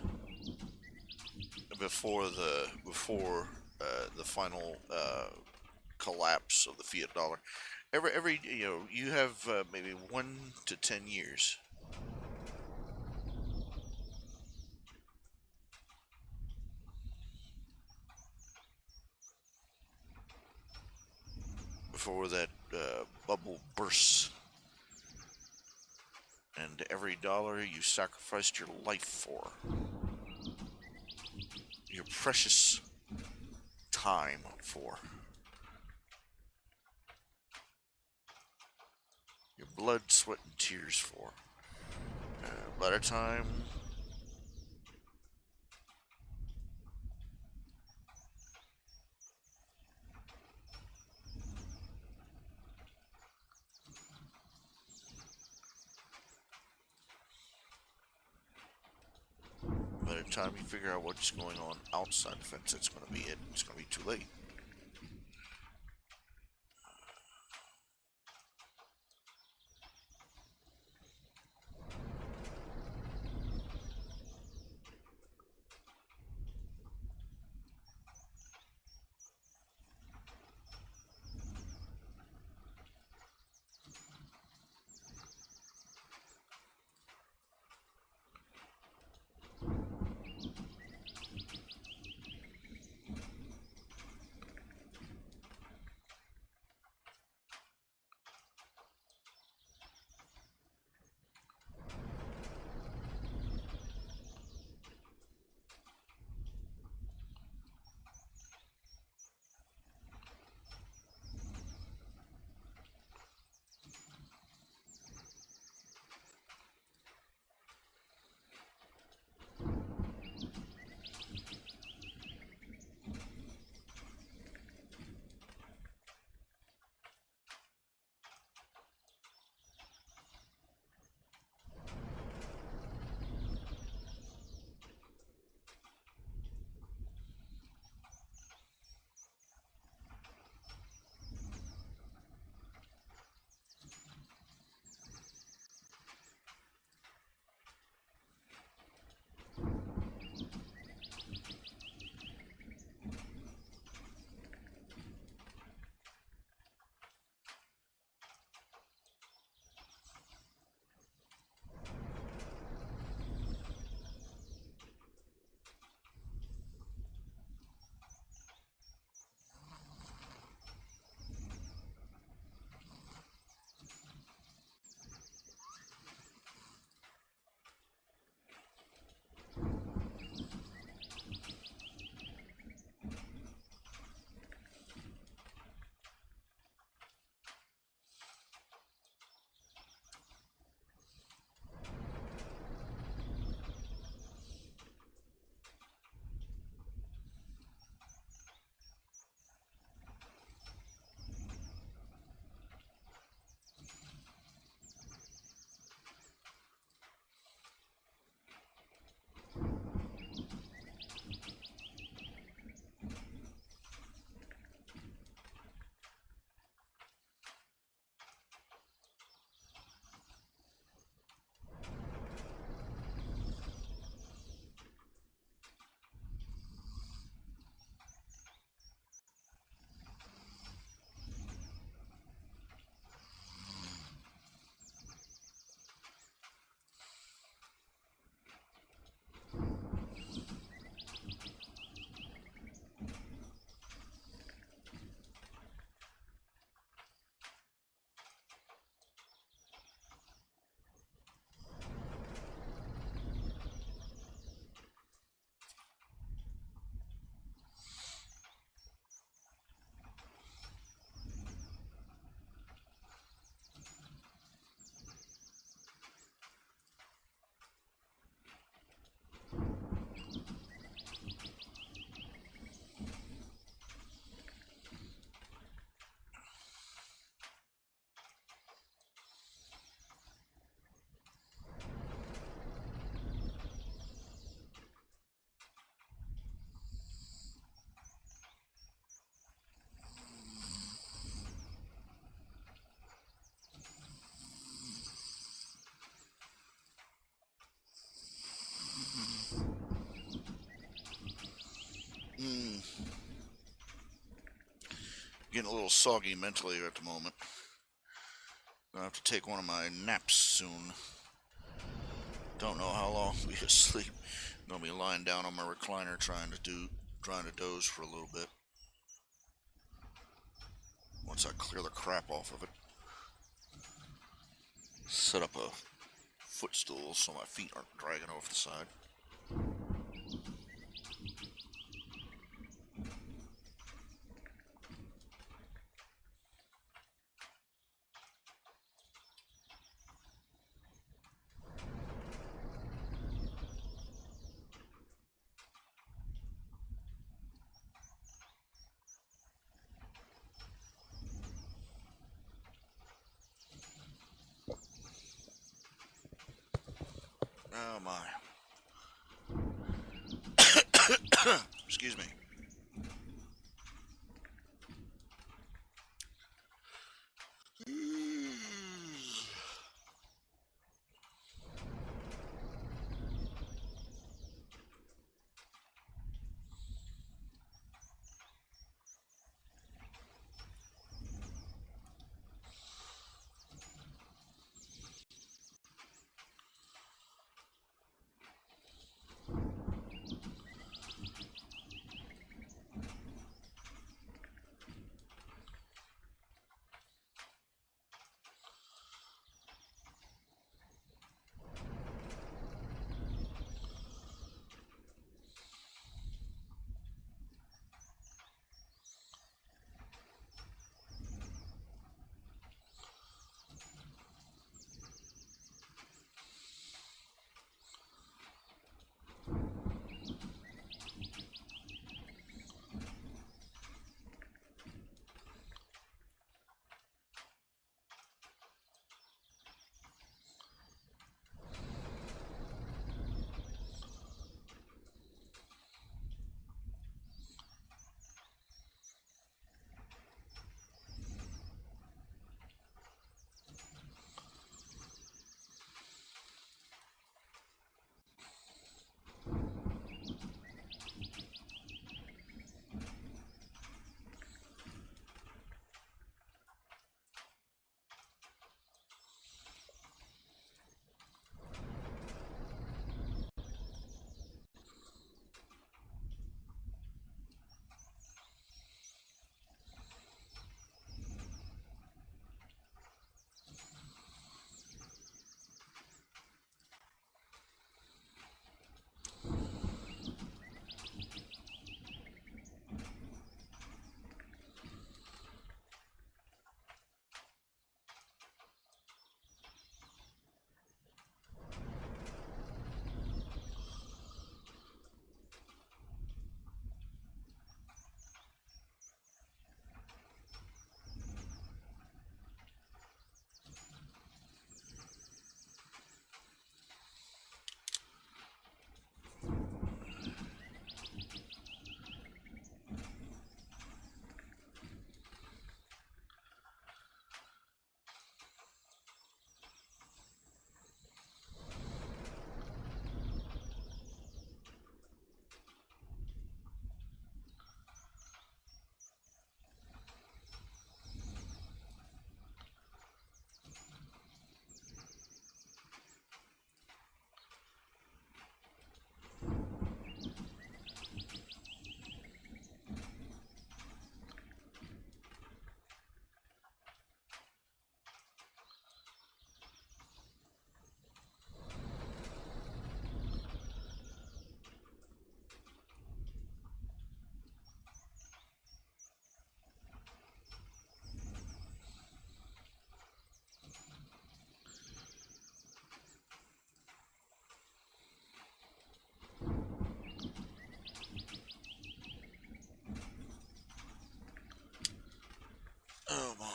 before the final collapse of the fiat dollar. Every you have maybe 1 to 10 years before that bubble bursts, and every dollar you sacrificed your life for, your precious time for, your blood, sweat, and tears for. By the time you figure out what's going on outside the fence, it's going to be it. It's going to be too late. Getting a little soggy mentally at the moment. Gonna have to take one of my naps soon. Don't know how long I'll be asleep. Gonna be lying down on my recliner trying to doze for a little bit. Once I clear the crap off of it. Set up a footstool so my feet aren't dragging off the side. Oh my. Excuse me. Oh my.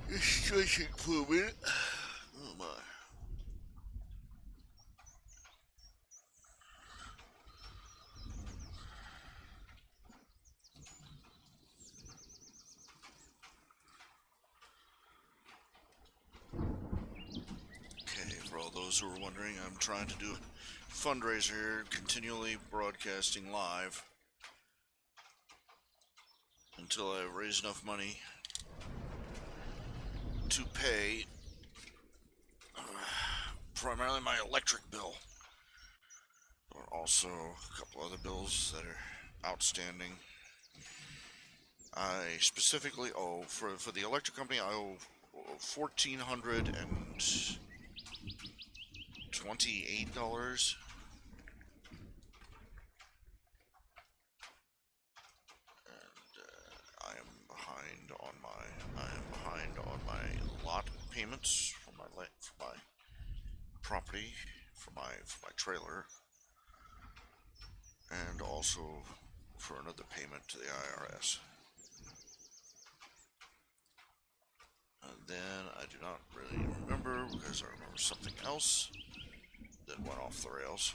It's stretching for a minute. Oh my. Okay, for all those who are wondering, I'm trying to do fundraiser here, continually broadcasting live until I raise enough money to pay primarily my electric bill, but also a couple other bills that are outstanding. I specifically owe, for the electric company, I owe $1,428. I am behind on my lot payments for my property, for my trailer, and also for another payment to the IRS. And then I do not really remember, because I remember something else that went off the rails.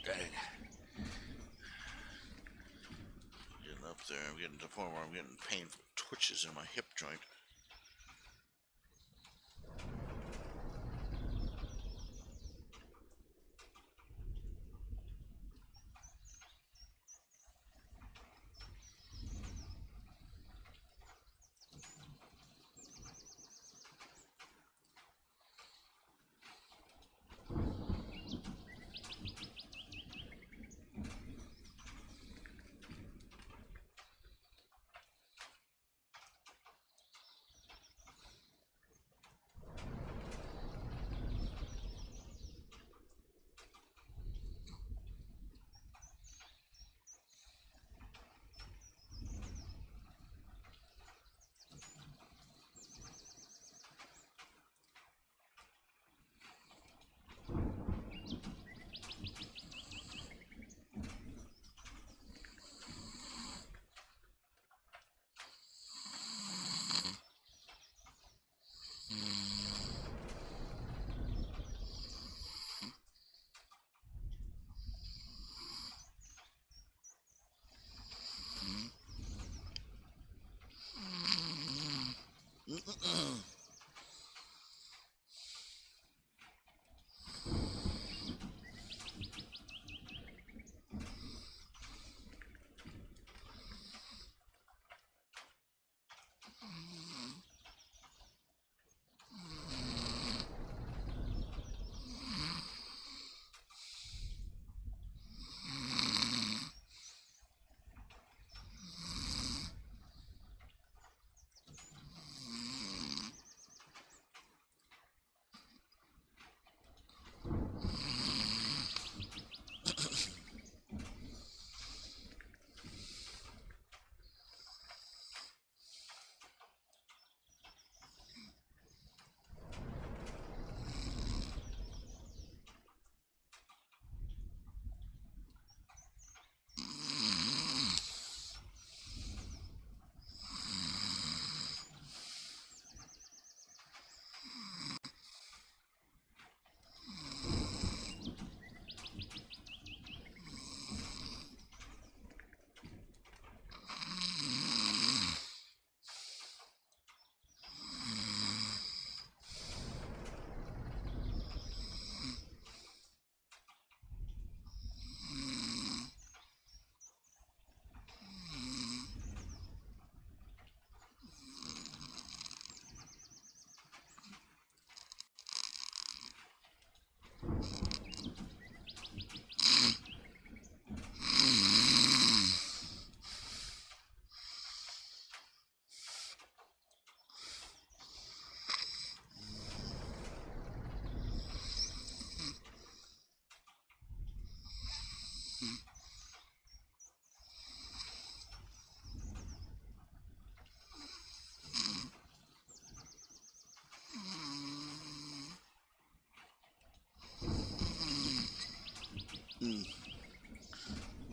Dang. Getting up there, I'm getting to the point where I'm getting painful twitches in my hip joint.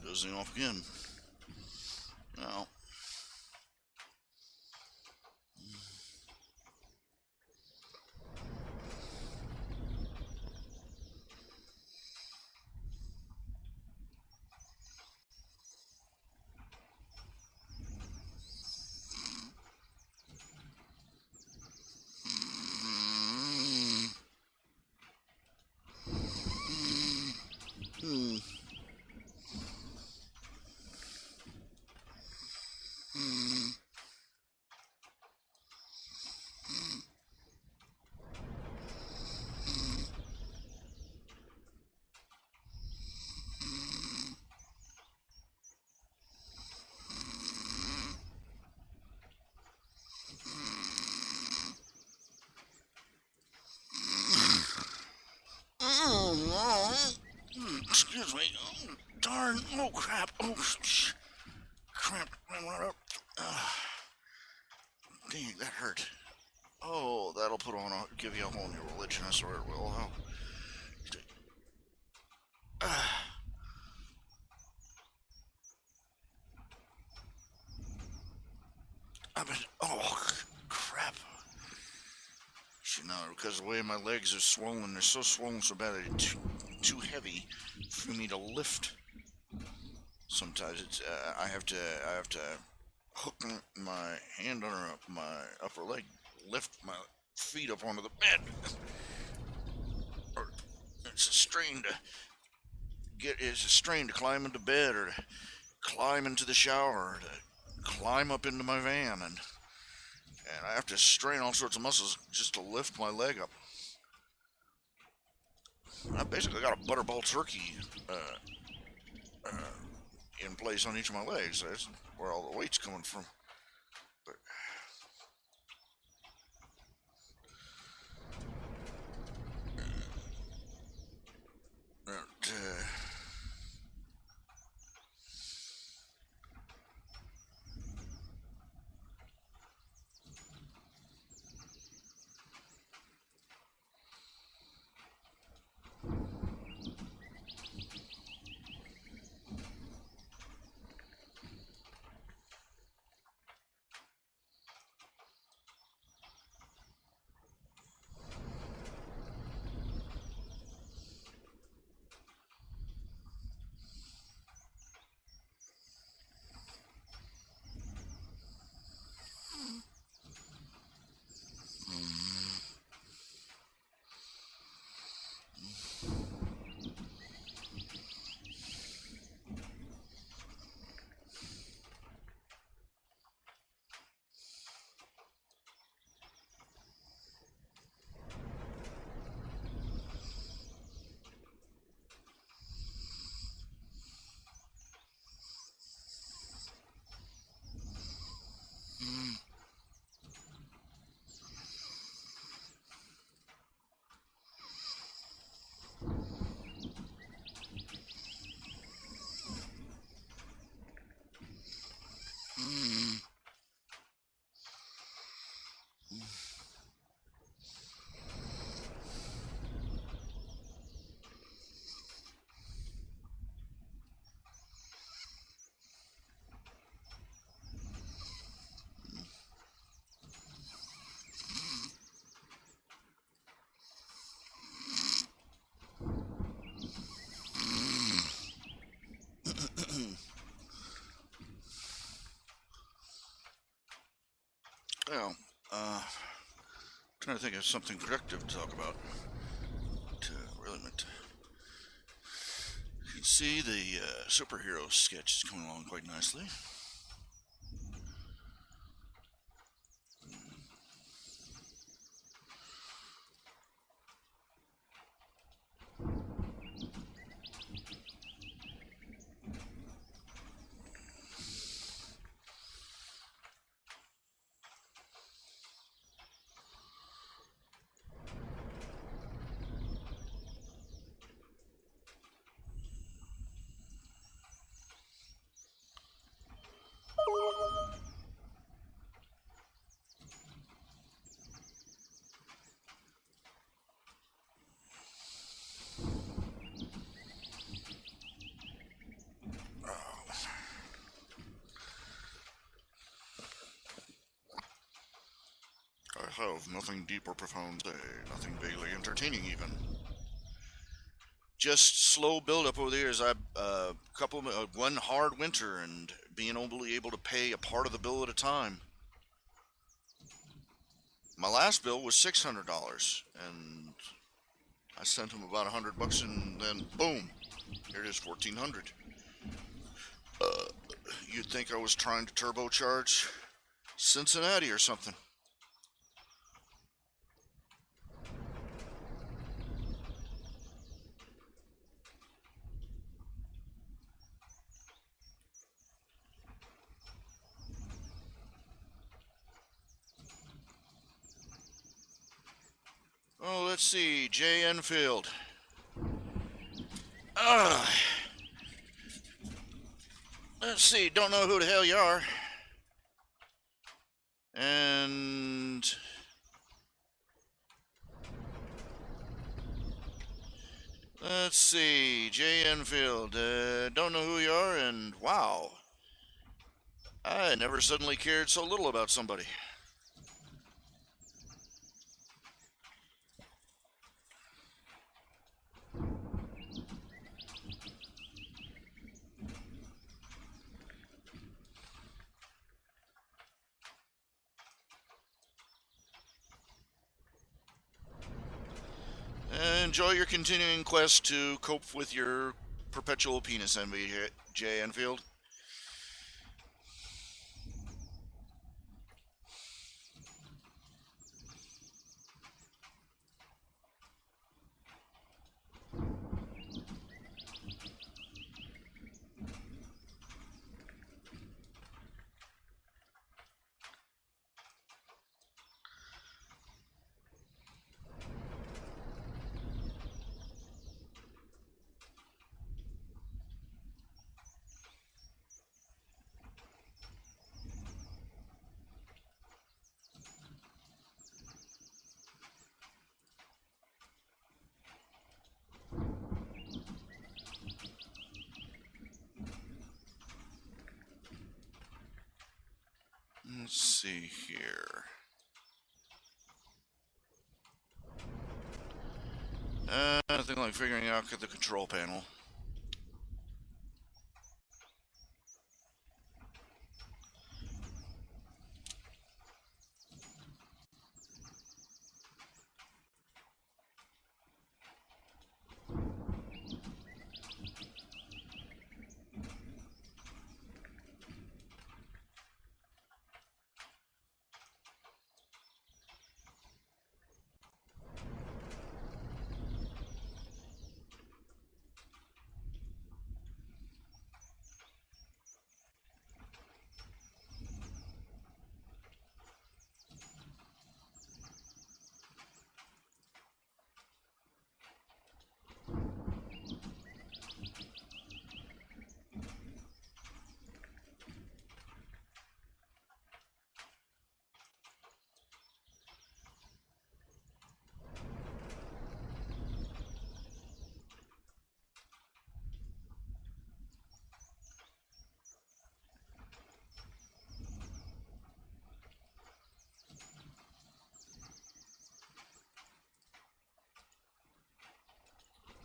Dozing off again. Now. Excuse me. Oh, darn. Oh, crap. Oh, crap. Dang, that hurt. Oh, that'll give you a whole new religion. I swear it will. Oh. Oh, crap. See, now, because the way my legs are swollen, they're so swollen so bad they're too heavy for me to lift. Sometimes it's I have to hook my hand under my upper leg, lift my feet up onto the bed. Or it's a strain to climb into bed, or to climb into the shower, or to climb up into my van, and I have to strain all sorts of muscles just to lift my leg up. I basically got a butterball turkey in place on each of my legs. That's where all the weight's coming from. But well, trying to think of something productive to talk about. To really meant. You can see the superhero sketch is coming along quite nicely. have nothing deep or profound to say, nothing vaguely entertaining even. Just slow build up over the years. One hard winter and being only able to pay a part of the bill at a time. My last bill was $600, and I sent him about $100, and then boom, here it is, $1,400. You'd think I was trying to turbocharge Cincinnati or something. Oh, let's see, Jay Enfield. Let's see, don't know who the hell you are. And let's see, Jay Enfield. Don't know who you are, and wow, I never suddenly cared so little about somebody. Enjoy your continuing quest to cope with your perpetual penis envy, Jay Enfield. Let's see here. Nothing like figuring out the control panel.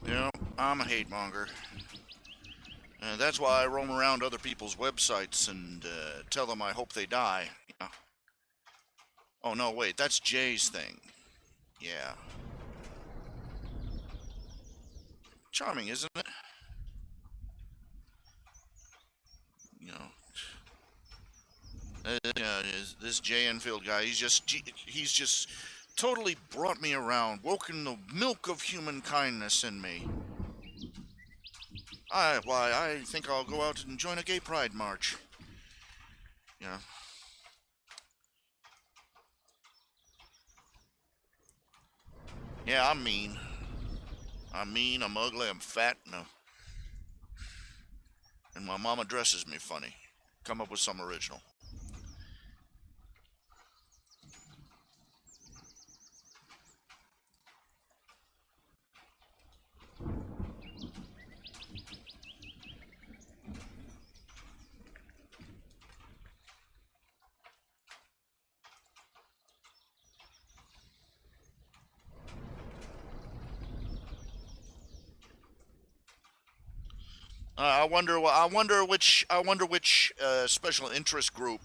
You know, I'm a hate monger. And that's why I roam around other people's websites and tell them I hope they die. You know? Oh, no, wait, that's Jay's thing. Yeah. Charming, isn't it? You know, this Jay Enfield guy, he's just totally brought me around, woken the milk of human kindness in me. I think I'll go out and join a gay pride march. Yeah. Yeah, I'm mean. I'm ugly, I'm fat, and my mama dresses me funny. Come up with some original. I wonder. I wonder which. I wonder which special interest group.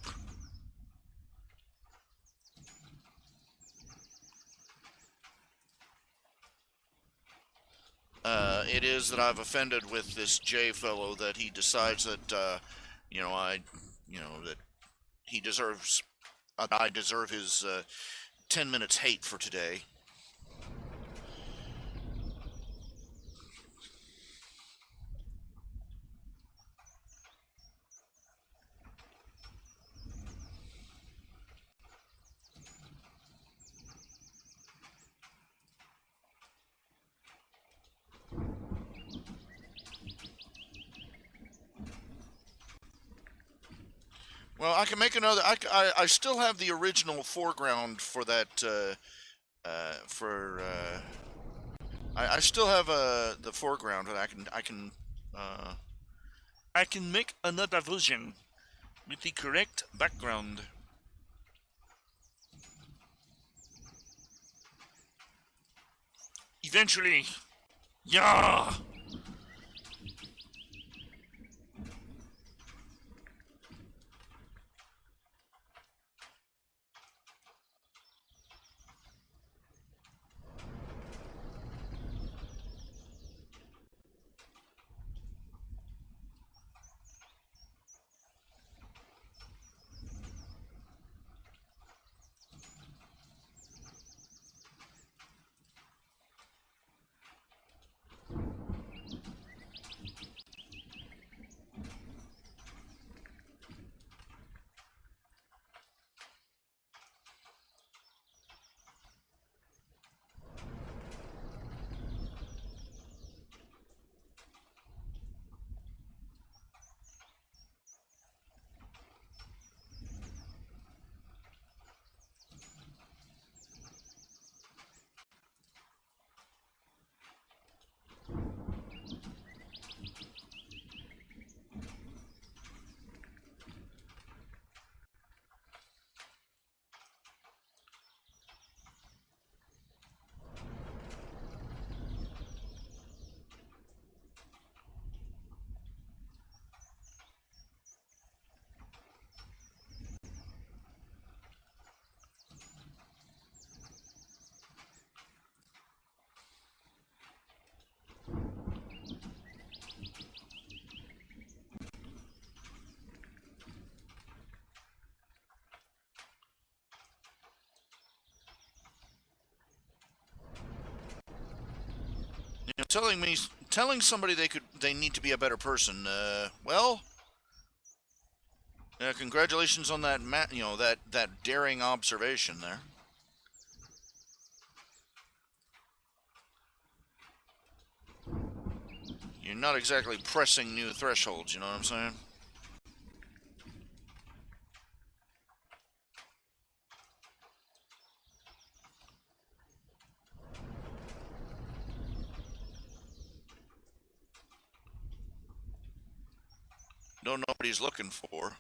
It is that I've offended with this J fellow that he decides that you know that he deserves. I deserve his 10 minutes hate for today. Well, I can make another. I still have the original foreground for that. For I still have the foreground, and uh, I can make another version with the correct background. Eventually, yeah. Telling somebody they need to be a better person. Well, congratulations on that, that daring observation there. You're not exactly pressing new thresholds. You know what I'm saying? Don't know what he's looking for.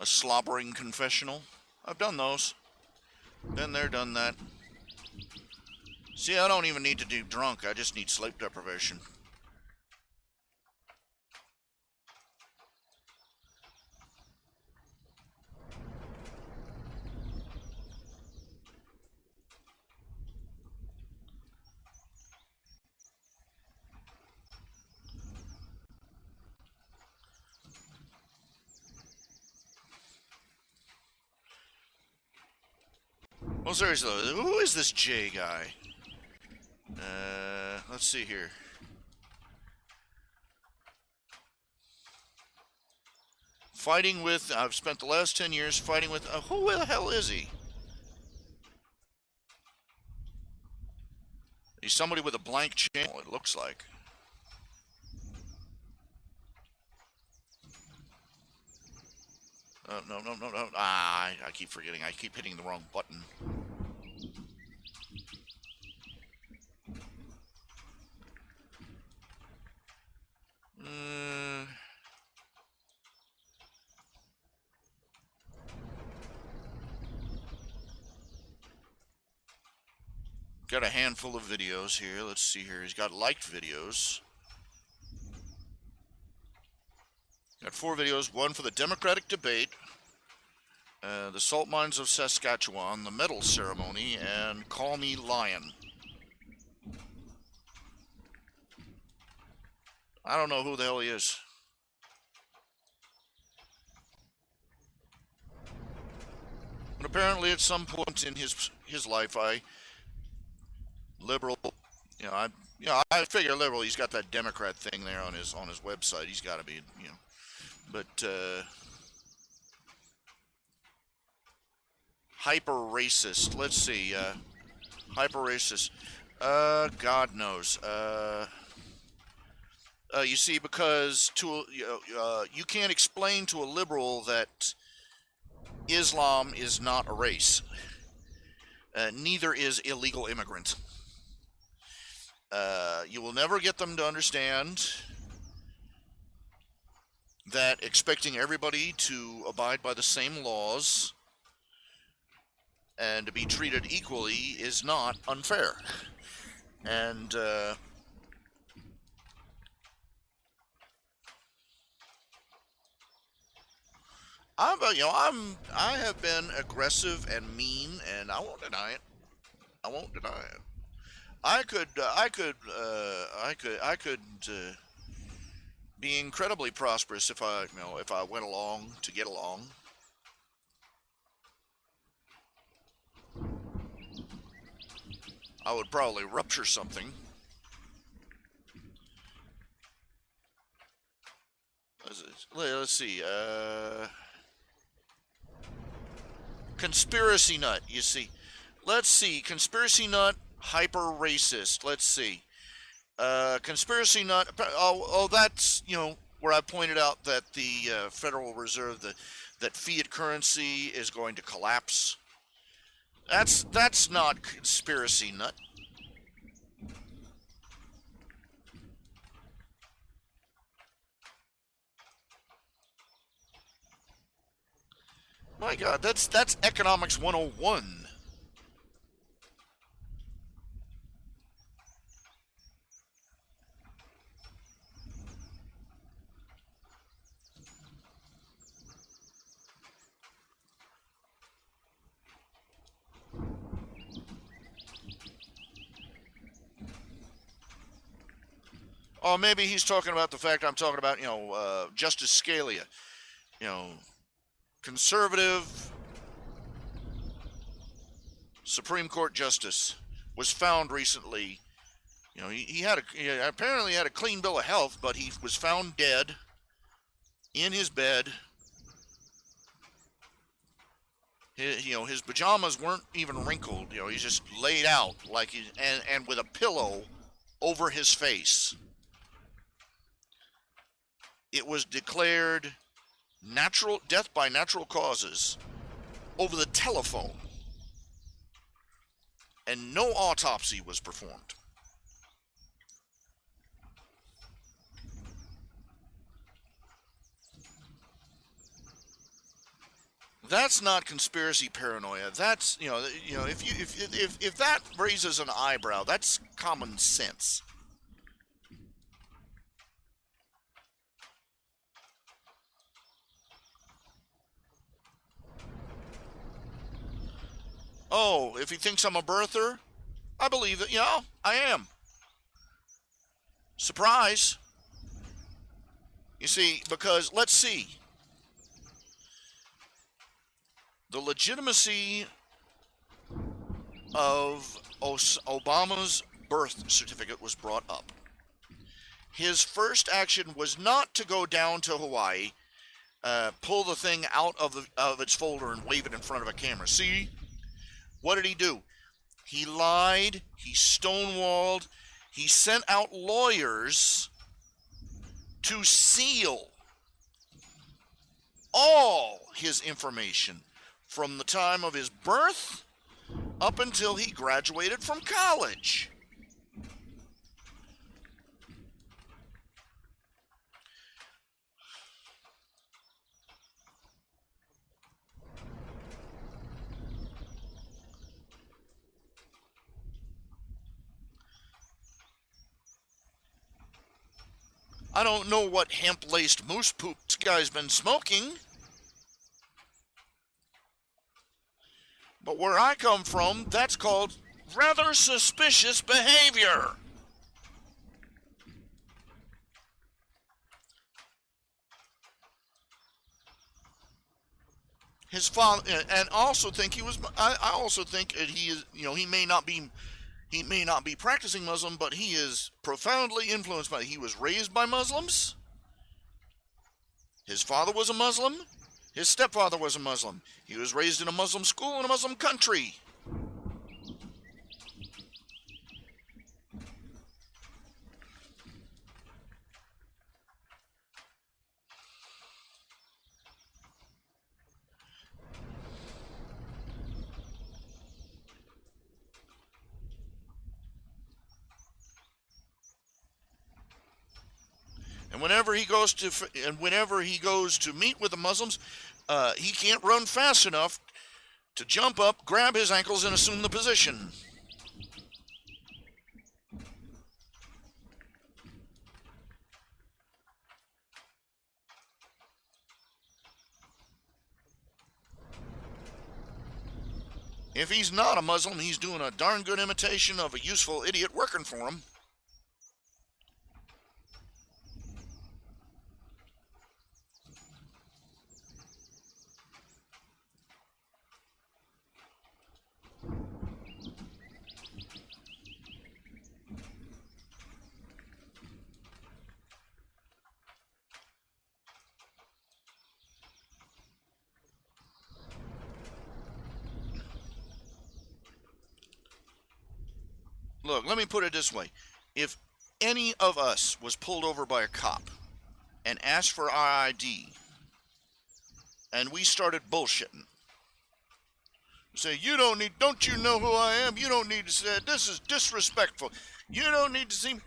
A slobbering confessional. I've done those. Been there, done that. See, I don't even need to do drunk. I just need sleep deprivation. Well, seriously, who is this J guy? Let's see here. Fighting with, I've spent the last 10 years fighting with, who the hell is he? He's somebody with a blank channel, it looks like. No, no, no, no. I keep forgetting. I keep hitting the wrong button. got a handful of videos here. Let's see here. He's got liked videos. Got 4 videos. One for the Democratic debate, the salt mines of Saskatchewan, the medal ceremony, and Call Me Lion. I don't know who the hell he is. But apparently at some point in his life, liberal, I figure liberal. He's got that Democrat thing there on his website. He's got to be, but hyper racist. Let's see, hyper racist. God knows. You see, because you can't explain to a liberal that Islam is not a race. Neither is illegal immigrant. You will never get them to understand that expecting everybody to abide by the same laws and to be treated equally is not unfair. And I have been aggressive and mean, and I won't deny it. I won't deny it. I could be incredibly prosperous if I went along to get along. I would probably rupture something. Let's see. Conspiracy nut. You see. Let's see. Conspiracy nut. Hyper racist. Let's see. Conspiracy nut. Oh, that's where I pointed out that the Federal Reserve, that fiat currency is going to collapse. That's not conspiracy nut. My God, that's economics 101. Oh, maybe he's talking about the fact I'm talking about, Justice Scalia, conservative Supreme Court justice was found recently. He apparently had a clean bill of health, but he was found dead in his bed. His pajamas weren't even wrinkled. He's just laid out and with a pillow over his face. It was declared natural death by natural causes over the telephone, and no autopsy was performed. That's not conspiracy paranoia. That's if that raises an eyebrow, that's common sense. Oh, if he thinks I'm a birther, I believe it. I am. Surprise. You see, because let's see. The legitimacy of Obama's birth certificate was brought up. His first action was not to go down to Hawaii, pull the thing out of its folder and wave it in front of a camera. See? What did he do? He lied. He stonewalled. He sent out lawyers to seal all his information from the time of his birth up until he graduated from college. I don't know what hemp-laced moose poop this guy's been smoking. But where I come from, that's called rather suspicious behavior. His father, and also think he was. I also think that he is. He may not be practicing Muslim, but he is profoundly influenced by. He was raised by Muslims. His father was a Muslim. His stepfather was a Muslim. He was raised in a Muslim school in a Muslim country. And whenever he goes to meet with the Muslims, he can't run fast enough to jump up, grab his ankles, and assume the position. If he's not a Muslim, he's doing a darn good imitation of a useful idiot working for him. Look, let me put it this way. If any of us was pulled over by a cop and asked for our ID, and we started bullshitting, say, don't you know who I am? You don't need to say, this is disrespectful. You don't need to see me.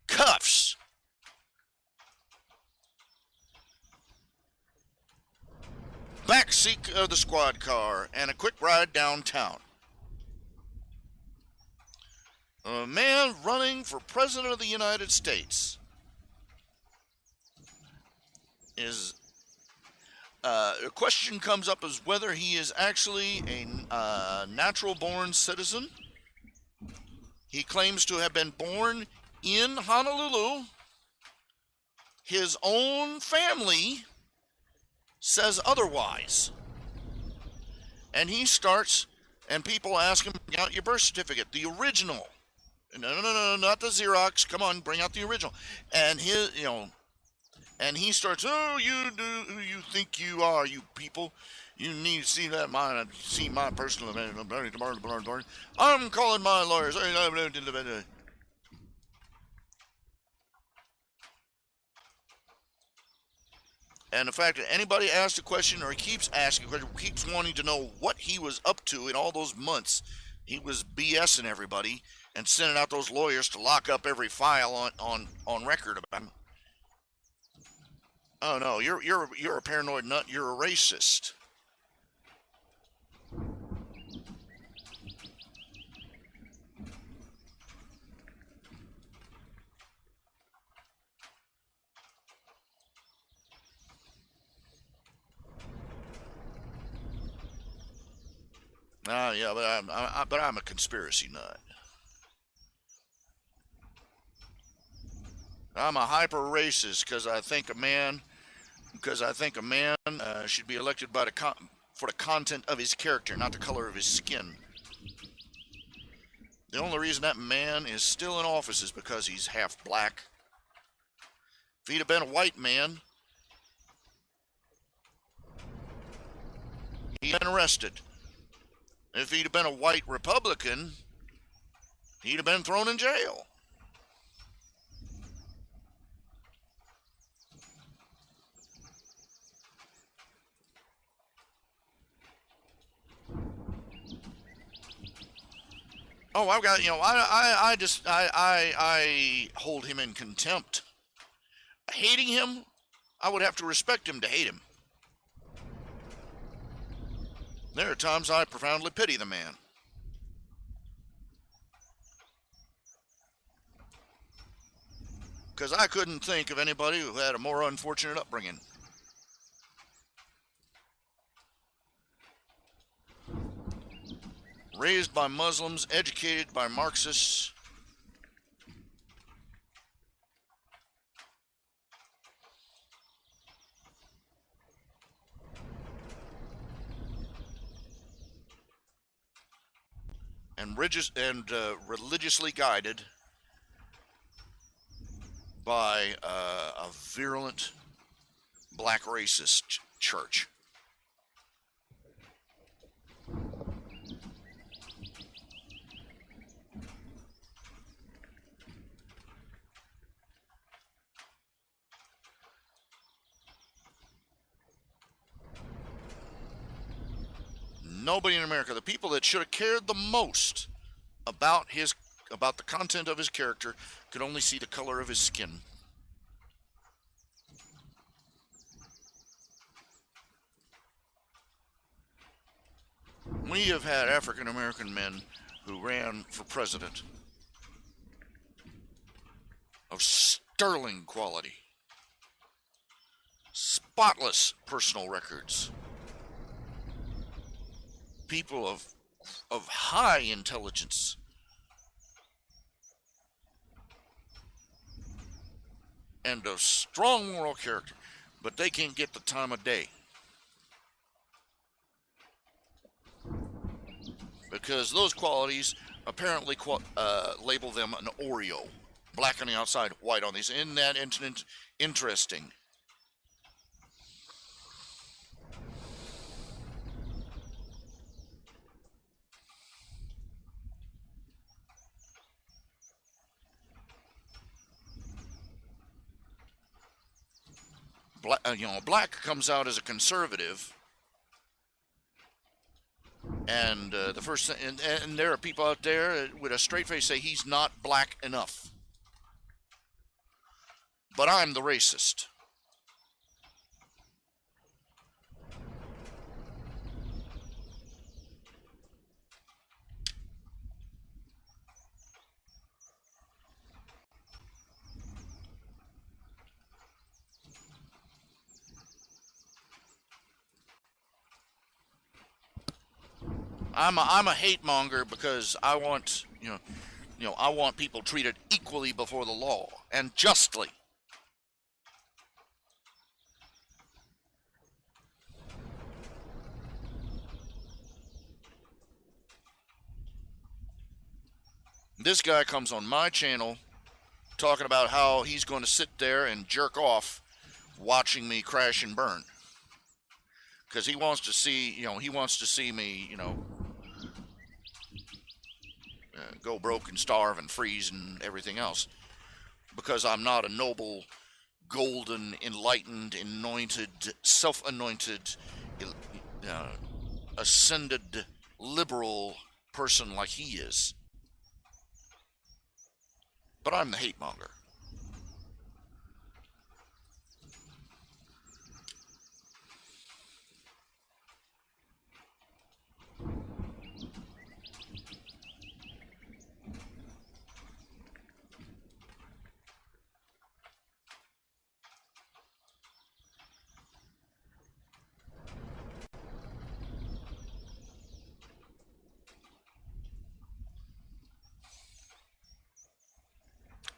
Cuffs. Backseat of the squad car and a quick ride downtown. A man running for president of the United States is a question comes up as whether he is actually a natural-born citizen. He claims to have been born in Honolulu. His own family says otherwise. And he starts, and people ask him, bring out your birth certificate, the original. No, not the Xerox. Come on, bring out the original. And and he starts, oh, you do who you think you are, you people. You need to see my personal. I'm calling my lawyers. And the fact that anybody asks a question or he keeps asking a question, keeps wanting to know what he was up to in all those months, he was BSing everybody and sending out those lawyers to lock up every file on record about him. Oh no, you're a paranoid nut. You're a racist. Yeah, but I'm a conspiracy nut. I'm a hyper racist because I think a man should be elected for the content of his character, not the color of his skin. The only reason that man is still in office is because he's half black. If he'd have been a white man, he'd been arrested. If he'd have been a white Republican, he'd have been thrown in jail. Oh, I've got, I hold him in contempt. Hating him, I would have to respect him to hate him. There are times I profoundly pity the man. because I couldn't think of anybody who had a more unfortunate upbringing. Raised by Muslims, educated by Marxists. And religiously guided by a virulent black racist church. Nobody in America, the people that should have cared the most about the content of his character, could only see the color of his skin. We have had African American men who ran for president of sterling quality, spotless personal records, people of high intelligence, and of strong moral character, but they can't get the time of day because those qualities apparently label them an Oreo, black on the outside, white on the inside. Isn't that interesting? Black comes out as a conservative, and the first thing, and there are people out there with a straight face say he's not black enough. But I'm the racist. I'm a hate monger because I want I want people treated equally before the law and justly. This guy comes on my channel talking about how he's going to sit there and jerk off watching me crash and burn. Because he wants to see me, go broke and starve and freeze and everything else. Because I'm not a noble, golden, enlightened, anointed, self-anointed, ascended, liberal person like he is. But I'm the hate monger.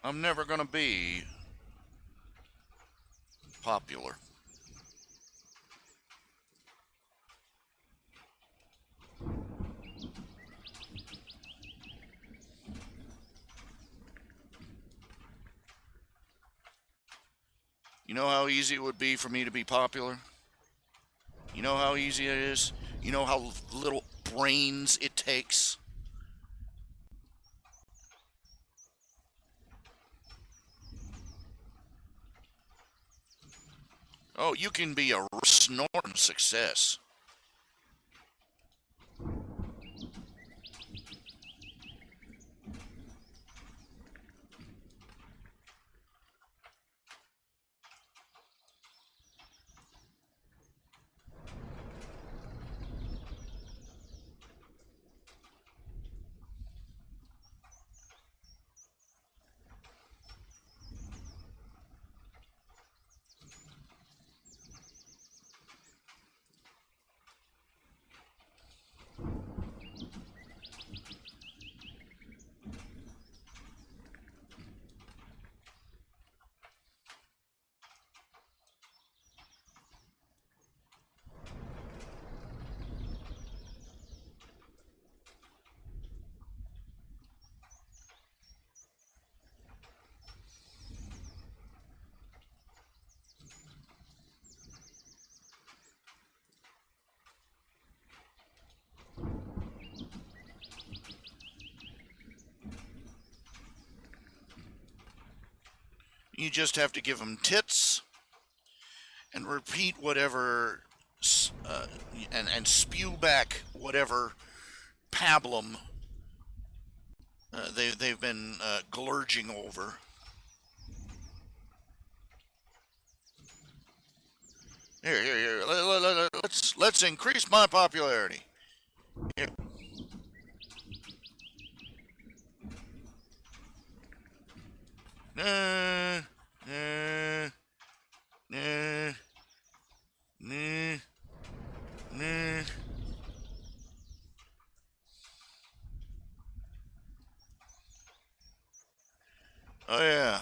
I'm never going to be popular. You know how easy it would be for me to be popular? You know how easy it is? You know how little brains it takes? Oh, you can be a snorting success. You just have to give them tits and repeat whatever, and spew back whatever pablum they've been glurging over. Here. Let's increase my popularity. Here. Nah. Oh yeah.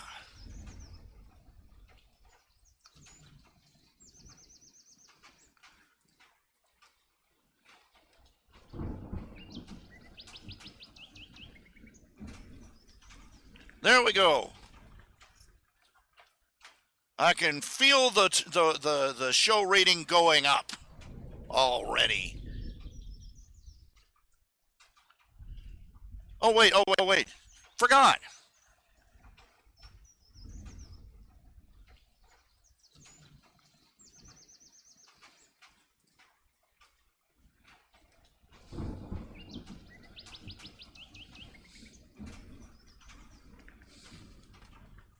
There we go. I can feel the show rating going up already. Oh wait. Forgot.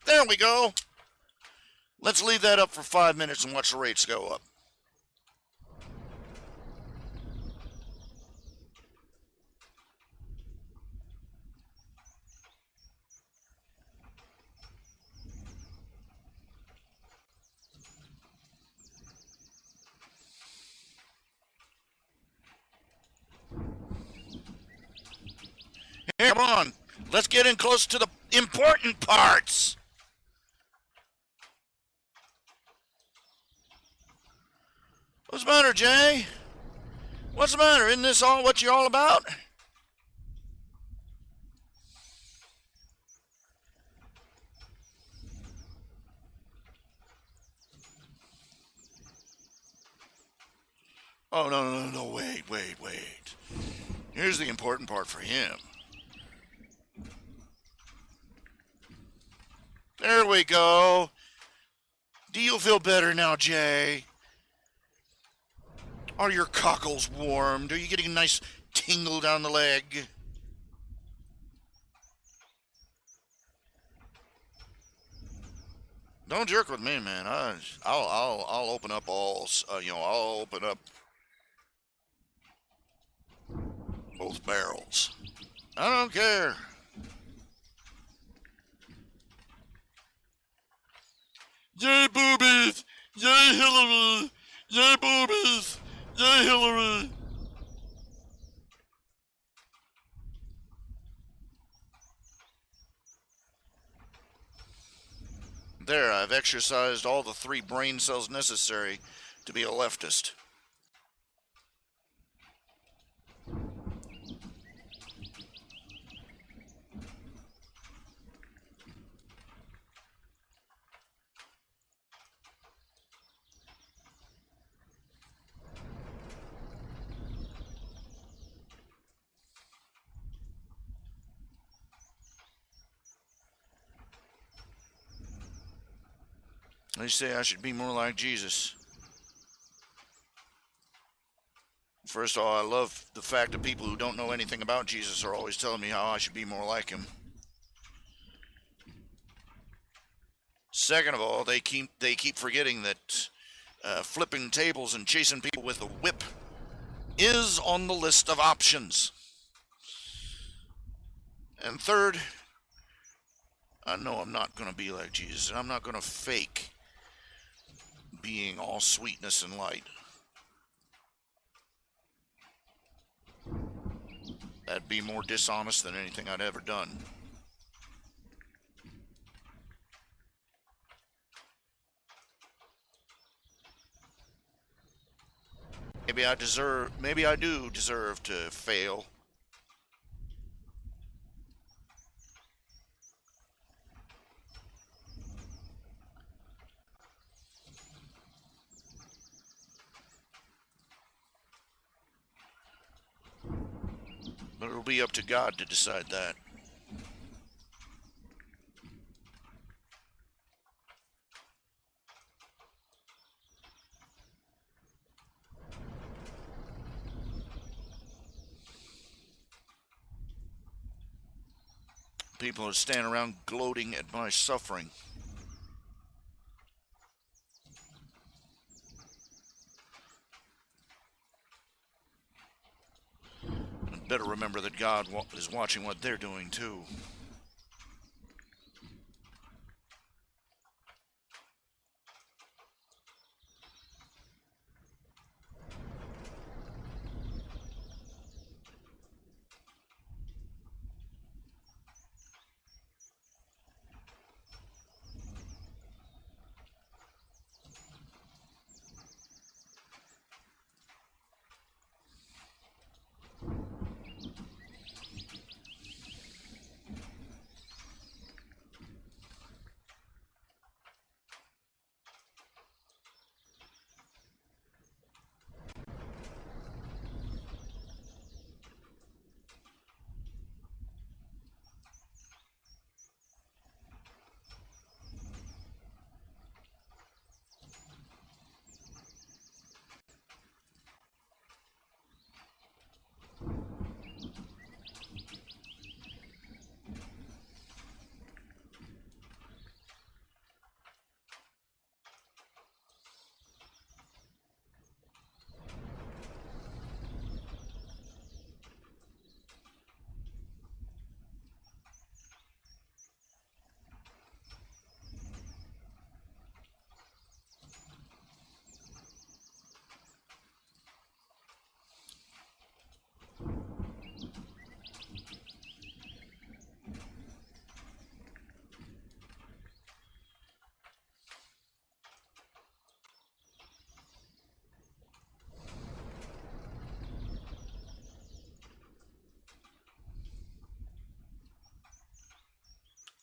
There we go. Let's leave that up for 5 minutes and watch the rates go up. Here, come on. Let's get in close to the important parts. What's the matter, Jay? What's the matter? Isn't this all what you're all about? Oh, no, wait. Here's the important part for him. There we go. Do you feel better now, Jay? Are your cockles warmed? Are you getting a nice tingle down the leg? Don't jerk with me, man. I'll open up all. I'll open up both barrels. I don't care. Yay, boobies! Yay, Hillary! Yay, boobies! Yay, Hillary! There, I've exercised all the 3 brain cells necessary to be a leftist. They say I should be more like Jesus. First of all, I love the fact that people who don't know anything about Jesus are always telling me how I should be more like him. Second of all, they keep forgetting that flipping tables and chasing people with a whip is on the list of options. And third, I know I'm not going to be like Jesus, and I'm not going to fake being all sweetness and light. That'd be more dishonest than anything I'd ever done. Maybe I do deserve to fail. But it'll be up to God to decide that. people that stand around gloating at my suffering. I'd better remember that God is watching what they're doing too.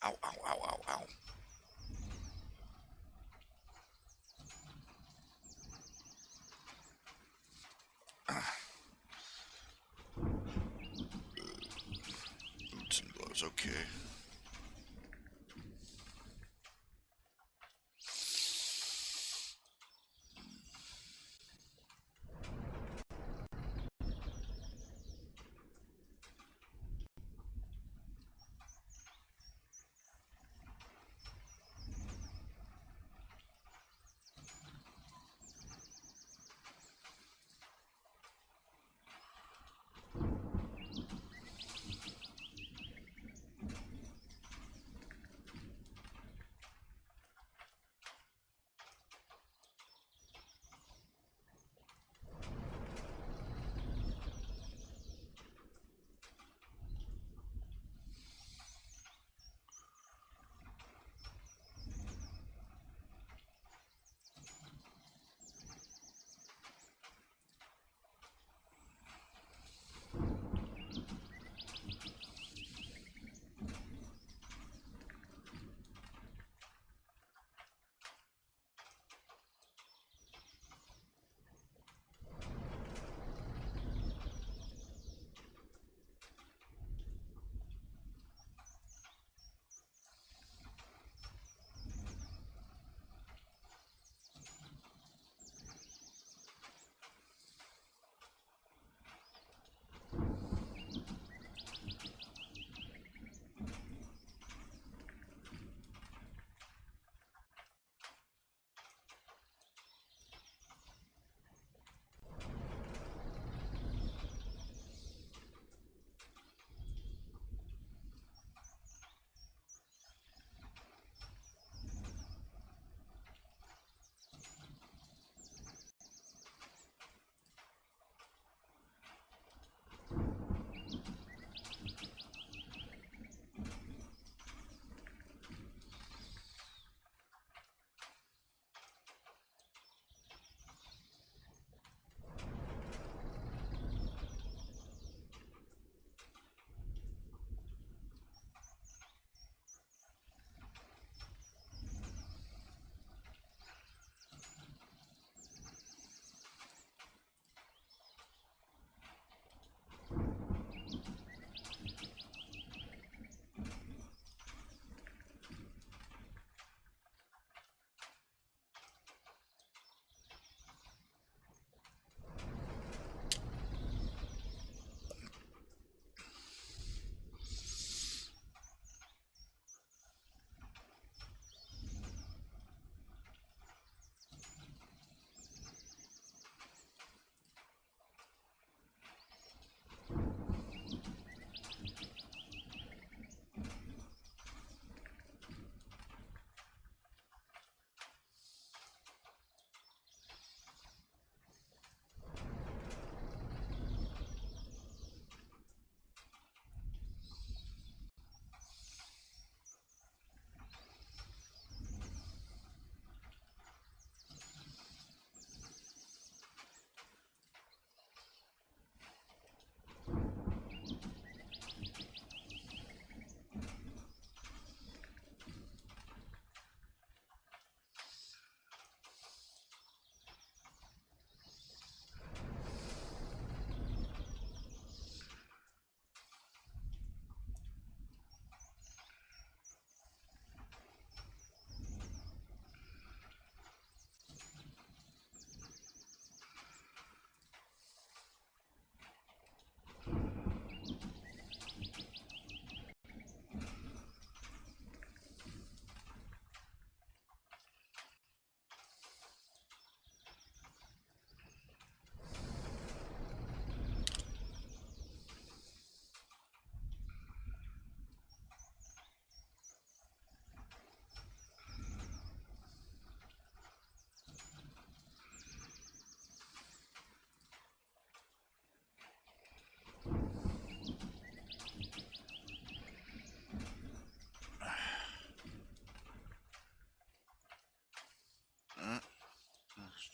Ow, ow, ow, ow, ow. Boots and gloves, okay.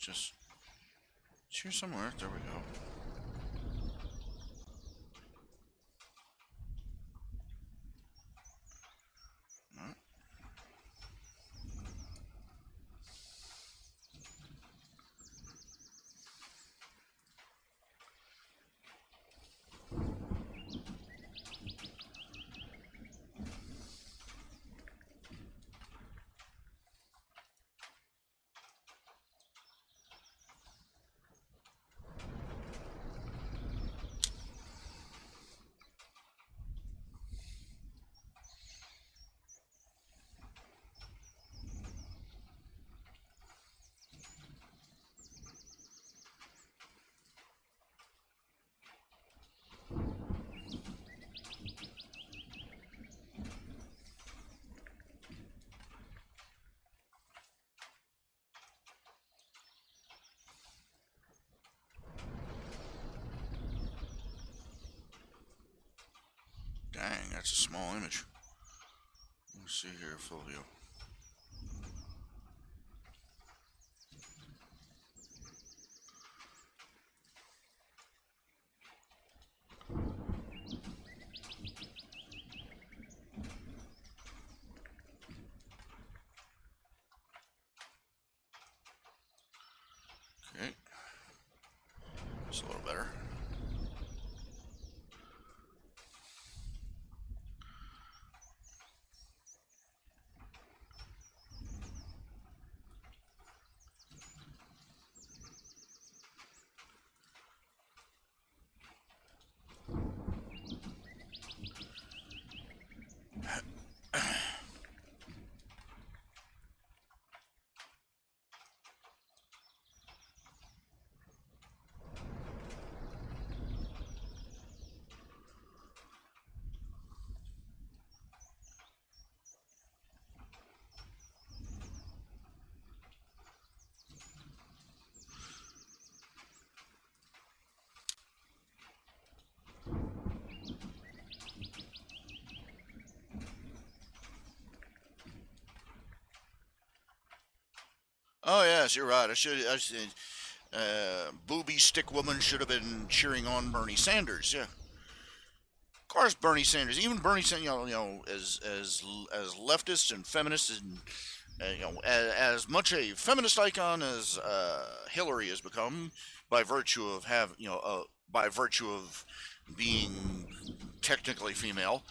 just... It's here somewhere. There we go. Dang, that's a small image. Let's see here, full view. Okay. It's a little better. Oh yes, you're right. I should. Booby stick woman should have been cheering on Bernie Sanders. Yeah, of course, Bernie Sanders. Even Bernie Sanders, as leftist and feminist, and as much a feminist icon as Hillary has become, by virtue of by virtue of being technically female.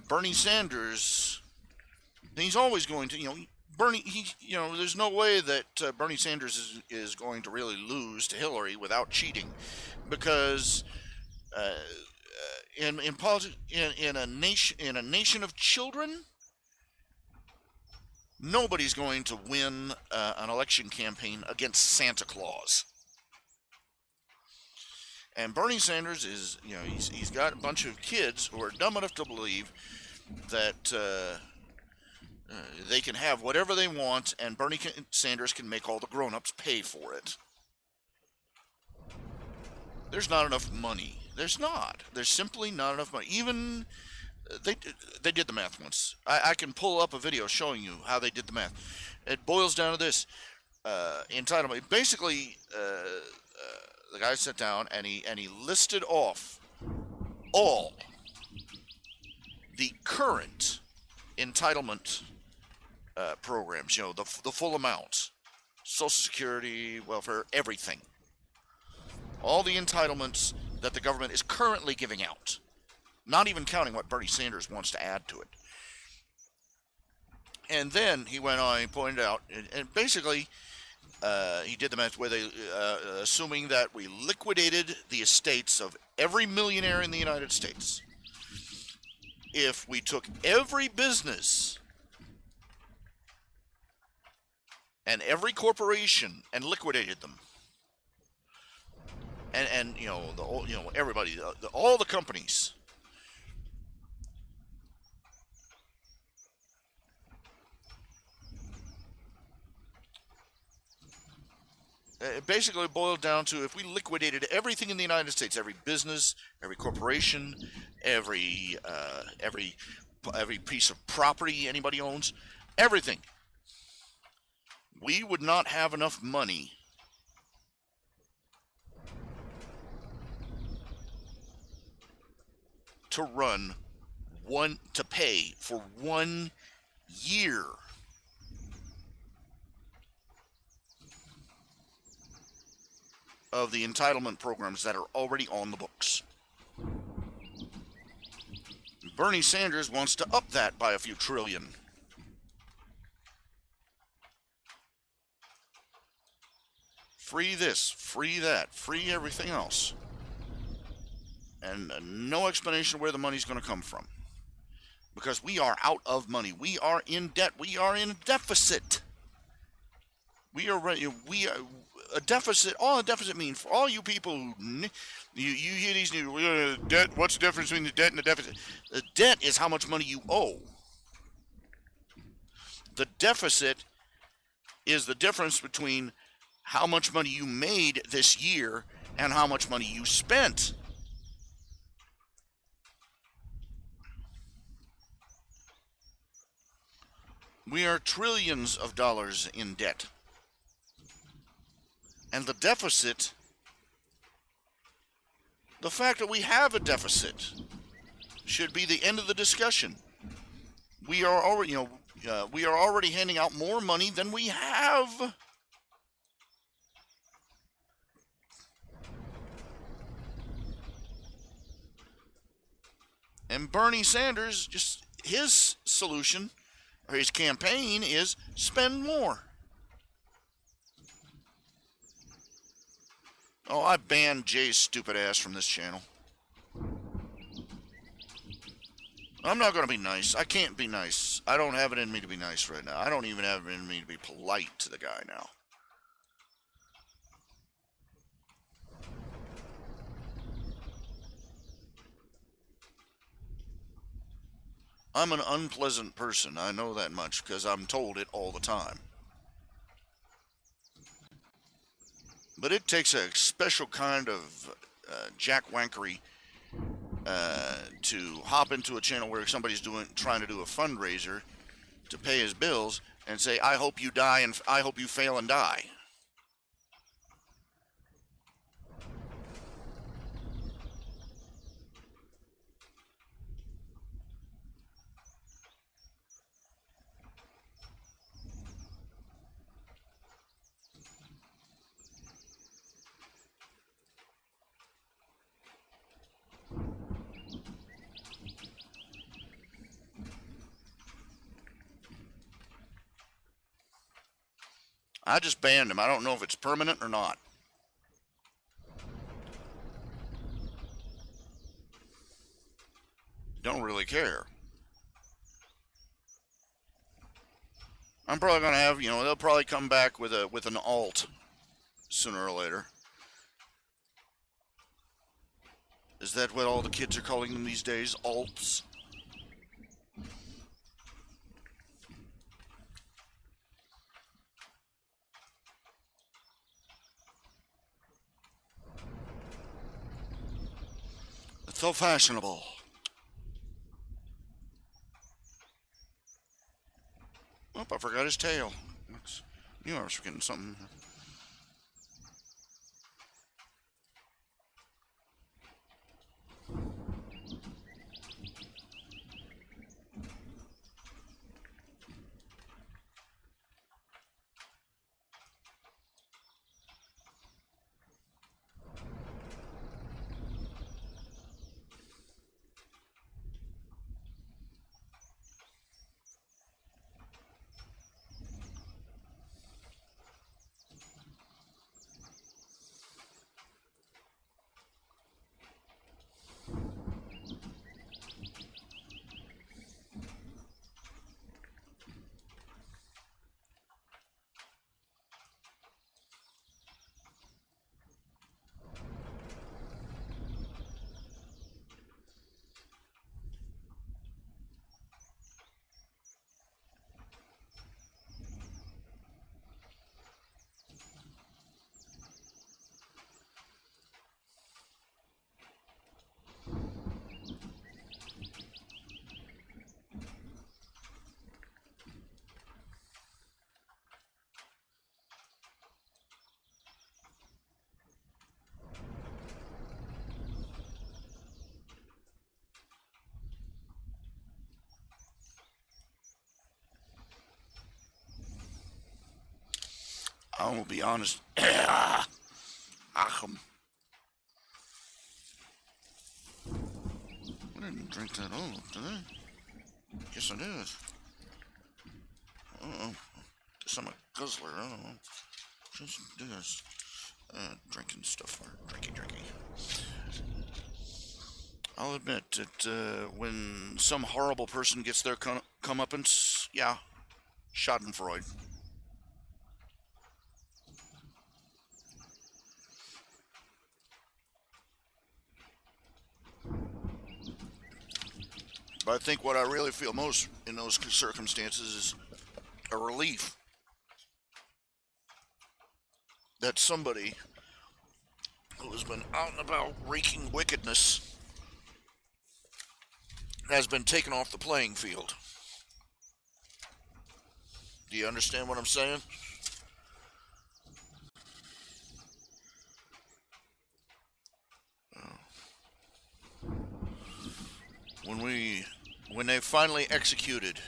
Bernie Sanders, he's always going to, there's no way that Bernie Sanders is going to really lose to Hillary without cheating, because in politics, in a nation of children, nobody's going to win an election campaign against Santa Claus. And Bernie Sanders is, he's got a bunch of kids who are dumb enough to believe that they can have whatever they want, and Bernie Sanders can make all the grown-ups pay for it. There's not enough money. There's not. There's simply not enough money. Even they did the math once. I can pull up a video showing you how they did the math. It boils down to this: entitlement. Basically, the guy sat down and he listed off all the current entitlement programs. The full amount, Social Security, welfare, everything. All the entitlements that the government is currently giving out, not even counting what Bernie Sanders wants to add to it. And then he went on and pointed out, and basically he did the math where they, assuming that we liquidated the estates of every millionaire in the United States. If we took every business and every corporation and liquidated them, and everybody, all the companies, it basically boiled down to, if we liquidated everything in the United States, every business, every corporation, every piece of property anybody owns, everything, we would not have enough money to pay for 1 year. Of the entitlement programs that are already on the books. Bernie Sanders wants to up that by a few trillion. Free this, free that, free everything else. And no explanation where the money's going to come from. Because we are out of money. We are in debt. We are in deficit. We are a deficit. All a deficit means for all you people who you hear these new debt. What's the difference between the debt and the deficit? The debt is how much money you owe. The deficit is the difference between how much money you made this year and how much money you spent. We are trillions of dollars in debt. And the deficit, the fact that we have a deficit, should be the end of the discussion. We are already handing out more money than we have. And Bernie Sanders, just his solution, or his campaign, is spend more. Oh, I banned Jay's stupid ass from this channel. I'm not going to be nice. I can't be nice. I don't have it in me to be nice right now. I don't even have it in me to be polite to the guy now. I'm an unpleasant person. I know that much because I'm told it all the time. But it takes a special kind of jackwankery to hop into a channel where somebody's trying to do a fundraiser to pay his bills and say, I hope you die and I hope you fail and die. I just banned him. I don't know if it's permanent or not. Don't really care. I'm probably going to have, they'll probably come back with an alt sooner or later. Is that what all the kids are calling them these days? Alts? It's so fashionable. Oh, I forgot his tail. I was forgetting something. I will be honest. Achim. I didn't drink that all, did I? Yes, I did. Guess I'm a guzzler. I don't know. Just do this. Drinking stuff. Drinky. I'll admit that when some horrible person gets their comeuppance, yeah, Schadenfreude. But I think what I really feel most in those circumstances is a relief that somebody who has been out and about wreaking wickedness has been taken off the playing field. Do you understand what I'm saying? When they finally executed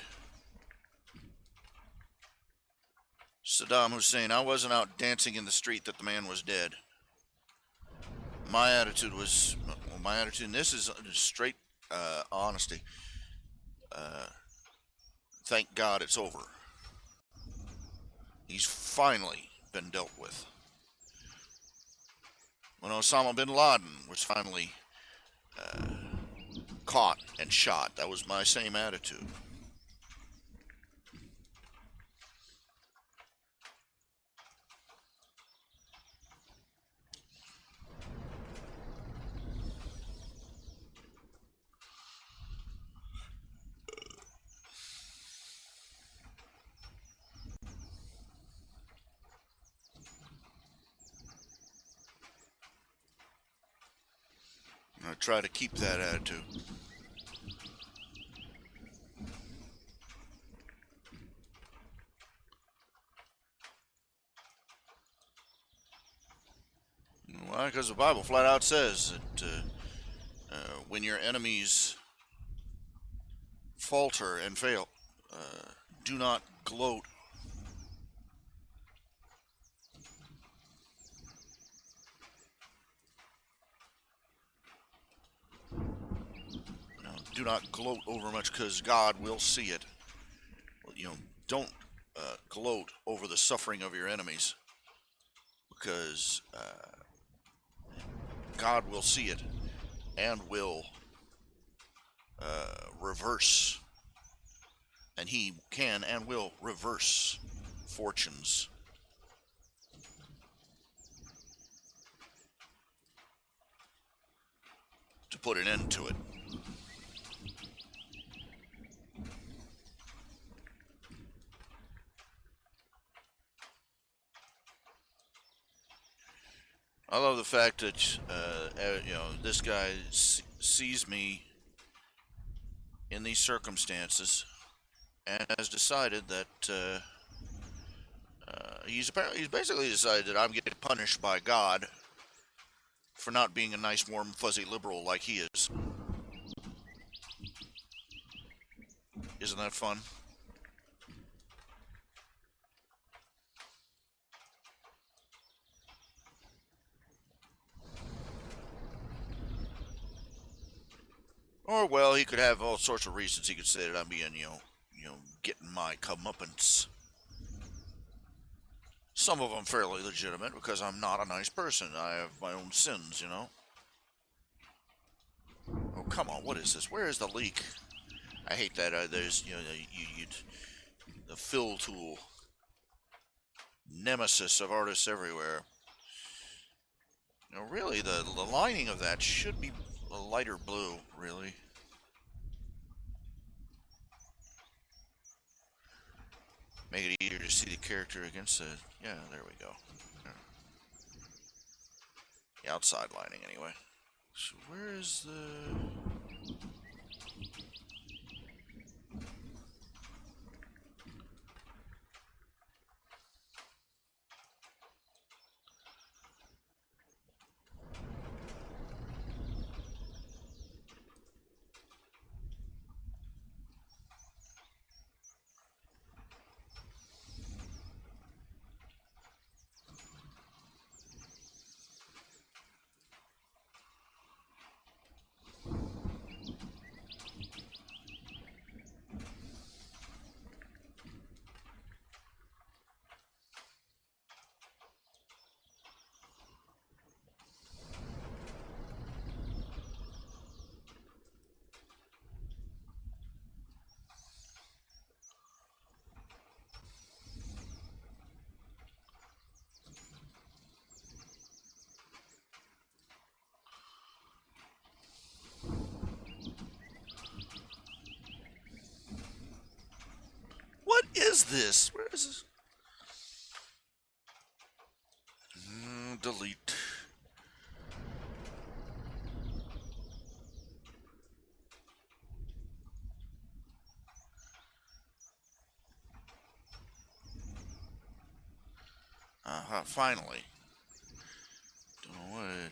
Saddam Hussein, I wasn't out dancing in the street that the man was dead. My attitude was, and this is straight honesty. Thank God it's over. He's finally been dealt with. When Osama bin Laden was finally caught and shot, that was my same attitude. I try to keep that attitude. Why? Because the Bible flat out says that when your enemies falter and fail, do not gloat. Do not gloat over much, because God will see it. Don't gloat over the suffering of your enemies, because God will see it and will reverse, and He can and will reverse fortunes. To put an end to it. I love the fact that this guy sees me in these circumstances and has decided that he's basically decided that I'm getting punished by God for not being a nice, warm, fuzzy liberal like he is. Isn't that fun? Or, well, he could have all sorts of reasons. He could say that I'm being, getting my comeuppance. Some of them fairly legitimate, because I'm not a nice person. I have my own sins, Oh, come on, what is this? Where is the leak? I hate that. There's, the fill tool. Nemesis of artists everywhere. Really, the lining of that should be a lighter blue, really. Make it easier to see the character against the... Yeah, there we go. The outside lining, anyway. So where is the... is this? Where is this? Delete. Finally. Don't know what.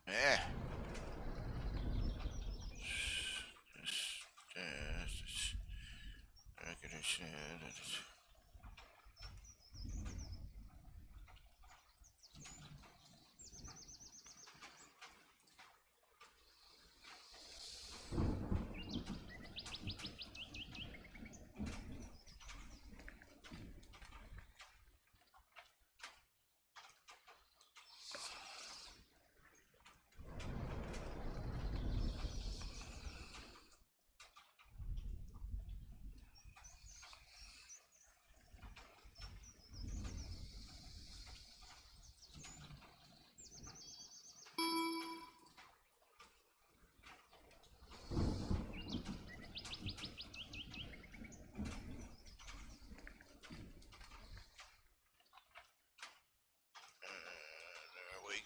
Yeah.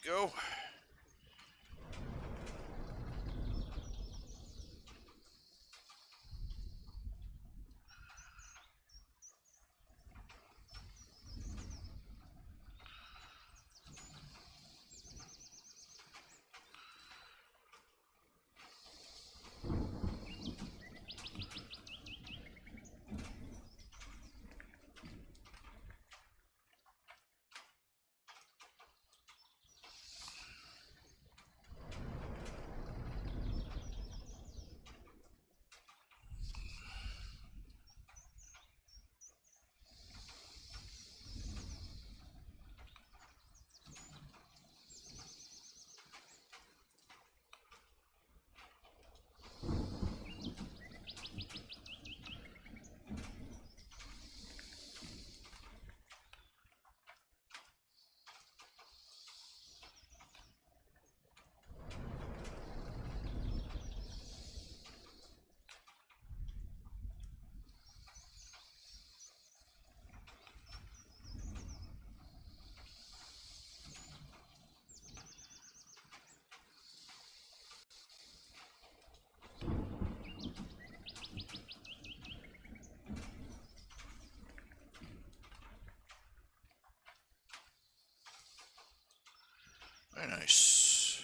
go. Very nice.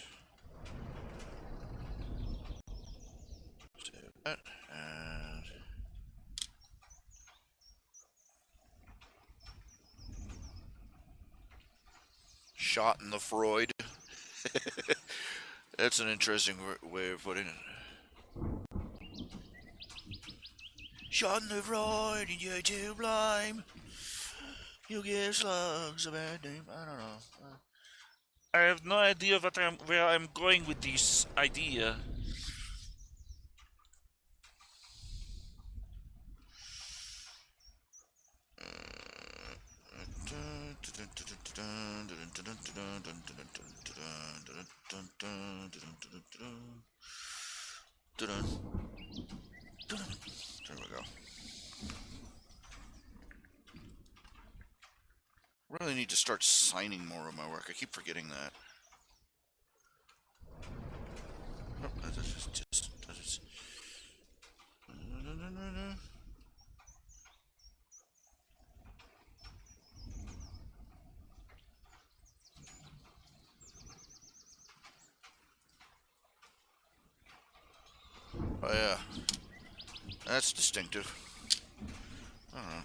Let's do that, and shot in the Freud. That's an interesting way of putting it. Shot in the Freud, and you're to blame. You give slugs a bad name. I don't know. I have no idea where I'm going with this idea. There we go. Really need to start signing more of my work. I keep forgetting that. Nope, that is just. Oh yeah, that's distinctive. I don't know.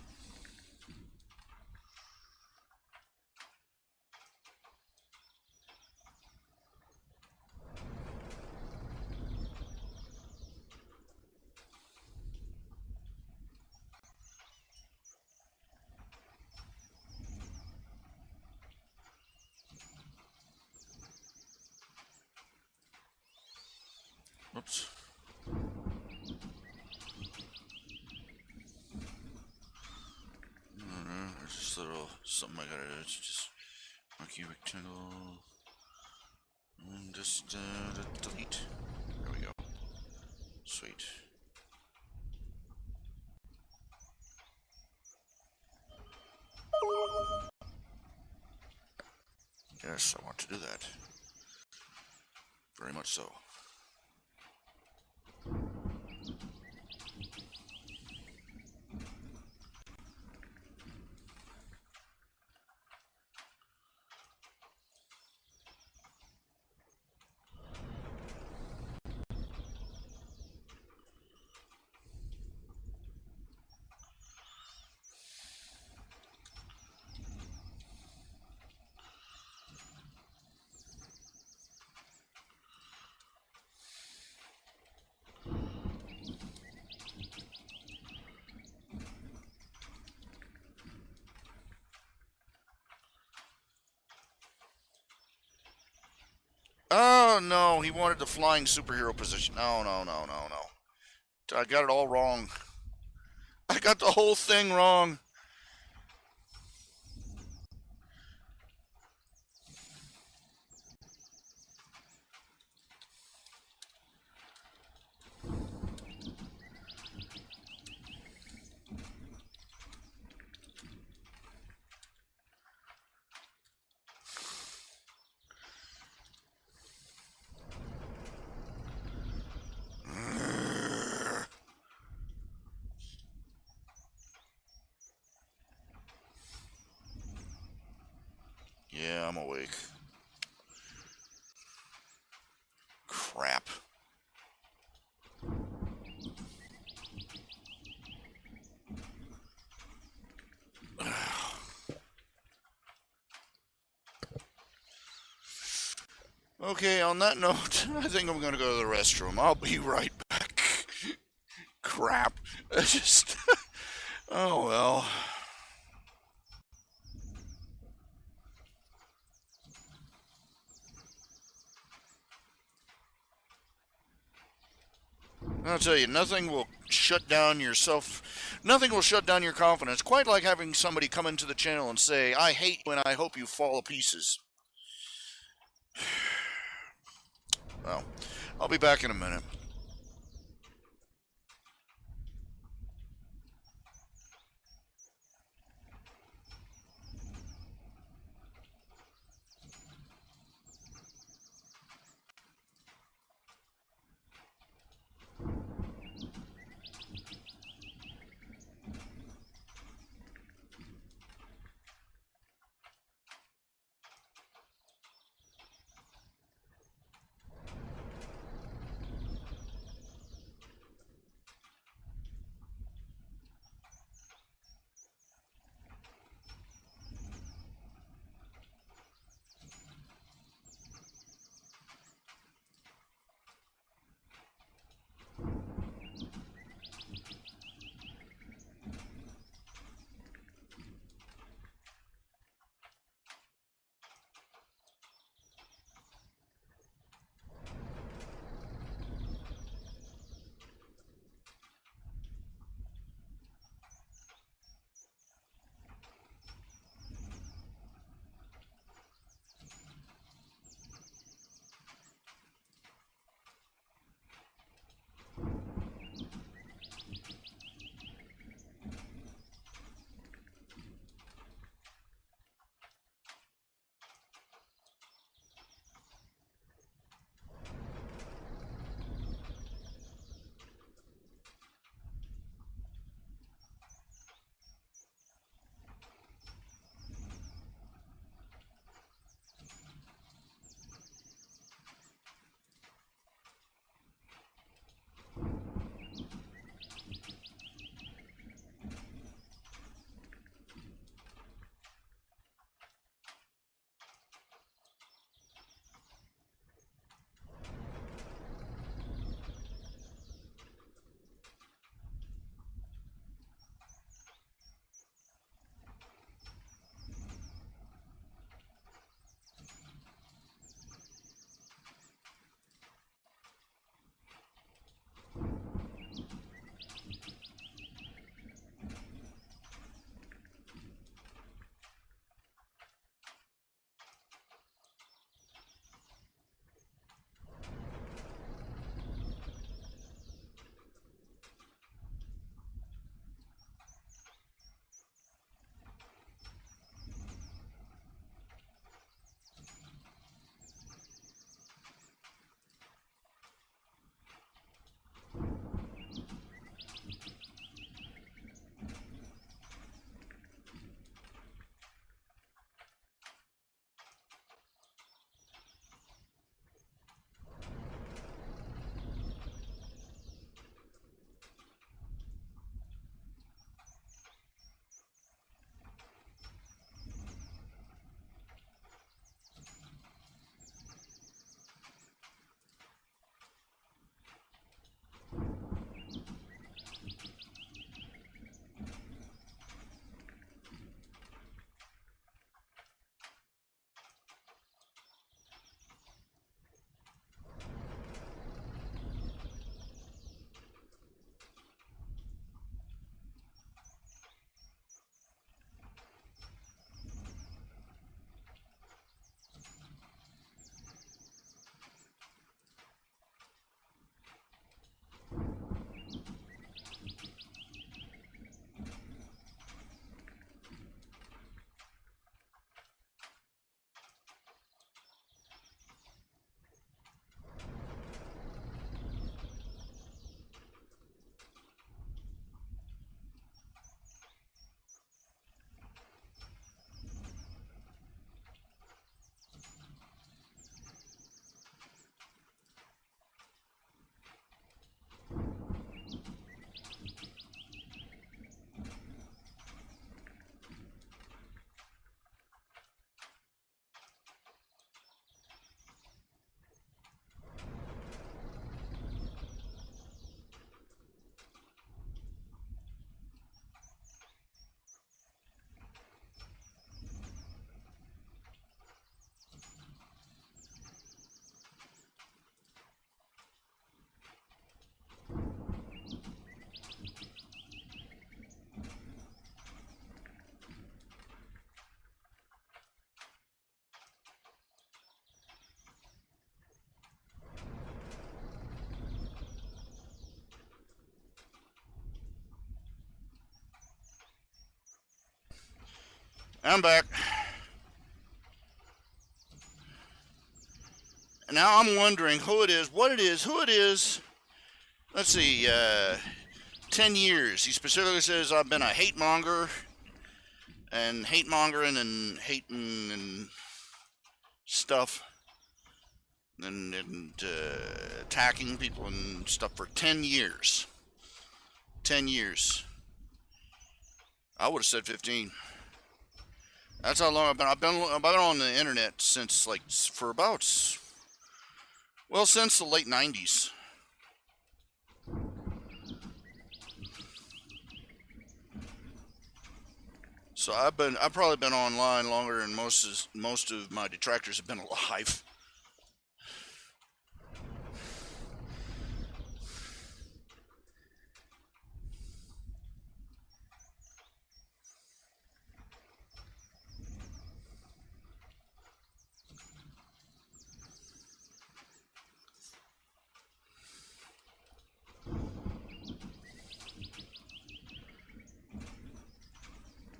Oops. There's just a little something I gotta do. It's just marquee rectangle. And just delete. There we go. Sweet. Yes, I want to do that. Very much so. Oh no, he wanted the flying superhero position. No, no, no, no, no. I got it all wrong. I got the whole thing wrong. I'm awake. Crap. Okay, on that note, I think I'm gonna go to the restroom. I'll be right back. Crap. Just... oh well. I'll tell you, nothing will shut down your confidence, quite like having somebody come into the channel and say, I hate you and I hope you fall to pieces. Well, I'll be back in a minute. I'm back. Now I'm wondering who it is, what it is, who it is. Let's see, 10 years. He specifically says I've been a hate monger and hate mongering and hating and stuff and attacking people and stuff for 10 years. 10 years. I would have said 15. That's how long I've been on the internet since since the late 90s. So I've probably been online longer than most of my detractors have been alive.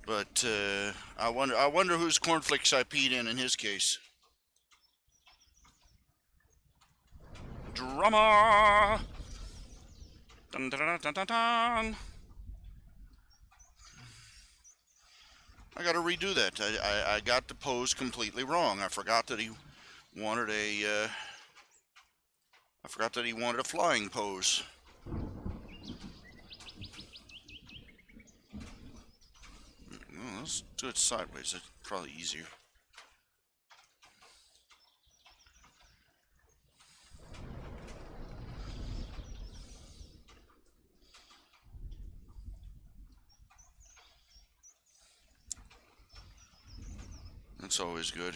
But I wonder whose cornflakes I peed in his case. Drama. Dun, dun, dun, dun, dun, dun. I got to redo that. I got the pose completely wrong. I forgot that he wanted a flying pose. Oh, let's do it sideways. It's probably easier. That's always good.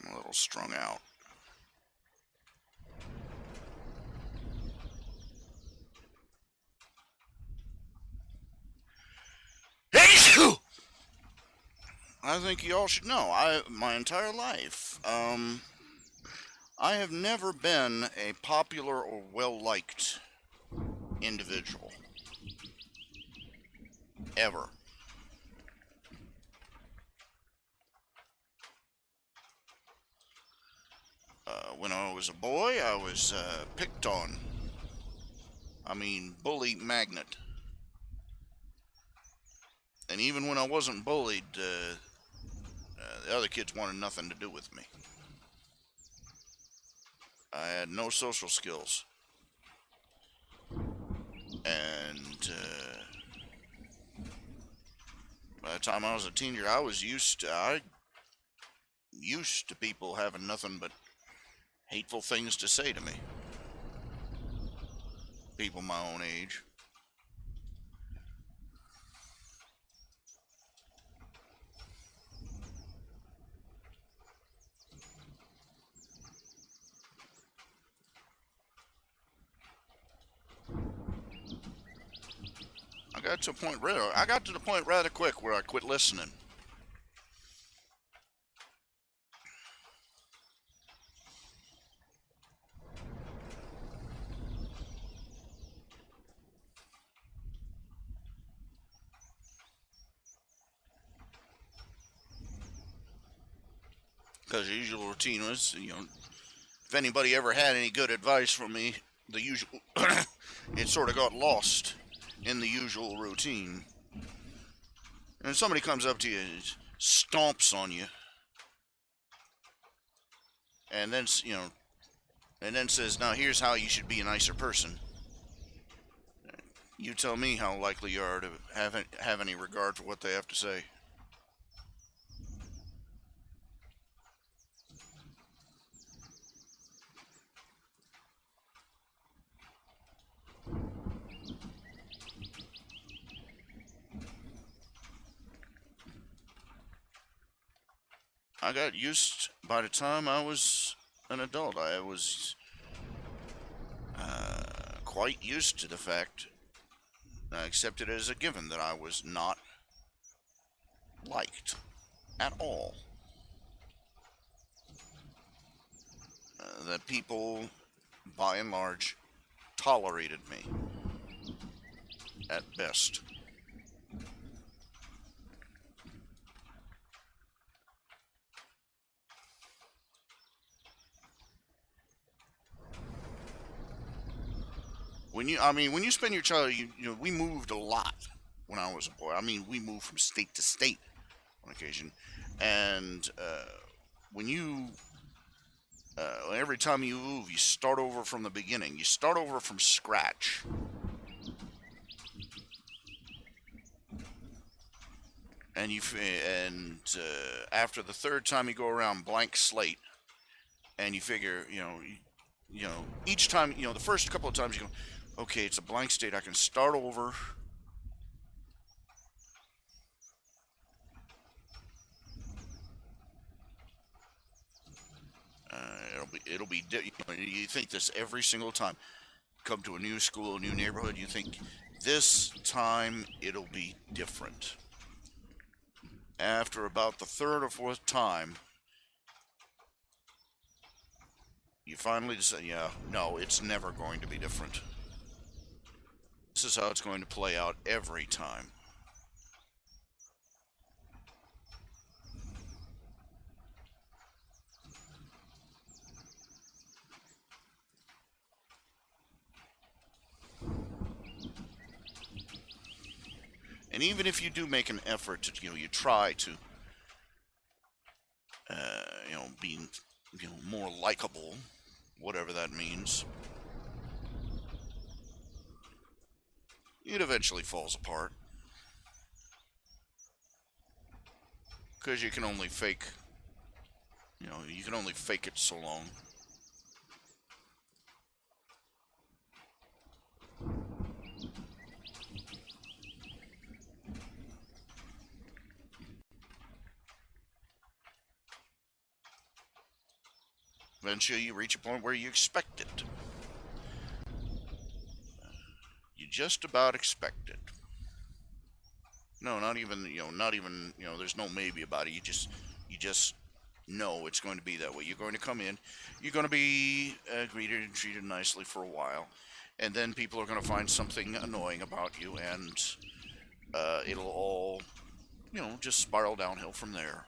I'm a little strung out. I think you all should know. My entire life, I have never been a popular or well-liked individual. Ever. When I was a boy, I was picked on. I mean, bully magnet. And even when I wasn't bullied, the other kids wanted nothing to do with me. I had no social skills. And by the time I was a teenager, I used to people having nothing but hateful things to say to me. People my own age. I got to the point rather quick where I quit listening. Because the usual routine was, if anybody ever had any good advice from me, the usual, it sort of got lost in the usual routine. And somebody comes up to you and stomps on you, and then, says, now here's how you should be a nicer person. You tell me how likely you are to have any regard for what they have to say. I got used, by the time I was an adult, I was quite used to the fact, I accepted it as a given that I was not liked at all. That people, by and large, tolerated me at best. When you spend your childhood, we moved a lot when I was a boy. I mean, we moved from state to state on occasion, and every time you move, you start over from the beginning. You start over from scratch. And after the third time you go around, blank slate, and you figure, each time, the first couple of times you go, okay, it's a blank state. I can start over. It'll be. You think this every single time. Come to a new school, a new neighborhood. You think this time it'll be different. After about the third or fourth time, you finally decide, yeah, no, it's never going to be different. This is how it's going to play out every time. And even if you do make an effort to, you try to, be, more likable, whatever that means, it eventually falls apart. Because you can only fake, you can only fake it so long. Eventually you reach a point where you expect it. You just about expect it. No, not even, there's no maybe about it. You just know it's going to be that way. You're going to come in, you're going to be greeted and treated nicely for a while, and then people are going to find something annoying about you, and it'll all, just spiral downhill from there.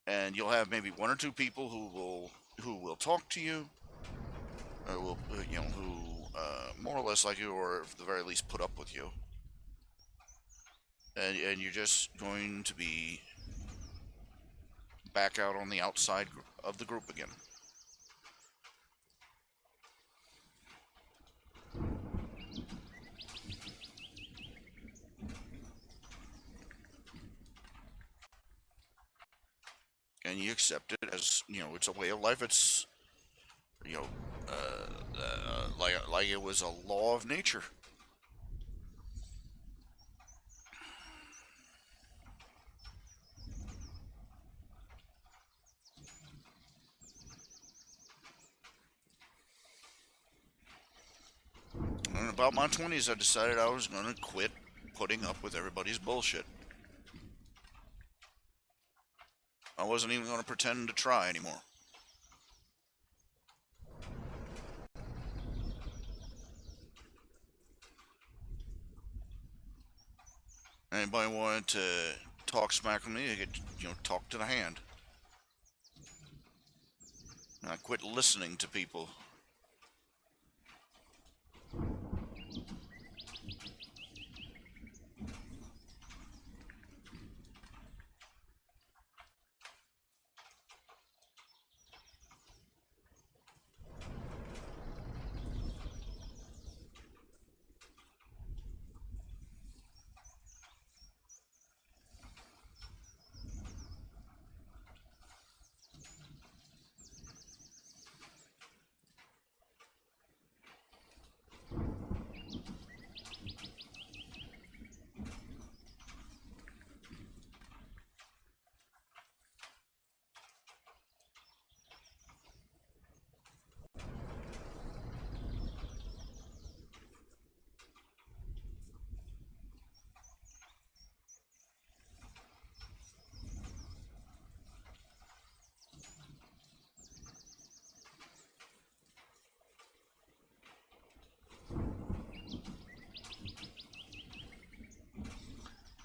And you'll have maybe one or two people who will talk to you, or will, who more or less like you, or at the very least put up with you, and you're just going to be back out on the outside of the group again. And you accept it as, it's a way of life. It's, you know like it was a law of nature. And about my 20s, I decided I was going to quit putting up with everybody's bullshit. I wasn't even going to pretend to try anymore. Anybody wanted to talk smack with me, they could, talk to the hand. And I quit listening to people.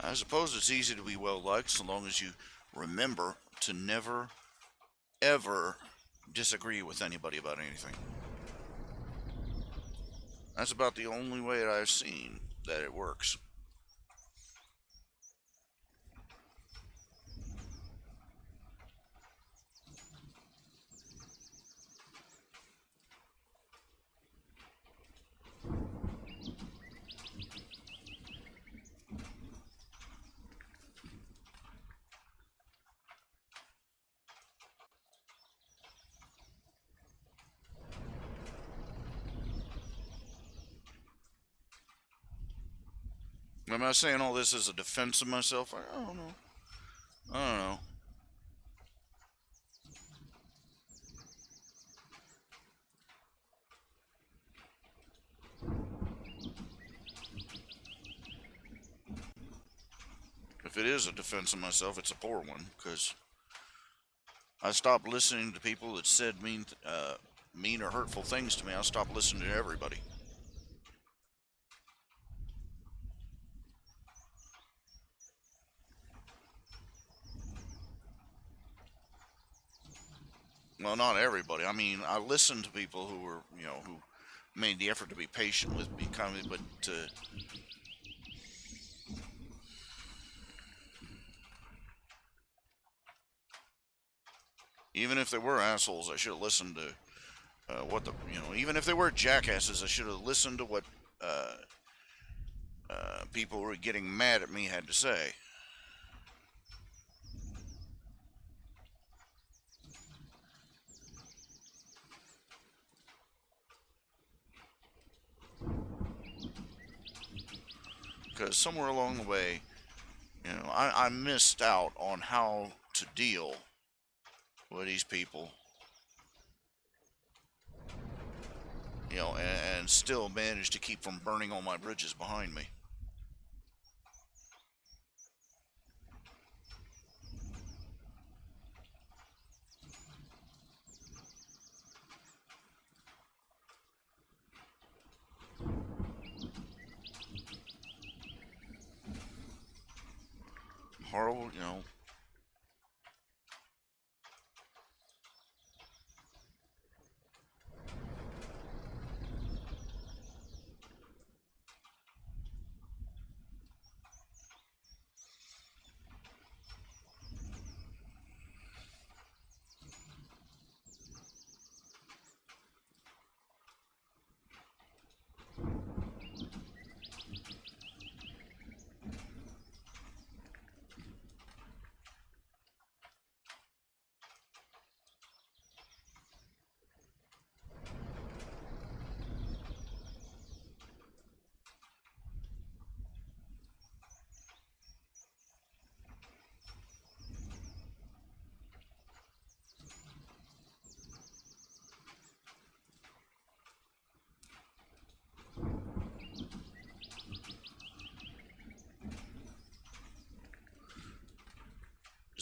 I suppose it's easy to be well liked so long as you remember to never, ever disagree with anybody about anything. That's about the only way that I've seen that it works. Am I saying all this as a defense of myself? I don't know. I don't know. If it is a defense of myself, it's a poor one, because I stopped listening to people that said mean or hurtful things to me. I stopped listening to everybody. Well, not everybody. I mean, I listened to people who were, who made the effort to be patient with me, kind of, but even if they were assholes, I should have listened to even if they were jackasses, I should have listened to what people who were getting mad at me had to say. Because somewhere along the way, I missed out on how to deal with these people, and still managed to keep from burning all my bridges behind me. horrible, you know.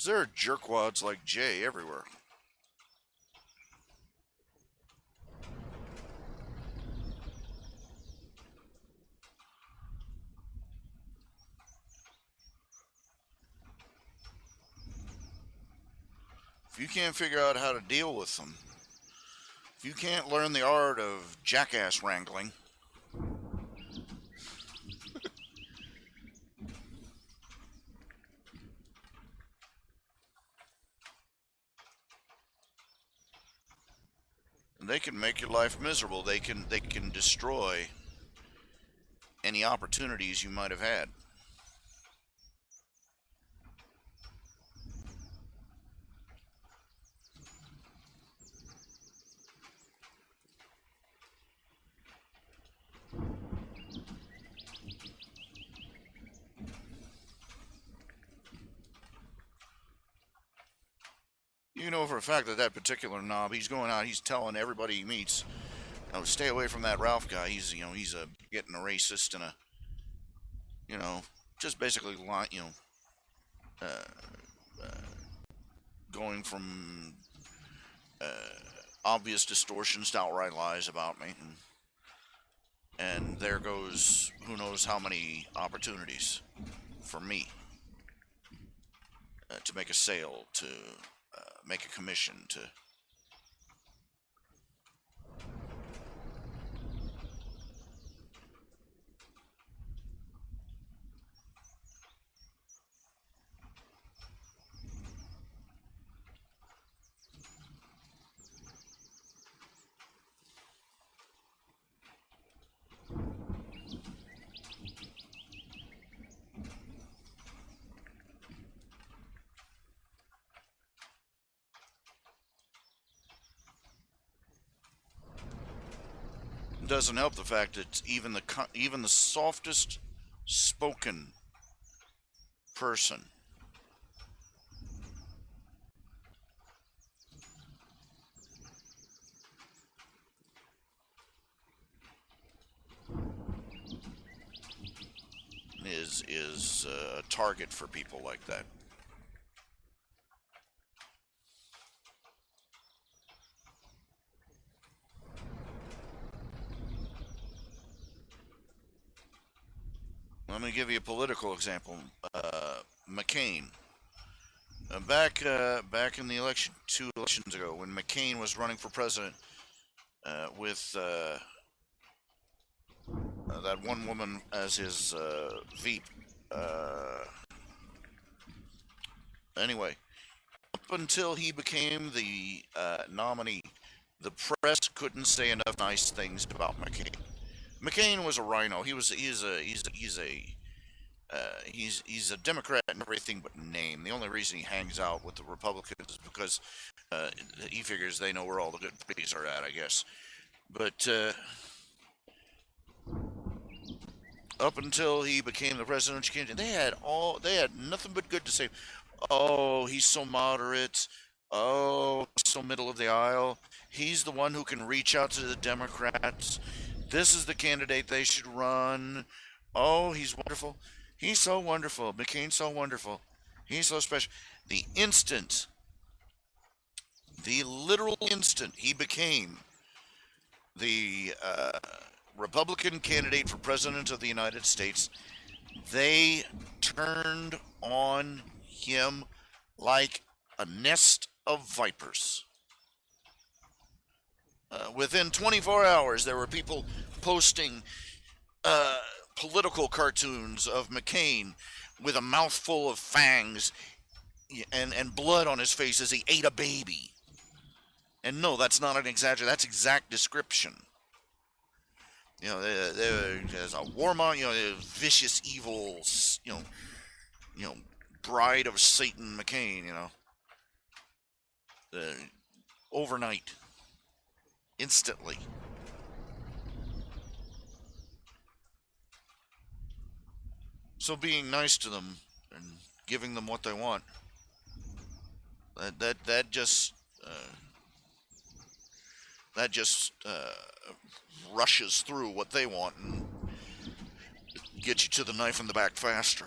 There are jerkwads like Jay everywhere. If you can't figure out how to deal with them, if you can't learn the art of jackass wrangling, they can make your life miserable. They can destroy any opportunities you might have had. You know for a fact that that particular knob, he's going out, he's telling everybody he meets, "Oh, stay away from that Ralph guy. He's getting a racist and a, you know, just basically, going from obvious distortions to outright lies about me, and there goes who knows how many opportunities for me to make a sale, to make a commission, to doesn't help the fact that even the softest spoken person is a target for people like that. Let me give you a political example. McCain. Back in the election, 2 elections ago, when McCain was running for president with that one woman as his veep. Anyway, up until he became the nominee, the press couldn't say enough nice things about McCain. McCain was a rhino. He's a Democrat in everything but name. The only reason he hangs out with the Republicans is because he figures they know where all the good parties are at, I guess. But up until he became the presidential candidate, they had nothing but good to say. Oh, he's so moderate. Oh, so middle of the aisle. He's the one who can reach out to the Democrats. This is the candidate they should run. Oh, he's wonderful. He's so wonderful. McCain's so wonderful. He's so special. The instant, the literal instant he became the Republican candidate for president of the United States, they turned on him like a nest of vipers. Within 24 hours, there were people posting political cartoons of McCain with a mouthful of fangs and blood on his face as he ate a baby. And no, that's not an exaggeration. That's exact description. You know, there's a warmonger, vicious, evil, bride of Satan McCain. Overnight, instantly. So being nice to them and giving them what they want, that just rushes through what they want and gets you to the knife in the back faster.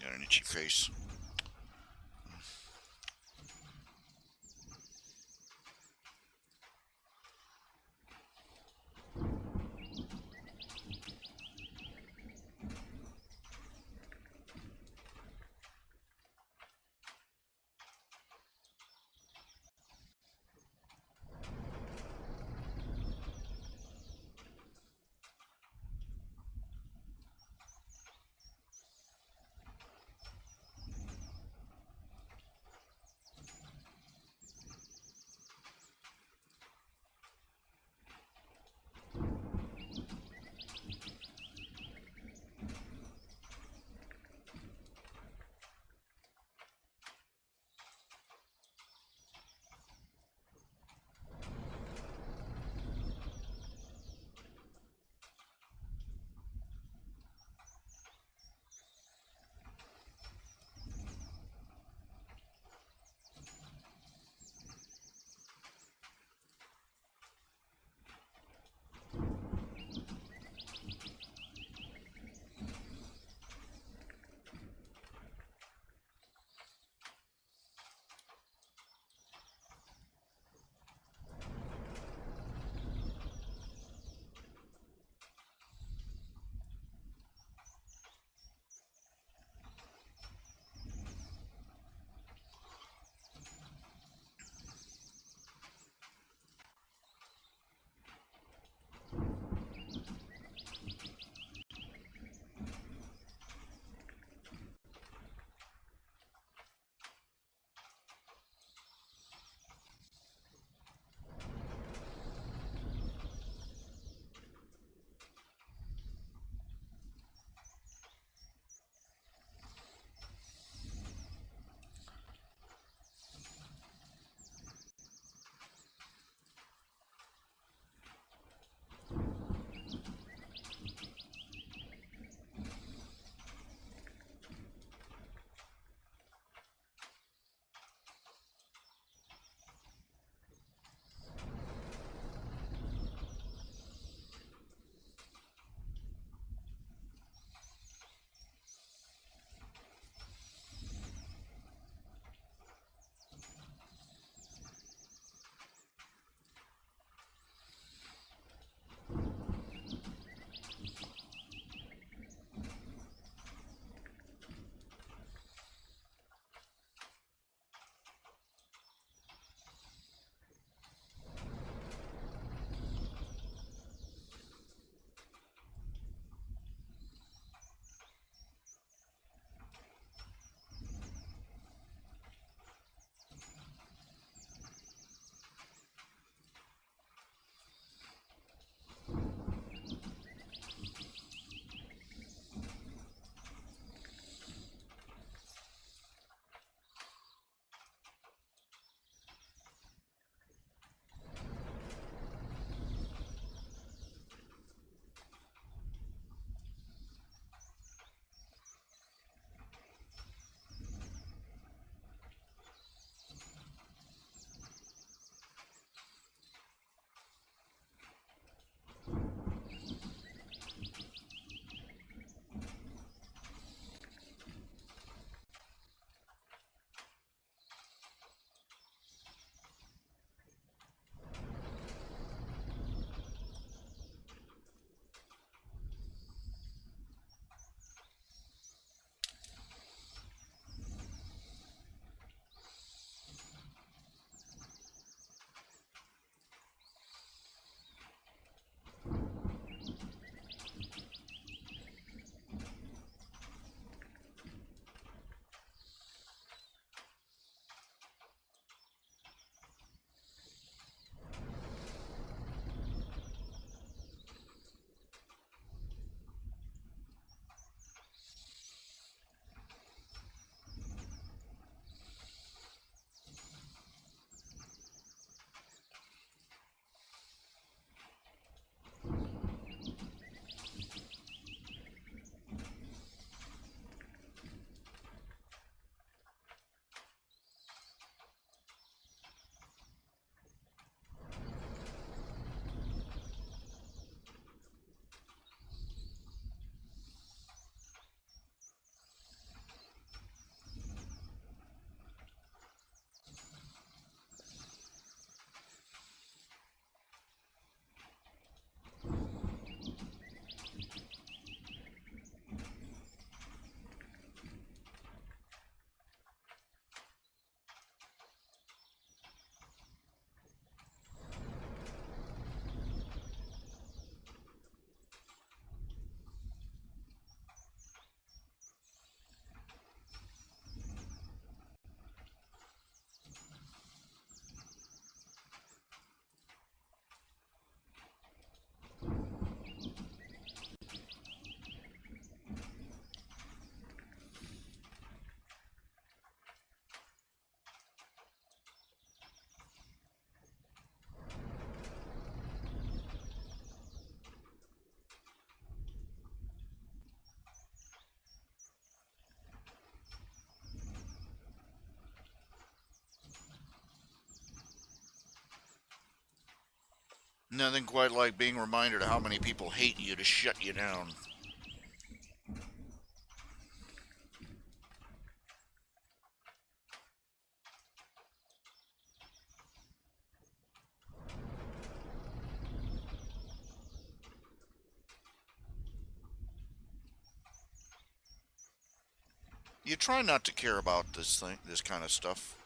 Got an itchy face. Nothing quite like being reminded of how many people hate you to shut you down. You try not to care about this kind of stuff.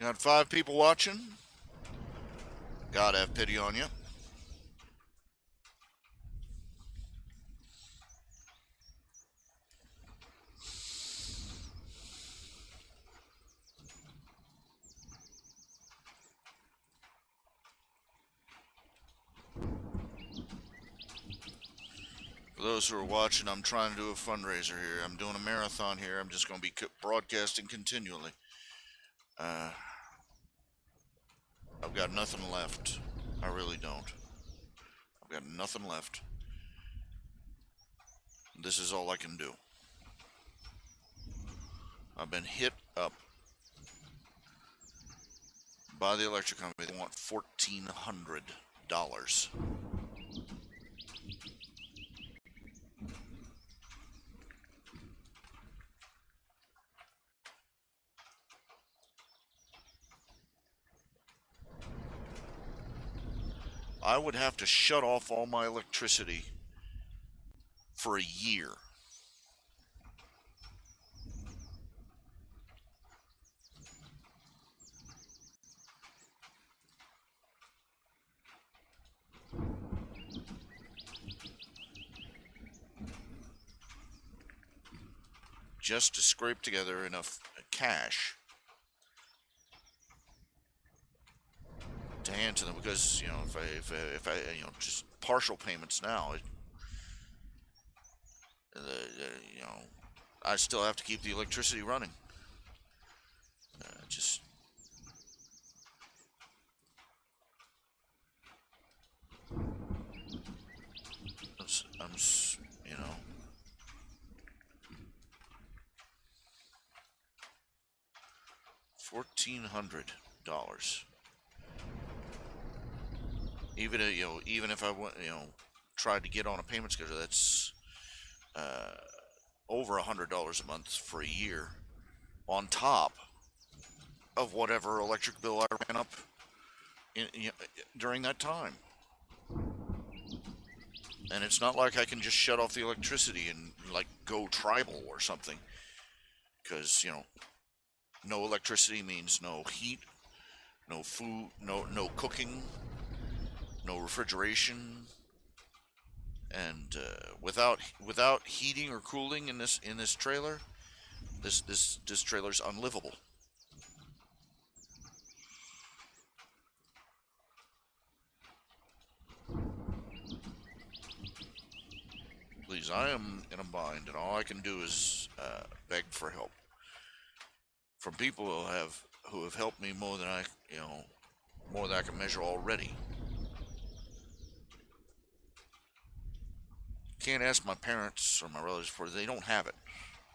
Got 5 people watching. God have pity on you. For those who are watching, I'm trying to do a fundraiser here. I'm doing a marathon here. I'm just going to be broadcasting continually. I've got nothing left. I really don't. I've got nothing left. This is all I can do. I've been hit up by the electric company. They want $1,400. I would have to shut off all my electricity for a year. Just to scrape together enough cash to hand to them, because if I just partial payments now, I still have to keep the electricity running. Just I'm $1,400. Even if I went tried to get on a payment schedule, that's over $100 a month for a year, on top of whatever electric bill I ran up during that time. And it's not like I can just shut off the electricity and like go tribal or something, because no electricity means no heat, no food, no cooking, no refrigeration, and without heating or cooling in this trailer, this trailer's unlivable. please. I am in a bind, and all I can do is beg for help from people who have helped me more than more than I can measure already. Can't ask my parents or my relatives for it. They don't have it.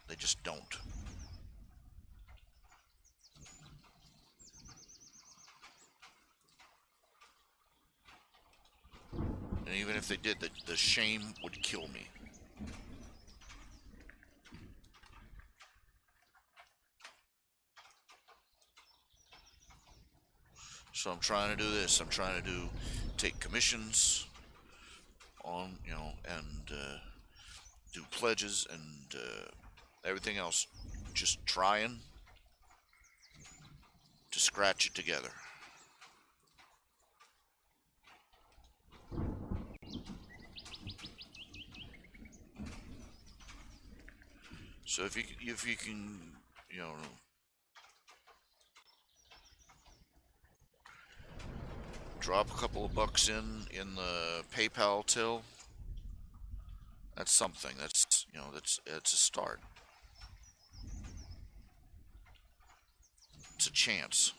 They just don't. And even if they did, the shame would kill me. So I'm trying to do this. I'm trying to take commissions on, and do pledges and everything else. Just trying to scratch it together. So if you can, drop a couple of bucks in the PayPal till, that's something. That's a start. It's a chance.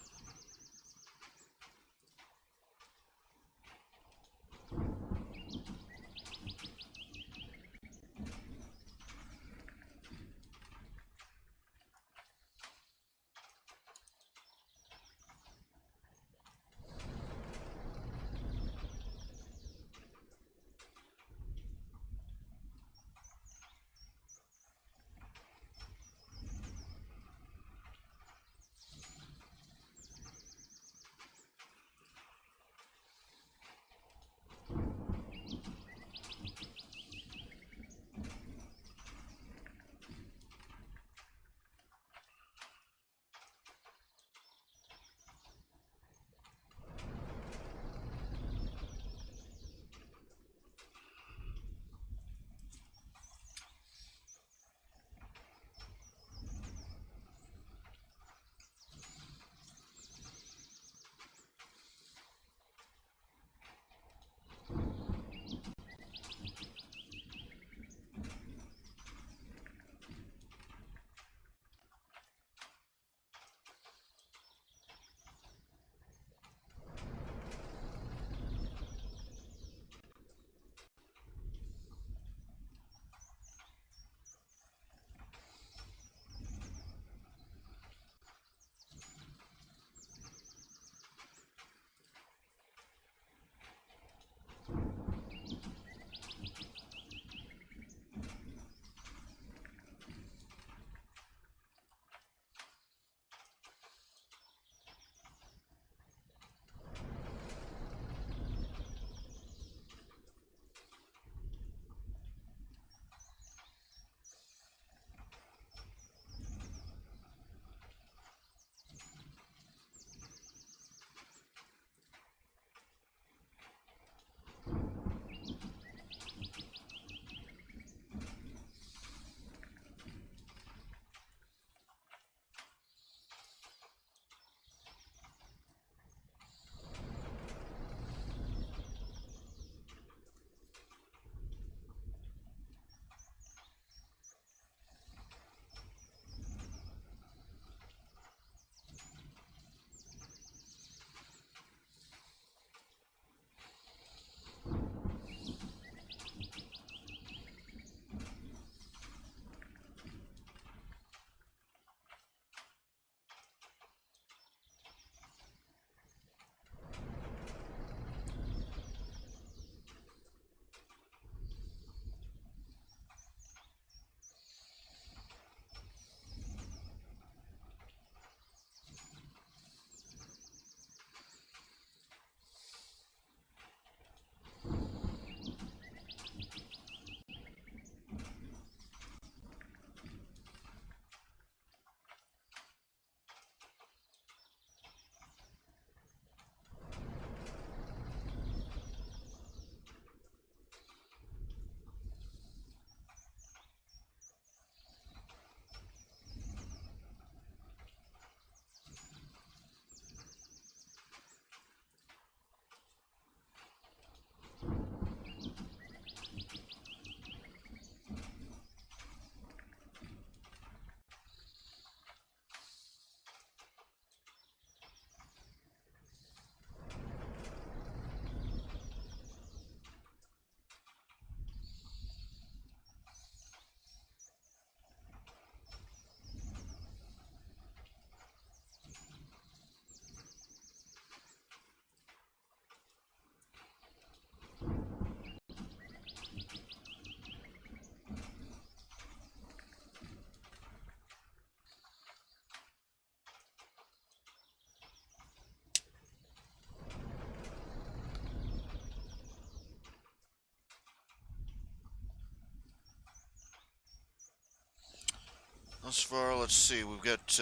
Thus far, let's see. We've got.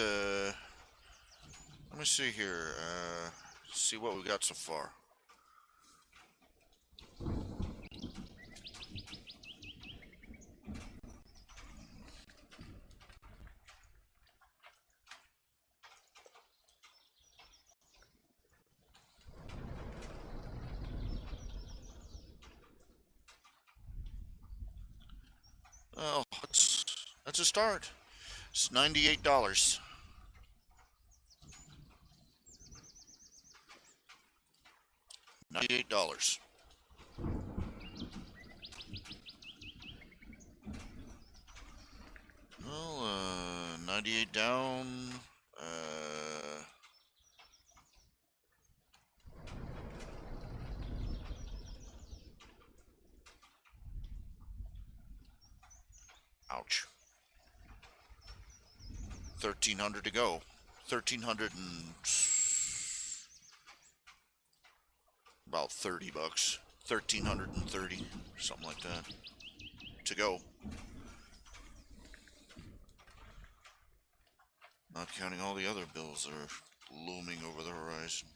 Let me see here. See what we got so far. Oh, that's a start. It's $98. $98. Well, 98 down. Ouch. 1,300 to go. 1,300 and about $30. 1,330, something like that, to go. Not counting all the other bills that are looming over the horizon.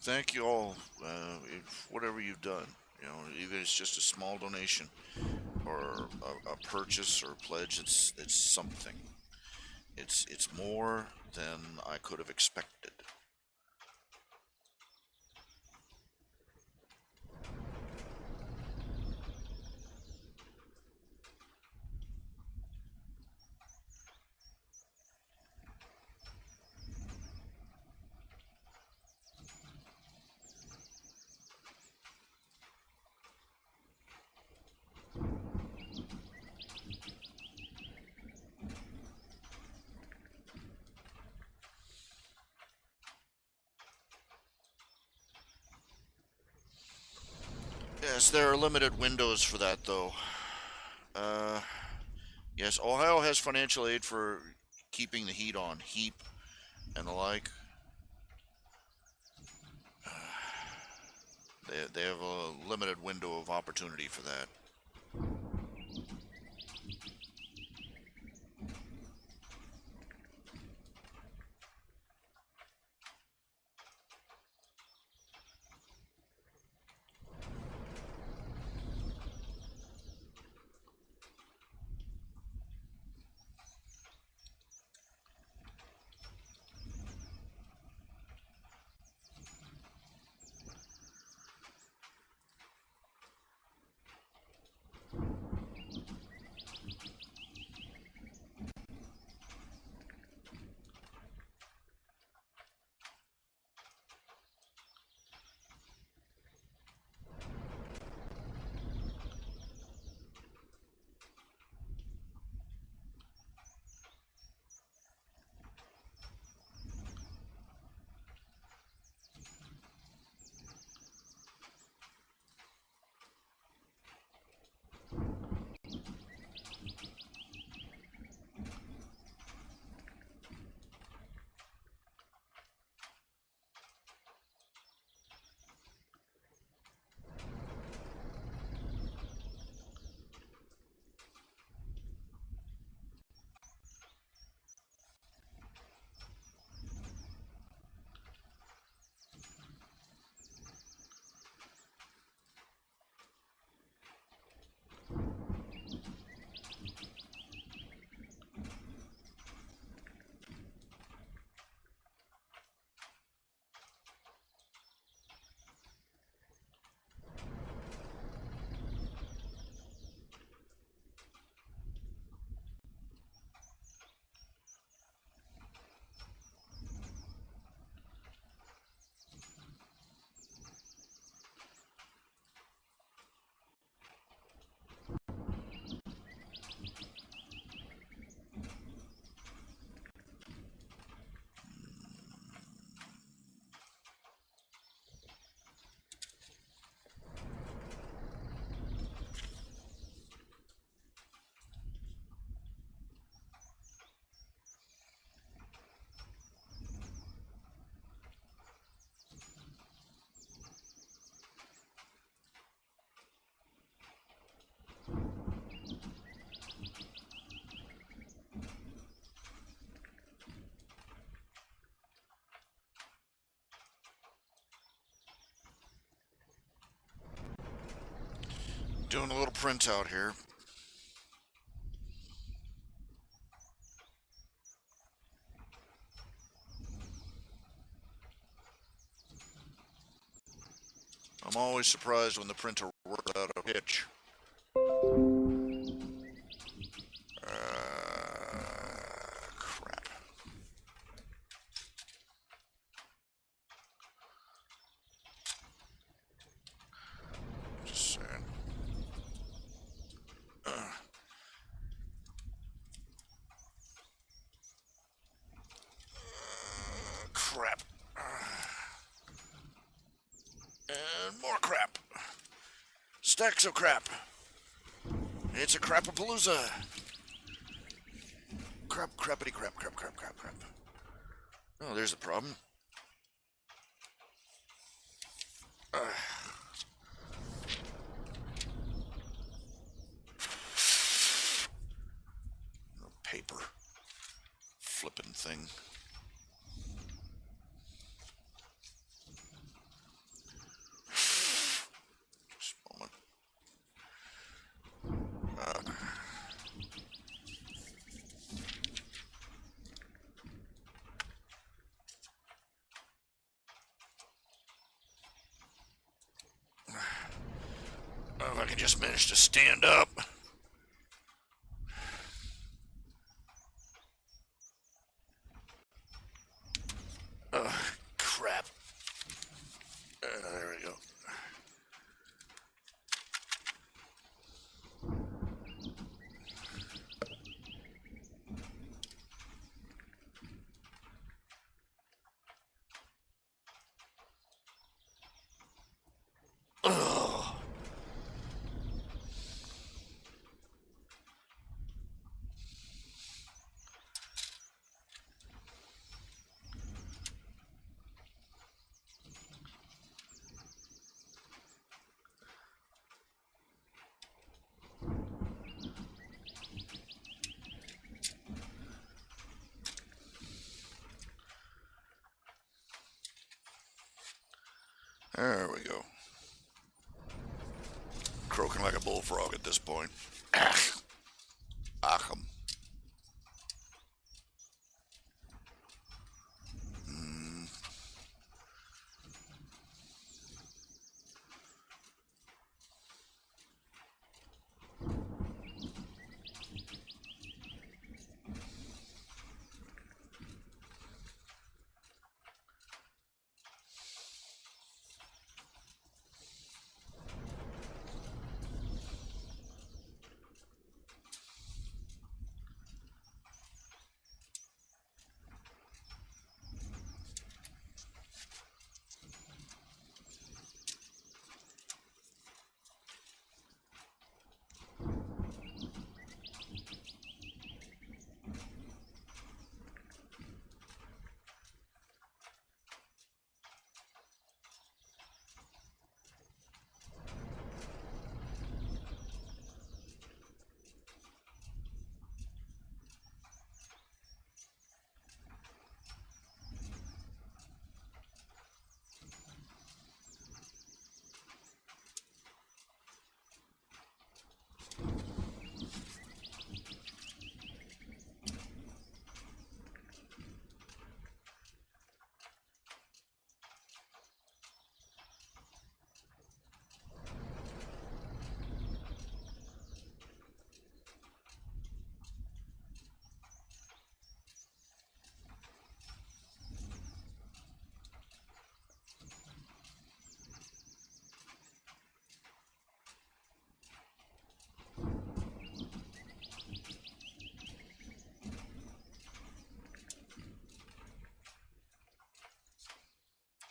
Thank you all, whatever you've done. You know, even if it's just a small donation or a purchase or a pledge, it's something. It's more than I could have expected. Yes, there are limited windows for that, though. Yes, Ohio has financial aid for keeping the heat on, heat and the like. They have a limited window of opportunity for that. Doing a little printout here. I'm always surprised when the printer works out of hitch. Crap. Just saying. Crap. And more crap. Stacks of crap. It's a crapapalooza. Crap, crappity crap, crap, crap, crap, crap. Oh, there's a problem. Paper. Flipping thing. Just a moment. If I can just manage to stand up. Crap. There we go. There we go. Croaking like a bullfrog at this point. Acham.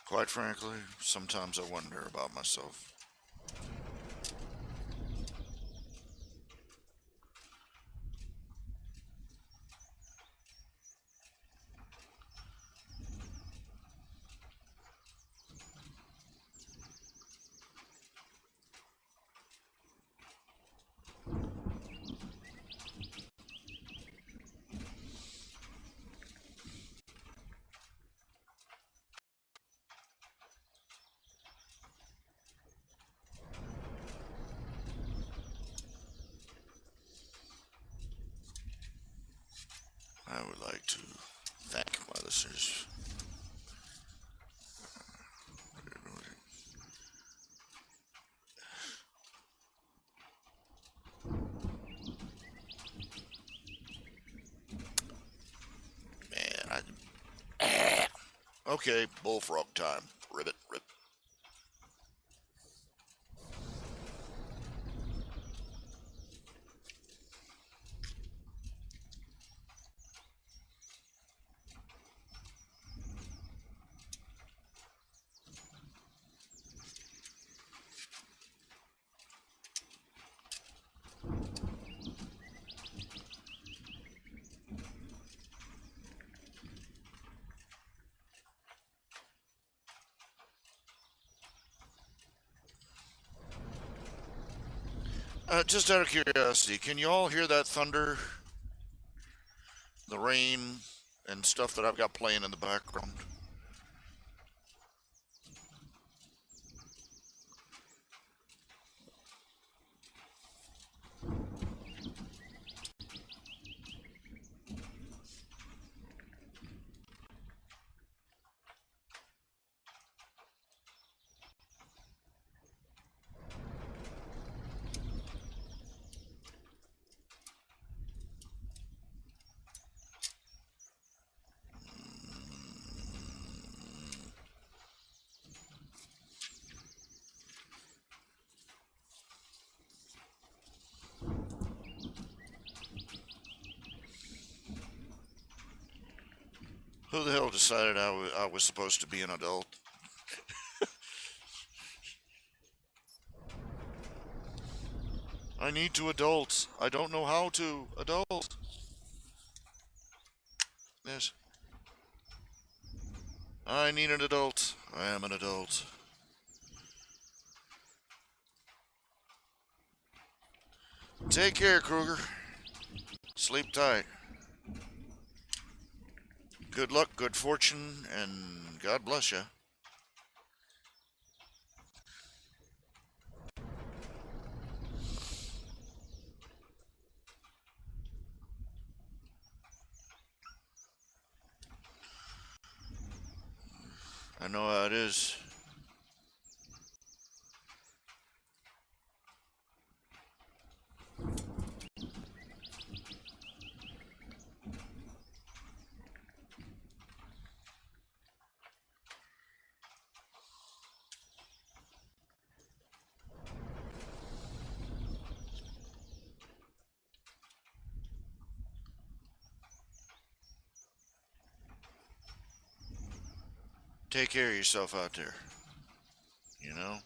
Quite frankly, sometimes I wonder about myself. to thank my listeners. Man, okay, bullfrog time. Ribbit, rip. Just out of curiosity, can you all hear that thunder, the rain, and stuff that I've got playing in the background? Who the hell decided I was supposed to be an adult? I need to adult. I don't know how to adult. Yes. I need an adult. I am an adult. Take care, Kruger. Sleep tight. Good luck, good fortune, and God bless you. I know how it is. Take care of yourself out there. You know?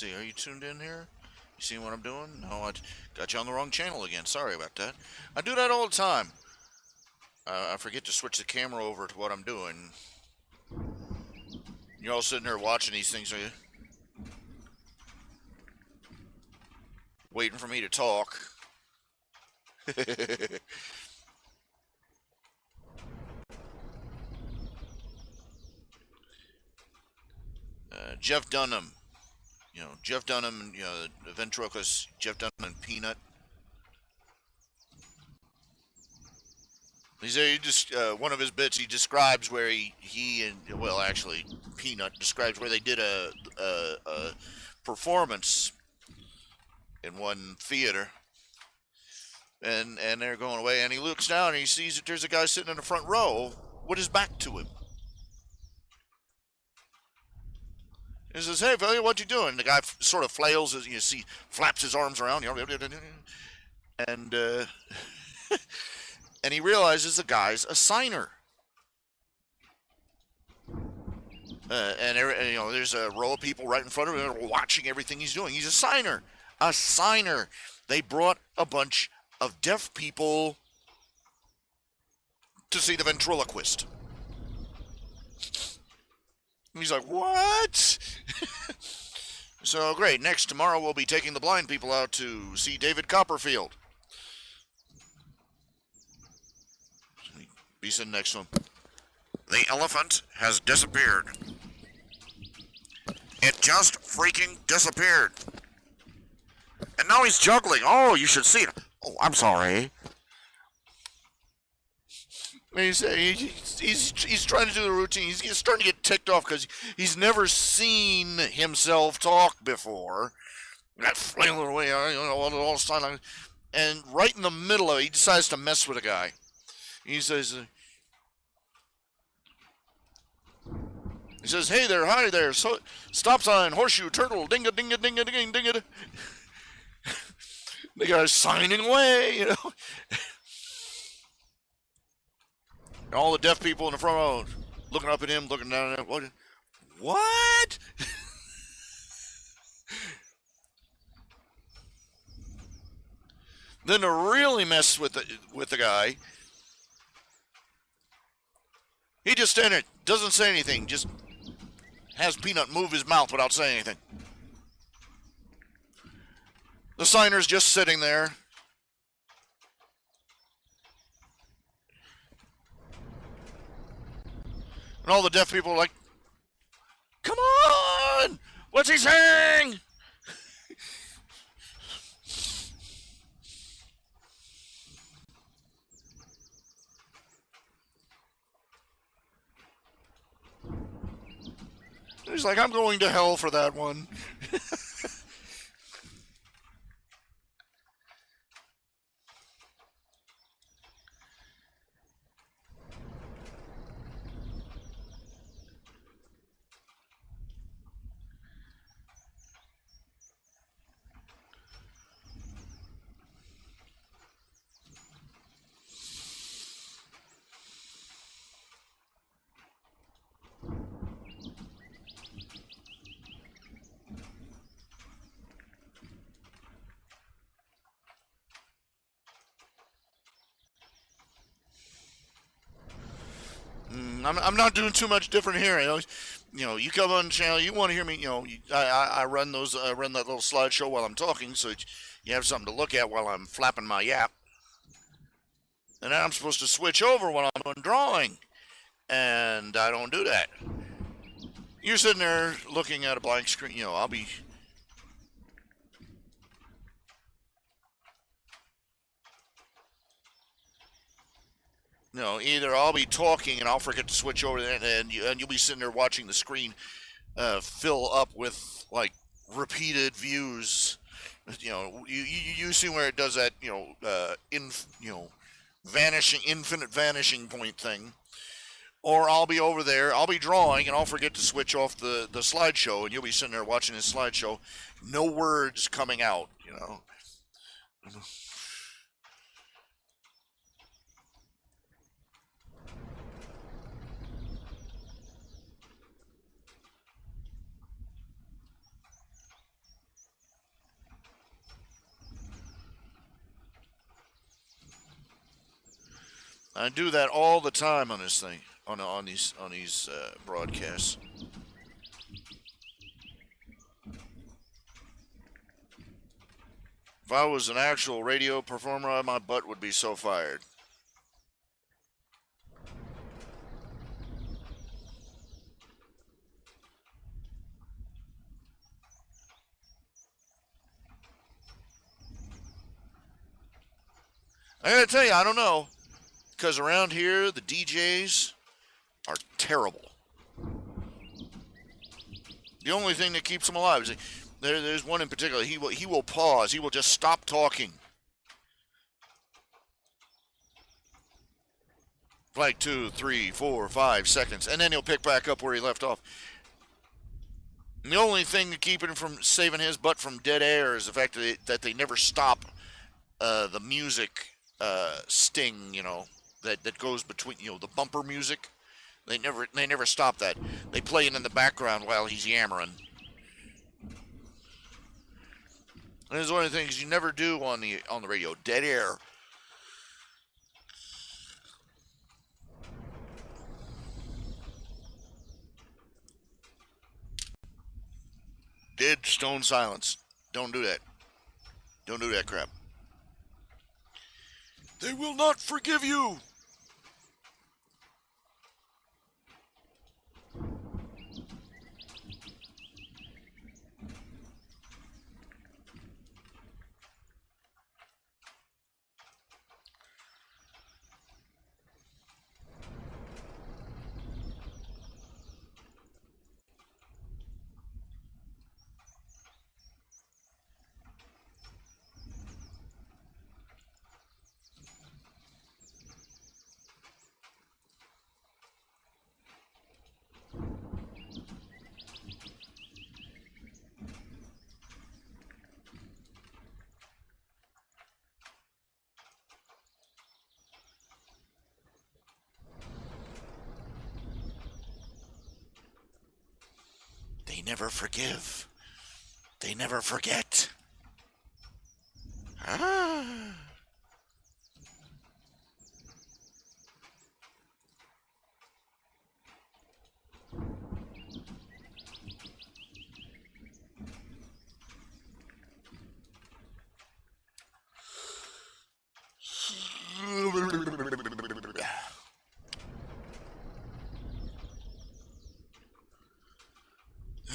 see. Are you tuned in here? You see what I'm doing? No, I got you on the wrong channel again. Sorry about that. I do that all the time. I forget to switch the camera over to what I'm doing. You're all sitting there watching these things, are you? Waiting for me to talk. Jeff Dunham. Jeff Dunham, the ventriloquist, Jeff Dunham and Peanut. He just one of his bits. He describes where he and actually Peanut describes where they did a performance in one theater, and they're going away, and he looks down and he sees that there's a guy sitting in the front row with his back to him. He says, "Hey, fella, what you doing?" The guy sort of flails, as you see, flaps his arms around, and and he realizes the guy's a signer. And there's a row of people right in front of him watching everything he's doing. He's a signer. A signer. They brought a bunch of deaf people to see the ventriloquist. He's like, what? So great. Next, tomorrow we'll be taking the blind people out to see David Copperfield. Be sitting next to him. The elephant has disappeared. It just freaking disappeared. And now he's juggling. Oh, you should see it. Oh, I'm sorry. He's trying to do the routine. He's starting to get ticked off because he's never seen himself talk before. That flailing away, all the time. And right in the middle of it, he decides to mess with a guy. He says, "Hey there, hi there, so, stop sign, horseshoe, turtle, dinga, dinga, dinga, dinga, dinga." The guy's signing away, And all the deaf people in the front row looking up at him, looking down at him. What? Then to really mess with the guy, he just stands there, doesn't say anything, just has Peanut move his mouth without saying anything. The signer's just sitting there. And all the deaf people are like, "Come on! What's he saying?" He's like, "I'm going to hell for that one." I'm not doing too much different here. You come on the channel, you want to hear me. I run that little slideshow while I'm talking, so you have something to look at while I'm flapping my yap. And then I'm supposed to switch over while I'm doing drawing, and I don't do that. You're sitting there looking at a blank screen. I'll be. Either I'll be talking and I'll forget to switch over, and you'll be sitting there watching the screen fill up with like repeated views. You see where it does that infinite vanishing point thing. Or I'll be over there, I'll be drawing, and I'll forget to switch off the slideshow, and you'll be sitting there watching this slideshow, no words coming out. I do that all the time on this thing, on these broadcasts. If I was an actual radio performer, my butt would be so fired. I gotta tell you, I don't know. Because around here, the DJs are terrible. The only thing that keeps them alive is there's one in particular. He will pause. He will just stop talking. Like 2, 3, 4, 5 seconds. And then he'll pick back up where he left off. And the only thing to keep him from saving his butt from dead air is the fact that they never stop the music sting, that goes between, the bumper music. They never stop that. They play it in the background while he's yammering. And it's one of the things you never do on the radio. Dead air. Dead stone silence. Don't do that. Don't do that crap. They will not forgive you. They never forgive. They never forget. Ah.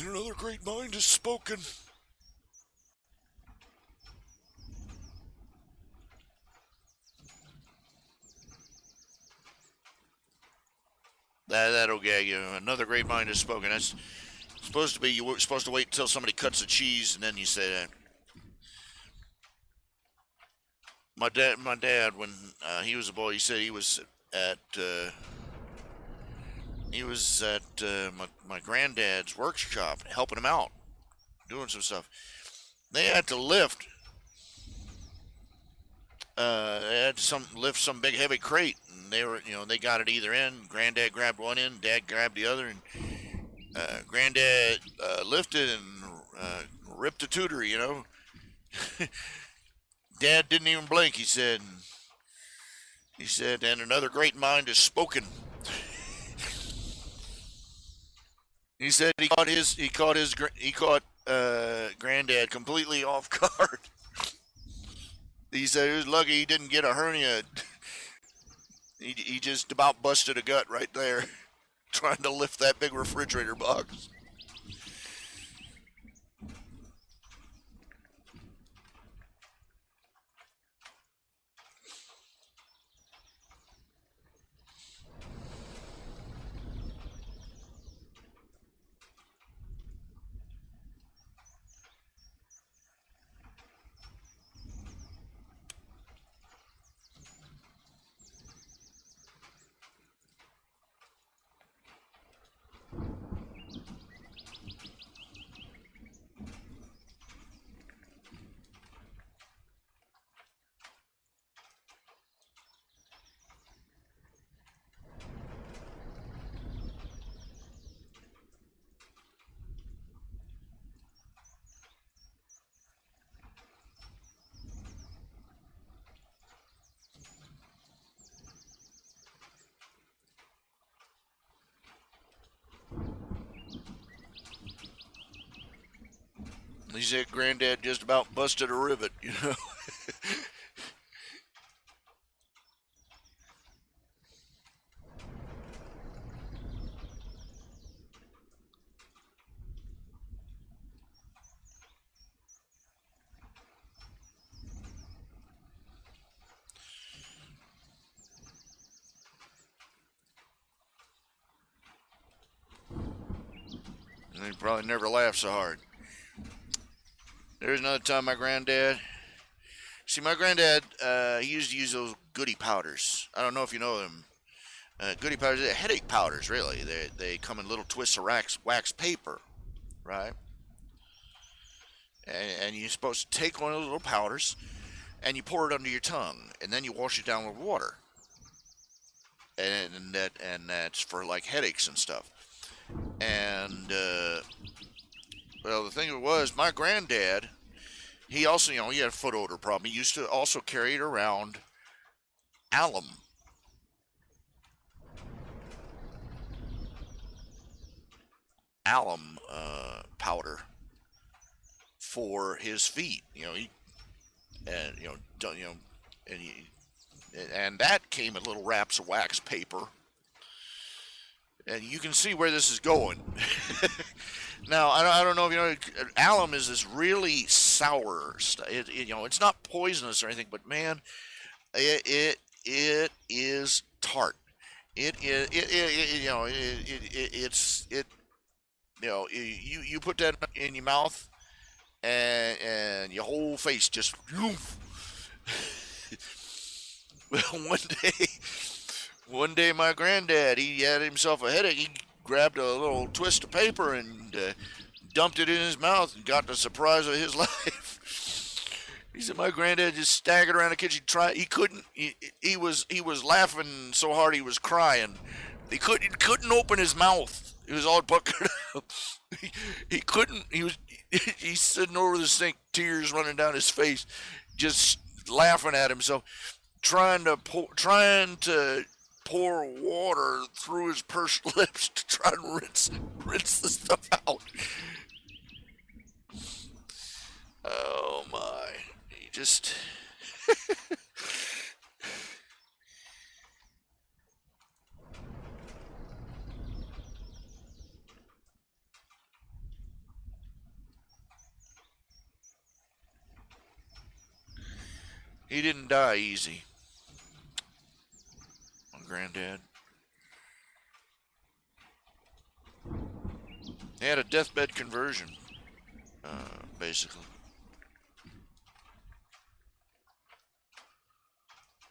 And another great mind has spoken. That'll gag you. Another great mind has spoken. That's supposed to be, you were supposed to wait until somebody cuts the cheese and then you say that. My dad, when he was a boy, he said he was at my granddad's workshop, helping him out, doing some stuff. They had to lift. They had to lift some big heavy crate, and they got it either end. Granddad grabbed one end, Dad grabbed the other, and Granddad lifted and ripped a tooter. Dad didn't even blink. He said, and another great mind has spoken. He said he caught Granddad completely off guard. He said he was lucky he didn't get a hernia. He just about busted a gut right there, trying to lift that big refrigerator box. He said Granddad just about busted a rivet, you know. And he probably never laughed so hard. There's another time my granddad. See, my granddad, he used to use those goody powders. I don't know if you know them. Goody powders, they're headache powders, really. They come in little twists of wax paper, right? And you're supposed to take one of those little powders and you pour it under your tongue, and then you wash it down with water. And that's for like headaches and stuff. And well, the thing was, my granddad, he also, you know, he had a foot odor problem. He used to also carry it around alum. Alum powder for his feet. You know, and that came in little wraps of wax paper. And you can see where this is going. Now, I don't know if you know, alum is this really sour stuff. You know, it's not poisonous or anything, but man, it is tart. You put that in your mouth, and your whole face just. Well, one day, my granddad, he had himself a headache. He grabbed a little twist of paper and dumped it in his mouth and got the surprise of his life. He said my granddad just staggered around the kitchen. He couldn't. He was laughing so hard he was crying. He couldn't open his mouth. He was all puckered up. He couldn't. He's sitting over the sink, tears running down his face, just laughing at himself, trying to pour water through his pursed lips to try to rinse the stuff out. Oh my! He just. He didn't die easy. My granddad. He had a deathbed conversion, basically.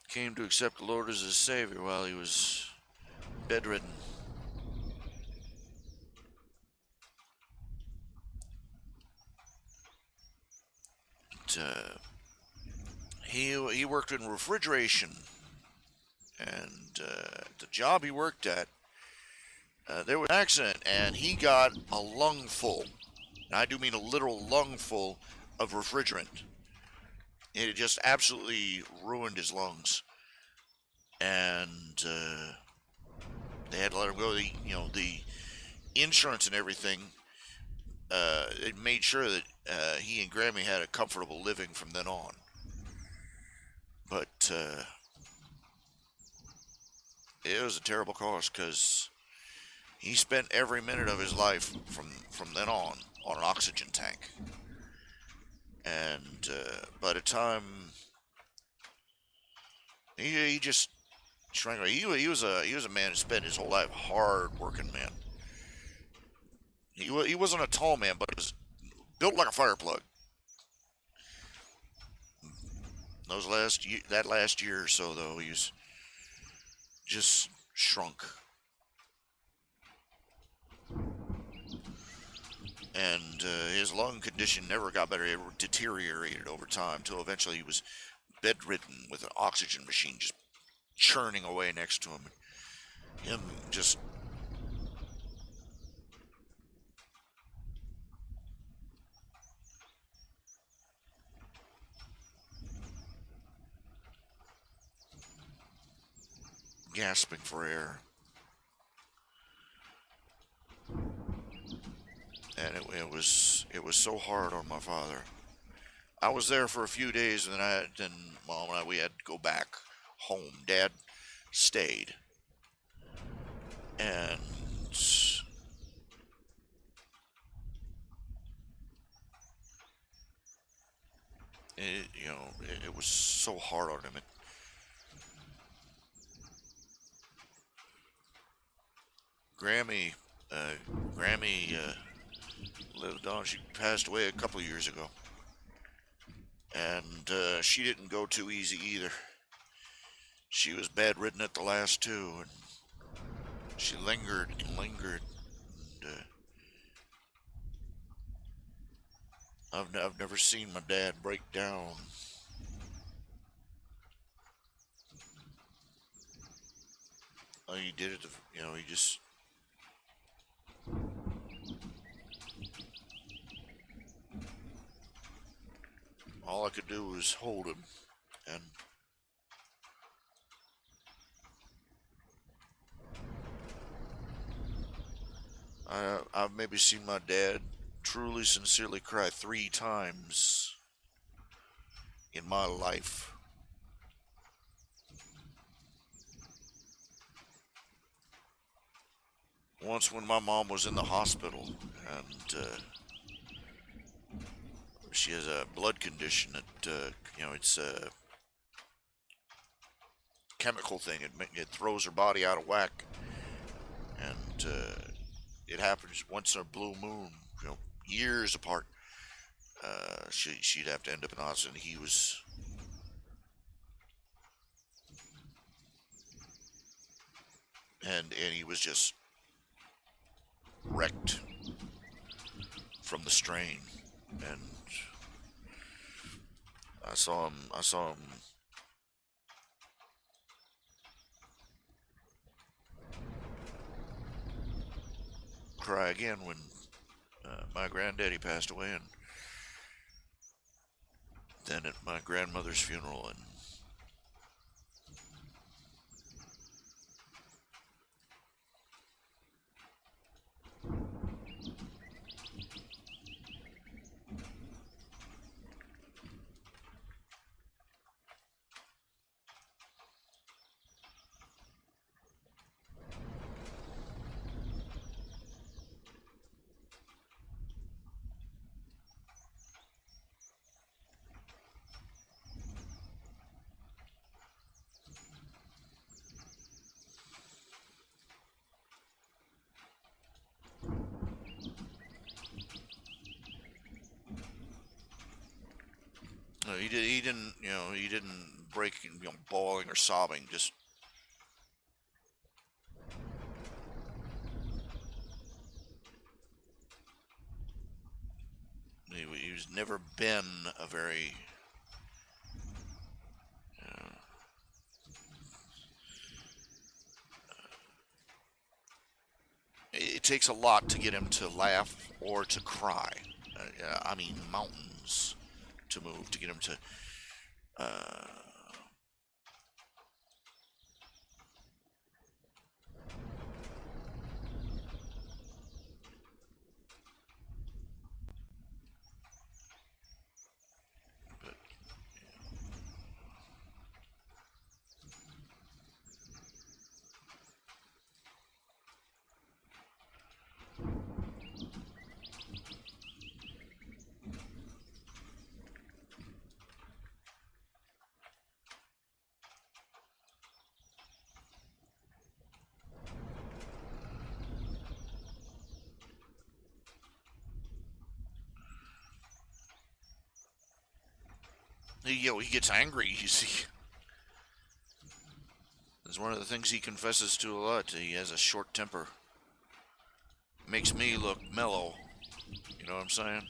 Came to accept the Lord as his Savior while he was bedridden. But, he worked in refrigeration, and the job he worked at, there was an accident, and he got a lungful. And I do mean a literal lungful of refrigerant. It just absolutely ruined his lungs, and they had to let him go. The insurance and everything, it made sure that he and Grammy had a comfortable living from then on. But it was a terrible cost because he spent every minute of his life from then on an oxygen tank. And by the time he just shrank away, he was a man who spent his whole life hard working man. He wasn't a tall man, but he was built like a fire plug. That last year or so, though, he was just shrunk. And his lung condition never got better. It deteriorated over time until eventually he was bedridden with an oxygen machine just churning away next to him. Him just gasping for air. and it was so hard on my father. I was there for a few days, and then Mom and I we had to go back home. Dad stayed, and it was so hard on him. Grammy, uh, Grammy lived on. She passed away a couple of years ago, and she didn't go too easy either. She was bedridden at the last two, and she lingered and lingered. And, I've never seen my dad break down. Oh, he did it. He just. All I could do was hold him, and I've maybe seen my dad truly, sincerely cry 3 times in my life. Once when my mom was in the hospital, and she has a blood condition that, it's a chemical thing. It throws her body out of whack, and it happens once in a blue moon, years apart. She'd have to end up in the hospital. And he was just wrecked from the strain, and I saw him cry again when my granddaddy passed away, and then at my grandmother's funeral. And he didn't break, bawling or sobbing. Just he's never been a very it takes a lot to get him to laugh or to cry. I mean, mountains to move to get him to. But he gets angry. You see, it's one of the things he confesses to a lot. He has a short temper. Makes me look mellow. You know what I'm saying?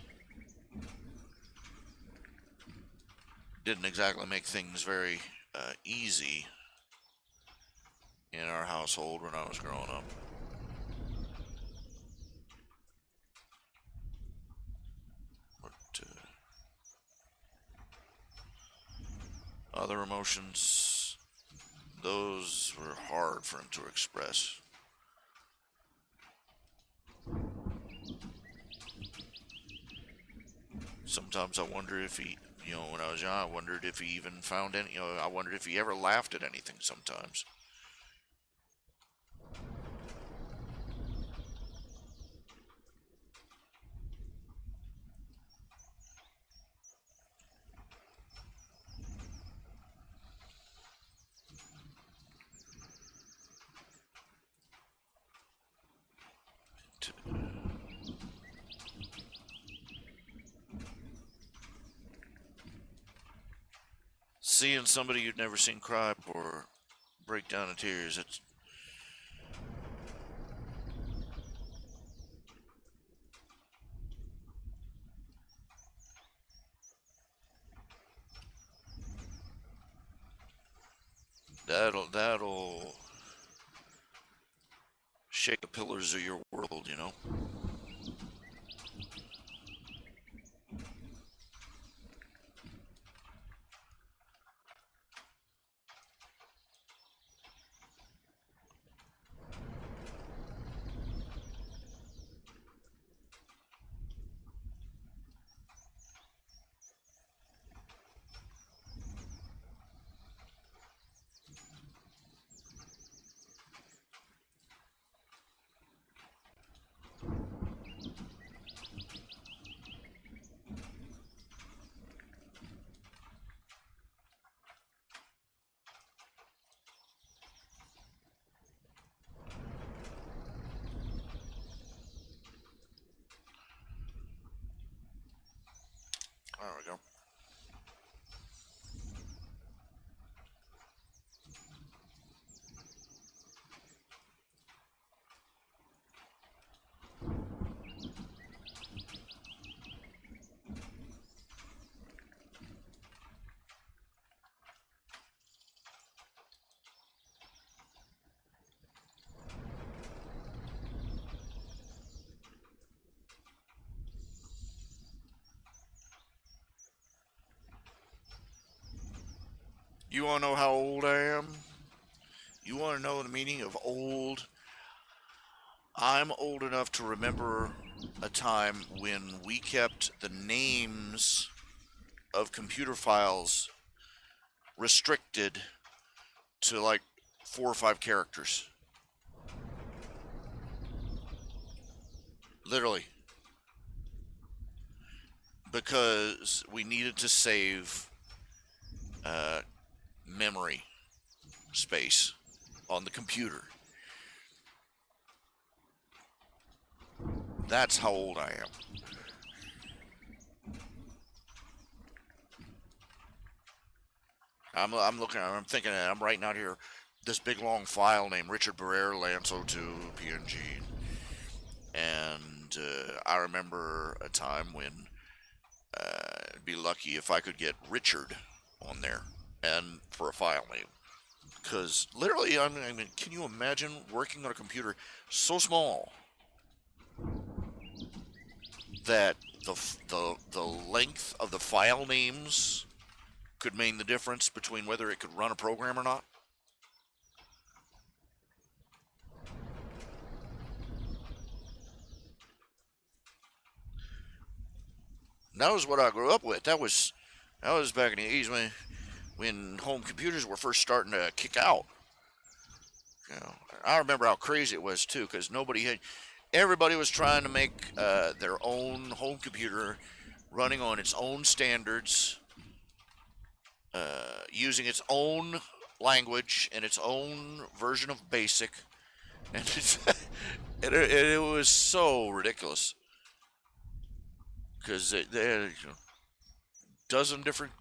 Didn't exactly make things very easy in our household when I was growing up. But other emotions, those were hard for him to express. sometimes I wonder if he, when I was young, I wondered if he even found any, I wondered if he ever laughed at anything sometimes. Seeing somebody you'd never seen cry or break down in tears, it's that'll shake the pillars of your world, There we go. You want to know how old I am? You want to know the meaning of old? I'm old enough to remember a time when we kept the names of computer files restricted to like 4 or 5 characters. Literally. Because we needed to save memory space on the computer. That's how old I am. I'm looking. I'm thinking. I'm writing out here this big long file named Richard Barrera Lanso 2 PNG, and I remember a time when I'd be lucky if I could get Richard on there and for a file name. Because literally, I mean, can you imagine working on a computer so small that the length of the file names could mean the difference between whether it could run a program or not? And that was what I grew up with. That was back in the 80s when home computers were first starting to kick out. I remember how crazy it was too, because everybody was trying to make their own home computer running on its own standards, using its own language and its own version of BASIC, and it was so ridiculous because they had a dozen different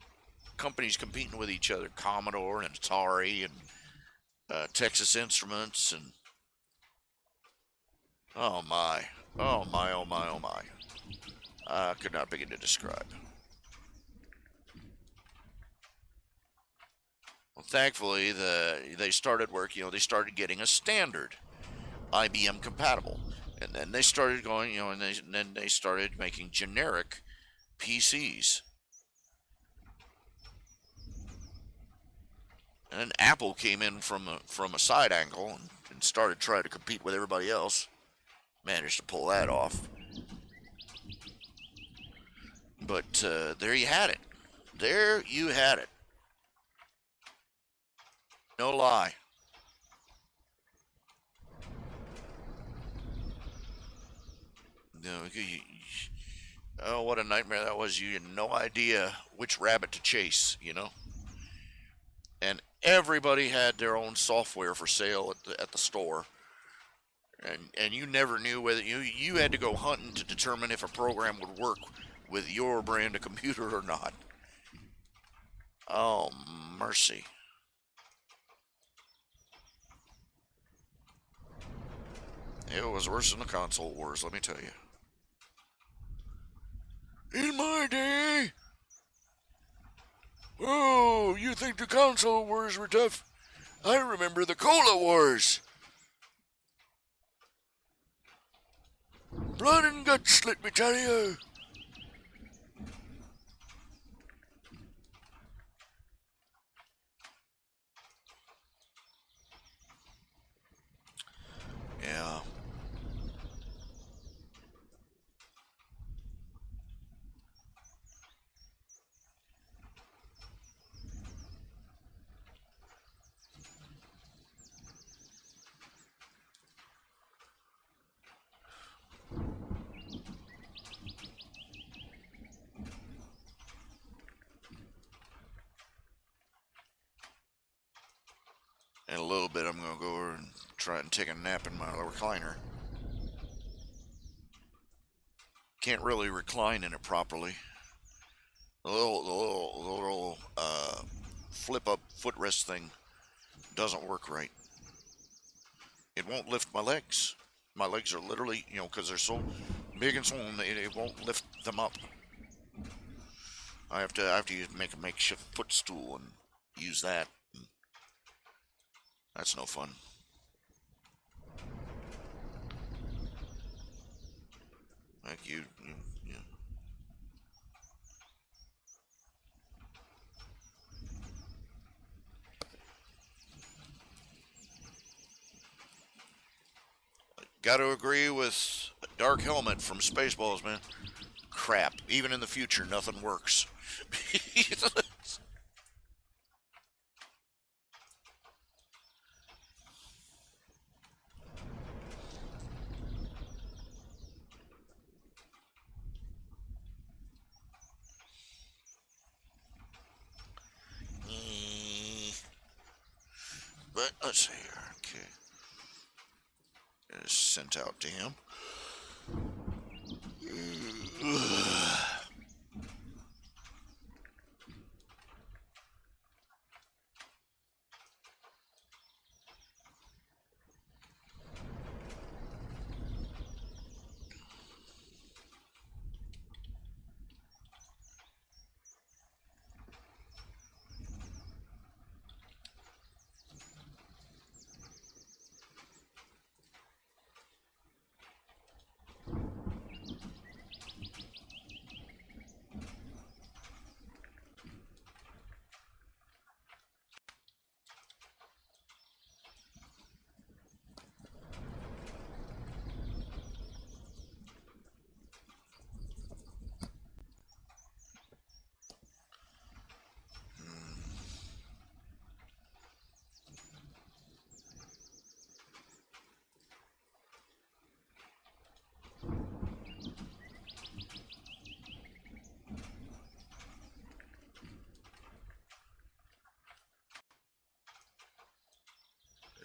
companies competing with each other: Commodore and Atari and Texas Instruments, and oh my, oh my, oh my, oh my. I could not begin to describe. Well, thankfully, they started work. They started getting a standard IBM compatible, and then they started going. And then they started making generic PCs. And then Apple came in from a side angle and started trying to compete with everybody else. Managed to pull that off. But there you had it. There you had it. No lie. No, oh, what a nightmare that was. You had no idea which rabbit to chase, you know? And everybody had their own software for sale at the store. And you never knew whether you had to go hunting to determine if a program would work with your brand of computer or not. Oh, mercy. It was worse than the console wars, let me tell you. In my day, oh, you think the console wars were tough? I remember the cola wars. Blood and guts, let me tell you. Yeah. In a little bit, I'm going to go over and try and take a nap in my recliner. Can't really recline in it properly. The little flip-up footrest thing doesn't work right. It won't lift my legs. My legs are literally, because they're so big and swollen, it won't lift them up. I have to make a makeshift footstool and use that. That's no fun. Like you. Got to agree with Dark Helmet from Spaceballs, man. Crap. Even in the future, nothing works. But let's see here. Okay. It's sent out to him.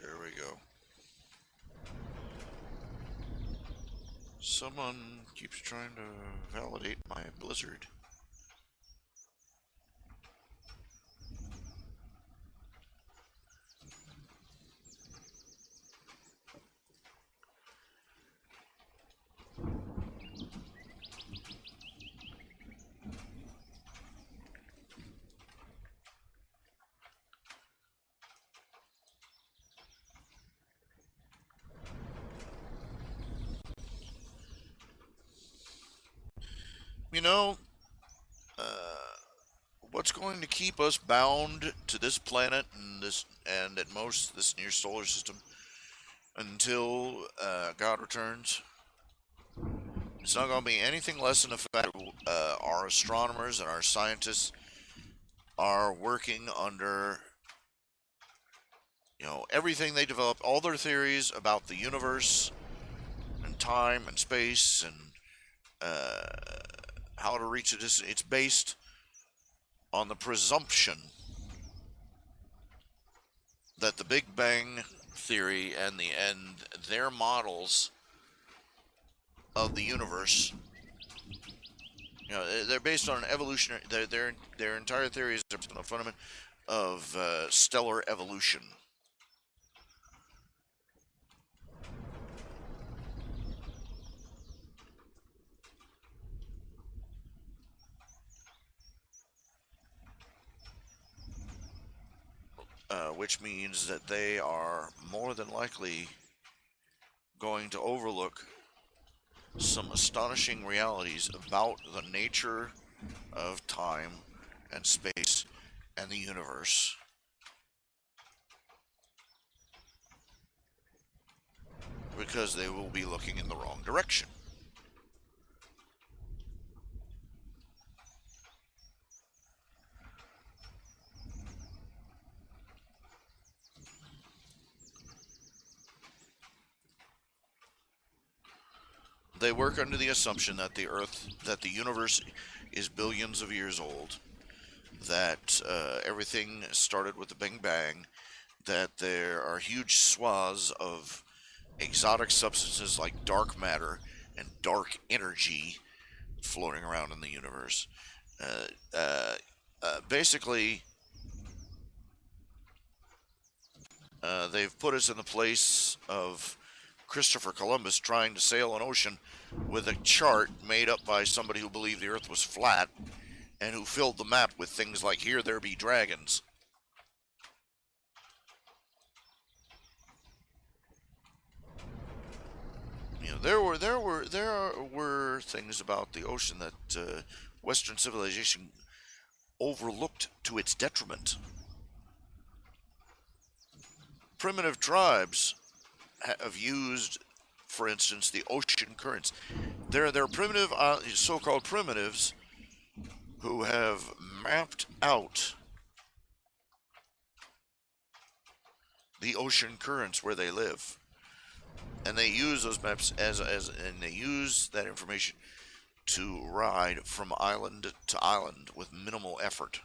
There we go. Someone keeps trying to validate my Blizzard. You know, what's going to keep us bound to this planet and at most this near solar system until God returns It's not going to be anything less than the fact our astronomers and our scientists are working under, everything they develop, all their theories about the universe and time and space and how to reach it. It's based on the presumption that the Big Bang theory and their models of the universe, they're based on an evolutionary. Their entire theory is on a fundament of stellar evolution. Which means that they are more than likely going to overlook some astonishing realities about the nature of time and space and the universe. Because they will be looking in the wrong direction. They work under the assumption that the universe is billions of years old, that everything started with the Big Bang, that there are huge swaths of exotic substances like dark matter and dark energy floating around in the universe. Basically, they've put us in the place of Christopher Columbus trying to sail an ocean with a chart made up by somebody who believed the earth was flat and who filled the map with things like "Here there be dragons." There were things about the ocean that Western civilization overlooked to its detriment. Primitive tribes have used, for instance, the ocean currents. There are primitive, so-called primitives, who have mapped out the ocean currents where they live, and they use those maps and they use that information to ride from island to island with minimal effort.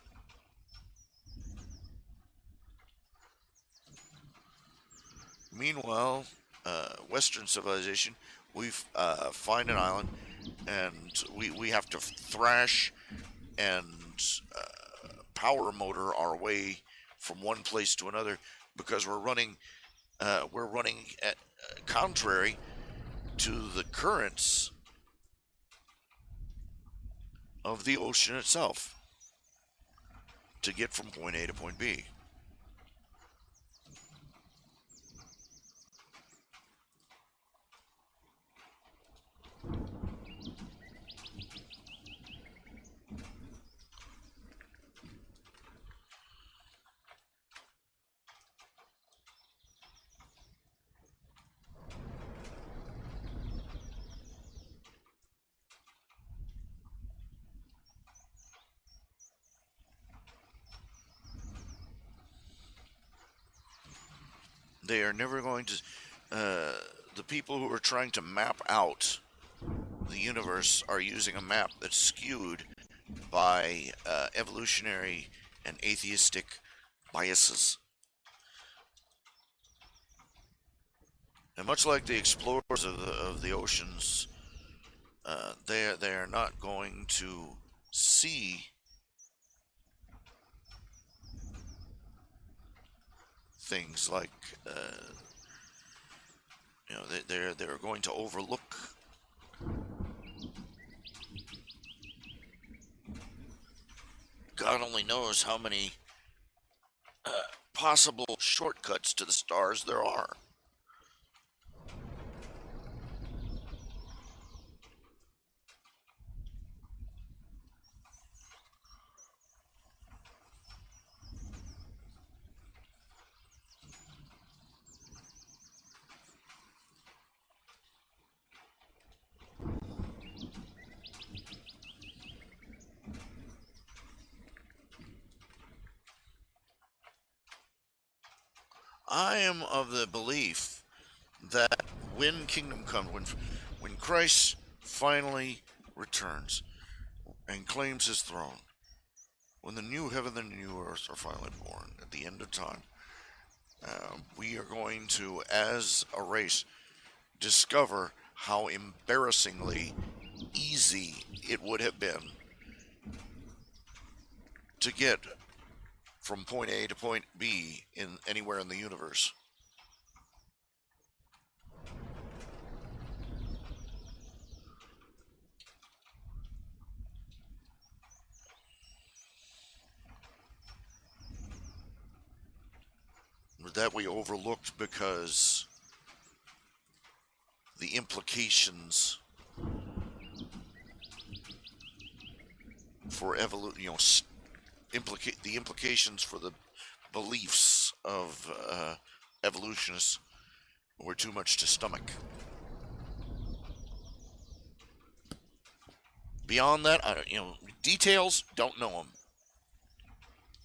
Meanwhile, Western civilization, we find an island, and we have to thrash and power motor our way from one place to another because we're running at contrary to the currents of the ocean itself to get from point A to point B. They are never going to. The people who are trying to map out the universe are using a map that's skewed by evolutionary and atheistic biases. And much like the explorers of the oceans, they are not going to see things like they're going to overlook God only knows how many possible shortcuts to the stars there are. I am of the belief that when kingdom comes, when Christ finally returns and claims his throne, when the new heaven and the new earth are finally born at the end of time, we are going to, as a race, discover how embarrassingly easy it would have been to get from point A to point B in anywhere in the universe. That we overlooked because the implications for evolution, the implications for the beliefs of evolutionists were too much to stomach. Beyond that, details, don't know them.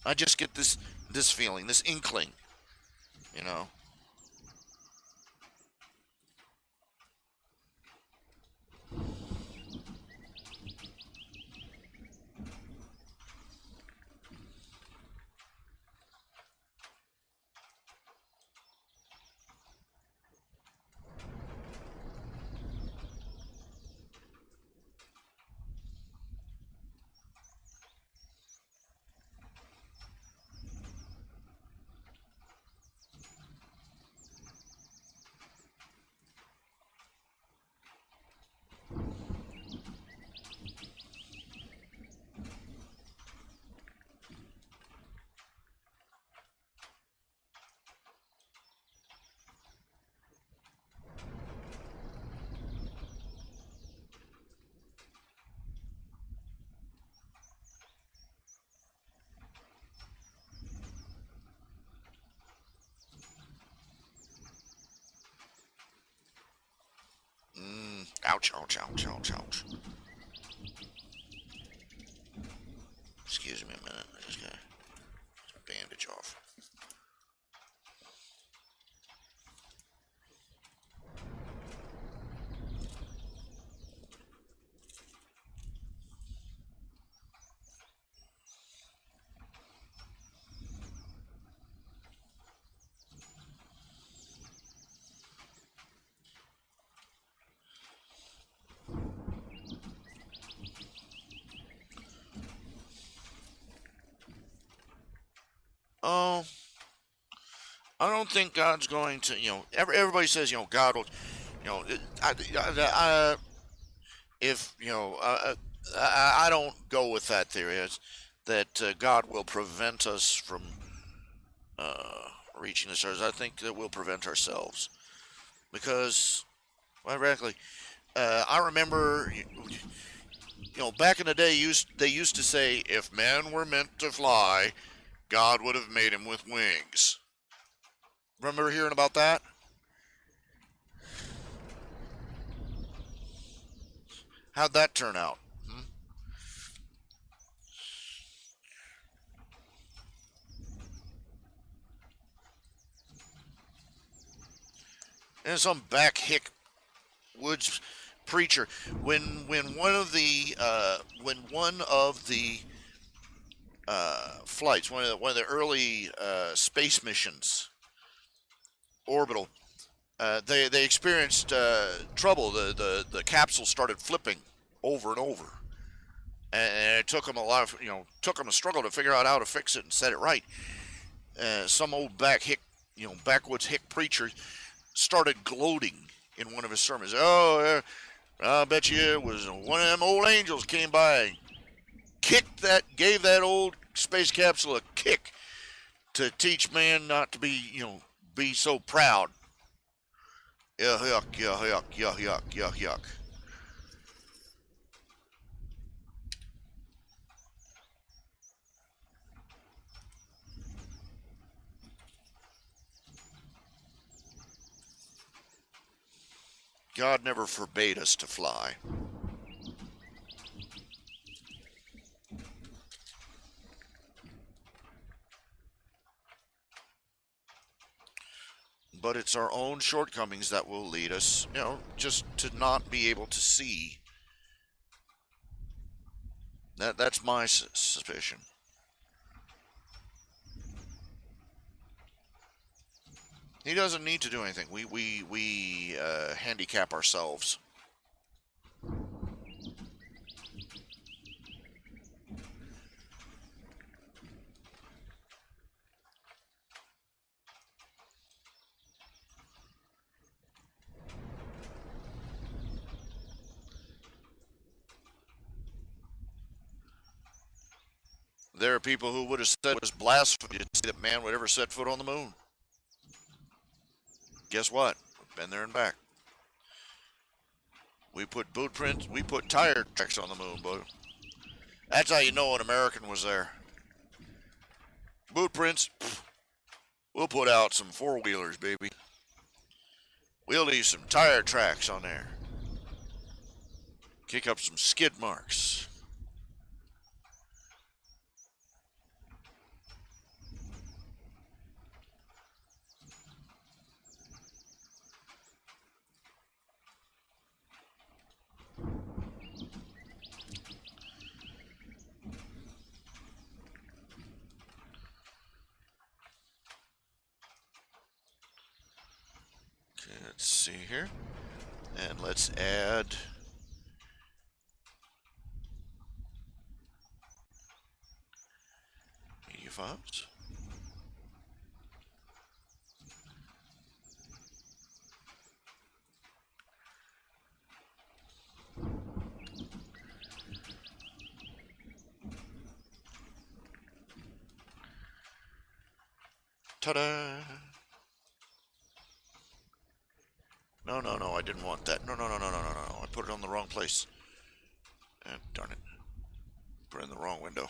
I just get this feeling, this inkling, you know. Ouch, ouch, ouch, ouch, ouch. Excuse me a minute. I just got a bandage off. Oh, I don't think God's going to, everybody says, God will, if, I don't go with that theory. It's that God will prevent us from reaching the stars. I think that we'll prevent ourselves. Because, quite frankly, I remember, back in the day, they used to say, if man were meant to fly, God would have made him with wings. Remember hearing about that? How'd that turn out? And some back hick woods preacher, when one of the flights, one of the early space missions, orbital, they experienced trouble. The capsule started flipping over and over, and it took them a struggle to figure out how to fix it and set it right. Some old backwoods hick preacher started gloating in one of his sermons. Oh, I bet you it was one of them old angels came by and gave that old space capsule a kick to teach man not to be so proud. Yuck, yuck, yuck, yuck, yuck, yuck. God never forbade us to fly. but it's our own shortcomings that will lead us, just to not be able to see. That's my suspicion. He doesn't need to do anything. We handicap ourselves. There are people who would have said it was blasphemy to say that man would ever set foot on the moon. Guess what? We've been there and back. We put boot prints, we put tire tracks on the moon, bud. That's how you know an American was there. Boot prints, we'll put out some four-wheelers, baby. We'll leave some tire tracks on there. Kick up some skid marks. Let's see here, and let's add media files. Ta-da! No, I didn't want that. No, I put it on the wrong place. Darn it. Put it in the wrong window.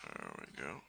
There we go.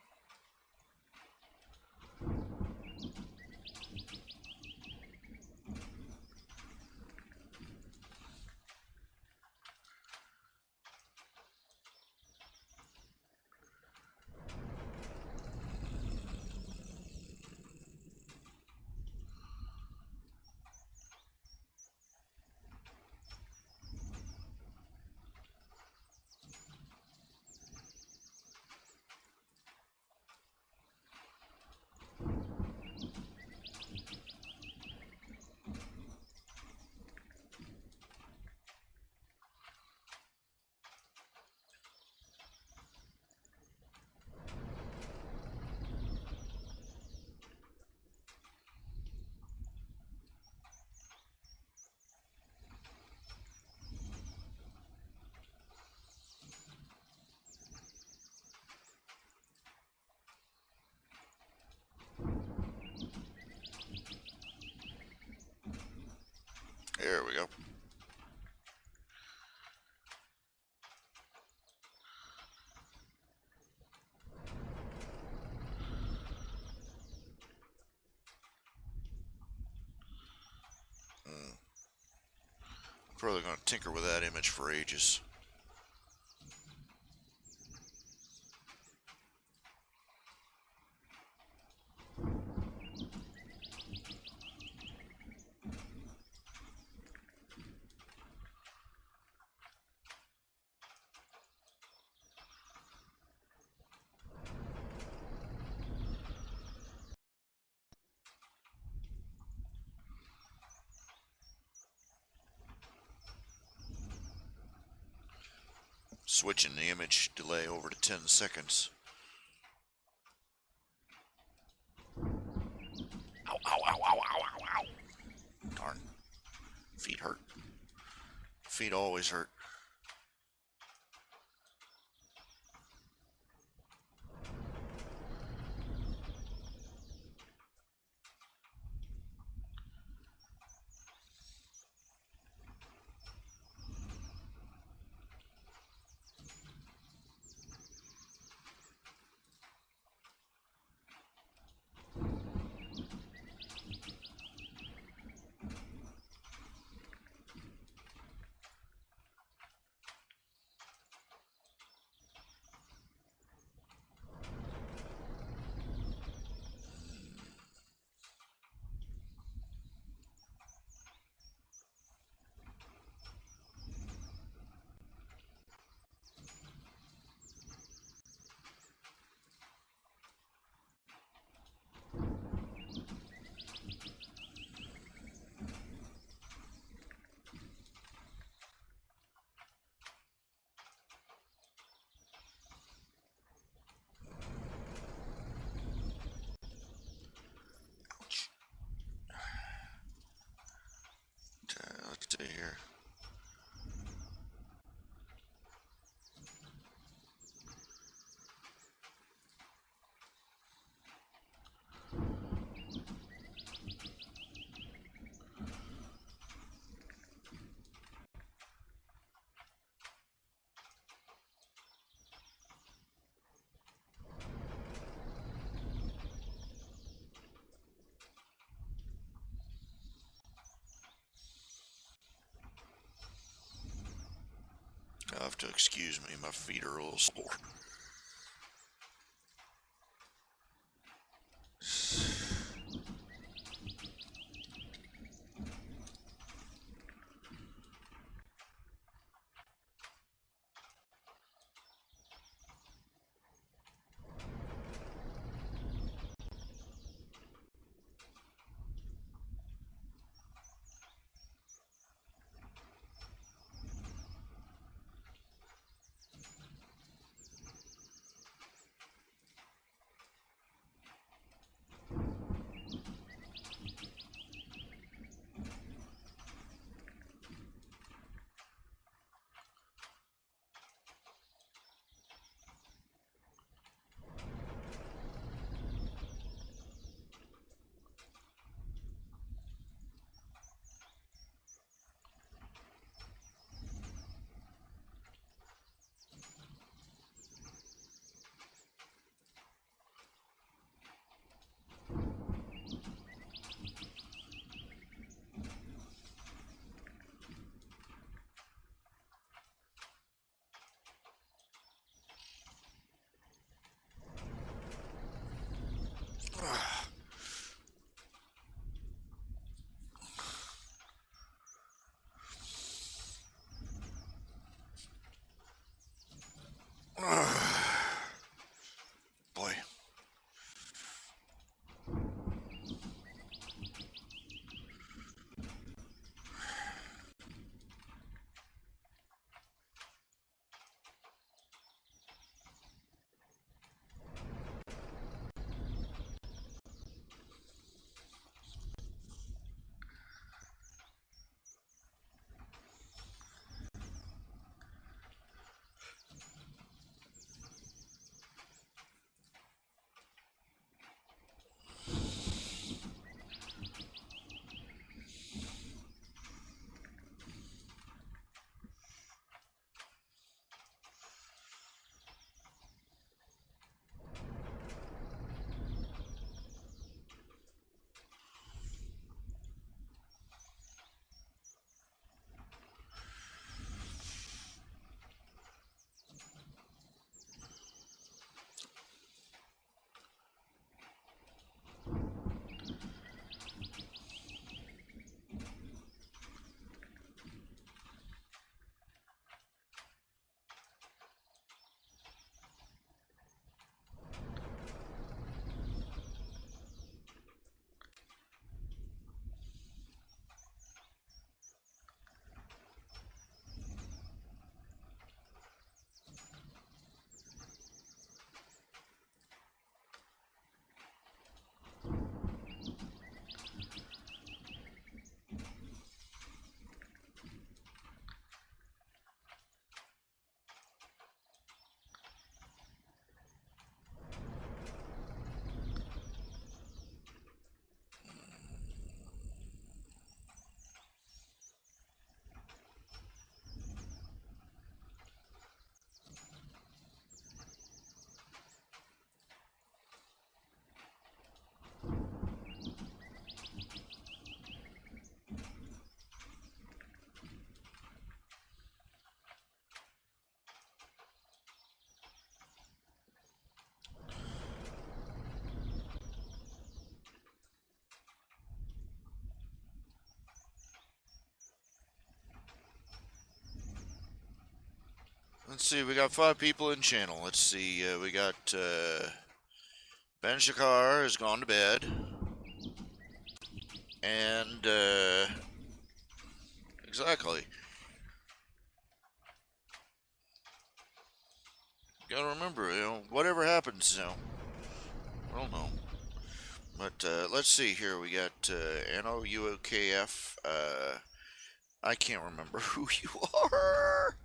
There we go. Probably going to tinker with that image for ages. Switching the image delay over to 10 seconds. Ow, ow, ow, ow, ow, ow, ow. Darn. Feet hurt. Feet always hurt. have to excuse me. My feet are a little sore. Boy. Let's see, we got 5 people in channel. Let's see, we got Ben Shakar has gone to bed. And, exactly. Gotta remember, whatever happens, I don't know. But, let's see here, we got, NOUOKF, I can't remember who you are.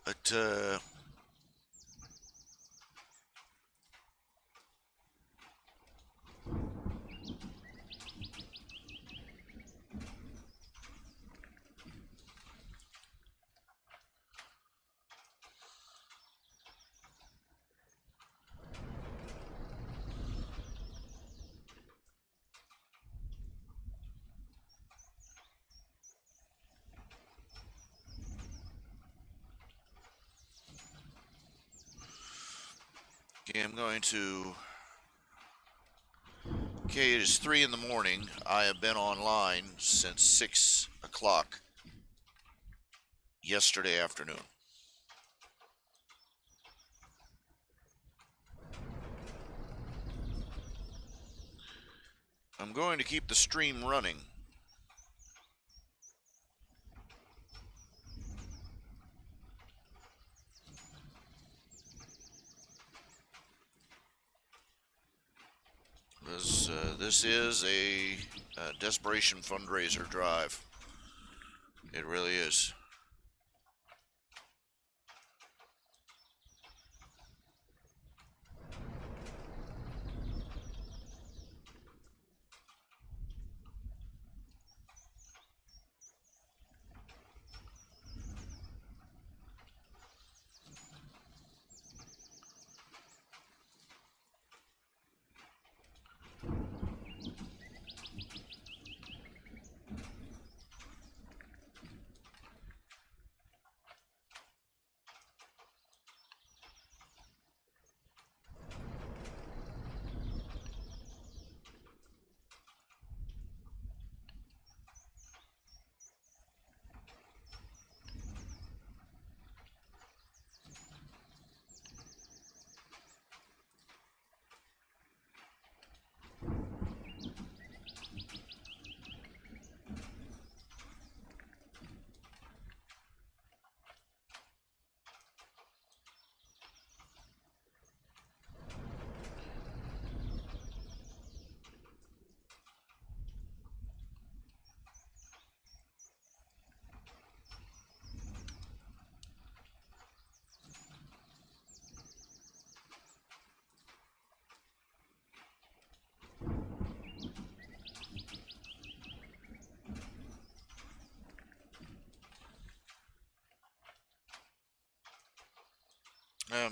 But, Okay, I'm going to... Okay, it is 3 in the morning. I have been online since 6 o'clock yesterday afternoon. I'm going to keep the stream running. This is a desperation fundraiser drive. It really is.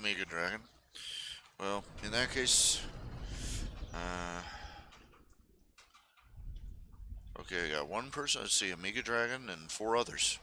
Mega Dragon. Well, in that case, okay, I got one person. Let's see, a Mega Dragon and 4 others.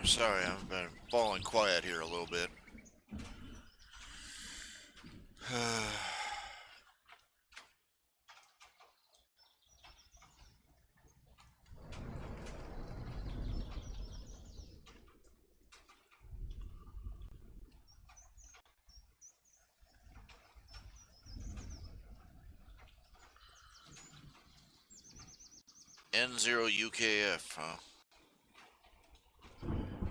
Sorry, I've been falling quiet here a little bit. N0UKF, huh?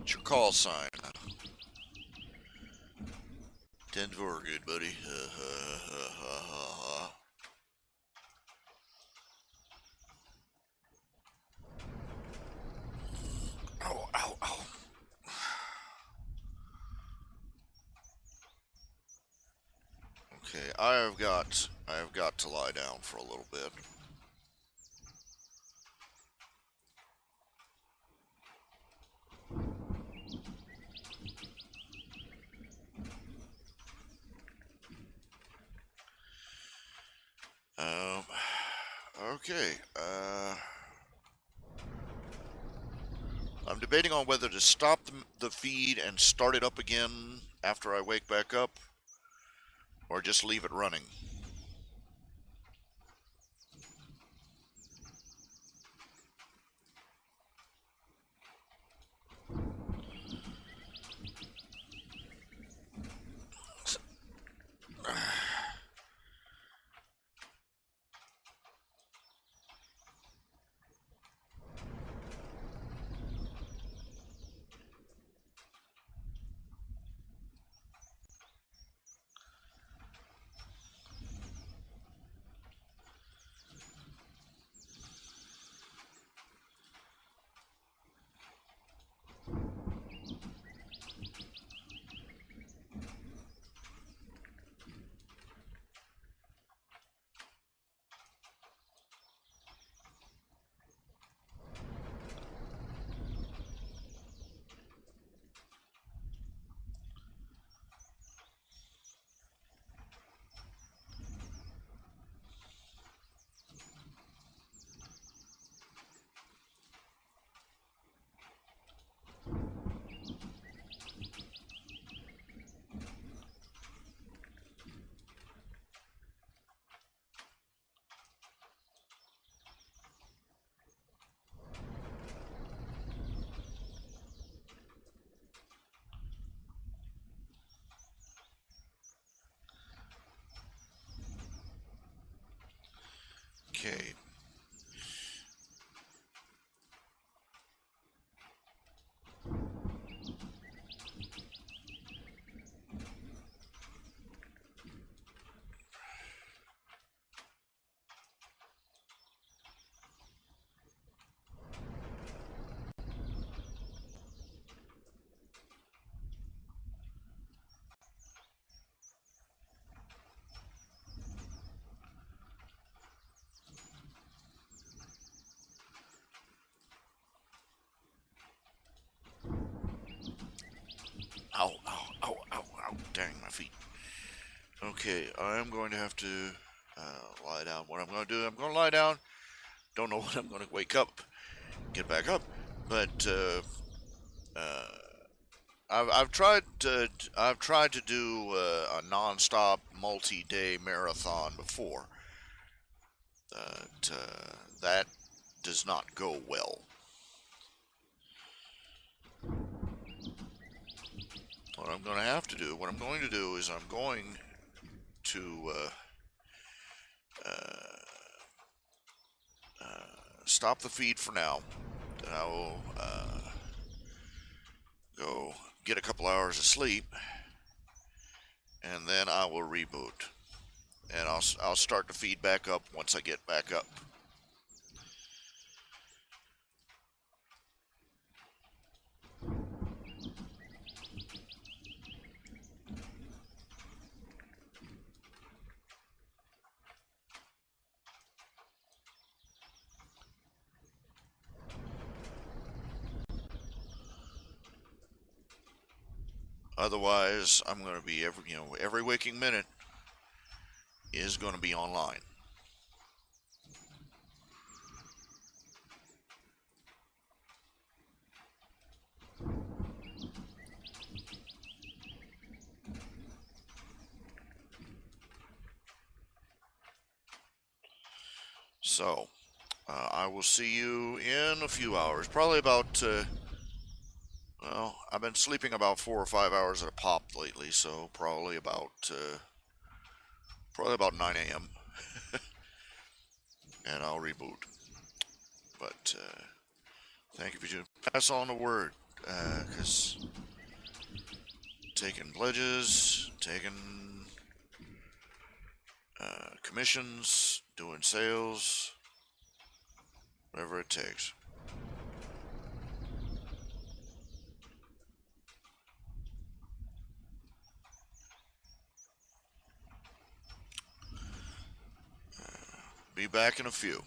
It's your call sign. 10-4, good buddy. Ow, ow, ow. Okay, I have got to lie down for a little bit. Okay, I'm debating on whether to stop the feed and start it up again after I wake back up, or just leave it running. Okay. Ow, ow, ow, ow, ow. Dang, my feet. Okay, I'm going to have to lie down. What I'm going to do, I'm going to lie down. Don't know when I'm going to wake up, get back up. But I've tried to do a non-stop multi-day marathon before. But that does not go well. What I'm going to do is I'm going to stop the feed for now. Then I will go get a couple hours of sleep, and then I will reboot. And I'll start the feed back up once I get back up. Otherwise, I'm going to be every waking minute is going to be online. So, I will see you in a few hours. Probably about, well, I've been sleeping about 4 or 5 hours at a pop lately, so probably about 9 a.m. and I'll reboot. But thank you for pass on the word, because taking pledges, taking commissions, doing sales, whatever it takes. Be back in a few.